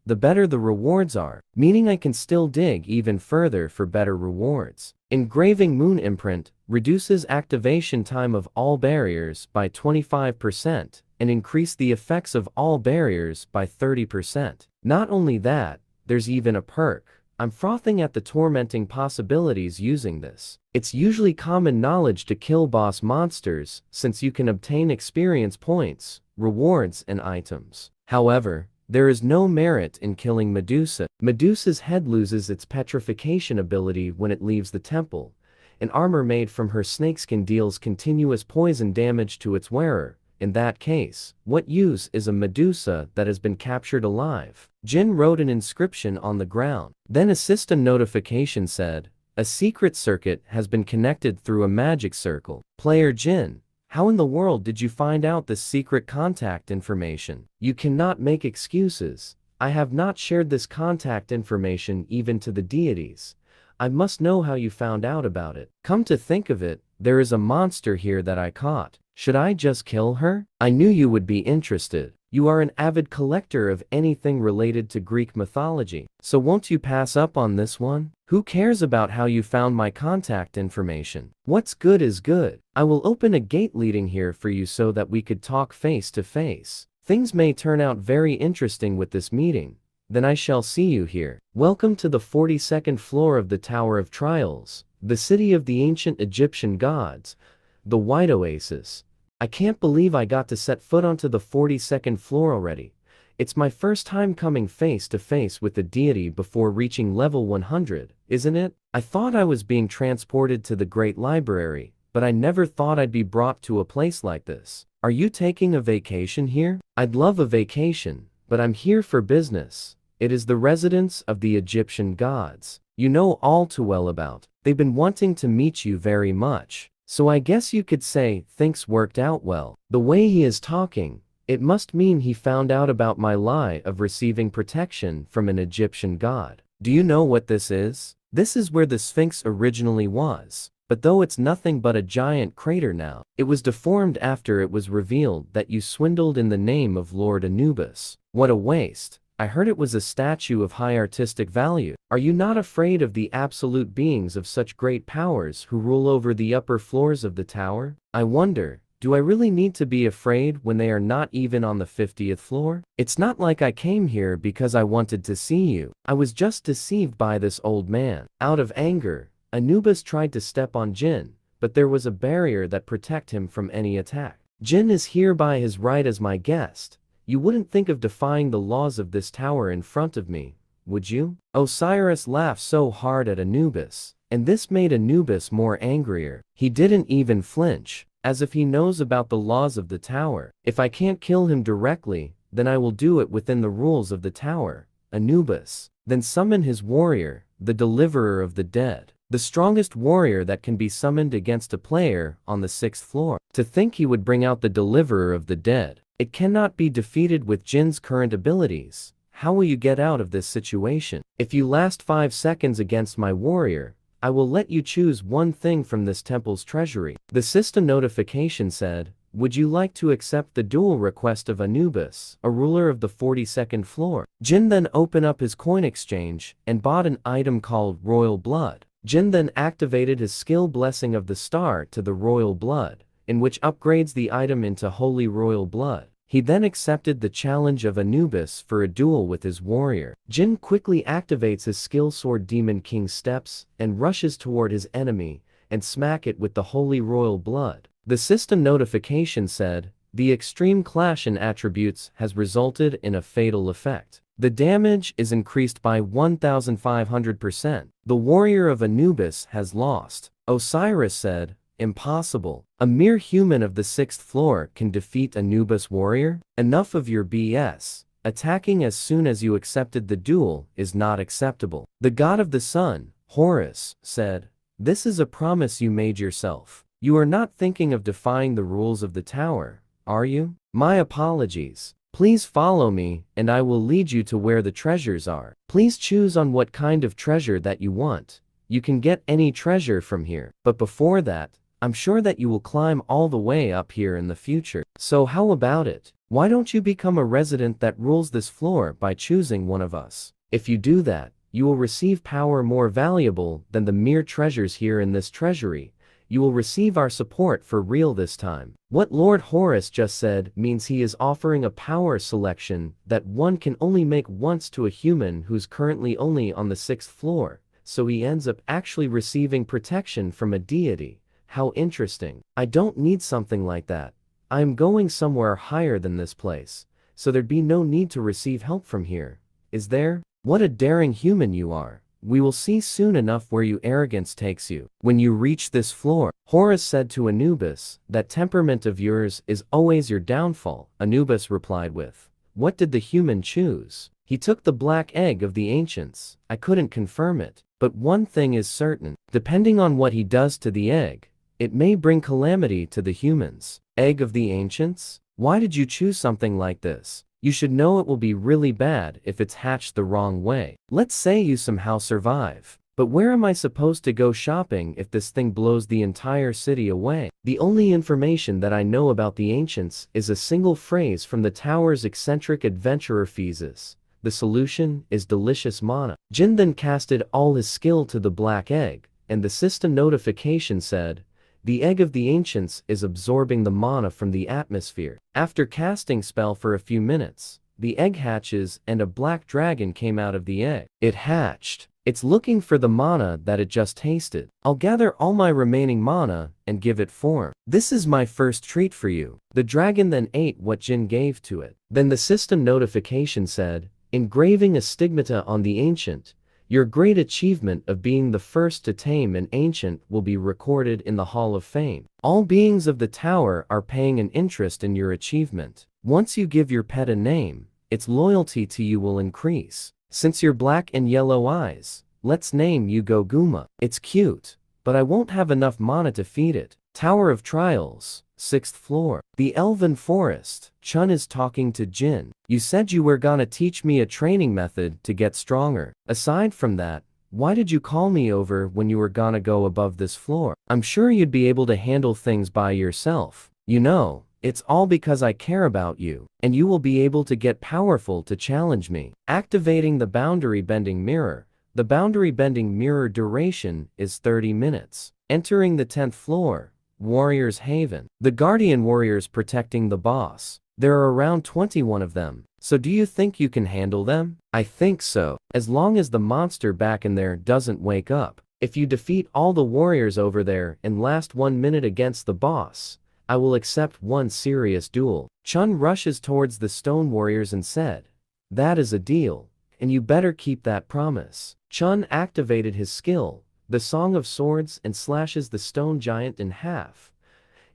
the better the rewards are, meaning I can still dig even further for better rewards. Engraving Moon Imprint reduces activation time of all barriers by 25% and increase the effects of all barriers by 30%. Not only that, there's even a perk. I'm frothing at the tormenting possibilities using this. It's usually common knowledge to kill boss monsters since you can obtain experience points, rewards, and items. However, there is no merit in killing Medusa. Medusa's head loses its petrification ability when it leaves the temple. An armor made from her snakeskin deals continuous poison damage to its wearer. In that case, what use is a Medusa that has been captured alive? Jin wrote an inscription on the ground. Then a system notification said, a secret circuit has been connected through a magic circle. Player Jin, how in the world did you find out this secret contact information? You cannot make excuses. I have not shared this contact information even to the deities. I must know how you found out about it. Come to think of it, there is a monster here that I caught. Should I just kill her? I knew you would be interested. You are an avid collector of anything related to Greek mythology. So won't you pass up on this one? Who cares about how you found my contact information? What's good is good. I will open a gate leading here for you so that we could talk face to face. Things may turn out very interesting with this meeting. Then I shall see you here. Welcome to the 42nd floor of the Tower of Trials, the city of the ancient Egyptian gods, the White Oasis. I can't believe I got to set foot onto the 42nd floor already. It's my first time coming face to face with the deity before reaching level 100, isn't it? I thought I was being transported to the Great Library, but I never thought I'd be brought to a place like this. Are you taking a vacation here? I'd love a vacation, but I'm here for business. It is the residence of the Egyptian gods. You know all too well about. They've been wanting to meet you very much. So I guess you could say things worked out well. The way he is talking, it must mean he found out about my lie of receiving protection from an Egyptian god. Do you know what this is? This is where the Sphinx originally was. But though it's nothing but a giant crater now, it was deformed after it was revealed that you swindled in the name of Lord Anubis. What a waste. I heard it was a statue of high artistic value. Are you not afraid of the absolute beings of such great powers who rule over the upper floors of the tower? I wonder, do I really need to be afraid when they are not even on the 50th floor? It's not like I came here because I wanted to see you. I was just deceived by this old man. Out of anger, Anubis tried to step on Jinn, but there was a barrier that protected him from any attack. Jinn is here by his right as my guest. You wouldn't think of defying the laws of this tower in front of me, would you? Osiris laughed so hard at Anubis, and this made Anubis more angrier. He didn't even flinch, as if he knows about the laws of the tower. If I can't kill him directly, then I will do it within the rules of the tower. Anubis then summon his warrior, the deliverer of the dead, the strongest warrior that can be summoned against a player on the 6th floor. To think he would bring out the deliverer of the dead. It cannot be defeated with Jinn's current abilities. How will you get out of this situation? If you last 5 seconds against my warrior, I will let you choose one thing from this temple's treasury. The system notification said, would you like to accept the duel request of Anubis, a ruler of the 42nd floor? Jinn then opened up his coin exchange and bought an item called Royal Blood. Jinn then activated his skill Blessing of the Star to the Royal Blood, in which upgrades the item into Holy Royal Blood. He then accepted the challenge of Anubis for a duel with his warrior. Jinn quickly activates his skill sword Demon King Steps and rushes toward his enemy and smack it with the Holy Royal Blood. The system notification said, the extreme clash in attributes has resulted in a fatal effect. The damage is increased by 1,500%. The warrior of Anubis has lost. Osiris said, impossible. A mere human of the 6th floor can defeat Anubis' warrior? Enough of your BS. Attacking as soon as you accepted the duel is not acceptable. The god of the sun, Horus, said, this is a promise you made yourself. You are not thinking of defying the rules of the tower, are you? My apologies. Please follow me, and I will lead you to where the treasures are. Please choose on what kind of treasure that you want. You can get any treasure from here. But before that, I'm sure that you will climb all the way up here in the future. So how about it? Why don't you become a resident that rules this floor by choosing one of us? If you do that, you will receive power more valuable than the mere treasures here in this treasury. You will receive our support for real this time. What Lord Horus just said means he is offering a power selection that one can only make once to a human who's currently only on the 6th floor, so he ends up actually receiving protection from a deity. How interesting. I don't need something like that. I am going somewhere higher than this place, so there'd be no need to receive help from here. Is there? What a daring human you are. We will see soon enough where your arrogance takes you. When you reach this floor, Horus said to Anubis, that temperament of yours is always your downfall. Anubis replied with, what did the human choose? He took the black egg of the ancients. I couldn't confirm it. But one thing is certain. Depending on what he does to the egg, it may bring calamity to the humans. Egg of the ancients? Why did you choose something like this? You should know it will be really bad if it's hatched the wrong way. Let's say you somehow survive. But where am I supposed to go shopping if this thing blows the entire city away? The only information that I know about the ancients is a single phrase from the tower's eccentric adventurer Pheezus. The solution is delicious mana. Jin then casted all his skill to the black egg, and the system notification said, "The egg of the ancients is absorbing the mana from the atmosphere." After casting spell for a few minutes, the egg hatches and a black dragon came out of the egg. It hatched. It's looking for the mana that it just tasted. I'll gather all my remaining mana and give it form. This is my first treat for you. The dragon then ate what Jin gave to it. Then the system notification said, engraving a stigmata on the ancient. Your great achievement of being the first to tame an ancient will be recorded in the Hall of Fame. All beings of the tower are paying an interest in your achievement. Once you give your pet a name, its loyalty to you will increase. Since you're black and yellow eyes, let's name you Goguma. It's cute, but I won't have enough mana to feed it. Tower of Trials, 6th floor. The Elven Forest. Chun is talking to Jin. You said you were gonna teach me a training method to get stronger. Aside from that, why did you call me over when you were gonna go above this floor? I'm sure you'd be able to handle things by yourself. You know, it's all because I care about you, and you will be able to get powerful to challenge me. Activating the boundary bending mirror. The boundary bending mirror duration is 30 minutes. Entering the 10th floor. Warriors Haven. The Guardian Warriors protecting the boss. There are around 21 of them. So do you think you can handle them? I think so. As long as the monster back in there doesn't wake up. If you defeat all the warriors over there and last 1 minute against the boss, I will accept one serious duel. Chun rushes towards the stone warriors and said, that is a deal, and you better keep that promise. Chun activated his skill, the Song of Swords, and slashes the stone giant in half,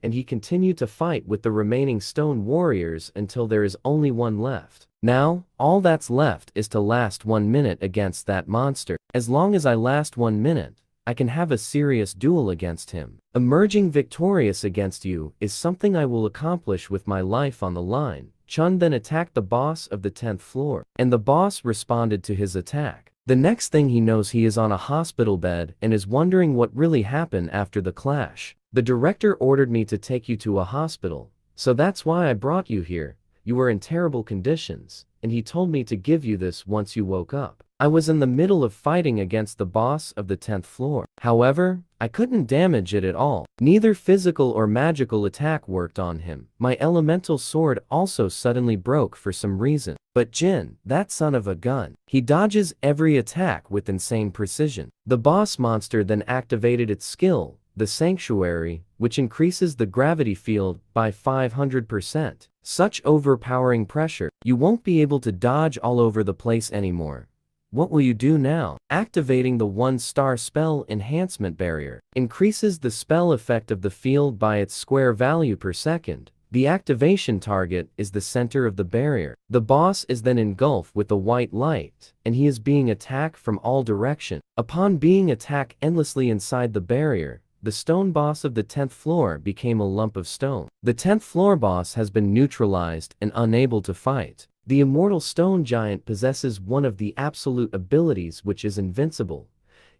and he continued to fight with the remaining stone warriors until there is only one left. Now, all that's left is to last 1 minute against that monster. As long as I last 1 minute, I can have a serious duel against him. Emerging victorious against you is something I will accomplish with my life on the line. Chun then attacked the boss of the 10th floor, and the boss responded to his attack. The next thing he knows, he is on a hospital bed and is wondering what really happened after the clash. The director ordered me to take you to a hospital, so that's why I brought you here. You were in terrible conditions, and he told me to give you this once you woke up. I was in the middle of fighting against the boss of the 10th floor. However, I couldn't damage it at all. Neither physical or magical attack worked on him. My elemental sword also suddenly broke for some reason. But Jin, that son of a gun, he dodges every attack with insane precision. The boss monster then activated its skill, the Sanctuary, which increases the gravity field by 500%. Such overpowering pressure, you won't be able to dodge all over the place anymore. What will you do now? Activating the 1-star spell enhancement barrier. Increases the spell effect of the field by its square value per second. The activation target is the center of the barrier. The boss is then engulfed with a white light, and he is being attacked from all directions. Upon being attacked endlessly inside the barrier, the stone boss of the 10th floor became a lump of stone. The 10th floor boss has been neutralized and unable to fight. The immortal stone giant possesses one of the absolute abilities, which is invincible.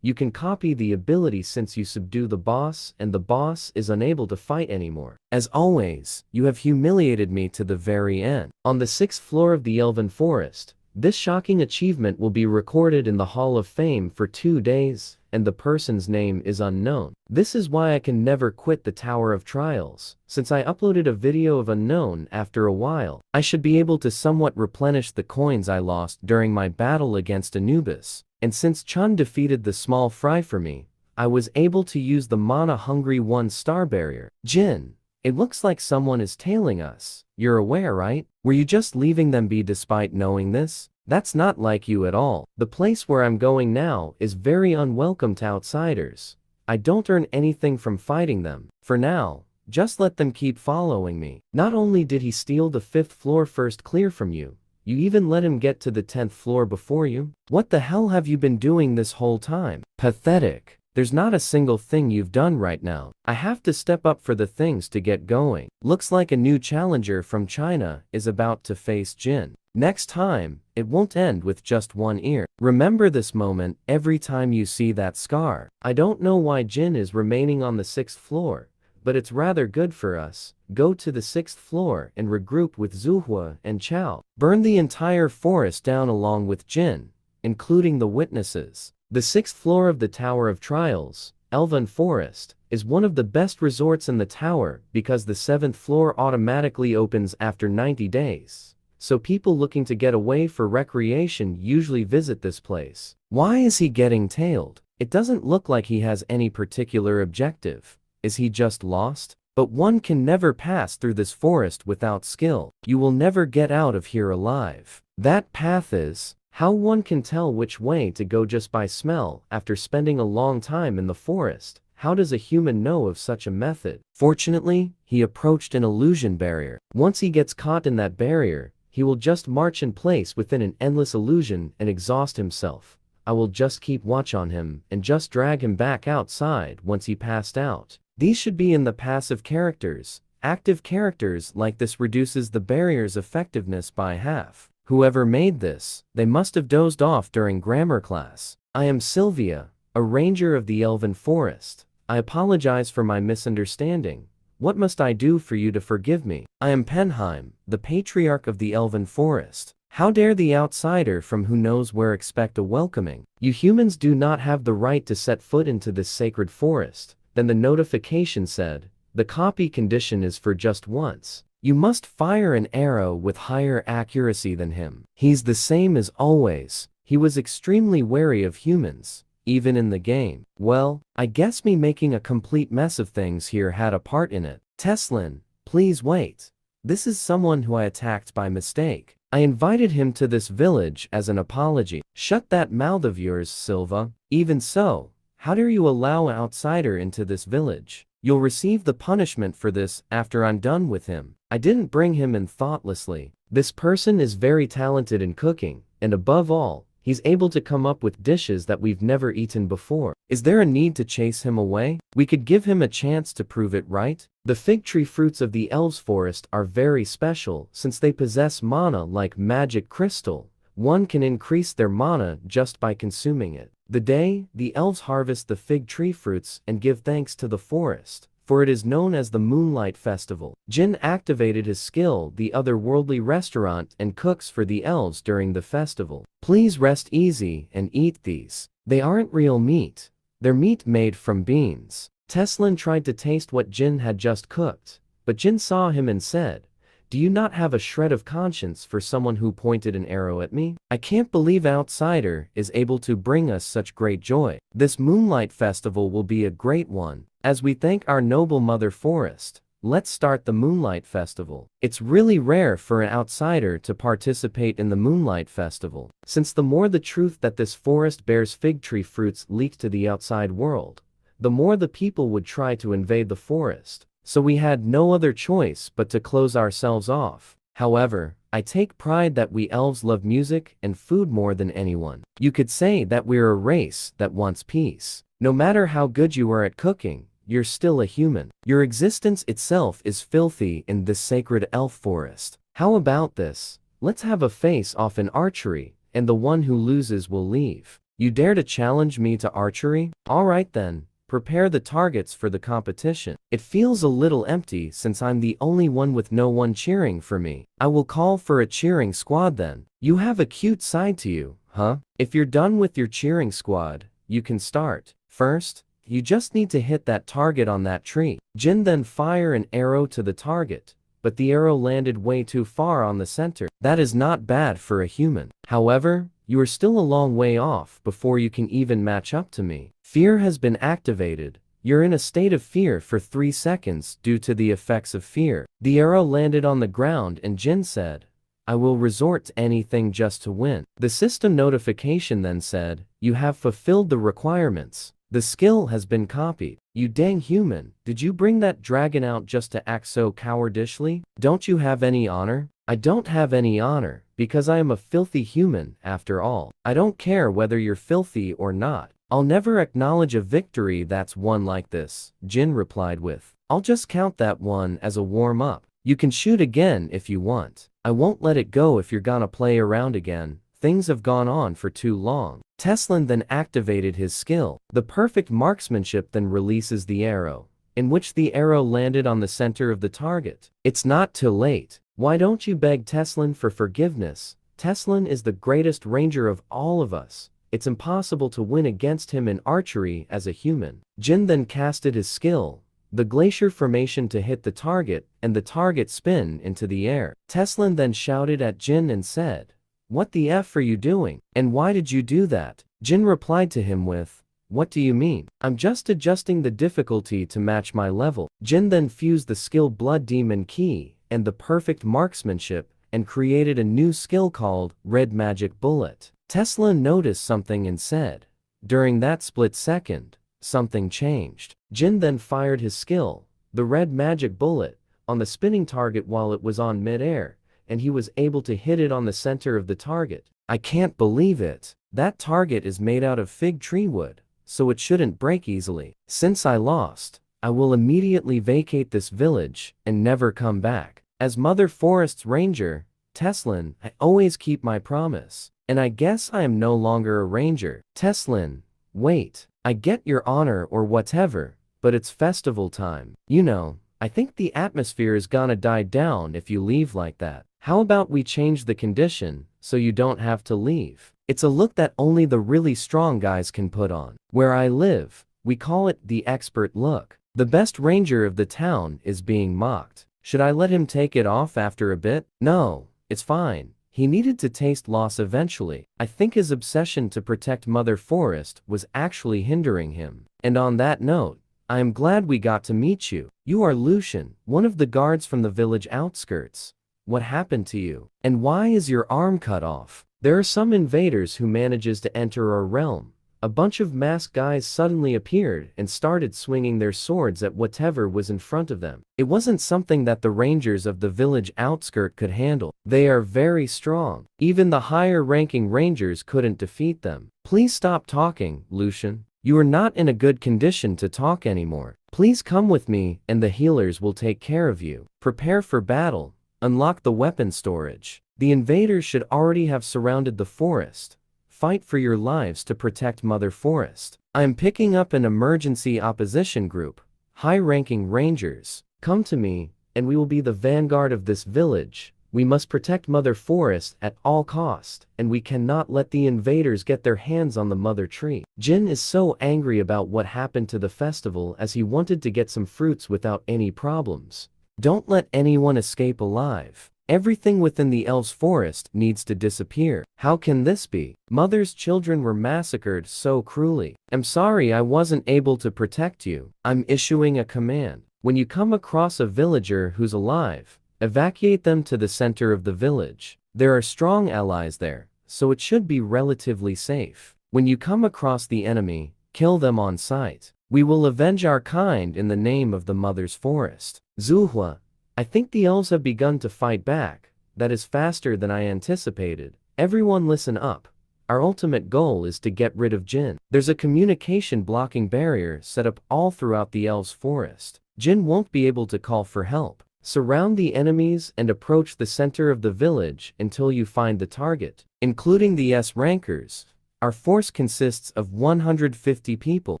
You can copy the ability since you subdue the boss, and the boss is unable to fight anymore. As always, you have humiliated me to the very end. On the 6th floor of the Elven Forest, this shocking achievement will be recorded in the Hall of Fame for 2 days, and the person's name is unknown. This is why I can never quit the Tower of Trials. Since I uploaded a video of unknown after a while, I should be able to somewhat replenish the coins I lost during my battle against Anubis. And since Chun defeated the small fry for me, I was able to use the mana-hungry 1-star barrier. Jin, it looks like someone is tailing us. You're aware, right? Were you just leaving them be despite knowing this? That's not like you at all. The place where I'm going now is very unwelcome to outsiders. I don't earn anything from fighting them. For now, just let them keep following me. Not only did he steal the 5th floor first clear from you, you even let him get to the 10th floor before you? What the hell have you been doing this whole time? Pathetic. There's not a single thing you've done right now. I have to step up for the things to get going. Looks like a new challenger from China is about to face Jin. Next time, it won't end with just one ear. Remember this moment every time you see that scar. I don't know why Jin is remaining on the 6th floor, but it's rather good for us. Go to the 6th floor and regroup with Zuhua and Chao. Burn the entire forest down along with Jin, including the witnesses. The 6th floor of the Tower of Trials, Elven Forest, is one of the best resorts in the tower because the 7th floor automatically opens after 90 days. So people looking to get away for recreation usually visit this place. Why is he getting tailed? It doesn't look like he has any particular objective. Is he just lost? But one can never pass through this forest without skill. You will never get out of here alive. That path is how one can tell which way to go just by smell after spending a long time in the forest. How does a human know of such a method? Fortunately, he approached an illusion barrier. Once he gets caught in that barrier, he will just march in place within an endless illusion and exhaust himself. I will just keep watch on him and just drag him back outside once he passed out. These should be in the passive characters. Active characters like this reduces the barrier's effectiveness by half. Whoever made this, they must have dozed off during grammar class. I am Sylvia, a ranger of the Elven Forest. I apologize for my misunderstanding. What must I do for you to forgive me? I am Penheim, the patriarch of the Elven Forest. How dare the outsider from who knows where expect a welcoming? You humans do not have the right to set foot into this sacred forest. Then the notification said, the copy condition is for just once. You must fire an arrow with higher accuracy than him. He's the same as always. He was extremely wary of humans, even in the game. Well, I guess me making a complete mess of things here had a part in it. Teslin, please wait. This is someone who I attacked by mistake. I invited him to this village as an apology. Shut that mouth of yours, Silva. Even so, how dare you allow an outsider into this village? You'll receive the punishment for this after I'm done with him. I didn't bring him in thoughtlessly. This person is very talented in cooking, and above all, he's able to come up with dishes that we've never eaten before. Is there a need to chase him away? We could give him a chance to prove it, right? The fig tree fruits of the Elves Forest are very special since they possess mana like magic crystal. One can increase their mana just by consuming it. The day, the elves harvest the fig tree fruits and give thanks to the forest, for it is known as the Moonlight Festival. Jin activated his skill, the otherworldly restaurant, and cooks for the elves during the festival. Please rest easy and eat these. They aren't real meat. They're meat made from beans. Teslin tried to taste what Jin had just cooked, but Jin saw him and said, do you not have a shred of conscience for someone who pointed an arrow at me? I can't believe outsider is able to bring us such great joy. This Moonlight Festival will be a great one. As we thank our noble mother forest, let's start the Moonlight Festival. It's really rare for an outsider to participate in the Moonlight Festival, since the more the truth that this forest bears fig tree fruits leaked to the outside world, the more the people would try to invade the forest. So we had no other choice but to close ourselves off. However, I take pride that we elves love music and food more than anyone. You could say that we're a race that wants peace. No matter how good you are at cooking, you're still a human. Your existence itself is filthy in this sacred elf forest. How about this? Let's have a face-off in archery, and the one who loses will leave. You dare to challenge me to archery? Alright then. Prepare the targets for the competition. It feels a little empty since I'm the only one with no one cheering for me. I will call for a cheering squad then. You have a cute side to you, huh? If you're done with your cheering squad, you can start. First, you just need to hit that target on that tree. Jin then fire an arrow to the target, but the arrow landed way too far on the center. That is not bad for a human. However, you are still a long way off before you can even match up to me. Fear has been activated. You're in a state of fear for 3 seconds due to the effects of fear. The arrow landed on the ground and Jin said, I will resort to anything just to win. The system notification then said, you have fulfilled the requirements. The skill has been copied. You dang human, did you bring that dragon out just to act so cowardishly? Don't you have any honor? I don't have any honor, because I am a filthy human, after all. I don't care whether you're filthy or not. I'll never acknowledge a victory that's won like this, Jin replied with. I'll just count that one as a warm-up. You can shoot again if you want. I won't let it go if you're gonna play around again. Things have gone on for too long. Teslin then activated his skill. The perfect marksmanship then releases the arrow, in which the arrow landed on the center of the target. It's not too late. Why don't you beg Teslin for forgiveness? Teslin is the greatest ranger of all of us. It's impossible to win against him in archery as a human. Jin then casted his skill, the glacier formation, to hit the target, and the target spin into the air. Teslin then shouted at Jin and said, "What the F are you doing? And why did you do that?" Jin replied to him with, "What do you mean? I'm just adjusting the difficulty to match my level." Jin then fused the skill Blood Demon Key and the perfect marksmanship and created a new skill called Red Magic Bullet. Tesla noticed something and said, during that split second, something changed. Jin then fired his skill, the Red Magic Bullet, on the spinning target while it was on mid-air, and he was able to hit it on the center of the target. I can't believe it. That target is made out of fig tree wood, so it shouldn't break easily. Since I lost, I will immediately vacate this village and never come back. As Mother Forest's ranger, Teslin, I always keep my promise. And I guess I am no longer a ranger. Teslin, wait. I get your honor or whatever, but it's festival time. You know, I think the atmosphere is gonna die down if you leave like that. How about we change the condition, so you don't have to leave? It's a look that only the really strong guys can put on. Where I live, we call it the expert look. The best ranger of the town is being mocked. Should I let him take it off after a bit? No, it's fine. He needed to taste loss eventually. I think his obsession to protect Mother Forest was actually hindering him. And on that note, I am glad we got to meet you. You are Lucian, one of the guards from the village outskirts. What happened to you? And why is your arm cut off? There are some invaders who manages to enter our realm. A bunch of masked guys suddenly appeared and started swinging their swords at whatever was in front of them. It wasn't something that the rangers of the village outskirt could handle. They are very strong. Even the higher-ranking rangers couldn't defeat them. Please stop talking, Lucian. You are not in a good condition to talk anymore. Please come with me and the healers will take care of you. Prepare for battle. Unlock the weapon storage. The invaders should already have surrounded the forest. Fight for your lives to protect Mother Forest. I am picking up an emergency opposition group. High-ranking rangers, come to me, and we will be the vanguard of this village. We must protect Mother Forest at all cost, and we cannot let the invaders get their hands on the Mother Tree. Jin is so angry about what happened to the festival as he wanted to get some fruits without any problems. Don't let anyone escape alive. Everything within the elves' forest needs to disappear. How can this be? Mother's children were massacred so cruelly. I'm sorry I wasn't able to protect you. I'm issuing a command. When you come across a villager who's alive, evacuate them to the center of the village. There are strong allies there, so it should be relatively safe. When you come across the enemy, kill them on sight. We will avenge our kind in the name of the Mother's Forest. Zuhua, I think the elves have begun to fight back. That is faster than I anticipated. Everyone listen up. Our ultimate goal is to get rid of Jin. There's a communication blocking barrier set up all throughout the elves' forest. Jin won't be able to call for help. Surround the enemies and approach the center of the village until you find the target, including the S-rankers. Our force consists of 150 people.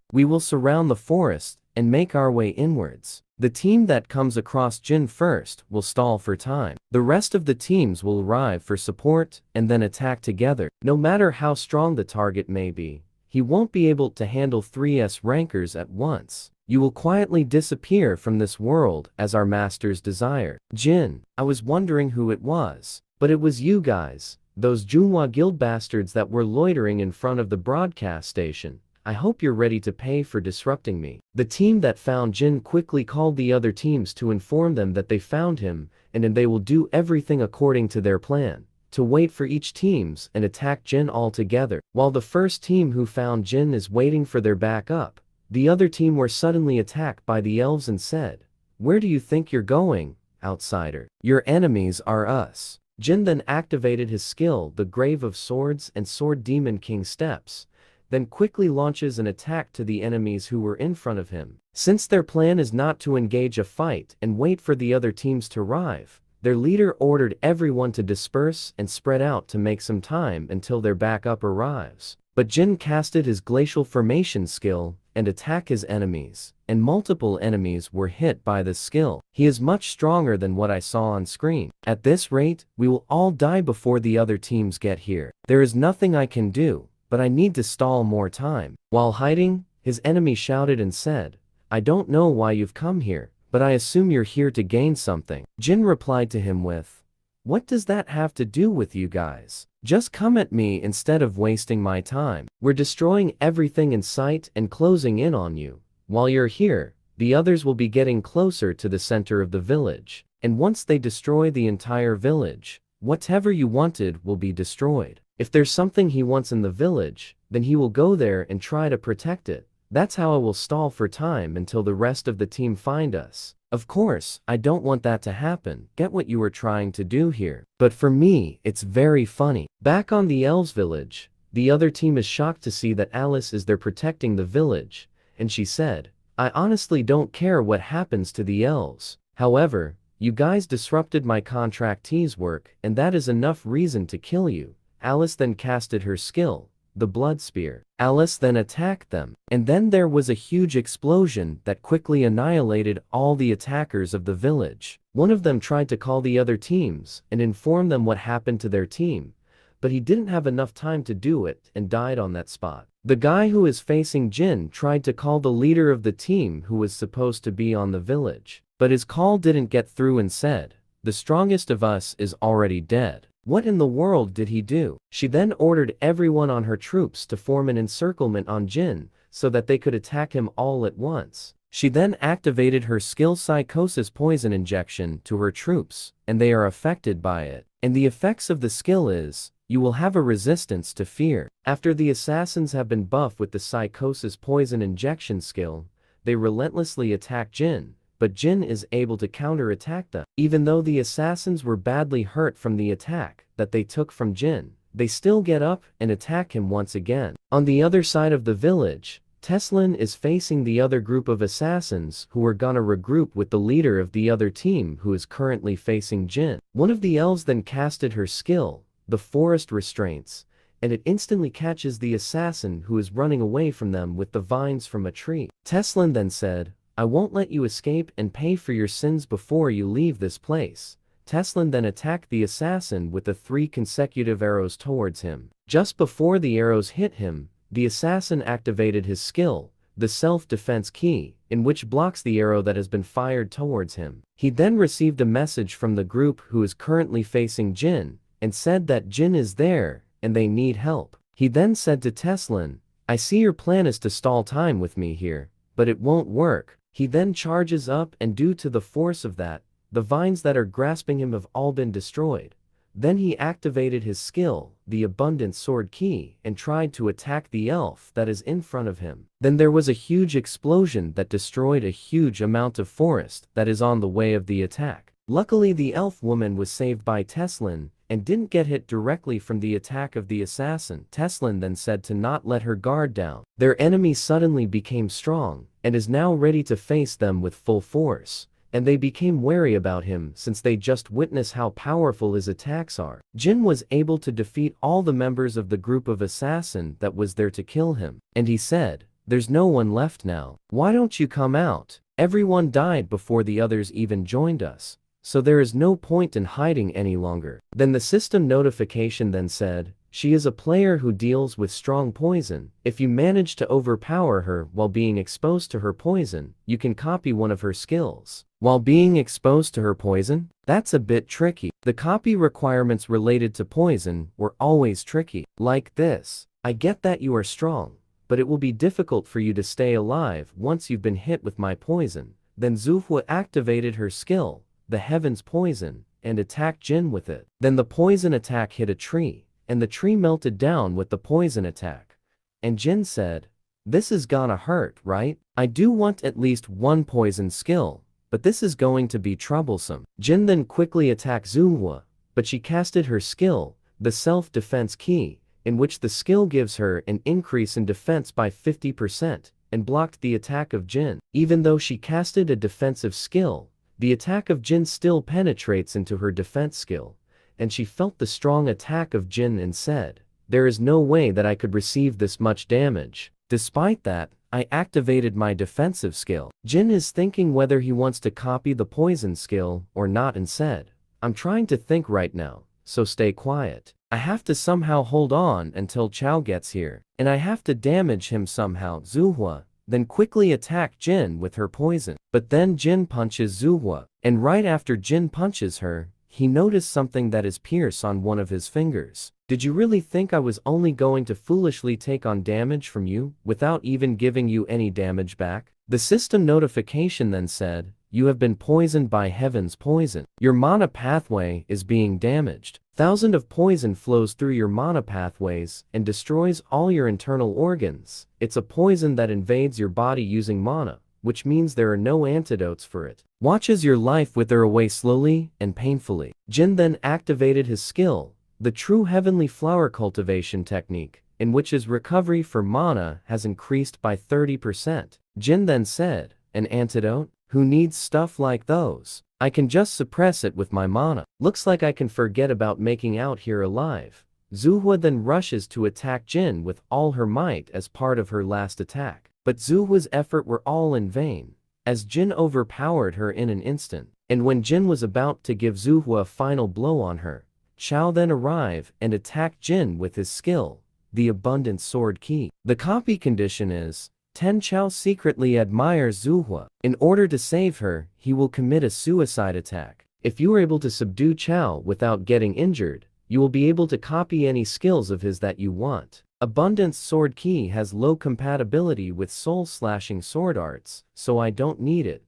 We will surround the forest and make our way inwards. The team that comes across Jin first will stall for time. The rest of the teams will arrive for support and then attack together. No matter how strong the target may be, he won't be able to handle 3 S-rankers at once. You will quietly disappear from this world as our masters desire. Jin, I was wondering who it was, but it was you guys, those Junhwa guild bastards that were loitering in front of the broadcast station. I hope you're ready to pay for disrupting me. The team that found Jin quickly called the other teams to inform them that they found him, and then they will do everything according to their plan, to wait for each teams and attack Jin all together. While the first team who found Jin is waiting for their backup, the other team were suddenly attacked by the elves and said, "Where do you think you're going, outsider? Your enemies are us." Jin then activated his skill, the Grave of Swords and Sword Demon King Steps, then quickly launches an attack to the enemies who were in front of him. Since their plan is not to engage a fight and wait for the other teams to arrive, their leader ordered everyone to disperse and spread out to make some time until their backup arrives. But Jin casted his glacial formation skill and attacked his enemies, and multiple enemies were hit by this skill. He is much stronger than what I saw on screen. At this rate, we will all die before the other teams get here. There is nothing I can do, but I need to stall more time. While hiding, his enemy shouted and said, "I don't know why you've come here, but I assume you're here to gain something." Jin replied to him with, "What does that have to do with you guys? Just come at me instead of wasting my time. We're destroying everything in sight and closing in on you. While you're here, the others will be getting closer to the center of the village. And once they destroy the entire village, whatever you wanted will be destroyed. If there's something he wants in the village, then he will go there and try to protect it. That's how I will stall for time until the rest of the team find us. Of course, I don't want that to happen. Get what you were trying to do here. But for me, it's very funny." Back on the elves' village, the other team is shocked to see that Alice is there protecting the village, and she said, "I honestly don't care what happens to the elves. However, you guys disrupted my contractee's work, and that is enough reason to kill you." Alice then casted her skill, the blood spear. Alice then attacked them, and then there was a huge explosion that quickly annihilated all the attackers of the village. One of them tried to call the other teams and inform them what happened to their team, but he didn't have enough time to do it and died on that spot. The guy who is facing Jin tried to call the leader of the team who was supposed to be on the village, but his call didn't get through and said, "The strongest of us is already dead." What in the world did he do? She then ordered everyone on her troops to form an encirclement on Jin so that they could attack him all at once. She then activated her skill psychosis poison injection to her troops, and they are affected by it. And the effects of the skill is, you will have a resistance to fear. After the assassins have been buffed with the psychosis poison injection skill, they relentlessly attack Jin, but Jin is able to counter-attack them. Even though the assassins were badly hurt from the attack that they took from Jin, they still get up and attack him once again. On the other side of the village, Teslin is facing the other group of assassins who are gonna regroup with the leader of the other team who is currently facing Jin. One of the elves then casted her skill, the forest restraints, and it instantly catches the assassin who is running away from them with the vines from a tree. Teslin then said, "I won't let you escape and pay for your sins before you leave this place." Teslin then attacked the assassin with the 3 consecutive arrows towards him. Just before the arrows hit him, the assassin activated his skill, the self-defense key, in which blocks the arrow that has been fired towards him. He then received a message from the group who is currently facing Jin, and said that Jin is there, and they need help. He then said to Teslin, "I see your plan is to stall time with me here, but it won't work." He then charges up, and due to the force of that, the vines that are grasping him have all been destroyed. Then he activated his skill, the abundant sword key, and tried to attack the elf that is in front of him. Then there was a huge explosion that destroyed a huge amount of forest that is on the way of the attack. Luckily the elf woman was saved by Teslin, and didn't get hit directly from the attack of the assassin. Teslin then said to not let her guard down. Their enemy suddenly became strong, and is now ready to face them with full force, and they became wary about him since they just witnessed how powerful his attacks are. Jin was able to defeat all the members of the group of assassin that was there to kill him, and he said, "There's no one left now. Why don't you come out? Everyone died before the others even joined us, so there is no point in hiding any longer." Then the system notification then said, "She is a player who deals with strong poison. If you manage to overpower her while being exposed to her poison, you can copy one of her skills." While being exposed to her poison? That's a bit tricky. The copy requirements related to poison were always tricky. Like this. I get that you are strong, but it will be difficult for you to stay alive once you've been hit with my poison. Then Zufwa activated her skill, the Heaven's Poison, and attacked Jin with it. Then the poison attack hit a tree, and the tree melted down with the poison attack. And Jin said, "This is gonna hurt, right? I do want at least one poison skill, but this is going to be troublesome." Jin then quickly attacked Zufwa, but she casted her skill, the self-defense key, in which the skill gives her an increase in defense by 50% and blocked the attack of Jin. Even though she casted a defensive skill, the attack of Jin still penetrates into her defense skill, and she felt the strong attack of Jin and said, "There is no way that I could receive this much damage." Despite that, I activated my defensive skill. Jin is thinking whether he wants to copy the poison skill or not and said, "I'm trying to think right now, so stay quiet. I have to somehow hold on until Chao gets here, and I have to damage him somehow." Zuhua then quickly attacked Jin with her poison. But then Jin punches Zuhua, and right after Jin punches her, he noticed something that is pierced on one of his fingers. "Did you really think I was only going to foolishly take on damage from you, without even giving you any damage back?" The system notification then said, "You have been poisoned by heaven's poison. Your mana pathway is being damaged. Thousands of poison flows through your mana pathways and destroys all your internal organs. It's a poison that invades your body using mana, which means there are no antidotes for it. Watch as your life wither away slowly and painfully." Jin then activated his skill, the true heavenly flower cultivation technique, in which his recovery for mana has increased by 30%. Jin then said, "An antidote? Who needs stuff like those? I can just suppress it with my mana. Looks like I can forget about making out here alive." Zuhua then rushes to attack Jin with all her might as part of her last attack. But Zuhua's effort were all in vain, as Jin overpowered her in an instant. And when Jin was about to give Zuhua a final blow on her, Chao then arrived and attacked Jin with his skill, the Abundant Sword Key. The copy condition is, Ten Chao secretly admires Zuhua. In order to save her, he will commit a suicide attack. If you are able to subdue Chao without getting injured, you will be able to copy any skills of his that you want. Abundance Sword Key has low compatibility with soul-slashing sword arts, so I don't need it.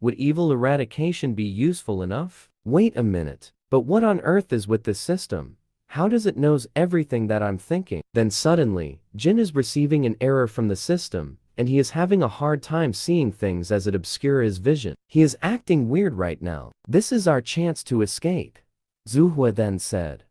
Would evil eradication be useful enough? Wait a minute, but what on earth is with this system? How does it knows everything that I'm thinking? Then suddenly, Jin is receiving an error from the system, and he is having a hard time seeing things as it obscures his vision. He is acting weird right now. This is our chance to escape. Zuhua then said,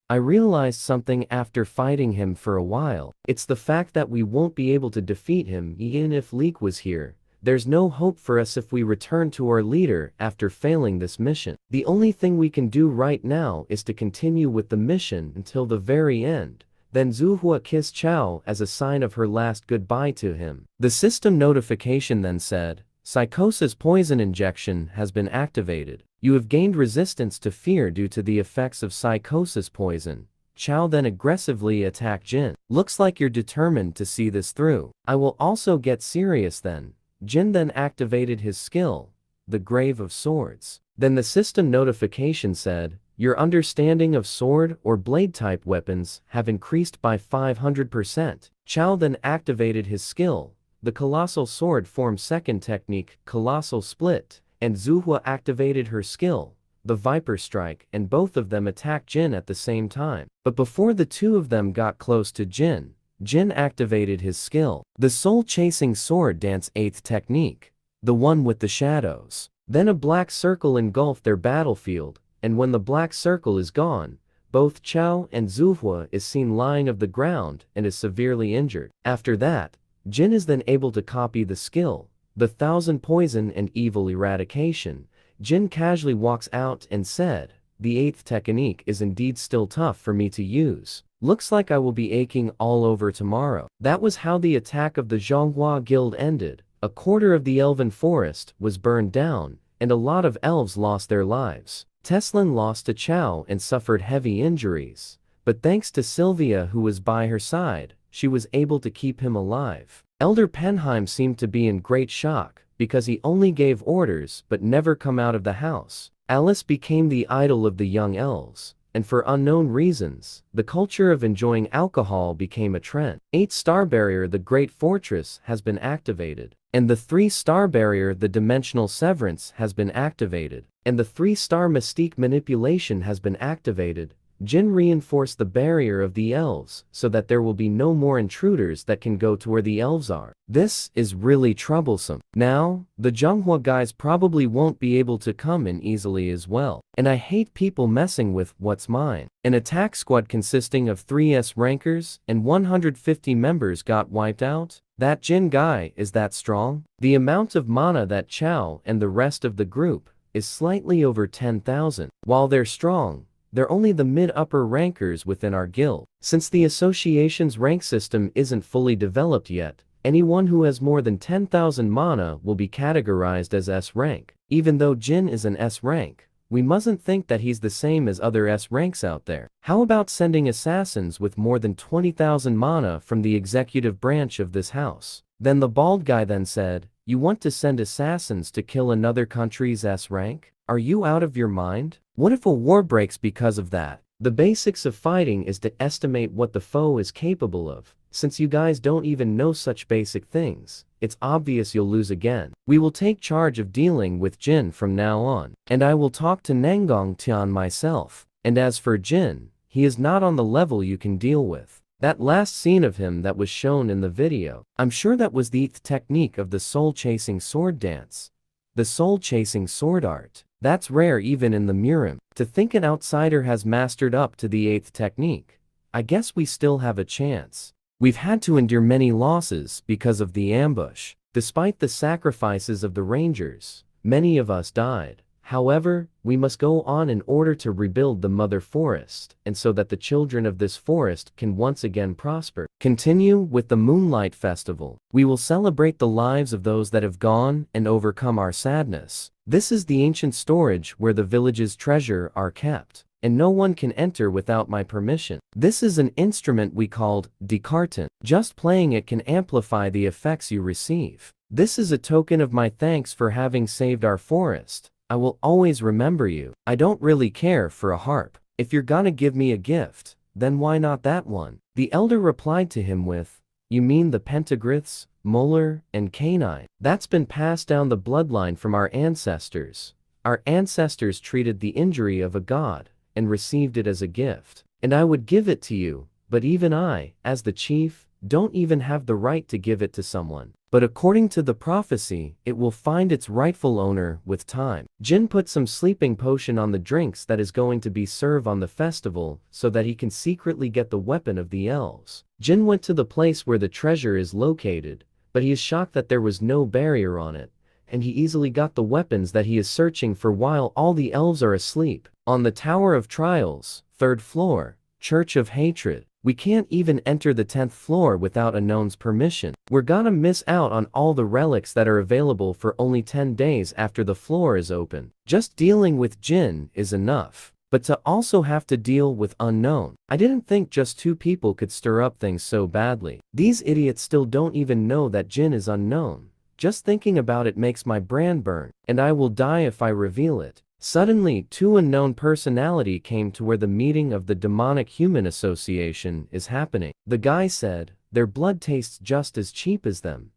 "I realized something after fighting him for a while. It's the fact that we won't be able to defeat him even if Leek was here. There's no hope for us if we return to our leader after failing this mission. The only thing we can do right now is to continue with the mission until the very end." Then Zuhua kissed Chao as a sign of her last goodbye to him. The system notification then said, "Psychosis poison injection has been activated. You have gained resistance to fear due to the effects of psychosis poison." Chao then aggressively attacked Jin. "Looks like you're determined to see this through. I will also get serious then." Jin then activated his skill, the Grave of Swords. Then the system notification said, "Your understanding of sword or blade type weapons have increased by 500%. Chao then activated his skill, the Colossal Sword Form Second Technique, Colossal Split, and Zuhua activated her skill, the Viper Strike, and both of them attacked Jin at the same time. But before the two of them got close to Jin, Jin activated his skill, the Soul Chasing Sword Dance 8th Technique, the one with the shadows. Then a black circle engulfed their battlefield, and when the black circle is gone, both Chao and Zuhua is seen lying of the ground and is severely injured. After that, Jin is then able to copy the skill, the Thousand Poison and Evil Eradication. Jin casually walks out and said, "The 8th technique is indeed still tough for me to use. Looks like I will be aching all over tomorrow." That was how the attack of the Zhonghua Guild ended. A quarter of the elven forest was burned down, and a lot of elves lost their lives. Teslin lost to Chao and suffered heavy injuries, but thanks to Sylvia who was by her side, she was able to keep him alive. Elder Penheim seemed to be in great shock, because he only gave orders but never come out of the house. Alice became the idol of the young elves, and for unknown reasons, the culture of enjoying alcohol became a trend. 8-star barrier, the Great Fortress, has been activated, and the 3-star barrier, the Dimensional Severance, has been activated, and the 3-star Mystique Manipulation has been activated. Jin reinforced the barrier of the elves so that there will be no more intruders that can go to where the elves are. This is really troublesome. Now, the Zhenghua guys probably won't be able to come in easily as well. And I hate people messing with what's mine. An attack squad consisting of 3 S rankers and 150 members got wiped out? That Jin guy is that strong? The amount of mana that Chao and the rest of the group is slightly over 10,000. While they're strong, they're only the mid-upper rankers within our guild. Since the association's rank system isn't fully developed yet, anyone who has more than 10,000 mana will be categorized as S rank. Even though Jin is an S rank, we mustn't think that he's the same as other S ranks out there. How about sending assassins with more than 20,000 mana from the executive branch of this house? Then the bald guy then said, "You want to send assassins to kill another country's S rank? Are you out of your mind? What if a war breaks because of that?" The basics of fighting is to estimate what the foe is capable of. Since you guys don't even know such basic things, it's obvious you'll lose again. We will take charge of dealing with Jin from now on, and I will talk to Nangong Tian myself. And as for Jin, he is not on the level you can deal with. That last scene of him that was shown in the video, I'm sure that was the technique of the soul-chasing sword dance. The soul-chasing sword art. That's rare even in the Murim. To think an outsider has mastered up to the 8th technique, I guess we still have a chance. We've had to endure many losses because of the ambush. Despite the sacrifices of the rangers, many of us died. However, we must go on in order to rebuild the mother forest, and so that the children of this forest can once again prosper. Continue with the Moonlight Festival. We will celebrate the lives of those that have gone and overcome our sadness. This is the ancient storage where the village's treasure are kept, and no one can enter without my permission. This is an instrument we called Descartes. Just playing it can amplify the effects you receive. This is a token of my thanks for having saved our forest. I will always remember you. I don't really care for a harp. If you're gonna give me a gift, then why not that one? The elder replied to him with, "You mean the pentagriths, molar, and canine? That's been passed down the bloodline from our ancestors. Our ancestors treated the injury of a god and received it as a gift. And I would give it to you, but even I, as the chief, don't even have the right to give it to someone. But according to the prophecy, it will find its rightful owner with time." Jin put some sleeping potion on the drinks that is going to be served on the festival so that he can secretly get the weapon of the elves. Jin went to the place where the treasure is located, but he is shocked that there was no barrier on it, and he easily got the weapons that he is searching for while all the elves are asleep. On the Tower of Trials, 3rd floor, Church of Hatred. We can't even enter the 10th floor without a known's permission. We're gonna miss out on all the relics that are available for only 10 days after the floor is open. Just dealing with Jin is enough. But to also have to deal with unknown. I didn't think just 2 people could stir up things so badly. These idiots still don't even know that Jin is unknown. Just thinking about it makes my brand burn, and I will die if I reveal it. Suddenly, 2 unknown personality came to where the meeting of the Demonic Human Association is happening. The guy said, "Their blood tastes just as cheap as them."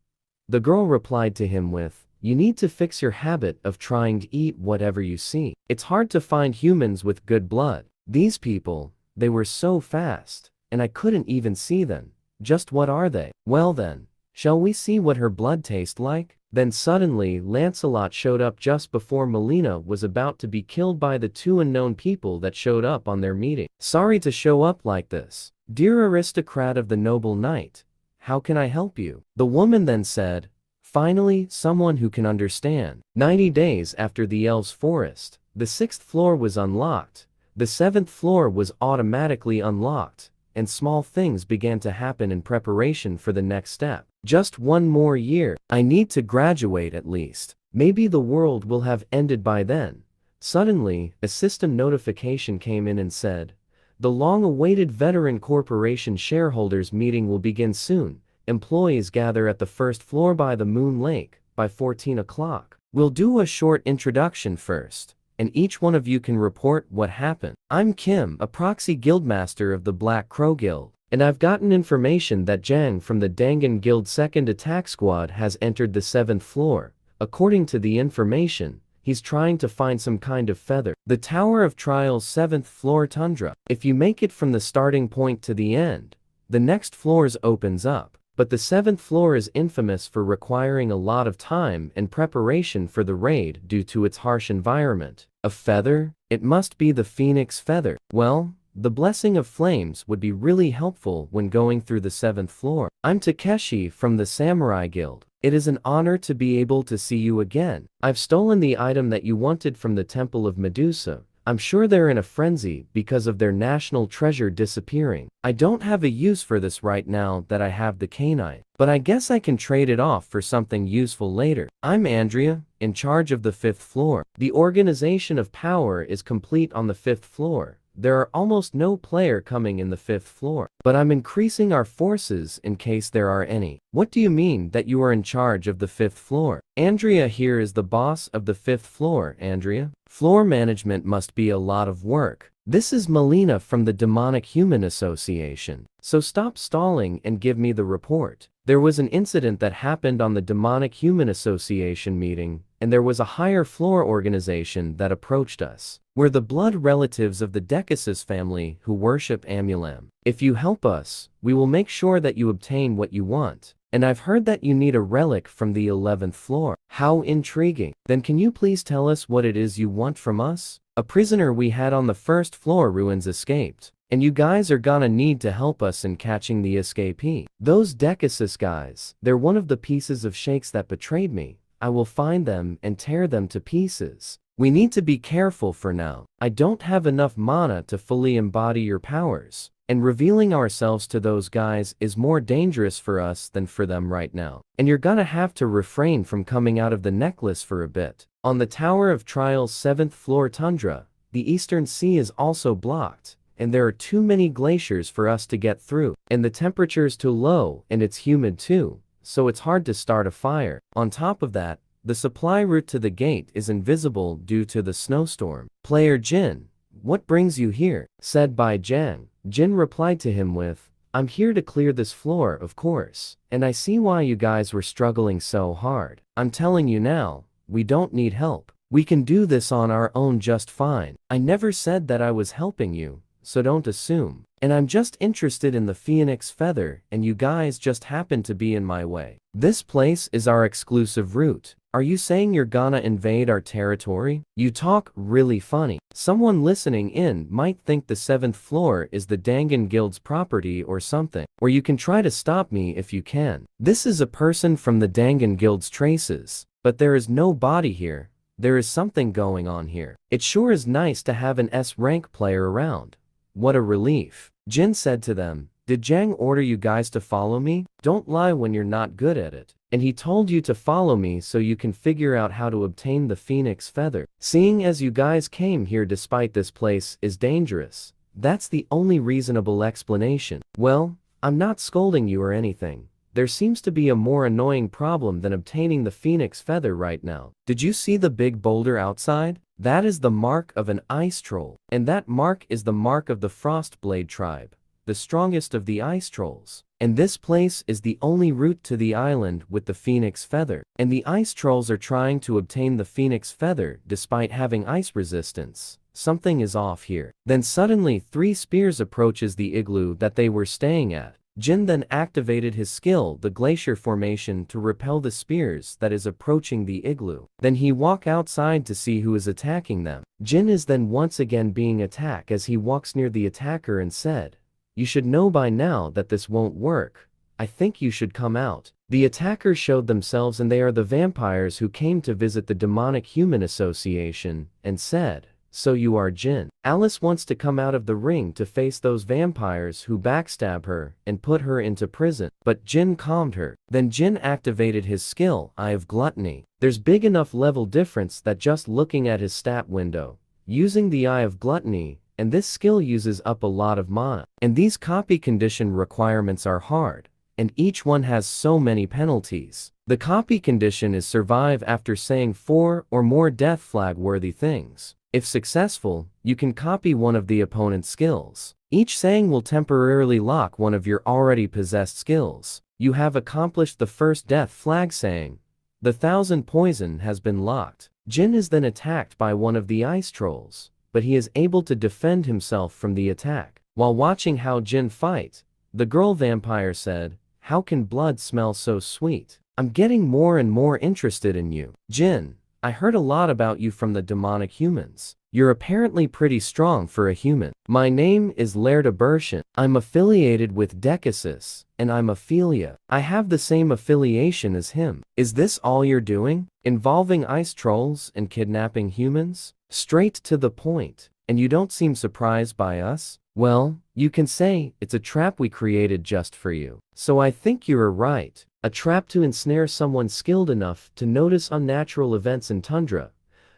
The girl replied to him with, "You need to fix your habit of trying to eat whatever you see. It's hard to find humans with good blood. These people, they were so fast, and I couldn't even see them. Just what are they? Well then, shall we see what her blood tastes like?" Then suddenly Lancelot showed up just before Melina was about to be killed by the 2 unknown people that showed up on their meeting. "Sorry to show up like this. Dear aristocrat of the noble knight, how can I help you?" The woman then said, "Finally, someone who can understand." 90 days after the elves' forest, the 6th floor was unlocked, the 7th floor was automatically unlocked, and small things began to happen in preparation for the next step. Just 1 more year. I need to graduate at least. Maybe the world will have ended by then. Suddenly, a system notification came in and said, "The long-awaited Veteran Corporation shareholders meeting will begin soon. Employees gather at the 1st floor by the Moon Lake by 14 o'clock. We'll do a short introduction first, and each one of you can report what happened. I'm Kim, a proxy guildmaster of the Black Crow Guild. And I've gotten information that Jang from the Dangan Guild 2nd Attack Squad has entered the 7th floor. According to the information, He's trying to find some kind of feather. The Tower of Trials 7th floor tundra. If you make it from the starting point to the end, the next floors opens up. But the 7th floor is infamous for requiring a lot of time and preparation for the raid due to its harsh environment. A feather? It must be the phoenix feather. Well, the blessing of flames would be really helpful when going through the 7th floor. I'm Takeshi from the Samurai Guild. It is an honor to be able to see you again. I've stolen the item that you wanted from the Temple of Medusa. I'm sure they're in a frenzy because of their national treasure disappearing. I don't have a use for this right now that I have the canine, but I guess I can trade it off for something useful later. I'm Andrea, in charge of the 5th floor. The organization of power is complete on the 5th floor. There are almost no player coming in the 5th floor, but I'm increasing our forces in case there are any. What do you mean that you are in charge of the 5th floor? Andrea here is the boss of the 5th floor, Andrea. Floor management must be a lot of work. This is Melina from the Demonic Human Association. So stop stalling and give me the report. There was an incident that happened on the Demonic Human Association meeting, and there was a higher floor organization that approached us. We're the blood relatives of the Decasus family who worship Amulam. If you help us, we will make sure that you obtain what you want. And I've heard that you need a relic from the 11th floor. How intriguing. Then can you please tell us what it is you want from us? A prisoner we had on the 1st floor ruins escaped, and you guys are gonna need to help us in catching the escapee. Those Decasus guys, they're one of the pieces of shakes that betrayed me. I will find them and tear them to pieces. We need to be careful for now. I don't have enough mana to fully embody your powers, and revealing ourselves to those guys is more dangerous for us than for them right now. And you're gonna have to refrain from coming out of the necklace for a bit. On the Tower of Trials 7th floor tundra, the Eastern Sea is also blocked, and there are too many glaciers for us to get through, and the temperature's too low and it's humid too, so it's hard to start a fire. On top of that, the supply route to the gate is invisible due to the snowstorm. Player Jin, what brings you here? Said by Jang. Jin replied to him with, I'm here to clear this floor, of course, and I see why you guys were struggling so hard. I'm telling you now, we don't need help. We can do this on our own just fine. I never said that I was helping you, so don't assume. And I'm just interested in the phoenix feather, and you guys just happen to be in my way. This place is our exclusive route. Are you saying you're gonna invade our territory? You talk really funny. Someone listening in might think the 7th floor is the Dangan Guild's property or something. Or you can try to stop me if you can. This is a person from the Dangan Guild's traces. But there is no body here. There is something going on here. It sure is nice to have an S-rank player around. What a relief. Jin said to them, did Jang order you guys to follow me? Don't lie when you're not good at it. And he told you to follow me so you can figure out how to obtain the phoenix feather. Seeing as you guys came here despite this place is dangerous, that's the only reasonable explanation. Well, I'm not scolding you or anything. There seems to be a more annoying problem than obtaining the phoenix feather right now. Did you see the big boulder outside? That is the mark of an ice troll. And that mark is the mark of the Frostblade tribe, the strongest of the ice trolls. And this place is the only route to the island with the phoenix feather. And the ice trolls are trying to obtain the phoenix feather despite having ice resistance. Something is off here. Then suddenly 3 spears approaches the igloo that they were staying at. Jin then activated his skill, the glacier formation, to repel the spears that is approaching the igloo. Then he walk outside to see who is attacking them. Jin is then once again being attacked as he walks near the attacker and said, you should know by now that this won't work. I think you should come out. The attackers showed themselves and they are the vampires who came to visit the Demonic Human Association, and said, so you are Jin. Alice wants to come out of the ring to face those vampires who backstab her and put her into prison, but Jin calmed her. Then Jin activated his skill, Eye of Gluttony. There's big enough level difference that just looking at his stat window, using the Eye of Gluttony, and this skill uses up a lot of mana. And these copy condition requirements are hard, and each one has so many penalties. The copy condition is survive after saying 4 or more death flag worthy things. If successful, you can copy one of the opponent's skills. Each saying will temporarily lock one of your already possessed skills. You have accomplished the first death flag saying. The 1000 poison has been locked. Jin is then attacked by one of the ice trolls, but he is able to defend himself from the attack. While watching how Jin fight, the girl vampire said, "How can blood smell so sweet? I'm getting more and more interested in you. Jin, I heard a lot about you from the demonic humans. You're apparently pretty strong for a human. My name is Lerda Bershin. I'm affiliated with Decasus, and I'm Ophelia. I have the same affiliation as him. Is this all you're doing? Involving ice trolls and kidnapping humans? Straight to the point. And you don't seem surprised by us? Well, you can say it's a trap we created just for you. So I think you're right. A trap to ensnare someone skilled enough to notice unnatural events in tundra.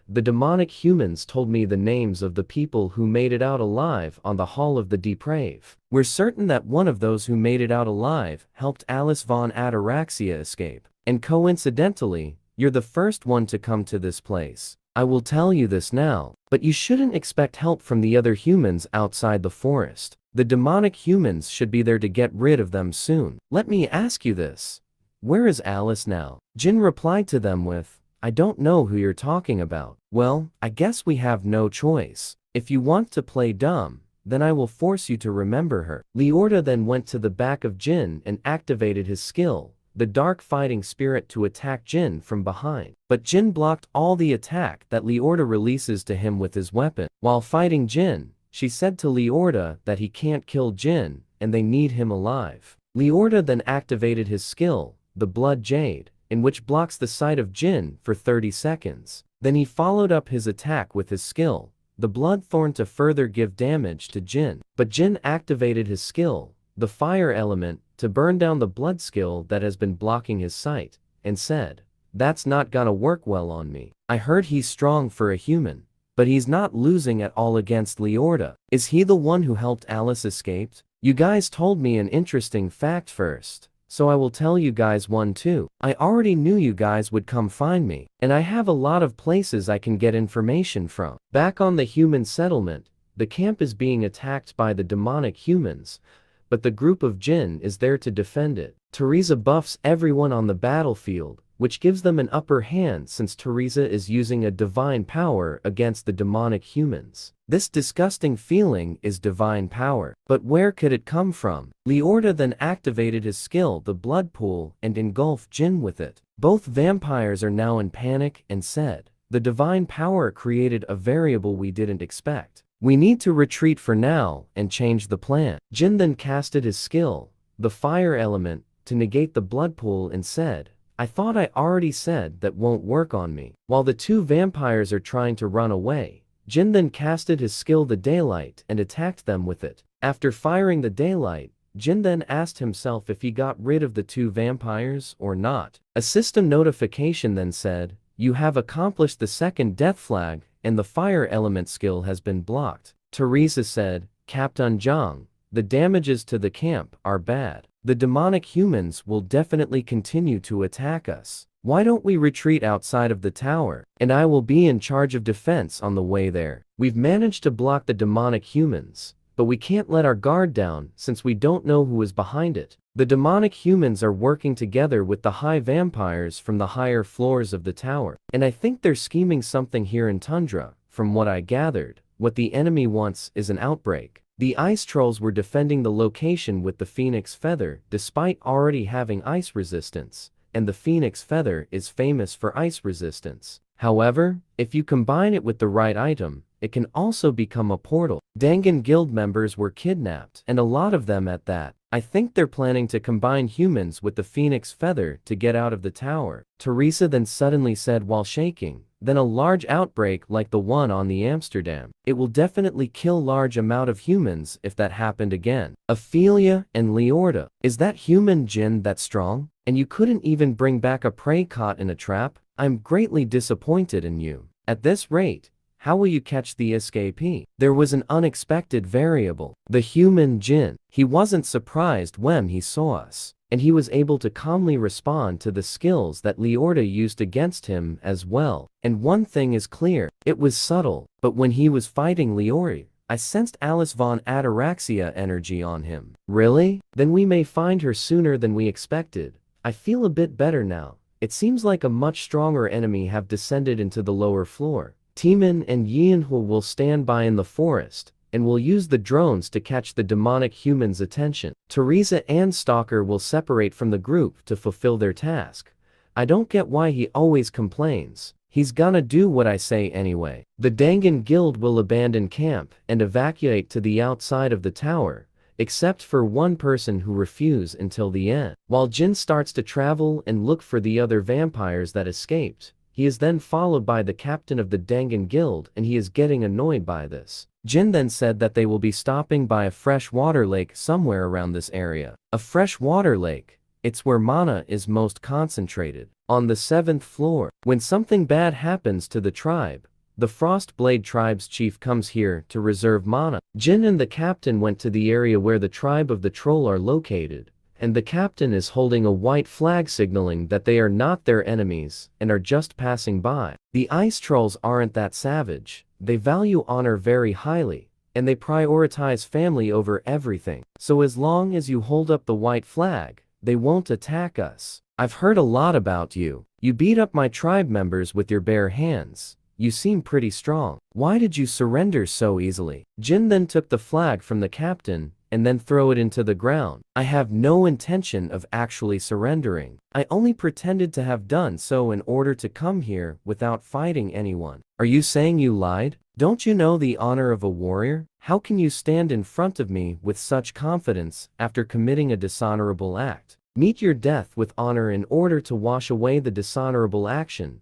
The demonic humans told me the names of the people who made it out alive on the Hall of the Deprave. We're certain that one of those who made it out alive helped Alice von Ataraxia escape. And coincidentally, you're the first one to come to this place. I will tell you this now, but you shouldn't expect help from the other humans outside the forest. The demonic humans should be there to get rid of them soon. Let me ask you this. Where is Alice now? Jin replied to them with, I don't know who you're talking about. Well, I guess we have no choice. If you want to play dumb, then I will force you to remember her. Leorda then went to the back of Jin and activated his skill, the dark fighting spirit, to attack Jin from behind. But Jin blocked all the attack that Leorda releases to him with his weapon. While fighting Jin, she said to Leorda that he can't kill Jin and they need him alive. Leorda then activated his skill, the Blood Jade, in which blocks the sight of Jin for 30 seconds. Then he followed up his attack with his skill, the Blood Thorn, to further give damage to Jin. But Jin activated his skill, the Fire Element, to burn down the blood skill that has been blocking his sight, and said, That's not gonna work well on me. I heard he's strong for a human, but he's not losing at all against Leorda. Is he the one who helped Alice escape? You guys told me an interesting fact first, so I will tell you guys one too. I already knew you guys would come find me, and I have a lot of places I can get information from. Back on the human settlement, the camp is being attacked by the demonic humans, but the group of Jin is there to defend it. Teresa buffs everyone on the battlefield, which gives them an upper hand since Teresa is using a divine power against the demonic humans. This disgusting feeling is divine power. But where could it come from? Leorda then activated his skill, the Blood Pool, and engulfed Jin with it. Both vampires are now in panic and said, The divine power created a variable we didn't expect. We need to retreat for now and change the plan. Jin then casted his skill, the Fire Element, to negate the Blood Pool and said, I thought I already said that won't work on me. While the two vampires are trying to run away, Jin then casted his skill, the Daylight, and attacked them with it. After firing the Daylight, Jin then asked himself if he got rid of the two vampires or not. A system notification then said, You have accomplished the second death flag, and the Fire Element skill has been blocked. Teresa said, Captain Zhang, the damages to the camp are bad. The demonic humans will definitely continue to attack us. Why don't we retreat outside of the tower, and I will be in charge of defense on the way there. We've managed to block the demonic humans, but we can't let our guard down since we don't know who is behind it. The demonic humans are working together with the high vampires from the higher floors of the tower, and I think they're scheming something here in Tundra. From what I gathered, what the enemy wants is an outbreak. The ice trolls were defending the location with the Phoenix Feather despite already having ice resistance, and the Phoenix Feather is famous for ice resistance. However, if you combine it with the right item, it can also become a portal. Dangan Guild members were kidnapped, and a lot of them at that. I think they're planning to combine humans with the Phoenix Feather to get out of the tower. Teresa then suddenly said while shaking, Then a large outbreak like the one on the Amsterdam. It will definitely kill large amount of humans if that happened again. Ophelia and Leorda, is that human Jin that strong? And you couldn't even bring back a prey caught in a trap? I'm greatly disappointed in you. At this rate, how will you catch the escapee? There was an unexpected variable. The human Jin. He wasn't surprised when he saw us, and he was able to calmly respond to the skills that Leorda used against him as well. And one thing is clear, it was subtle, but when he was fighting Leorda, I sensed Alice von Ataraxia energy on him. Really? Then we may find her sooner than we expected. I feel a bit better now, It seems like a much stronger enemy have descended into the lower floor. Timin and Manhua will stand by in the forest, and will use the drones to catch the demonic human's attention. Teresa and Stalker will separate from the group to fulfill their task. I don't get why he always complains. He's gonna do what I say anyway. The Dangan Guild will abandon camp and evacuate to the outside of the tower, except for one person who refused until the end. While Jin starts to travel and look for the other vampires that escaped, he is then followed by the captain of the Dangan Guild, and he is getting annoyed by this. Jin then said that they will be stopping by a freshwater lake somewhere around this area. A freshwater lake, it's where mana is most concentrated. On the 7th floor, when something bad happens to the tribe, the Frostblade tribe's chief comes here to reserve mana. Jin and the captain went to the area where the tribe of the troll are located, and the captain is holding a white flag signaling that they are not their enemies and are just passing by. The ice trolls aren't that savage, they value honor very highly, and they prioritize family over everything. So as long as you hold up the white flag, they won't attack us. I've heard a lot about you. You beat up my tribe members with your bare hands. You seem pretty strong. Why did you surrender so easily? Jin then took the flag from the captain and then throw it into the ground. I have no intention of actually surrendering. I only pretended to have done so in order to come here without fighting anyone. Are you saying you lied? Don't you know the honor of a warrior? How can you stand in front of me with such confidence after committing a dishonorable act? Meet your death with honor in order to wash away the dishonorable action.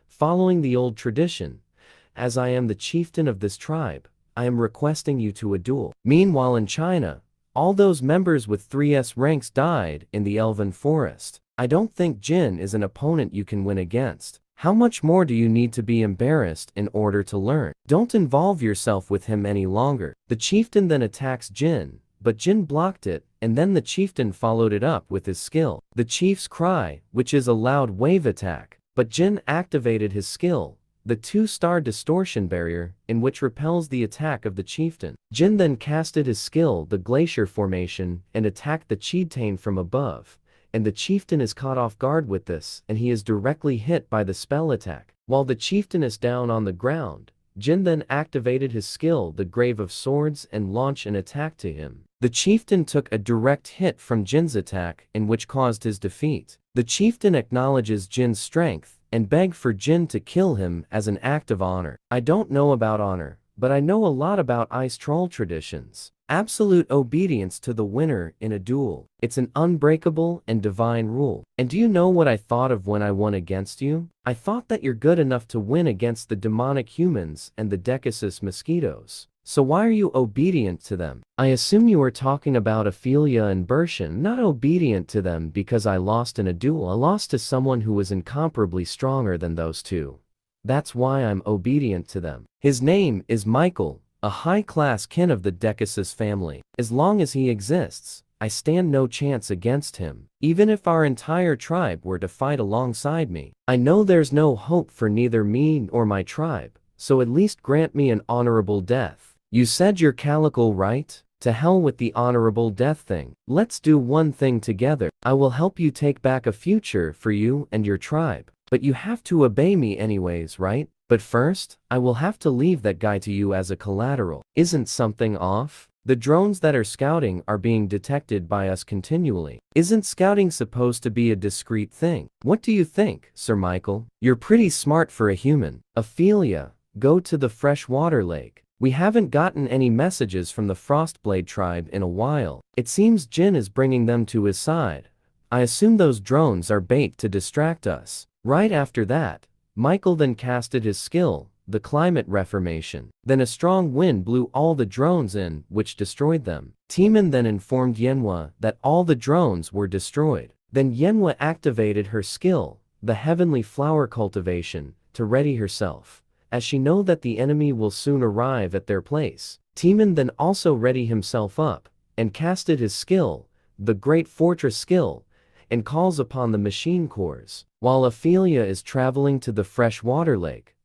Following the old tradition, as I am the chieftain of this tribe, I am requesting you to a duel. Meanwhile in China, all those members with 3S ranks died in the Elven Forest. I don't think Jin is an opponent you can win against. How much more do you need to be embarrassed in order to learn? Don't involve yourself with him any longer. The chieftain then attacks Jin, but Jin blocked it, and then the chieftain followed it up with his skill. The chief's cry, which is a loud wave attack, but Jin activated his skill, the 2-star distortion barrier, in which repels the attack of the chieftain. Jin then casted his skill, the glacier formation, and attacked the chieftain from above, and the chieftain is caught off guard with this, and he is directly hit by the spell attack. While the chieftain is down on the ground, Jin then activated his skill, the Grave of Swords, and launched an attack to him. The chieftain took a direct hit from Jin's attack, in which caused his defeat. The chieftain acknowledges Jin's strength and begged for Jin to kill him as an act of honor. I don't know about honor, but I know a lot about ice troll traditions. Absolute obedience to the winner in a duel. It's an unbreakable and divine rule. And do you know what I thought of when I won against you? I thought that you're good enough to win against the demonic humans and the Decasus mosquitoes. So why are you obedient to them? I assume you are talking about Ophelia and Bershan. Not obedient to them because I lost in a duel. I lost to someone who was incomparably stronger than those two. That's why I'm obedient to them. His name is Michael, a high-class kin of the Decasus family. As long as he exists, I stand no chance against him. Even if our entire tribe were to fight alongside me, I know there's no hope for neither me nor my tribe, so at least grant me an honorable death. You said you're Calico, right? To hell with the honorable death thing. Let's do one thing together. I will help you take back a future for you and your tribe. But you have to obey me anyways, right? But first, I will have to leave that guy to you as a collateral. Isn't something off? The drones that are scouting are being detected by us continually. Isn't scouting supposed to be a discreet thing? What do you think, Sir Michael? You're pretty smart for a human. Ophelia, go to the freshwater lake. We haven't gotten any messages from the Frostblade tribe in a while. It seems Jin is bringing them to his side. I assume those drones are bait to distract us. Right after that, Michael then casted his skill, the climate reformation. Then a strong wind blew all the drones in, which destroyed them. Timin then informed Yenhua that all the drones were destroyed. Then Yenhua activated her skill, the heavenly flower cultivation, to ready herself, as she know that the enemy will soon arrive at their place. Timin then also ready himself up, and casted his skill, the Great Fortress skill, and calls upon the machine cores. While Ophelia is traveling to the freshwater lake,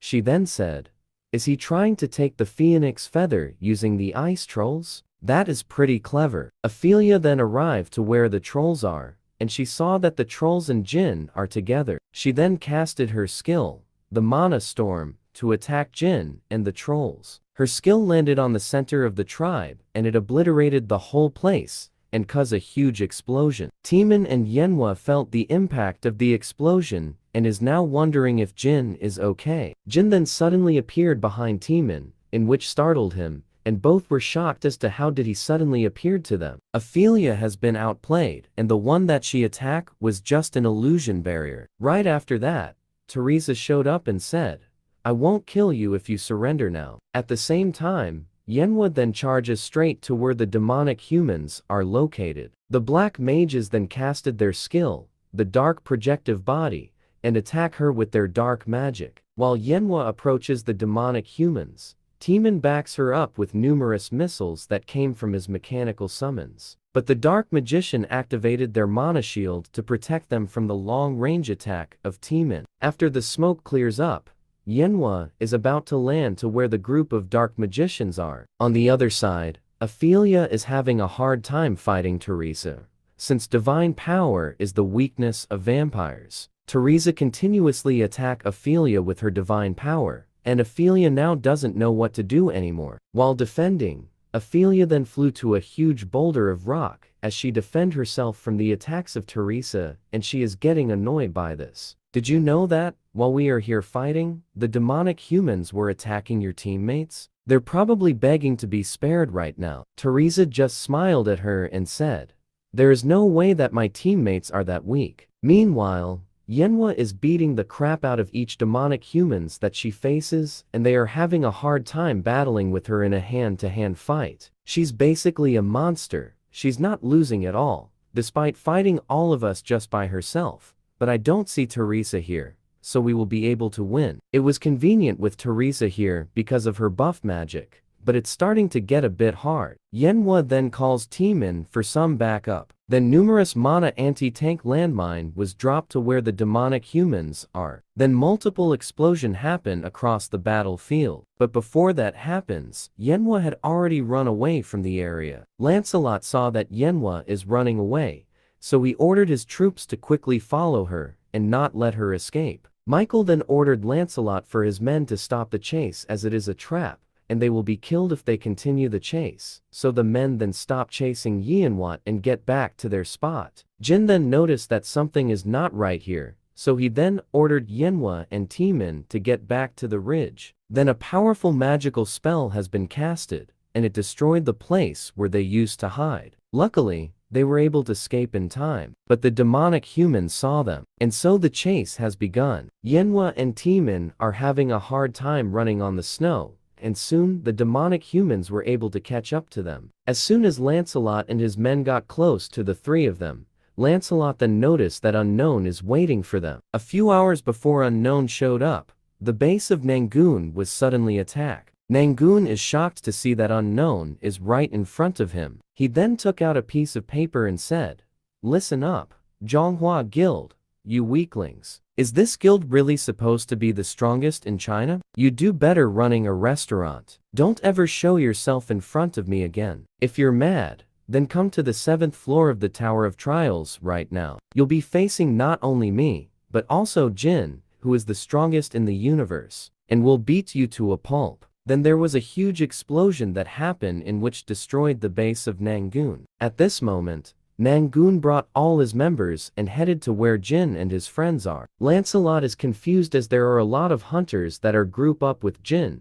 she then said, "Is he trying to take the phoenix feather using the ice trolls? That is pretty clever." Ophelia then arrived to where the trolls are, and she saw that the trolls and Jin are together. She then casted her skill, the Mana Storm, to attack Jin and the trolls. Her skill landed on the center of the tribe, and it obliterated the whole place and caused a huge explosion. Timin and Yenhua felt the impact of the explosion and is now wondering if Jin is okay. Jin then suddenly appeared behind Timin, in which startled him, and both were shocked as to how did he suddenly appeared to them. Ophelia has been outplayed, and the one that she attacked was just an illusion barrier. Right after that, Teresa showed up and said, "I won't kill you if you surrender now." At the same time, Yenhua then charges straight to where the demonic humans are located. The black mages then casted their skill, the dark projective body, and attack her with their dark magic. While Yenhua approaches the demonic humans, Timin backs her up with numerous missiles that came from his mechanical summons. But the dark magician activated their mana shield to protect them from the long-range attack of Timin. After the smoke clears up, Yenhua is about to land to where the group of dark magicians are. On the other side, Ophelia is having a hard time fighting Teresa, since divine power is the weakness of vampires. Teresa continuously attacks Ophelia with her divine power, and Ophelia now doesn't know what to do anymore. While defending, Ophelia then flew to a huge boulder of rock as she defends herself from the attacks of Teresa, and she is getting annoyed by this. Did you know that, while we are here fighting, the demonic humans were attacking your teammates? They're probably begging to be spared right now. Teresa just smiled at her and said, "There is no way that my teammates are that weak." Meanwhile, Yenhua is beating the crap out of each demonic humans that she faces, and they are having a hard time battling with her in a hand-to-hand fight. She's basically a monster. She's not losing at all, despite fighting all of us just by herself. But I don't see Teresa here, so we will be able to win. It was convenient with Teresa here because of her buff magic, but it's starting to get a bit hard. Yenhua then calls Timin for some backup. Then numerous mana anti-tank landmine was dropped to where the demonic humans are. Then multiple explosions happen across the battlefield. But before that happens, Yenhua had already run away from the area. Lancelot saw that Yenhua is running away, so he ordered his troops to quickly follow her and not let her escape. Michael then ordered Lancelot for his men to stop the chase as it is a trap, and they will be killed if they continue the chase. So the men then stop chasing Yenhua and get back to their spot. Jin then noticed that something is not right here, so he then ordered Yenhua and Timin to get back to the ridge. Then a powerful magical spell has been casted, and it destroyed the place where they used to hide. Luckily, they were able to escape in time, but the demonic humans saw them, and so the chase has begun. Yenhua and Timin are having a hard time running on the snow, and soon the demonic humans were able to catch up to them. As soon as Lancelot and his men got close to the three of them, Lancelot then noticed that Unknown is waiting for them. A few hours before Unknown showed up, the base of Nangoon was suddenly attacked. Nangoon is shocked to see that Unknown is right in front of him. He then took out a piece of paper and said, "Listen up, Zhonghua Guild, you weaklings. Is this guild really supposed to be the strongest in China? You do better running a restaurant. Don't ever show yourself in front of me again. If you're mad, then come to the 7th floor of the Tower of Trials right now. You'll be facing not only me, but also Jin, who is the strongest in the universe, and will beat you to a pulp." Then there was a huge explosion that happened in which destroyed the base of Nangoon. At this moment, Nangoon brought all his members and headed to where Jin and his friends are. Lancelot is confused as there are a lot of hunters that are group up with Jin,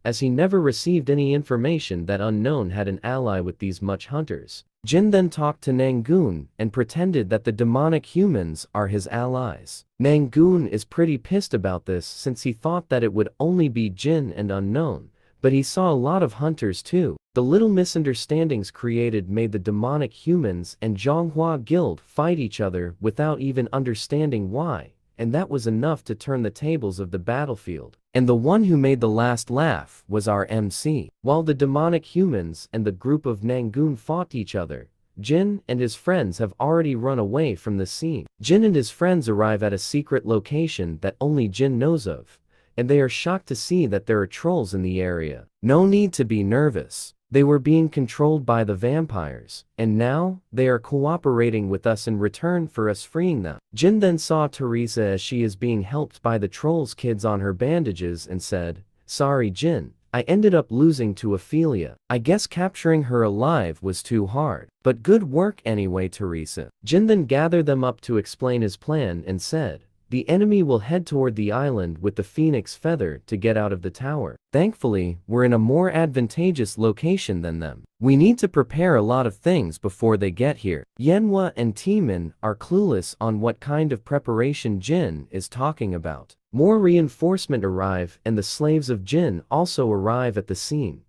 as he never received any information that Unknown had an ally with these much hunters. Jin then talked to Nangoon and pretended that the demonic humans are his allies. Nangoon is pretty pissed about this since he thought that it would only be Jin and Unknown, but he saw a lot of hunters too. The little misunderstandings created made the demonic humans and Zhonghua Guild fight each other without even understanding why, and that was enough to turn the tables of the battlefield. And the one who made the last laugh was our MC. While the demonic humans and the group of Nangoon fought each other, Jin and his friends have already run away from the scene. Jin and his friends arrive at a secret location that only Jin knows of, and they are shocked to see that there are trolls in the area. No need to be nervous. They were being controlled by the vampires, and now, they are cooperating with us in return for us freeing them. Jin then saw Teresa as she is being helped by the trolls kids on her bandages and said, "Sorry Jin, I ended up losing to Ophelia. I guess capturing her alive was too hard. But good work anyway Teresa." Jin then gathered them up to explain his plan and said, "The enemy will head toward the island with the phoenix feather to get out of the tower. Thankfully, we're in a more advantageous location than them. We need to prepare a lot of things before they get here." Yenhua and Timin are clueless on what kind of preparation Jin is talking about. More reinforcement arrive and the slaves of Jin also arrive at the scene.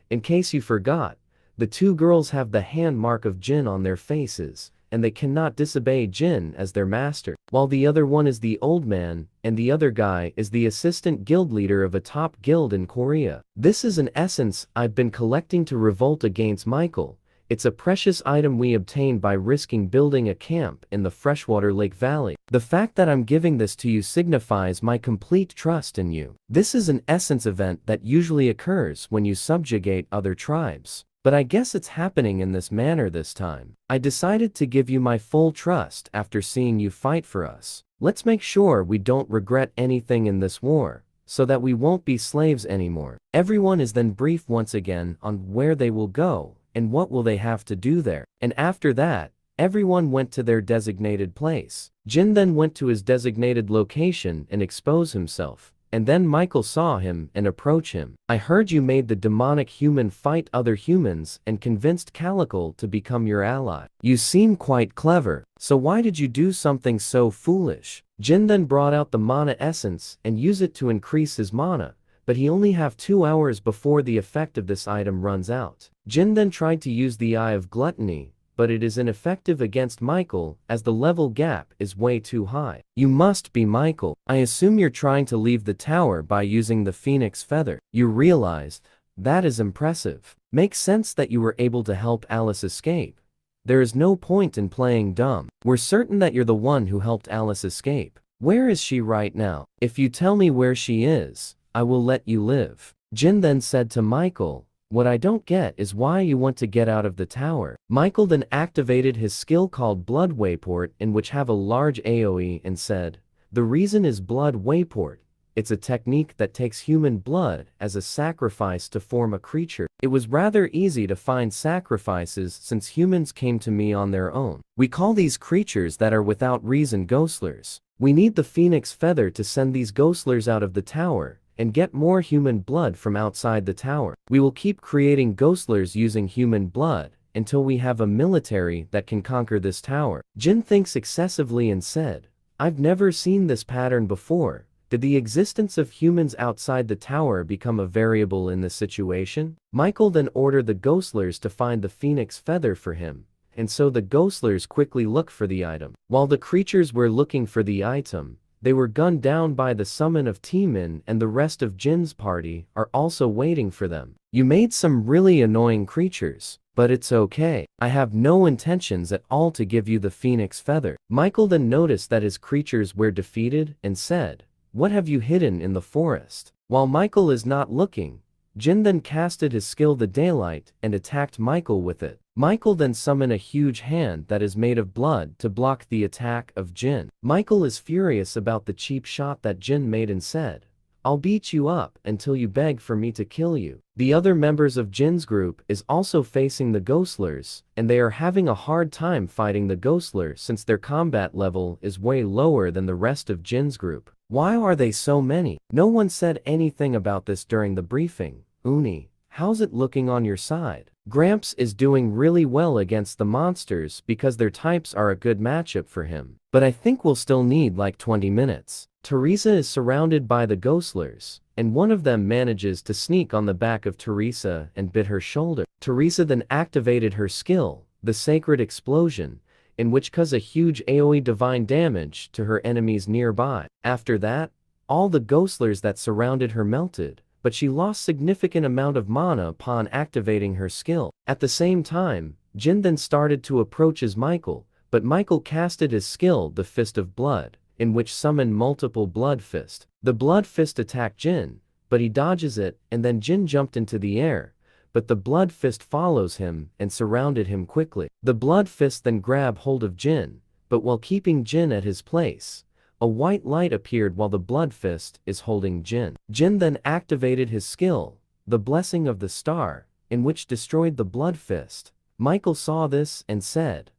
In case you forgot, the two girls have the hand mark of Jin on their faces, and they cannot disobey Jin as their master, while the other one is the old man, and the other guy is the assistant guild leader of a top guild in Korea. This is an essence I've been collecting to revolt against Michael. It's a precious item we obtained by risking building a camp in the freshwater lake valley. The fact that I'm giving this to you signifies my complete trust in you. This is an essence event that usually occurs when you subjugate other tribes. But I guess it's happening in this manner this time. I decided to give you my full trust after seeing you fight for us. Let's make sure we don't regret anything in this war, so that we won't be slaves anymore. Everyone is then briefed once again on where they will go, and what will they have to do there. And after that, everyone went to their designated place. Jin then went to his designated location and exposed himself. And then Michael saw him and approached him. "I heard you made the demonic human fight other humans and convinced Calico to become your ally. You seem quite clever. So why did you do something so foolish?" Jin then brought out the mana essence and used it to increase his mana, but he only have 2 hours before the effect of this item runs out. Jin then tried to use the Eye of Gluttony, but it is ineffective against Michael as the level gap is way too high. "You must be Michael. I assume you're trying to leave the tower by using the phoenix feather. You realized? That is impressive. Makes sense that you were able to help Alice escape. There is no point in playing dumb. We're certain that you're the one who helped Alice escape. Where is she right now? If you tell me where she is, I will let you live." Jin then said to Michael, "What I don't get is why you want to get out of the tower." Michael then activated his skill called Blood Wayport, in which have a large AoE, and said, "The reason is Blood Wayport. It's a technique that takes human blood as a sacrifice to form a creature. It was rather easy to find sacrifices since humans came to me on their own. We call these creatures that are without reason ghostlers. We need the phoenix feather to send these ghostlers out of the tower and get more human blood from outside the tower. We will keep creating ghostlers using human blood until we have a military that can conquer this tower." Jin thinks excessively and said, "I've never seen this pattern before. Did the existence of humans outside the tower become a variable in this situation?" Michael then ordered the ghostlers to find the phoenix feather for him, and so the ghostlers quickly looked for the item. While the creatures were looking for the item, they were gunned down by the summon of Timin, and the rest of Jin's party are also waiting for them. "You made some really annoying creatures, but it's okay. I have no intentions at all to give you the phoenix feather." Michael then noticed that his creatures were defeated and said, "What have you hidden in the forest?" While Michael is not looking, Jin then casted his skill the Daylight and attacked Michael with it. Michael then summoned a huge hand that is made of blood to block the attack of Jin. Michael is furious about the cheap shot that Jin made and said, "I'll beat you up until you beg for me to kill you." The other members of Jin's group is also facing the ghostlers, and they are having a hard time fighting the ghostler since their combat level is way lower than the rest of Jin's group. Why are they so many? No one said anything about this during the briefing. Uni, how's it looking on your side? Gramps is doing really well against the monsters because their types are a good matchup for him. But I think we'll still need like 20 minutes. Teresa is surrounded by the ghostlers, and one of them manages to sneak on the back of Teresa and bit her shoulder. Teresa then activated her skill, the Sacred Explosion, in which caused a huge AoE divine damage to her enemies nearby. After that, all the ghostlers that surrounded her melted, but she lost significant amount of mana upon activating her skill. At the same time, Jin then started to approach as Michael, but Michael casted his skill, the Fist of Blood, in which summoned multiple Blood Fist. The Blood Fist attacked Jin, but he dodges it, and then Jin jumped into the air, but the Blood Fist follows him and surrounded him quickly. The Blood Fist then grab hold of Jin, but while keeping Jin at his place, a white light appeared while the Blood Fist is holding Jin. Jin then activated his skill, the Blessing of the Star, in which destroyed the Blood Fist. Michael saw this and said,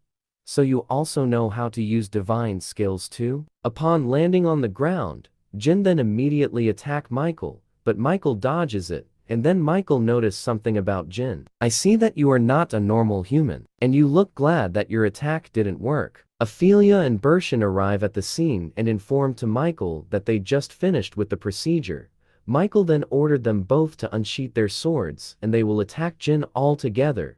"So you also know how to use divine skills too?" Upon landing on the ground, Jin then immediately attacked Michael, but Michael dodges it, and then Michael noticed something about Jin. "I see that you are not a normal human, and you look glad that your attack didn't work." Ophelia and Bershin arrive at the scene and inform to Michael that they just finished with the procedure. Michael then ordered them both to unsheath their swords and they will attack Jin all together.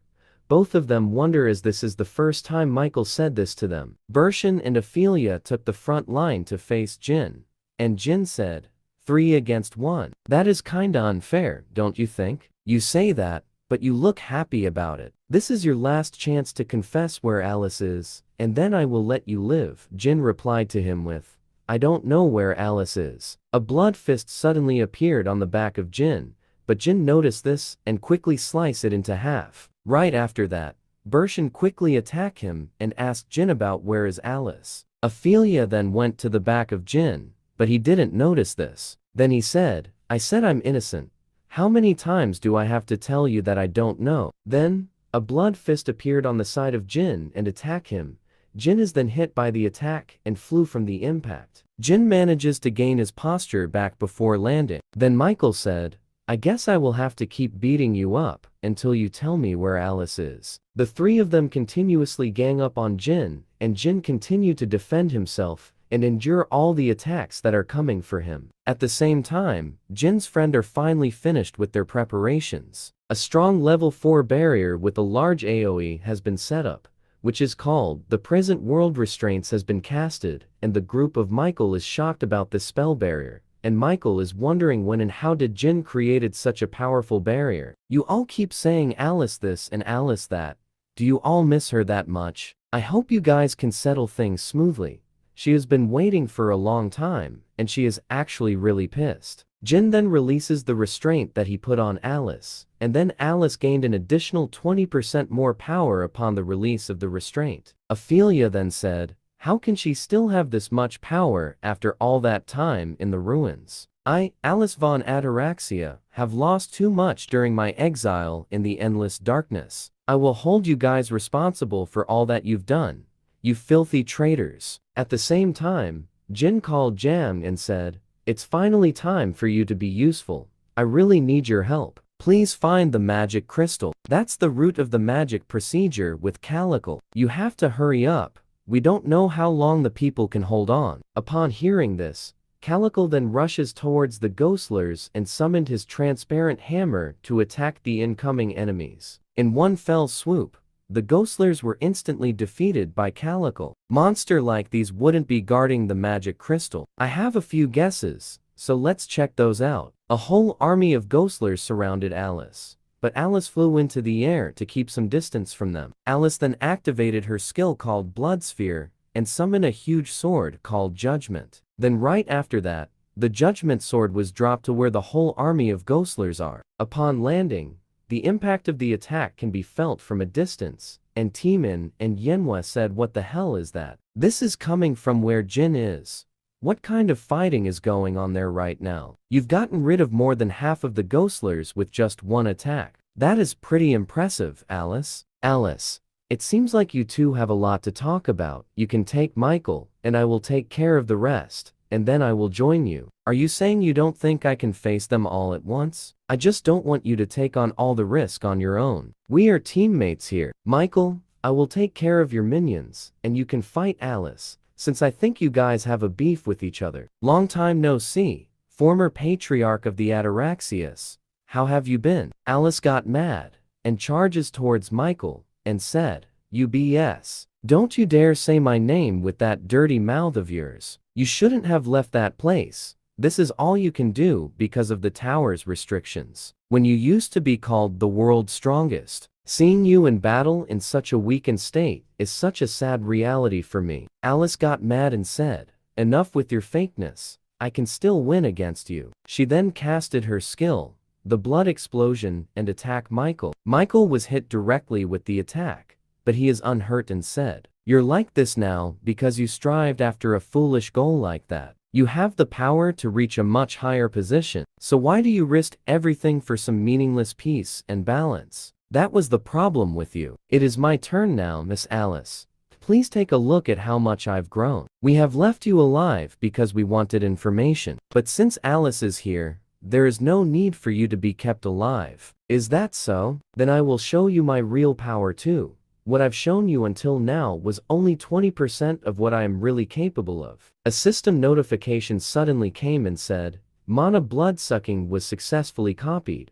Both of them wonder as this is the first time Michael said this to them. Bershin and Ophelia took the front line to face Jin, and Jin said, 3 against 1. That is kinda unfair, don't you think? You say that, but you look happy about it. This is your last chance to confess where Alice is, and then I will let you live. Jin replied to him with, I don't know where Alice is. A blood fist suddenly appeared on the back of Jin, but Jin noticed this and quickly sliced it into half. Right after that, Bershin quickly attacked him and asked Jin about where is Alice. Ophelia then went to the back of Jin, but he didn't notice this. Then he said, I said I'm innocent. How many times do I have to tell you that I don't know? Then, a blood fist appeared on the side of Jin and attacked him. Jin is then hit by the attack and flew from the impact. Jin manages to gain his posture back before landing. Then Michael said, I guess I will have to keep beating you up until you tell me where Alice is. The three of them continuously gang up on Jin, and Jin continued to defend himself and endure all the attacks that are coming for him. At the same time, Jin's friend are finally finished with their preparations. A strong level 4 barrier with a large AoE has been set up, which is called the Present World Restraints has been casted, and the group of Michael is shocked about this spell barrier. And Michael is wondering when and how did Jin created such a powerful barrier. You all keep saying Alice this and Alice that. Do you all miss her that much? I hope you guys can settle things smoothly. She has been waiting for a long time, and she is actually really pissed. Jin then releases the restraint that he put on Alice, and then Alice gained an additional 20% more power upon the release of the restraint. Ophelia then said, how can she still have this much power after all that time in the ruins? I, Alice von Ataraxia, have lost too much during my exile in the endless darkness. I will hold you guys responsible for all that you've done, you filthy traitors. At the same time, Jin called Jam and said, it's finally time for you to be useful. I really need your help. Please find the magic crystal. That's the root of the magic procedure with Calico. You have to hurry up. We don't know how long the people can hold on. Upon hearing this, Calico then rushes towards the Ghostlers and summoned his transparent hammer to attack the incoming enemies. In one fell swoop, the Ghostlers were instantly defeated by Calico. Monster like these wouldn't be guarding the magic crystal. I have a few guesses, so let's check those out. A whole army of Ghostlers surrounded Alice, but Alice flew into the air to keep some distance from them. Alice then activated her skill called Blood Sphere and summoned a huge sword called Judgment. Then right after that, the Judgment sword was dropped to where the whole army of Ghostlers are. Upon landing, the impact of the attack can be felt from a distance, and Timin and Yenhua said what the hell is that? This is coming from where Jin is. What kind of fighting is going on there right now? You've gotten rid of more than half of the Ghostlers with just one attack. That is pretty impressive, Alice. Alice, it seems like you two have a lot to talk about. You can take Michael, and I will take care of the rest, and then I will join you. Are you saying you don't think I can face them all at once? I just don't want you to take on all the risk on your own. We are teammates here. Michael, I will take care of your minions, and you can fight Alice, since I think you guys have a beef with each other. Long time no see, former patriarch of the Ataraxias. How have you been? Alice got mad, and charges towards Michael, and said, you BS. Don't you dare say my name with that dirty mouth of yours. You shouldn't have left that place. This is all you can do because of the tower's restrictions. When you used to be called the world's strongest, seeing you in battle in such a weakened state is such a sad reality for me. Alice got mad and said, enough with your fakeness. I can still win against you. She then casted her skill, the blood explosion and attack Michael. Michael was hit directly with the attack, but he is unhurt and said, "You're like this now because you strived after a foolish goal like that. You have the power to reach a much higher position, so why do you risk everything for some meaningless peace and balance? That was the problem with you. It is my turn now, Miss Alice. Please take a look at how much I've grown. We have left you alive because we wanted information, but since Alice is here, there is no need for you to be kept alive. Is that so? Then I will show you my real power too. What I've shown you until now was only 20% of what I am really capable of." A system notification suddenly came and said, "Mana blood-sucking was successfully copied,"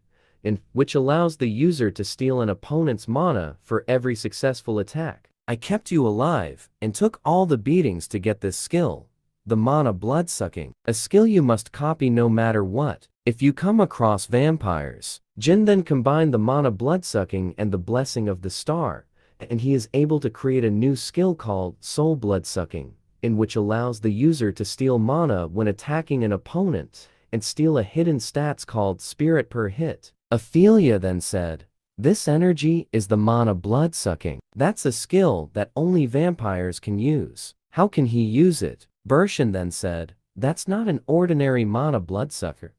which allows the user to steal an opponent's mana for every successful attack. I kept you alive and took all the beatings to get this skill, the mana blood-sucking, a skill you must copy no matter what. If you come across vampires, Jin then combined the mana blood-sucking and the blessing of the star, and he is able to create a new skill called soul blood-sucking, in which allows the user to steal mana when attacking an opponent and steal a hidden stats called spirit per hit. Ophelia then said, "This energy is the mana blood-sucking. That's a skill that only vampires can use. How can he use it?" Bershin then said, "That's not an ordinary mana bloodsucker.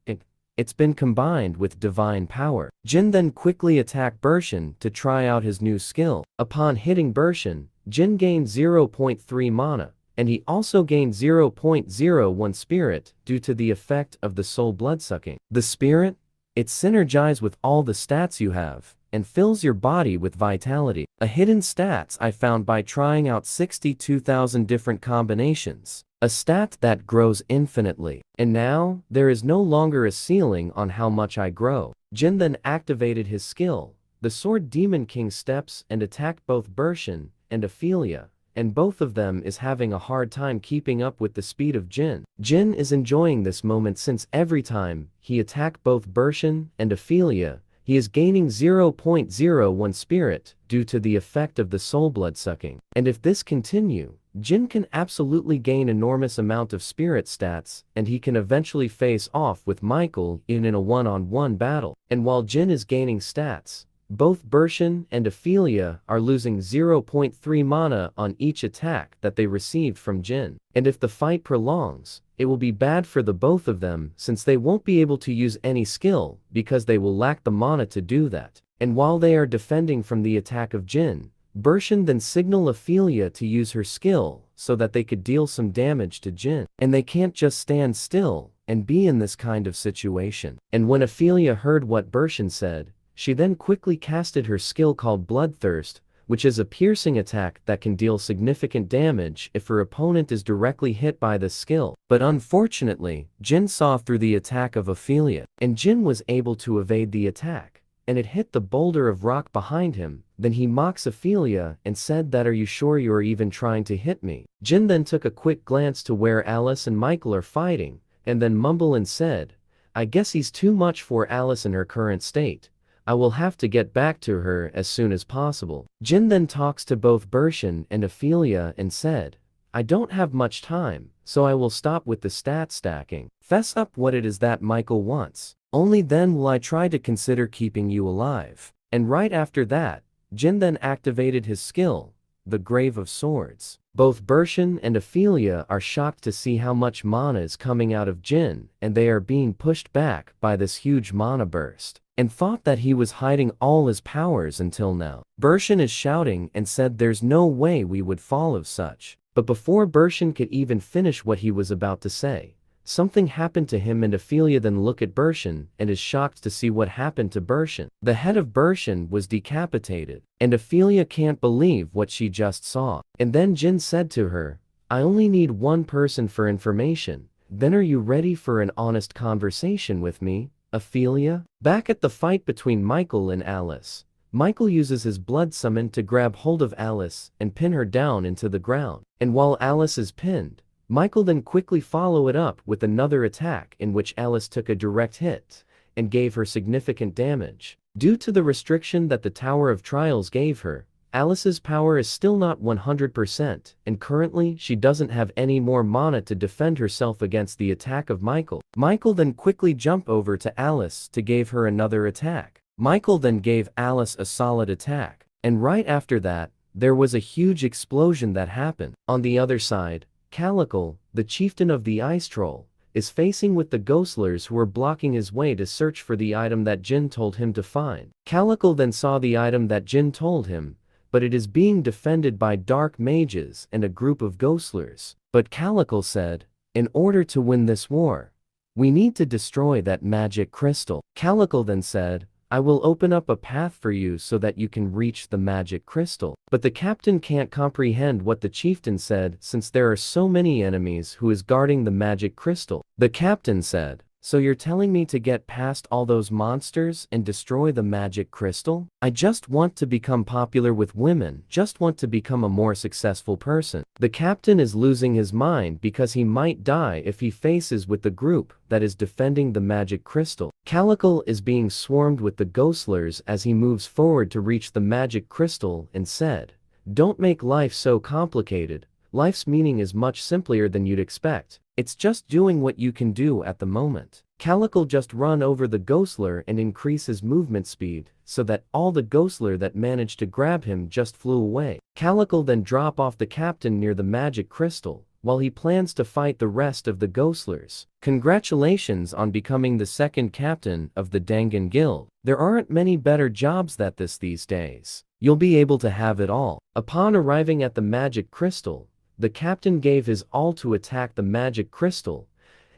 It's been combined with divine power." Jin then quickly attacked Bershin to try out his new skill. Upon hitting Bershin, Jin gained 0.3 mana, and he also gained 0.01 spirit due to the effect of the soul bloodsucking. The spirit? It synergizes with all the stats you have, and fills your body with vitality. A hidden stats I found by trying out 62,000 different combinations. A stat that grows infinitely. And now, there is no longer a ceiling on how much I grow. Jin then activated his skill, the Sword Demon King steps, and attacked both Bershin and Ophelia, and both of them is having a hard time keeping up with the speed of Jin. Jin is enjoying this moment since every time he attacked both Bershin and Ophelia, he is gaining 0.01 spirit due to the effect of the soul blood sucking. And if this continue, Jin can absolutely gain enormous amount of spirit stats, and he can eventually face off with Michael in a one-on-one battle. And while Jin is gaining stats, both Bershin and Ophelia are losing 0.3 mana on each attack that they received from Jin. And if the fight prolongs, it will be bad for the both of them since they won't be able to use any skill because they will lack the mana to do that. And while they are defending from the attack of Jin, Bershin then signal Ophelia to use her skill so that they could deal some damage to Jin. And they can't just stand still and be in this kind of situation. And when Ophelia heard what Bershin said, she then quickly casted her skill called Bloodthirst, which is a piercing attack that can deal significant damage if her opponent is directly hit by the skill. But unfortunately, Jin saw through the attack of Ophelia, and Jin was able to evade the attack, and it hit the boulder of rock behind him. Then he mocks Ophelia and said that, "Are you sure you are even trying to hit me?" Jin then took a quick glance to where Alice and Michael are fighting, and then mumbled and said, "I guess he's too much for Alice in her current state. I will have to get back to her as soon as possible." Jin then talks to both Bershin and Ophelia and said, "I don't have much time, so I will stop with the stat stacking. Fess up what it is that Michael wants. Only then will I try to consider keeping you alive." And right after that, Jin then activated his skill, the Grave of Swords. Both Bershin and Ophelia are shocked to see how much mana is coming out of Jin, and they are being pushed back by this huge mana burst, and thought that he was hiding all his powers until now. Bershin is shouting and said there's no way we would fall of such. But before Bershin could even finish what he was about to say, something happened to him, and Ophelia then look at Bershin and is shocked to see what happened to Bershin. The head of Bershin was decapitated, and Ophelia can't believe what she just saw. And then Jin said to her, "I only need one person for information. Then are you ready for an honest conversation with me, Ophelia?" Back at the fight between Michael and Alice, Michael uses his blood summon to grab hold of Alice and pin her down into the ground. And while Alice is pinned, Michael then quickly follow it up with another attack in which Alice took a direct hit and gave her significant damage. Due to the restriction that the Tower of Trials gave her, Alice's power is still not 100%, and currently she doesn't have any more mana to defend herself against the attack of Michael. Michael then quickly jumped over to Alice to give her another attack. Michael then gave Alice a solid attack, and right after that, there was a huge explosion that happened. On the other side, Calico, the chieftain of the ice troll, is facing with the ghostlers who are blocking his way to search for the item that Jin told him to find. Calico then saw the item that Jin told him, but it is being defended by dark mages and a group of ghostlers. But Calico said, in order to win this war, we need to destroy that magic crystal. Calico then said, I will open up a path for you so that you can reach the magic crystal. But the captain can't comprehend what the chieftain said since there are so many enemies who is guarding the magic crystal. The captain said, so you're telling me to get past all those monsters and destroy the magic crystal? I just want to become popular with women, just want to become a more successful person. The captain is losing his mind because he might die if he faces with the group that is defending the magic crystal. Calico is being swarmed with the ghostlers as he moves forward to reach the magic crystal and said, don't make life so complicated. Life's meaning is much simpler than you'd expect. It's just doing what you can do at the moment. Calico just run over the ghostler and increase his movement speed, so that all the ghostler that managed to grab him just flew away. Calico then drop off the captain near the magic crystal, while he plans to fight the rest of the ghostlers. Congratulations on becoming the second captain of the Dangan Guild. There aren't many better jobs than this these days. You'll be able to have it all. Upon arriving at the magic crystal, the captain gave his all to attack the magic crystal,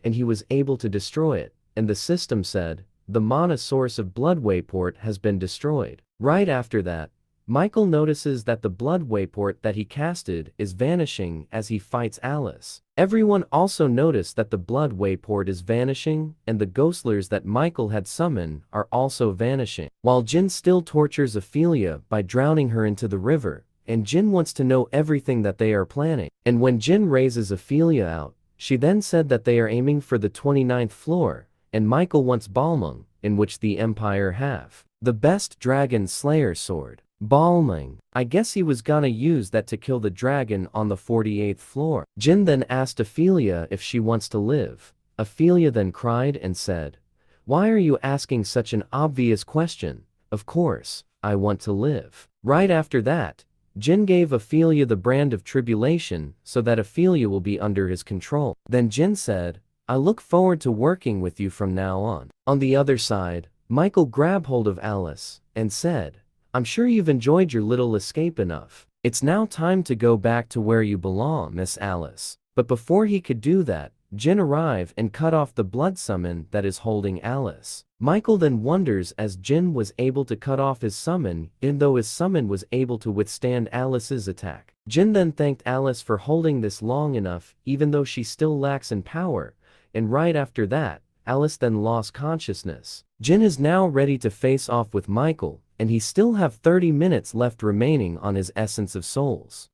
and he was able to destroy it, and the system said, the mana source of Blood Wayport has been destroyed. Right after that, Michael notices that the Blood Wayport that he casted is vanishing as he fights Alice. Everyone also noticed that the Blood Wayport is vanishing, and the ghostlers that Michael had summoned are also vanishing. While Jin still tortures Ophelia by drowning her into the river, and Jin wants to know everything that they are planning. And when Jin raises Ophelia out, she then said that they are aiming for the 29th floor, and Michael wants Balmung, in which the Empire have the best dragon slayer sword. Balmung. I guess he was gonna use that to kill the dragon on the 48th floor. Jin then asked Ophelia if she wants to live. Ophelia then cried and said, why are you asking such an obvious question? Of course, I want to live. Right after that, Jin gave Ophelia the brand of tribulation so that Ophelia will be under his control. Then Jin said, I look forward to working with you from now on. On the other side, Michael grabbed hold of Alice and said, I'm sure you've enjoyed your little escape enough. It's now time to go back to where you belong, Miss Alice. But before he could do that, Jin arrived and cut off the blood summon that is holding Alice. Michael then wonders as Jin was able to cut off his summon, even though his summon was able to withstand Alice's attack. Jin then thanked Alice for holding this long enough, even though she still lacks in power, and right after that, Alice then lost consciousness. Jin is now ready to face off with Michael, and he still have 30 minutes left remaining on his Essence of Souls.